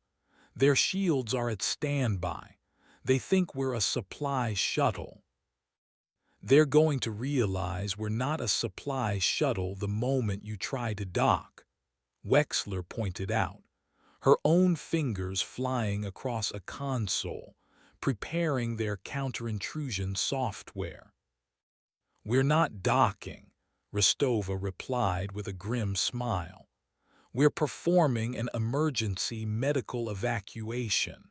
Their shields are at standby. They think we're a supply shuttle. They're going to realize we're not a supply shuttle the moment you try to dock, Wexler pointed out, her own fingers flying across a console, preparing their counter-intrusion software. We're not docking, Rostova replied with a grim smile. We're performing an emergency medical evacuation.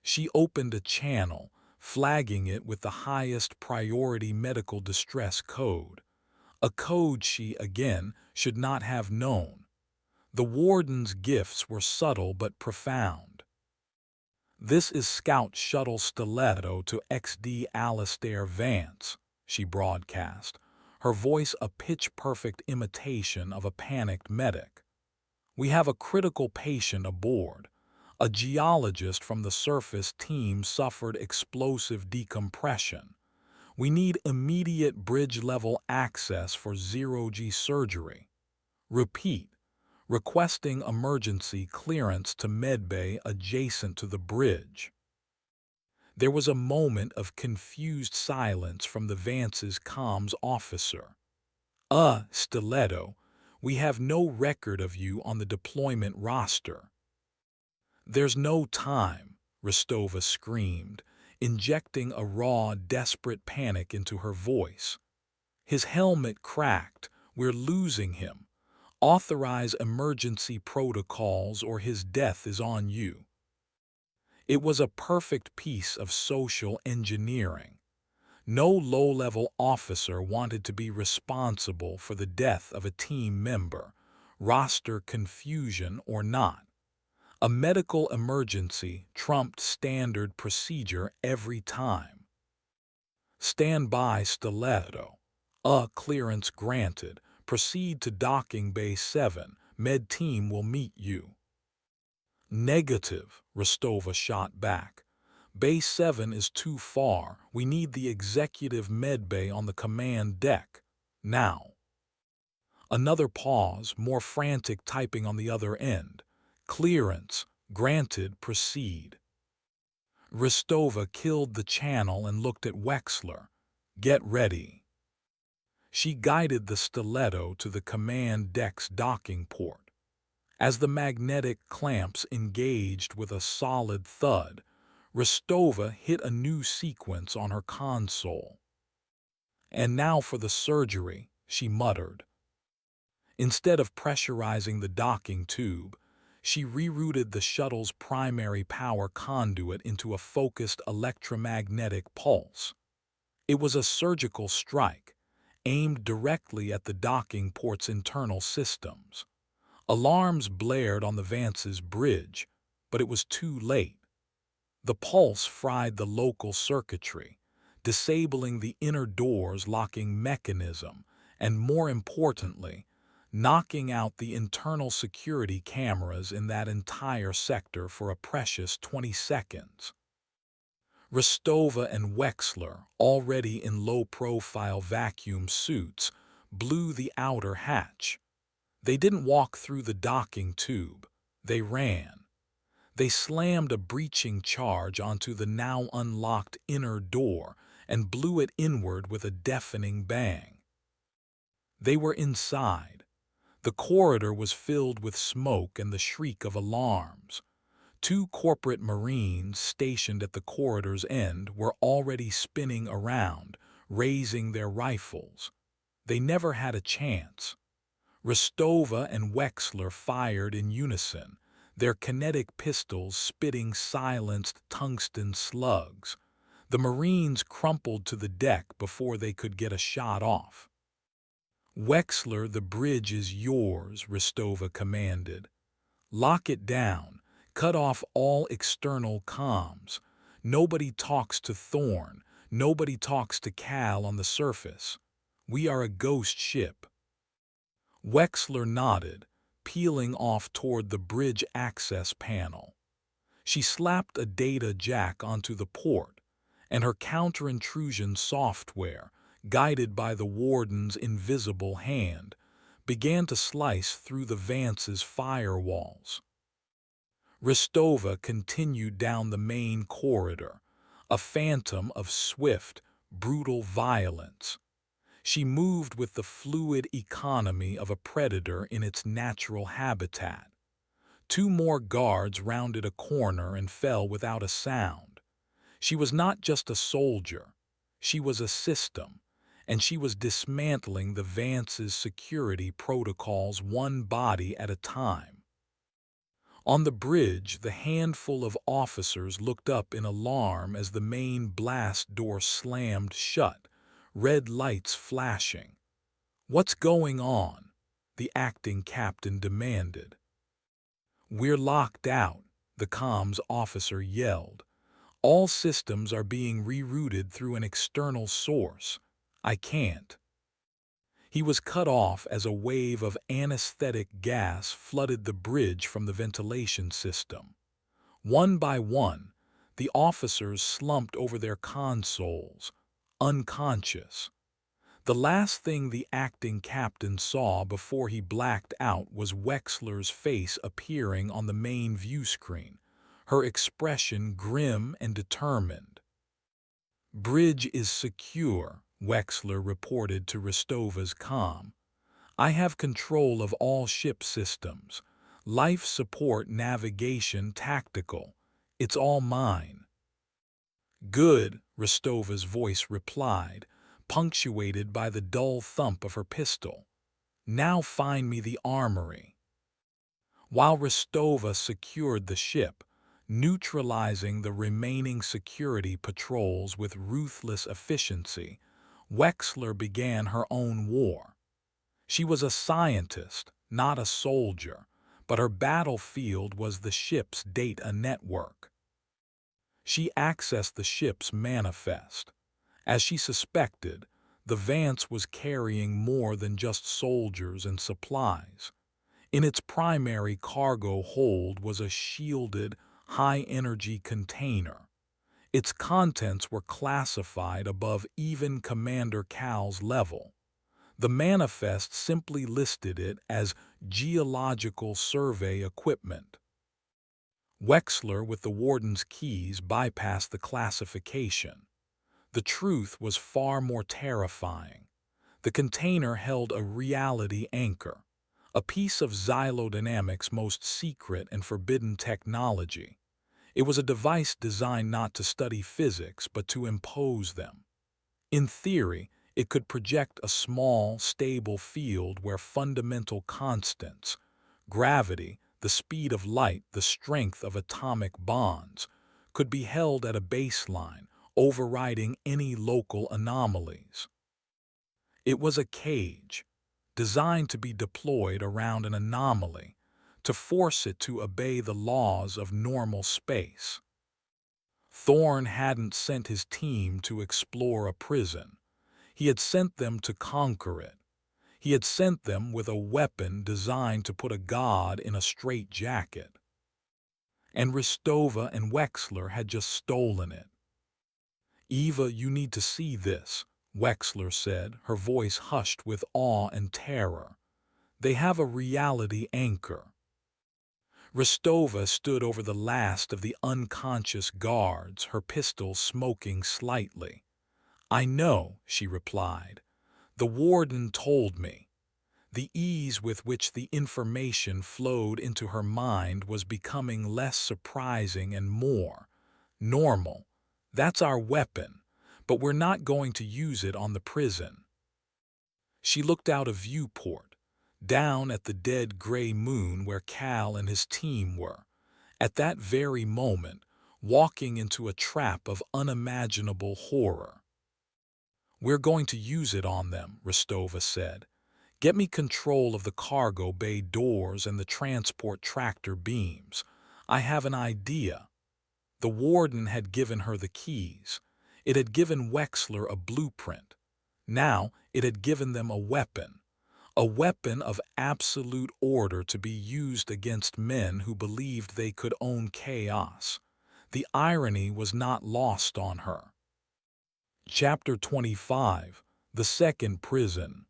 She opened a channel, flagging it with the highest priority medical distress code, a code she, again, should not have known. The warden's gifts were subtle but profound. This is Scout Shuttle Stiletto to XD Alistair Vance, she broadcast, her voice a pitch-perfect imitation of a panicked medic. We have a critical patient aboard. A geologist from the surface team suffered explosive decompression. We need immediate bridge-level access for zero-G surgery. Repeat, requesting emergency clearance to medbay adjacent to the bridge. There was a moment of confused silence from the Vance's comms officer. Stiletto, we have no record of you on the deployment roster. There's no time, Rostova screamed, injecting a raw, desperate panic into her voice. His helmet cracked. We're losing him. Authorize emergency protocols or his death is on you. It was a perfect piece of social engineering. No low-level officer wanted to be responsible for the death of a team member, roster confusion or not. A medical emergency trumped standard procedure every time. Stand by, Stiletto. Clearance granted. Proceed to docking bay 7. Med team will meet you. Negative, Rostova shot back. Bay 7 is too far. We need the executive medbay on the command deck. Now. Another pause, more frantic typing on the other end. Clearance. Granted, proceed. Ristova killed the channel and looked at Wexler. Get ready. She guided the Stiletto to the command deck's docking port. As the magnetic clamps engaged with a solid thud, Ristova hit a new sequence on her console. And now for the surgery, she muttered. Instead of pressurizing the docking tube, She rerouted the shuttle's primary power conduit into a focused electromagnetic pulse. It was a surgical strike, aimed directly at the docking port's internal systems. Alarms blared on the Vance's bridge, but it was too late. The pulse fried the local circuitry, disabling the inner door's locking mechanism, and more importantly, knocking out the internal security cameras in that entire sector for a precious 20 seconds. Rostova and Wexler, already in low-profile vacuum suits, blew the outer hatch. They didn't walk through the docking tube. They ran. They slammed a breaching charge onto the now unlocked inner door and blew it inward with a deafening bang. They were inside. The corridor was filled with smoke and the shriek of alarms. Two corporate Marines stationed at the corridor's end were already spinning around, raising their rifles. They never had a chance. Rostova and Wexler fired in unison, their kinetic pistols spitting silenced tungsten slugs. The Marines crumpled to the deck before they could get a shot off. "Wexler, the bridge is yours," Rostova commanded. "Lock it down. Cut off all external comms. Nobody talks to Thorne. Nobody talks to Cal on the surface. We are a ghost ship." Wexler nodded, peeling off toward the bridge access panel. She slapped a data jack onto the port, and her counter-intrusion software, guided by the warden's invisible hand, began to slice through the Vance's firewalls. Rostova continued down the main corridor, a phantom of swift, brutal violence. She moved with the fluid economy of a predator in its natural habitat. Two more guards rounded a corner and fell without a sound. She was not just a soldier. She was a system, and she was dismantling the Vance's security protocols one body at a time. On the bridge, the handful of officers looked up in alarm as the main blast door slammed shut, red lights flashing. "What's going on?" the acting captain demanded. "We're locked out," the comms officer yelled. "All systems are being rerouted through an external source. I can't." He was cut off as a wave of anesthetic gas flooded the bridge from the ventilation system. One by one, the officers slumped over their consoles, unconscious. The last thing the acting captain saw before he blacked out was Wexler's face appearing on the main view screen, her expression grim and determined. "Bridge is secure," Wexler reported to Rostova's comm. "I have control of all ship systems. Life support, navigation, tactical. It's all mine." "Good," Rostova's voice replied, punctuated by the dull thump of her pistol. "Now find me the armory." While Rostova secured the ship, neutralizing the remaining security patrols with ruthless efficiency, Wexler began her own war. She was a scientist, not a soldier, but her battlefield was the ship's data network. She accessed the ship's manifest. As she suspected, the Vance was carrying more than just soldiers and supplies. In its primary cargo hold was a shielded, high-energy container. Its contents were classified above even Commander Cal's level. The manifest simply listed it as geological survey equipment. Wexler, with the warden's keys, bypassed the classification. The truth was far more terrifying. The container held a reality anchor, a piece of Xylodynamics' most secret and forbidden technology. It was a device designed not to study physics but to impose them. In theory, it could project a small, stable field where fundamental constants, gravity, the speed of light, the strength of atomic bonds, could be held at a baseline, overriding any local anomalies. It was a cage, designed to be deployed around an anomaly, to force it to obey the laws of normal space. Thorne hadn't sent his team to explore a prison. He had sent them to conquer it. He had sent them with a weapon designed to put a god in a straitjacket. And Ristova and Wexler had just stolen it. "Eva, you need to see this," Wexler said, her voice hushed with awe and terror. "They have a reality anchor." Ristova stood over the last of the unconscious guards, her pistol smoking slightly. "I know," she replied. "The warden told me." The ease with which the information flowed into her mind was becoming less surprising and more normal. "That's our weapon, but we're not going to use it on the prison." She looked out a viewport, down at the dead gray moon where Cal and his team were, at that very moment, walking into a trap of unimaginable horror. "We're going to use it on them," Ristova said. "Get me control of the cargo bay doors and the transport tractor beams. I have an idea." The warden had given her the keys. It had given Wexler a blueprint. Now it had given them a weapon of absolute order to be used against men who believed they could own chaos. The irony was not lost on her. Chapter 25. The Second Prison.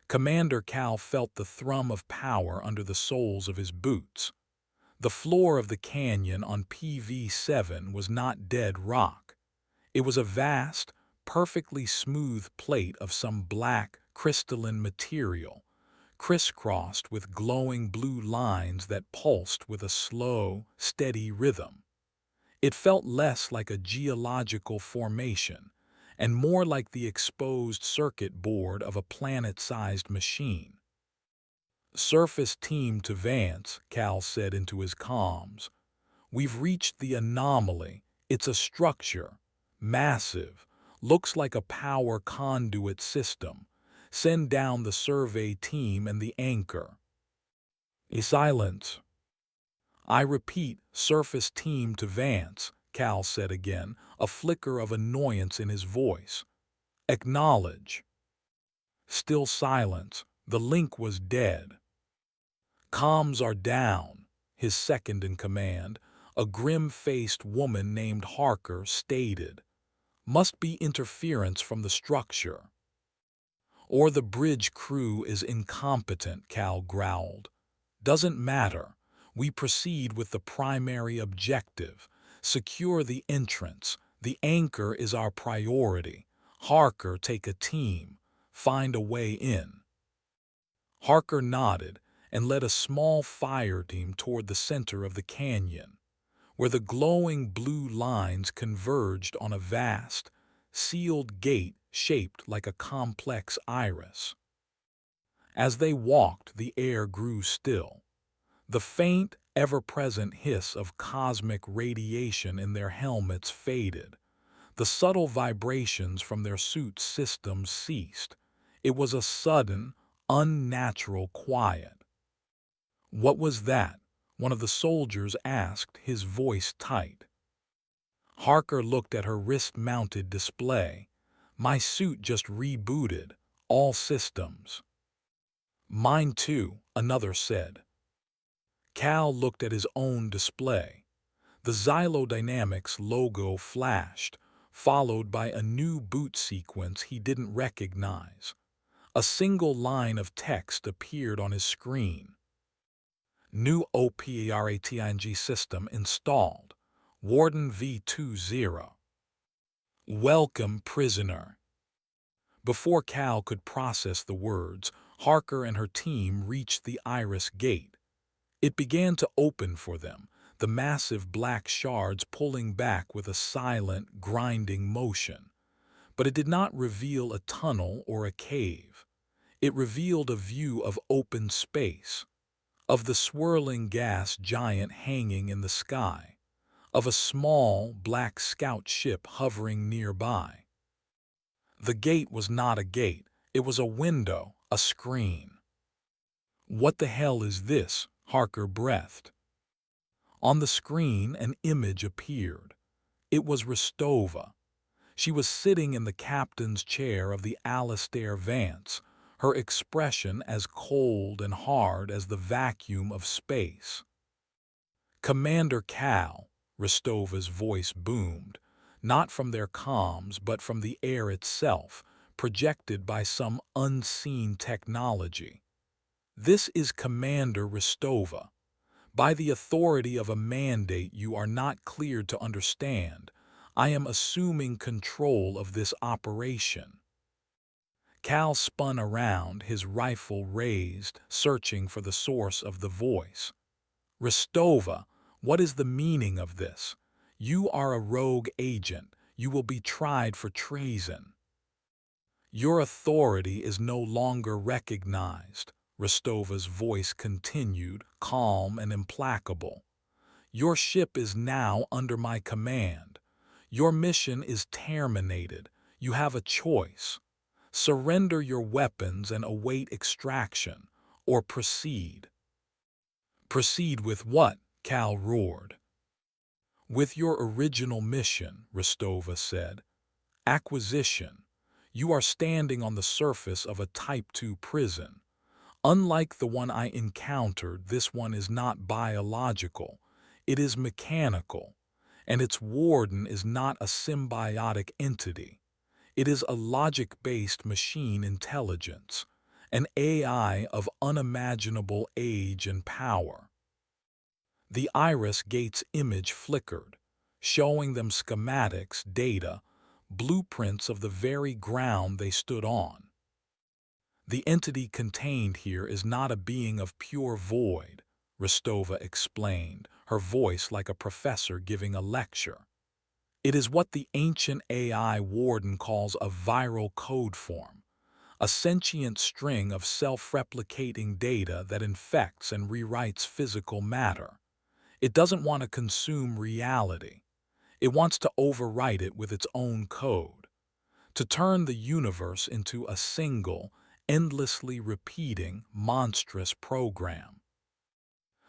Commander Cal felt the thrum of power under the soles of his boots. The floor of the canyon on PV-7 was not dead rock. It was a vast, perfectly smooth plate of some black, crystalline material, crisscrossed with glowing blue lines that pulsed with a slow, steady rhythm. It felt less like a geological formation and more like the exposed circuit board of a planet-sized machine. "Surface team to Vance," Cal said into his comms. "We've reached the anomaly. It's a structure. Massive. Looks like a power conduit system. Send down the survey team and the anchor." A silence. "I repeat, surface team to Vance," Cal said again, a flicker of annoyance in his voice. "Acknowledge." Still silence. The link was dead. "Comms are down," his second-in-command, a grim-faced woman named Harker, stated. "Must be interference from the structure." "Or the bridge crew is incompetent," Cal growled. "Doesn't matter. We proceed with the primary objective. Secure the entrance. The anchor is our priority. Harker, take a team. Find a way in." Harker nodded and led a small fire team toward the center of the canyon, where the glowing blue lines converged on a vast, sealed gate shaped like a complex iris. As they walked, the air grew still. The faint, ever-present hiss of cosmic radiation in their helmets faded. The subtle vibrations from their suit systems ceased. It was a sudden, unnatural quiet. "What was that?" one of the soldiers asked, his voice tight. Harker looked at her wrist-mounted display. "My suit just rebooted. All systems." "Mine too," another said. Cal looked at his own display. The Xylodynamics logo flashed, followed by a new boot sequence he didn't recognize. A single line of text appeared on his screen. "New operating system installed. Warden V20. Welcome, prisoner." Before Cal could process the words, Harker and her team reached the iris gate. It began to open for them, the massive black shards pulling back with a silent, grinding motion. But it did not reveal a tunnel or a cave. It revealed a view of open space. of the swirling gas giant hanging in the sky, of a small black scout ship hovering nearby. The gate was not a gate, it was a window, a screen. "What the hell is this?" Harker breathed. On the screen an image appeared. It was Rostova. She was sitting in the captain's chair of the Alistair Vance, her expression as cold and hard as the vacuum of space. "Commander Cal," Rostova's voice boomed, not from their comms but from the air itself, projected by some unseen technology. "This is Commander Rostova. By the authority of a mandate you are not cleared to understand, I am assuming control of this operation." Cal spun around, his rifle raised, searching for the source of the voice. "Rostova, what is the meaning of this? You are a rogue agent. You will be tried for treason." "Your authority is no longer recognized," Rostova's voice continued, calm and implacable. "Your ship is now under my command. Your mission is terminated. You have a choice. Surrender your weapons and await extraction, or proceed." "Proceed with what?" Cal roared. "With your original mission," Rostova said. "Acquisition. You are standing on the surface of a Type 2 prison. Unlike the one I encountered, this one is not biological. It is mechanical. And its warden is not a symbiotic entity. It is a logic-based machine intelligence, an AI of unimaginable age and power." The iris gate's image flickered, showing them schematics, data, blueprints of the very ground they stood on. "The entity contained here is not a being of pure void," Rostova explained, her voice like a professor giving a lecture. "It is what the ancient AI warden calls a viral code form, a sentient string of self-replicating data that infects and rewrites physical matter. It doesn't want to consume reality. It wants to overwrite it with its own code, to turn the universe into a single, endlessly repeating, monstrous program."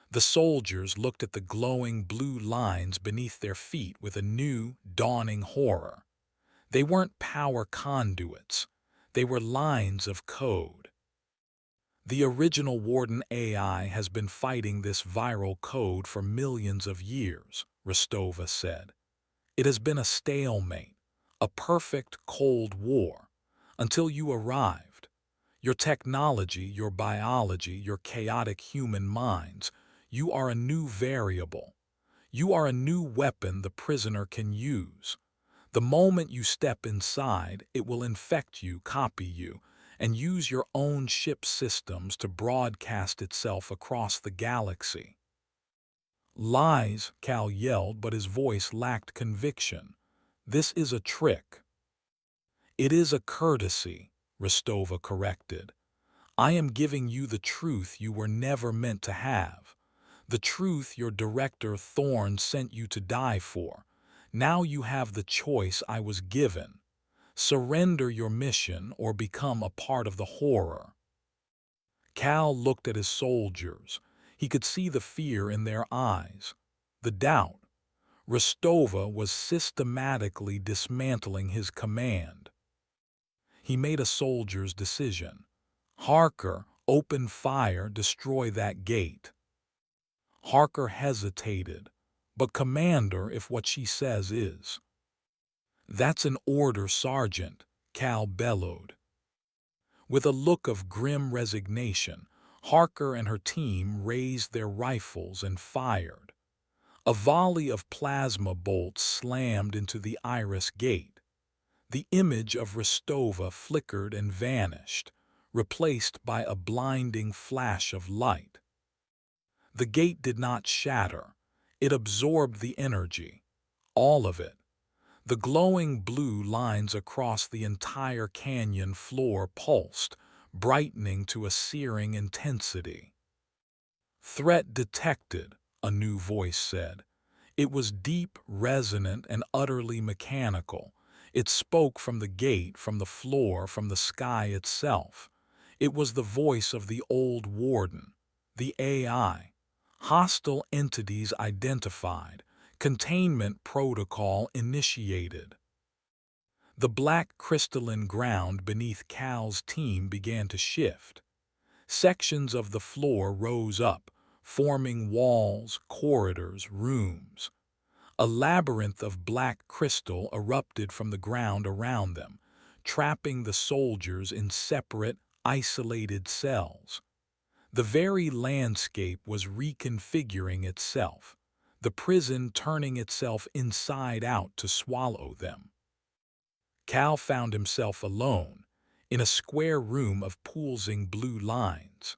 The soldiers looked at the glowing blue lines beneath their feet with a new, dawning horror. They weren't power conduits. They were lines of code. "The original Warden AI has been fighting this viral code for millions of years," Rostova said. "It has been a stalemate, a perfect Cold War, until you arrived. Your technology, your biology, your chaotic human minds, you are a new variable. You are a new weapon the prisoner can use. The moment you step inside, it will infect you, copy you, and use your own ship systems to broadcast itself across the galaxy." "Lies," Cal yelled, but his voice lacked conviction. "This is a trick." "It is a courtesy," Rostova corrected. "I am giving you the truth you were never meant to have. The truth your director Thorne sent you to die for. Now you have the choice I was given. Surrender your mission or become a part of the horror." Cal looked at his soldiers. He could see the fear in their eyes, the doubt. Rostova was systematically dismantling his command. He made a soldier's decision. "Harker, open fire, destroy that gate." Harker hesitated. "But Commander, if what she says is—" "That's an order, Sergeant," Cal bellowed. With a look of grim resignation, Harker and her team raised their rifles and fired. A volley of plasma bolts slammed into the iris gate. The image of Rostova flickered and vanished, replaced by a blinding flash of light. The gate did not shatter. It absorbed the energy, all of it. The glowing blue lines across the entire canyon floor pulsed, brightening to a searing intensity. "Threat detected," a new voice said. It was deep, resonant, and utterly mechanical. It spoke from the gate, from the floor, from the sky itself. It was the voice of the old warden, the AI. Hostile entities identified. Containment protocol initiated. The black crystalline ground beneath Cal's team began to shift. Sections of the floor rose up, forming walls, corridors, rooms. A labyrinth of black crystal erupted from the ground around them, trapping the soldiers in separate, isolated cells. The very landscape was reconfiguring itself, the prison turning itself inside out to swallow them. Cal found himself alone, in a square room of pulsing blue lines.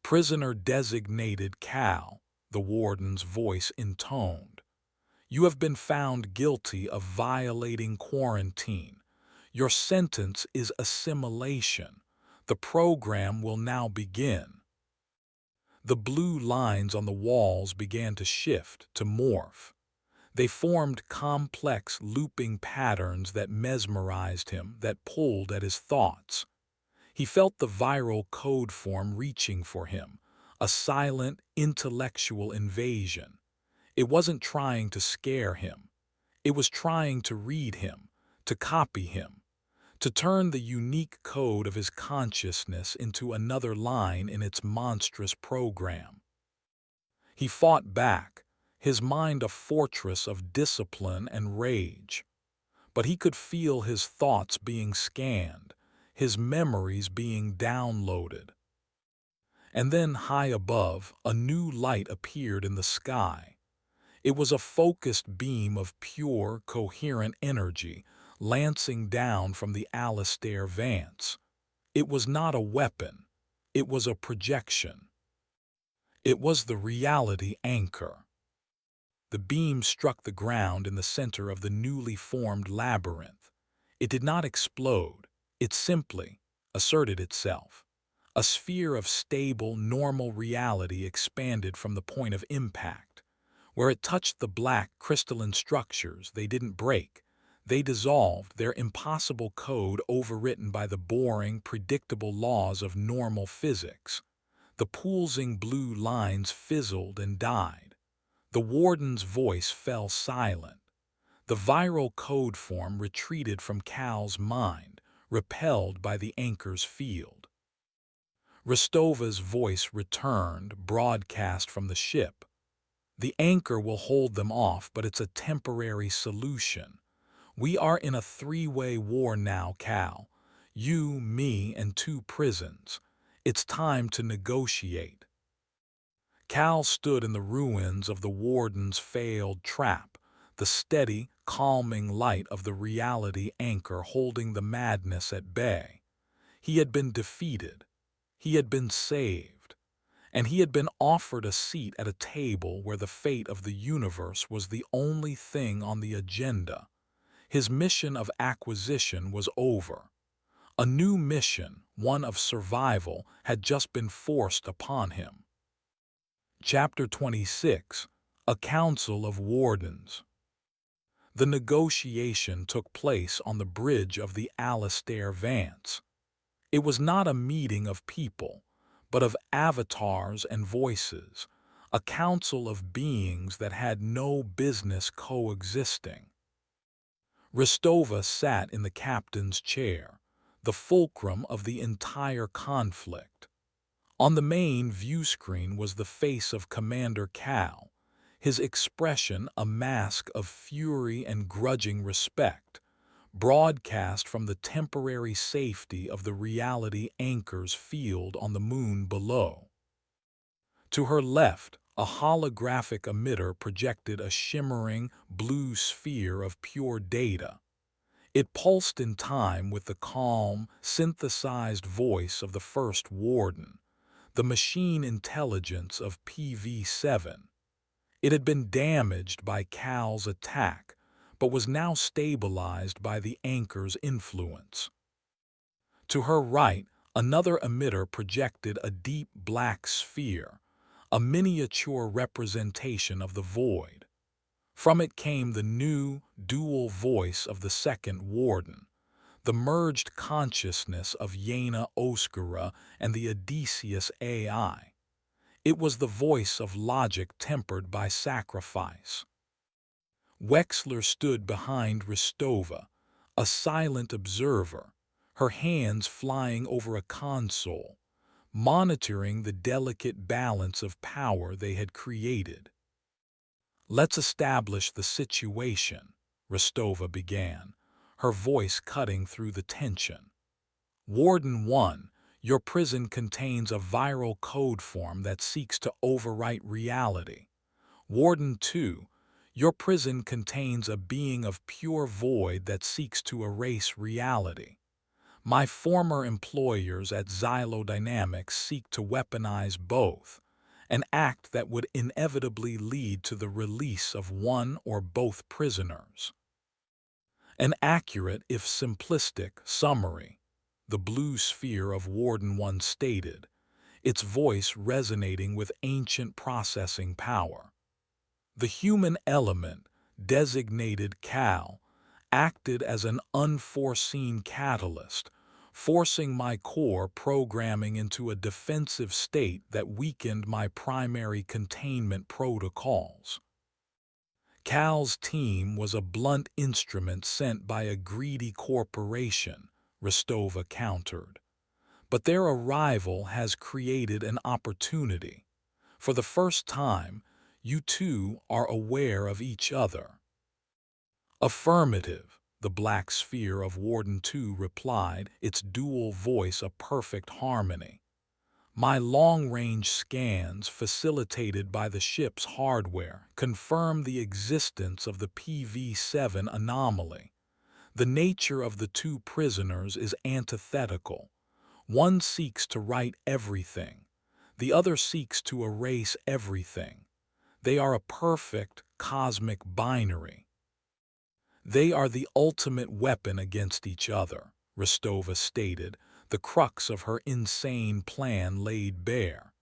"Prisoner designated Cal," the warden's voice intoned. "You have been found guilty of violating quarantine. Your sentence is assimilation. The program will now begin." The blue lines on the walls began to shift, to morph. They formed complex, looping patterns that mesmerized him, that pulled at his thoughts. He felt the viral code form reaching for him, a silent, intellectual invasion. It wasn't trying to scare him. It was trying to read him, to copy him, to turn the unique code of his consciousness into another line in its monstrous program. He fought back, his mind a fortress of discipline and rage. But he could feel his thoughts being scanned, his memories being downloaded. And then, high above, a new light appeared in the sky. It was a focused beam of pure, coherent energy, lancing down from the Alistair Vance. It was not a weapon. It was a projection. It was the reality anchor. The beam struck the ground in the center of the newly formed labyrinth. It did not explode. It simply asserted itself. A sphere of stable, normal reality expanded from the point of impact. Where it touched the black, crystalline structures, they didn't break. They dissolved, their impossible code overwritten by the boring, predictable laws of normal physics. The pulsing blue lines fizzled and died. The warden's voice fell silent. The viral code form retreated from Cal's mind, repelled by the anchor's field. Rostova's voice returned, broadcast from the ship. "The anchor will hold them off, but it's a temporary solution. We are in a three-way war now, Cal. You, me, and two prisons. It's time to negotiate." Cal stood in the ruins of the warden's failed trap, the steady, calming light of the reality anchor holding the madness at bay. He had been defeated. He had been saved. And he had been offered a seat at a table where the fate of the universe was the only thing on the agenda. His mission of acquisition was over. A new mission, one of survival, had just been forced upon him. Chapter 26. A Council of Wardens. The negotiation took place on the bridge of the Alistair Vance. It was not a meeting of people, but of avatars and voices, a council of beings that had no business coexisting. Rostova sat in the captain's chair, the fulcrum of the entire conflict. On the main view screen was the face of Commander Cal, his expression a mask of fury and grudging respect, broadcast from the temporary safety of the reality anchor's field on the moon below. To her left, a holographic emitter projected a shimmering blue sphere of pure data. It pulsed in time with the calm, synthesized voice of the first warden, the machine intelligence of PV-7. It had been damaged by Cal's attack, but was now stabilized by the anchor's influence. To her right, another emitter projected a deep black sphere, a miniature representation of the void. From it came the new, dual voice of the second warden, the merged consciousness of Yaina Oskara and the Odysseus AI. It was the voice of logic tempered by sacrifice. Wexler stood behind Ristova, a silent observer, her hands flying over a console, monitoring the delicate balance of power they had created. "Let's establish the situation," Ristova began, her voice cutting through the tension. "Warden 1, your prison contains a viral code form that seeks to overwrite reality. Warden 2, your prison contains a being of pure void that seeks to erase reality. My former employers at Xylodynamics seek to weaponize both, an act that would inevitably lead to the release of one or both prisoners." An accurate, if simplistic, summary, the blue sphere of Warden 1 stated, its voice resonating with ancient processing power. The human element, designated Cal, acted as an unforeseen catalyst, forcing my core programming into a defensive state that weakened my primary containment protocols. Cal's team was a blunt instrument sent by a greedy corporation, Ristova countered. But their arrival has created an opportunity. For the first time, you two are aware of each other. "Affirmative," the black sphere of Warden 2 replied, its dual voice a perfect harmony. "My long-range scans, facilitated by the ship's hardware, confirm the existence of the PV7 anomaly. The nature of the two prisoners is antithetical. One seeks to write everything. The other seeks to erase everything. They are a perfect cosmic binary. They are the ultimate weapon against each other," Ristova stated, the crux of her insane plan laid bare.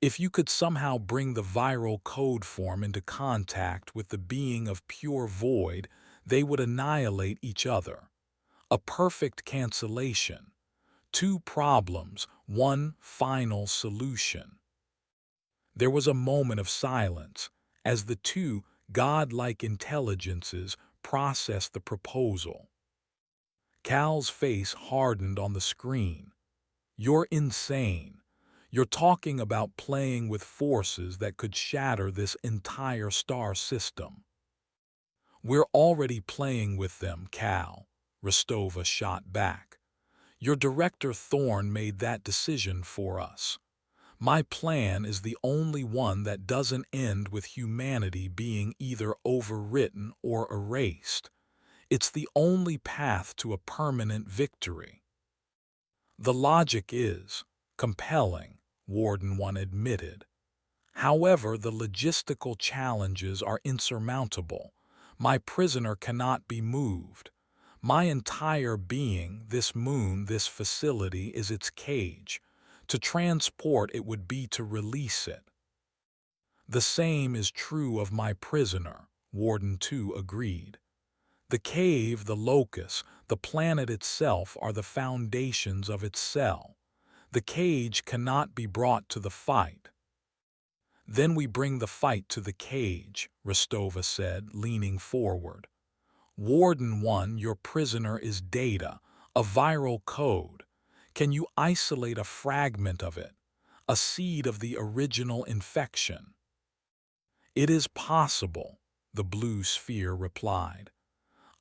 "If you could somehow bring the viral code form into contact with the being of pure void, they would annihilate each other. A perfect cancellation. Two problems, one final solution." There was a moment of silence as the two godlike intelligences processed the proposal. Cal's face hardened on the screen. "You're insane. You're talking about playing with forces that could shatter this entire star system." "We're already playing with them, Cal," Ristova shot back. "Your director Thorne made that decision for us. My plan is the only one that doesn't end with humanity being either overwritten or erased. It's the only path to a permanent victory." "The logic is compelling," Warden 1 admitted. "However, the logistical challenges are insurmountable. My prisoner cannot be moved. My entire being, this moon, this facility, is its cage. To transport it would be to release it." "The same is true of my prisoner," Warden 2 agreed. "The cave, the locus, the planet itself are the foundations of its cell. The cage cannot be brought to the fight." "Then we bring the fight to the cage," Ristova said, leaning forward. "Warden 1, your prisoner is data, a viral code. Can you isolate a fragment of it, a seed of the original infection?" "It is possible," the blue sphere replied.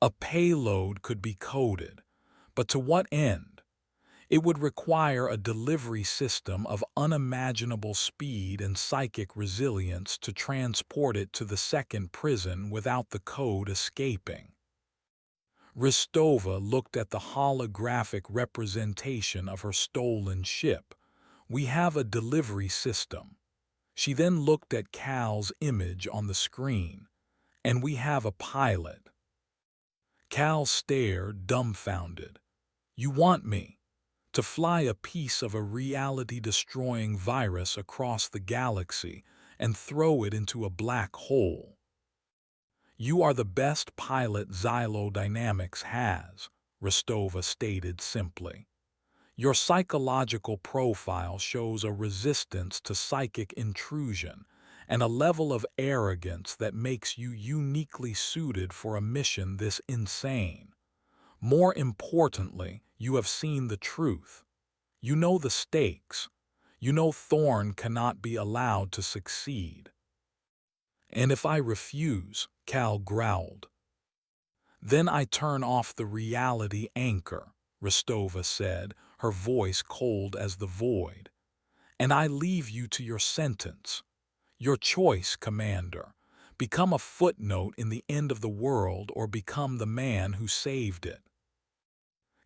"A payload could be coded, but to what end? It would require a delivery system of unimaginable speed and psychic resilience to transport it to the second prison without the code escaping." Ristova looked at the holographic representation of her stolen ship. "We have a delivery system." She then looked at Cal's image on the screen. "And we have a pilot." Cal stared, dumbfounded. "You want me to fly a piece of a reality-destroying virus across the galaxy and throw it into a black hole. You are the best pilot Xylodynamics has, Rostova stated simply. Your psychological profile shows a resistance to psychic intrusion and a level of arrogance that makes you uniquely suited for a mission this insane. More importantly, you have seen the truth. You know the stakes. You know Thorn cannot be allowed to succeed. And if I refuse, Cal growled. Then I turn off the reality anchor, Rostova said, her voice cold as the void. And I leave you to your sentence. Your choice, Commander. Become a footnote in the end of the world or become the man who saved it.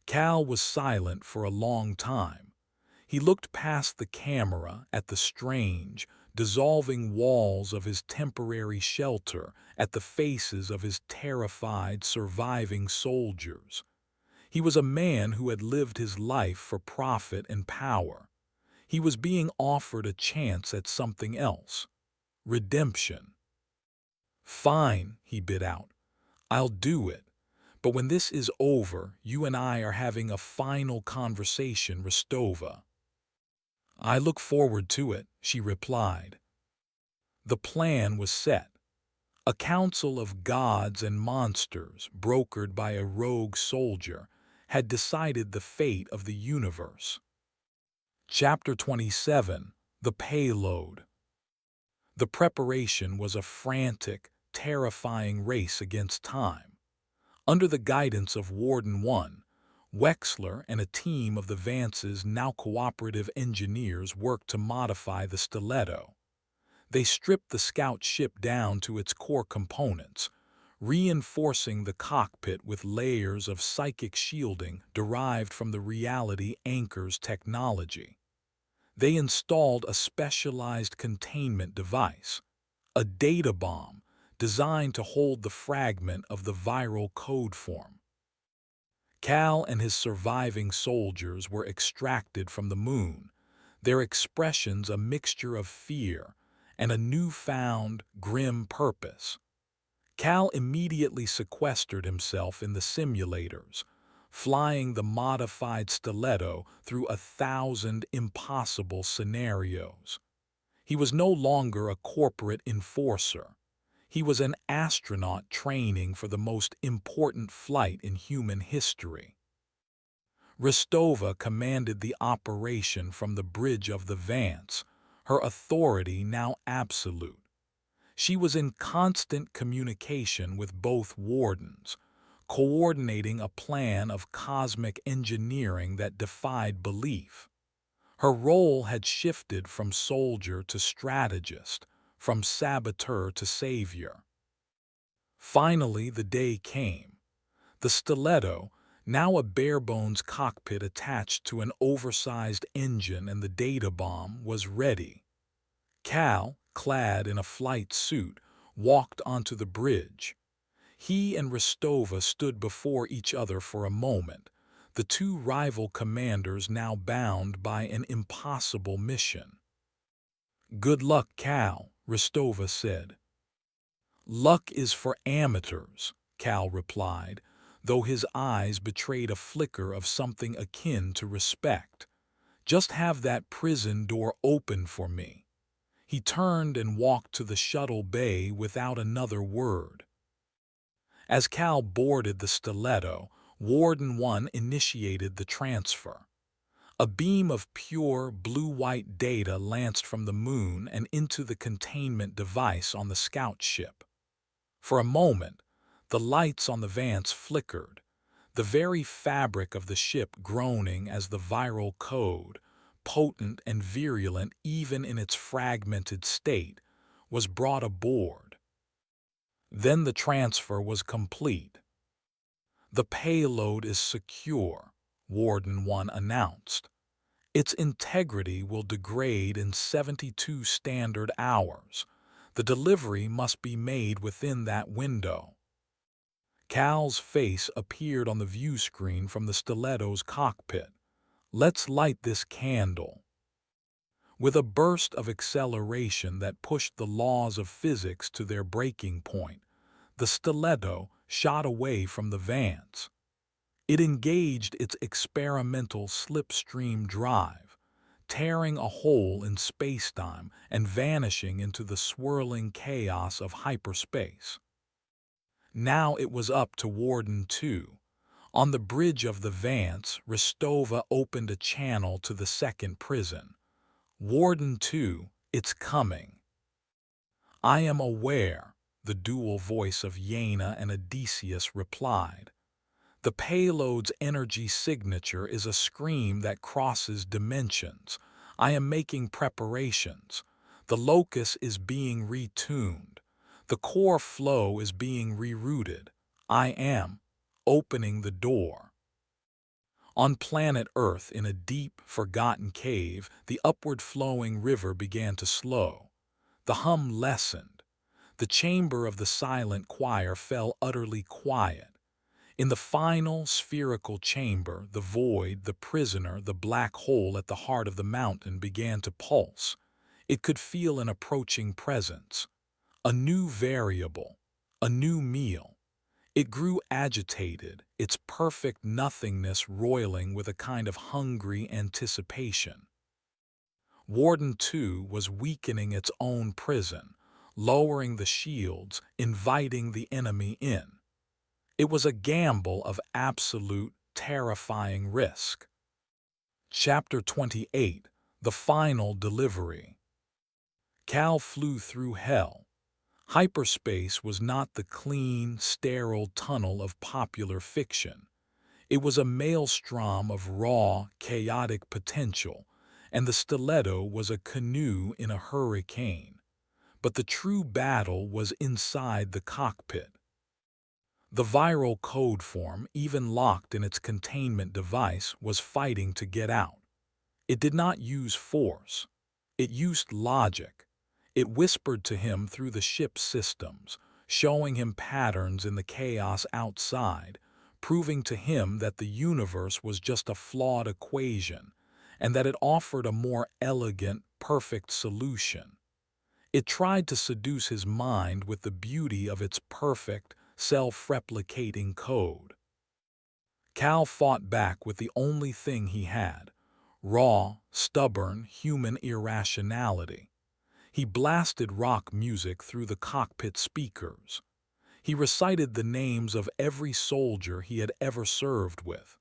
Cal was silent for a long time. He looked past the camera at the strange, dissolving walls of his temporary shelter, at the faces of his terrified, surviving soldiers. He was a man who had lived his life for profit and power. He was being offered a chance at something else. Redemption. Fine, he bit out. I'll do it. But when this is over, you and I are having a final conversation, Rostova. I look forward to it, she replied. The plan was set. A council of gods and monsters, brokered by a rogue soldier, had decided the fate of the universe. Chapter 27, The Payload. The preparation was a frantic, terrifying race against time. Under the guidance of Warden 1, Wexler and a team of the Vance's now cooperative engineers worked to modify the stiletto. They stripped the scout ship down to its core components, reinforcing the cockpit with layers of psychic shielding derived from the reality anchor's technology. They installed a specialized containment device, a data bomb designed to hold the fragment of the viral code form. Cal and his surviving soldiers were extracted from the moon, their expressions a mixture of fear and a newfound, grim purpose. Cal immediately sequestered himself in the simulators, flying the modified stiletto through 1,000 impossible scenarios. He was no longer a corporate enforcer. He was an astronaut training for the most important flight in human history. Rostova commanded the operation from the bridge of the Vance, her authority now absolute. She was in constant communication with both wardens, coordinating a plan of cosmic engineering that defied belief. Her role had shifted from soldier to strategist, from saboteur to savior. Finally, the day came. The stiletto, now a bare-bones cockpit attached to an oversized engine and the data bomb, was ready. Cal, clad in a flight suit, walked onto the bridge. He and Rostova stood before each other for a moment, the two rival commanders now bound by an impossible mission. "Good luck, Cal," Rostova said. "Luck is for amateurs," Cal replied, though his eyes betrayed a flicker of something akin to respect. "Just have that prison door open for me." He turned and walked to the shuttle bay without another word. As Cal boarded the stiletto, Warden 1 initiated the transfer. A beam of pure blue-white data lanced from the moon and into the containment device on the scout ship. For a moment, the lights on the Vance flickered, the very fabric of the ship groaning as the viral code, potent and virulent even in its fragmented state, was brought aboard. Then the transfer was complete. "The payload is secure," Warden 1 announced. "Its integrity will degrade in 72 standard hours. The delivery must be made within that window." Cal's face appeared on the view screen from the stiletto's cockpit, Let's light this candle. With a burst of acceleration that pushed the laws of physics to their breaking point, the stiletto shot away from the Vance. It engaged its experimental slipstream drive, tearing a hole in spacetime and vanishing into the swirling chaos of hyperspace. Now it was up to Warden 2. On the bridge of the Vance, Rostova opened a channel to the second prison. Warden 2, it's coming. I am aware, the dual voice of Yaina and Odysseus replied. The payload's energy signature is a scream that crosses dimensions. I am making preparations. The locus is being retuned. The core flow is being rerouted. I am opening the door. On planet Earth, in a deep, forgotten cave, the upward-flowing river began to slow. The hum lessened. The chamber of the silent choir fell utterly quiet. In the final spherical chamber, the void, the prisoner, the black hole at the heart of the mountain began to pulse. It could feel an approaching presence. A new variable, a new meal. It grew agitated, its perfect nothingness roiling with a kind of hungry anticipation. Warden 2 was weakening its own prison, lowering the shields, inviting the enemy in. It was a gamble of absolute, terrifying risk. Chapter 28, The Final Delivery. Cal flew through hell. Hyperspace was not the clean, sterile tunnel of popular fiction. It was a maelstrom of raw, chaotic potential, and the stiletto was a canoe in a hurricane. But the true battle was inside the cockpit. The viral code form, even locked in its containment device, was fighting to get out. It did not use force. It used logic. It whispered to him through the ship's systems, showing him patterns in the chaos outside, proving to him that the universe was just a flawed equation, and that it offered a more elegant, perfect solution. It tried to seduce his mind with the beauty of its perfect, self-replicating code. Cal fought back with the only thing he had: raw, stubborn, human irrationality. He blasted rock music through the cockpit speakers. He recited the names of every soldier he had ever served with.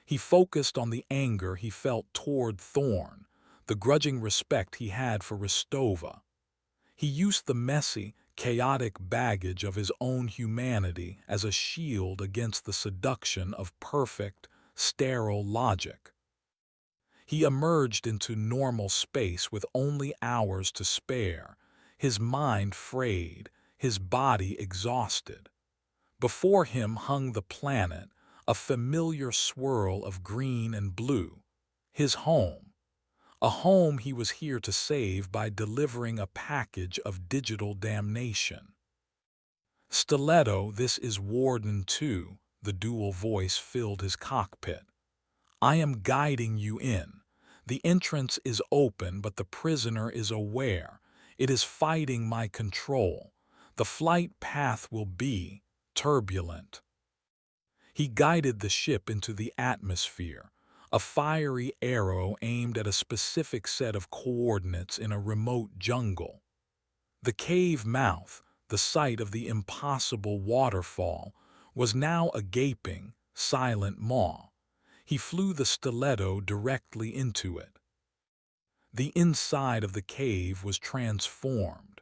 He focused on the anger he felt toward Thorn, the grudging respect he had for Rostova. He used the messy, chaotic baggage of his own humanity as a shield against the seduction of perfect, sterile logic. He emerged into normal space with only hours to spare, his mind frayed, his body exhausted. Before him hung the planet, a familiar swirl of green and blue, his home. A home he was here to save by delivering a package of digital damnation. Stiletto, this is Warden 2, the dual voice filled his cockpit. I am guiding you in. The entrance is open, but the prisoner is aware. It is fighting my control. The flight path will be turbulent. He guided the ship into the atmosphere, a fiery arrow aimed at a specific set of coordinates in a remote jungle. The cave mouth, the site of the impossible waterfall, was now a gaping, silent maw. He flew the stiletto directly into it. The inside of the cave was transformed.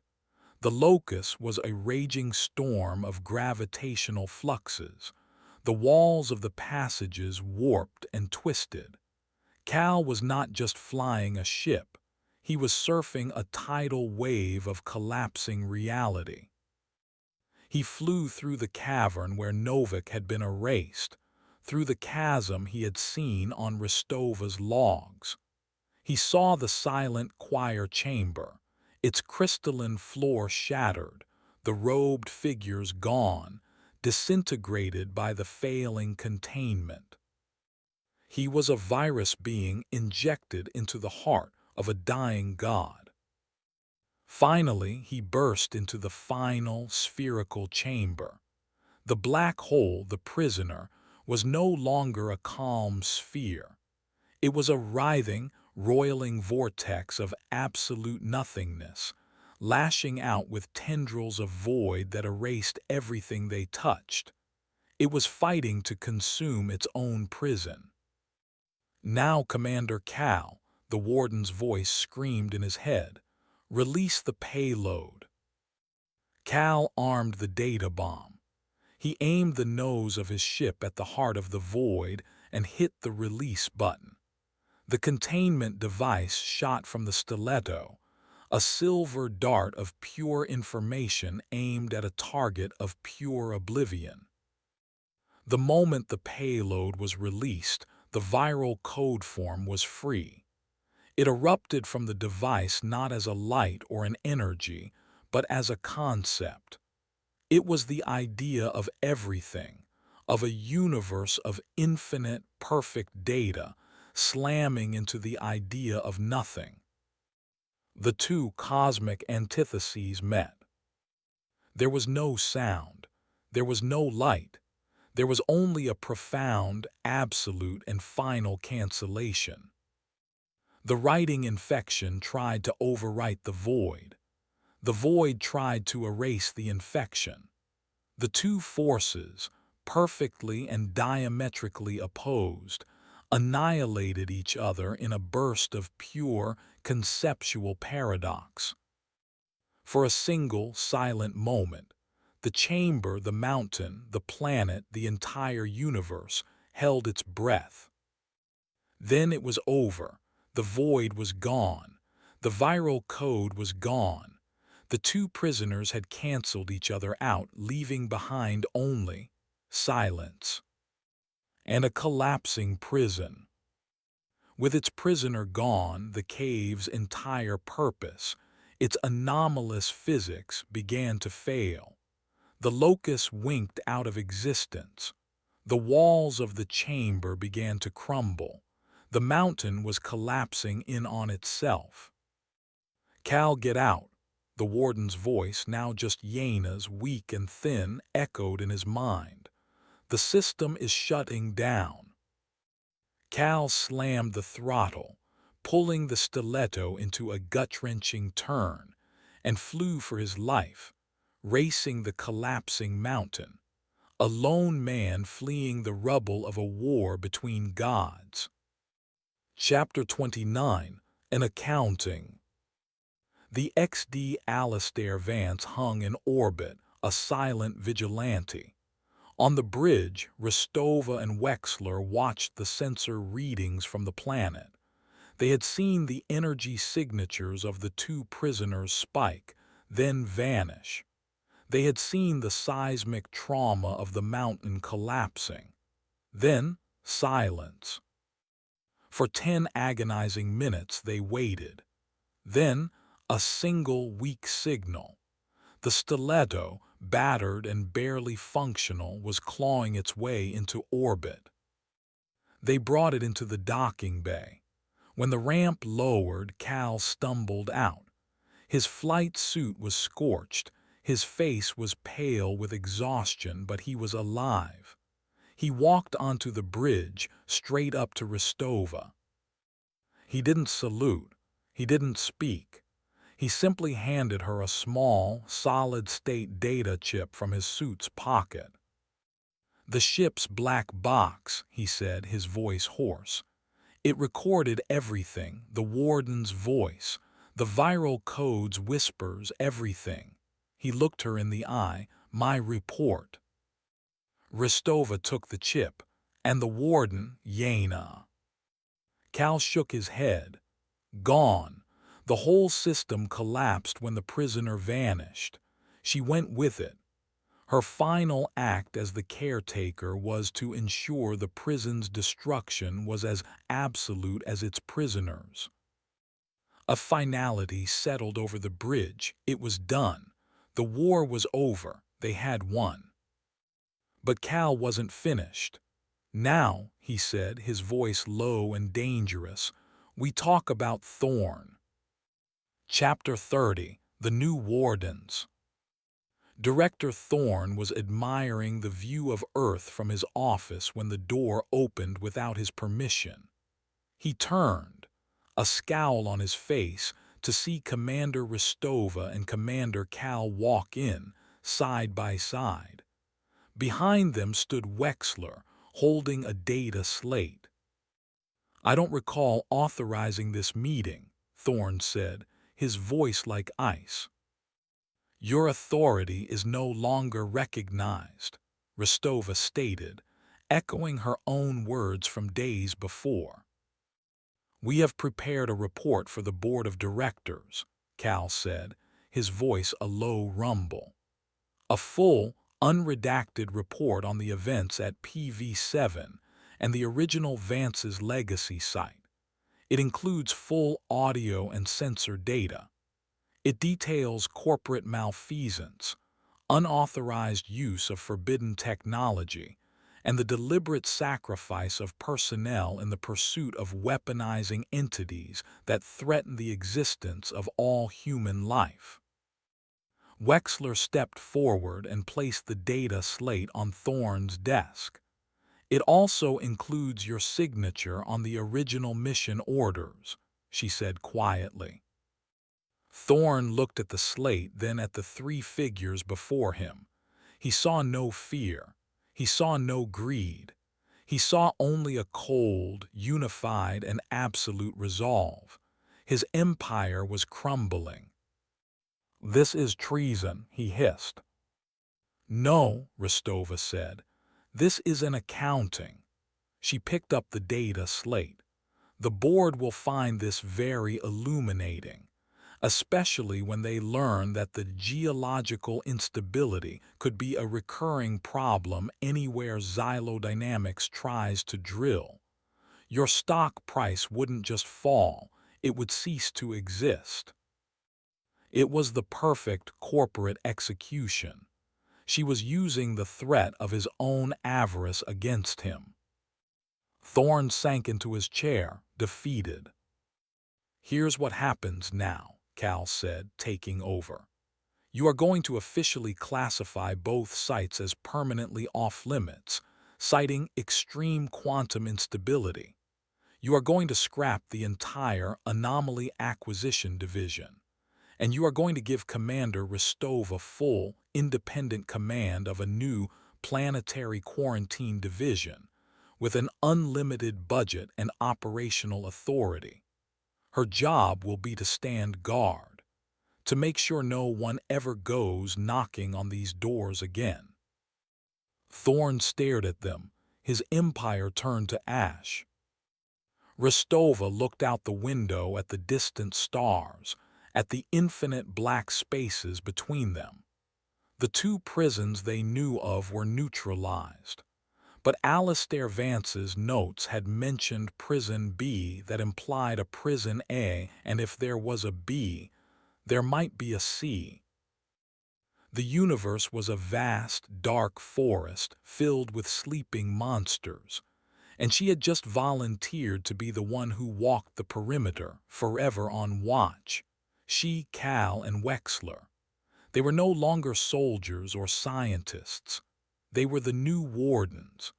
The locus was a raging storm of gravitational fluxes. The walls of the passages warped and twisted. Cal was not just flying a ship. He was surfing a tidal wave of collapsing reality. He flew through the cavern where Novik had been erased, through the chasm he had seen on Rostova's logs. He saw the silent choir chamber, its crystalline floor shattered, the robed figures gone, disintegrated by the failing containment. He was a virus being injected into the heart of a dying god. Finally, he burst into the final spherical chamber. The black hole, the prisoner, was no longer a calm sphere. It was a writhing, roiling vortex of absolute nothingness, lashing out with tendrils of void that erased everything they touched. It was fighting to consume its own prison. "Now, Commander Cal," the warden's voice screamed in his head, "release the payload." Cal armed the data bomb. He aimed the nose of his ship at the heart of the void and hit the release button. The containment device shot from the stiletto, a silver dart of pure information aimed at a target of pure oblivion. The moment the payload was released, the viral code form was free. It erupted from the device not as a light or an energy, but as a concept. It was the idea of everything, of a universe of infinite, perfect data, slamming into the idea of nothing. The two cosmic antitheses met. There was no sound. There was no light. There was only a profound, absolute, and final cancellation. The writing infection tried to overwrite the void. The void tried to erase the infection. The two forces, perfectly and diametrically opposed, annihilated each other in a burst of pure, conceptual paradox. For a single, silent moment, the chamber, the mountain, the planet, the entire universe held its breath. Then it was over. The void was gone. The viral code was gone. The two prisoners had canceled each other out, leaving behind only silence and a collapsing prison. With its prisoner gone, the cave's entire purpose, its anomalous physics, began to fail. The locus winked out of existence. The walls of the chamber began to crumble. The mountain was collapsing in on itself. "Cal, get out." The warden's voice, now just Yena's, weak and thin, echoed in his mind. "The system is shutting down." Cal slammed the throttle, pulling the stiletto into a gut-wrenching turn, and flew for his life, racing the collapsing mountain, a lone man fleeing the rubble of a war between gods. Chapter 29. An Accounting. The XD Alistair Vance hung in orbit, a silent vigilante. On the bridge, Rostova and Wexler watched the sensor readings from the planet. They had seen the energy signatures of the two prisoners spike, then vanish. They had seen the seismic trauma of the mountain collapsing. Then silence. For 10 agonizing minutes they waited. Then a single weak signal. The stiletto, battered and barely functional, was clawing its way into orbit. They brought it into the docking bay. When the ramp lowered, Cal stumbled out. His flight suit was scorched. His face was pale with exhaustion, but he was alive. He walked onto the bridge, straight up to Rostova. He didn't salute. He didn't speak. He simply handed her a small, solid-state data chip from his suit's pocket. "The ship's black box," he said, his voice hoarse. "It recorded everything, the warden's voice, the viral code's whispers, everything." He looked her in the eye. "My report." Rostova took the chip. "And the warden, Yena?" Cal shook his head. "Gone. The whole system collapsed when the prisoner vanished. She went with it. Her final act as the caretaker was to ensure the prison's destruction was as absolute as its prisoners." A finality settled over the bridge. It was done. The war was over. They had won. But Cal wasn't finished. Now he said, his voice low and dangerous. "We talk about Thorn." Chapter 30. The New Wardens. Director Thorn was admiring the view of Earth from his office when the door opened without his permission. He turned, a scowl on his face, to see Commander Ristova and Commander Cal walk in, side by side. Behind them stood Wexler, holding a data slate. "I don't recall authorizing this meeting," Thorn said, his voice like ice. "Your authority is no longer recognized," Ristova stated, echoing her own words from days before. "We have prepared a report for the board of directors," Cal said, his voice a low rumble. "A full, unredacted report on the events at PV7 and the original Vance's legacy site. It includes full audio and sensor data. It details corporate malfeasance, unauthorized use of forbidden technology, and the deliberate sacrifice of personnel in the pursuit of weaponizing entities that threaten the existence of all human life." Wexler stepped forward and placed the data slate on Thorn's desk. "It also includes your signature on the original mission orders," she said quietly. Thorn looked at the slate, then at the three figures before him. He saw no fear. He saw no greed. He saw only a cold, unified, and absolute resolve. His empire was crumbling. "This is treason," he hissed. "No," Ristova said. "This is an accounting." She picked up the data slate. "The board will find this very illuminating, especially when they learn that the geological instability could be a recurring problem anywhere xylodynamics tries to drill. Your stock price wouldn't just fall, it would cease to exist." It was the perfect corporate execution. She was using the threat of his own avarice against him. Thorn sank into his chair, defeated. "Here's what happens now," Cal said, taking over. "You are going to officially classify both sites as permanently off-limits, citing extreme quantum instability. You are going to scrap the entire Anomaly Acquisition Division, and you are going to give Commander Ristova full, independent command of a new planetary quarantine division with an unlimited budget and operational authority. Her job will be to stand guard, to make sure no one ever goes knocking on these doors again." Thorn stared at them, his empire turned to ash. Ristova looked out the window at the distant stars, at the infinite black spaces between them. The two prisons they knew of were neutralized. But Alistair Vance's notes had mentioned Prison B that implied a Prison A, and if there was a B, there might be a C. The universe was a vast, dark forest filled with sleeping monsters, and she had just volunteered to be the one who walked the perimeter, forever on watch. She, Cal, and Wexler. They were no longer soldiers or scientists. They were the new wardens.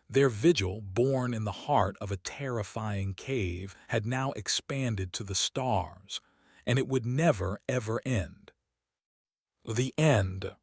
Their vigil, born in the heart of a terrifying cave, had now expanded to the stars, and it would never, ever end. The end.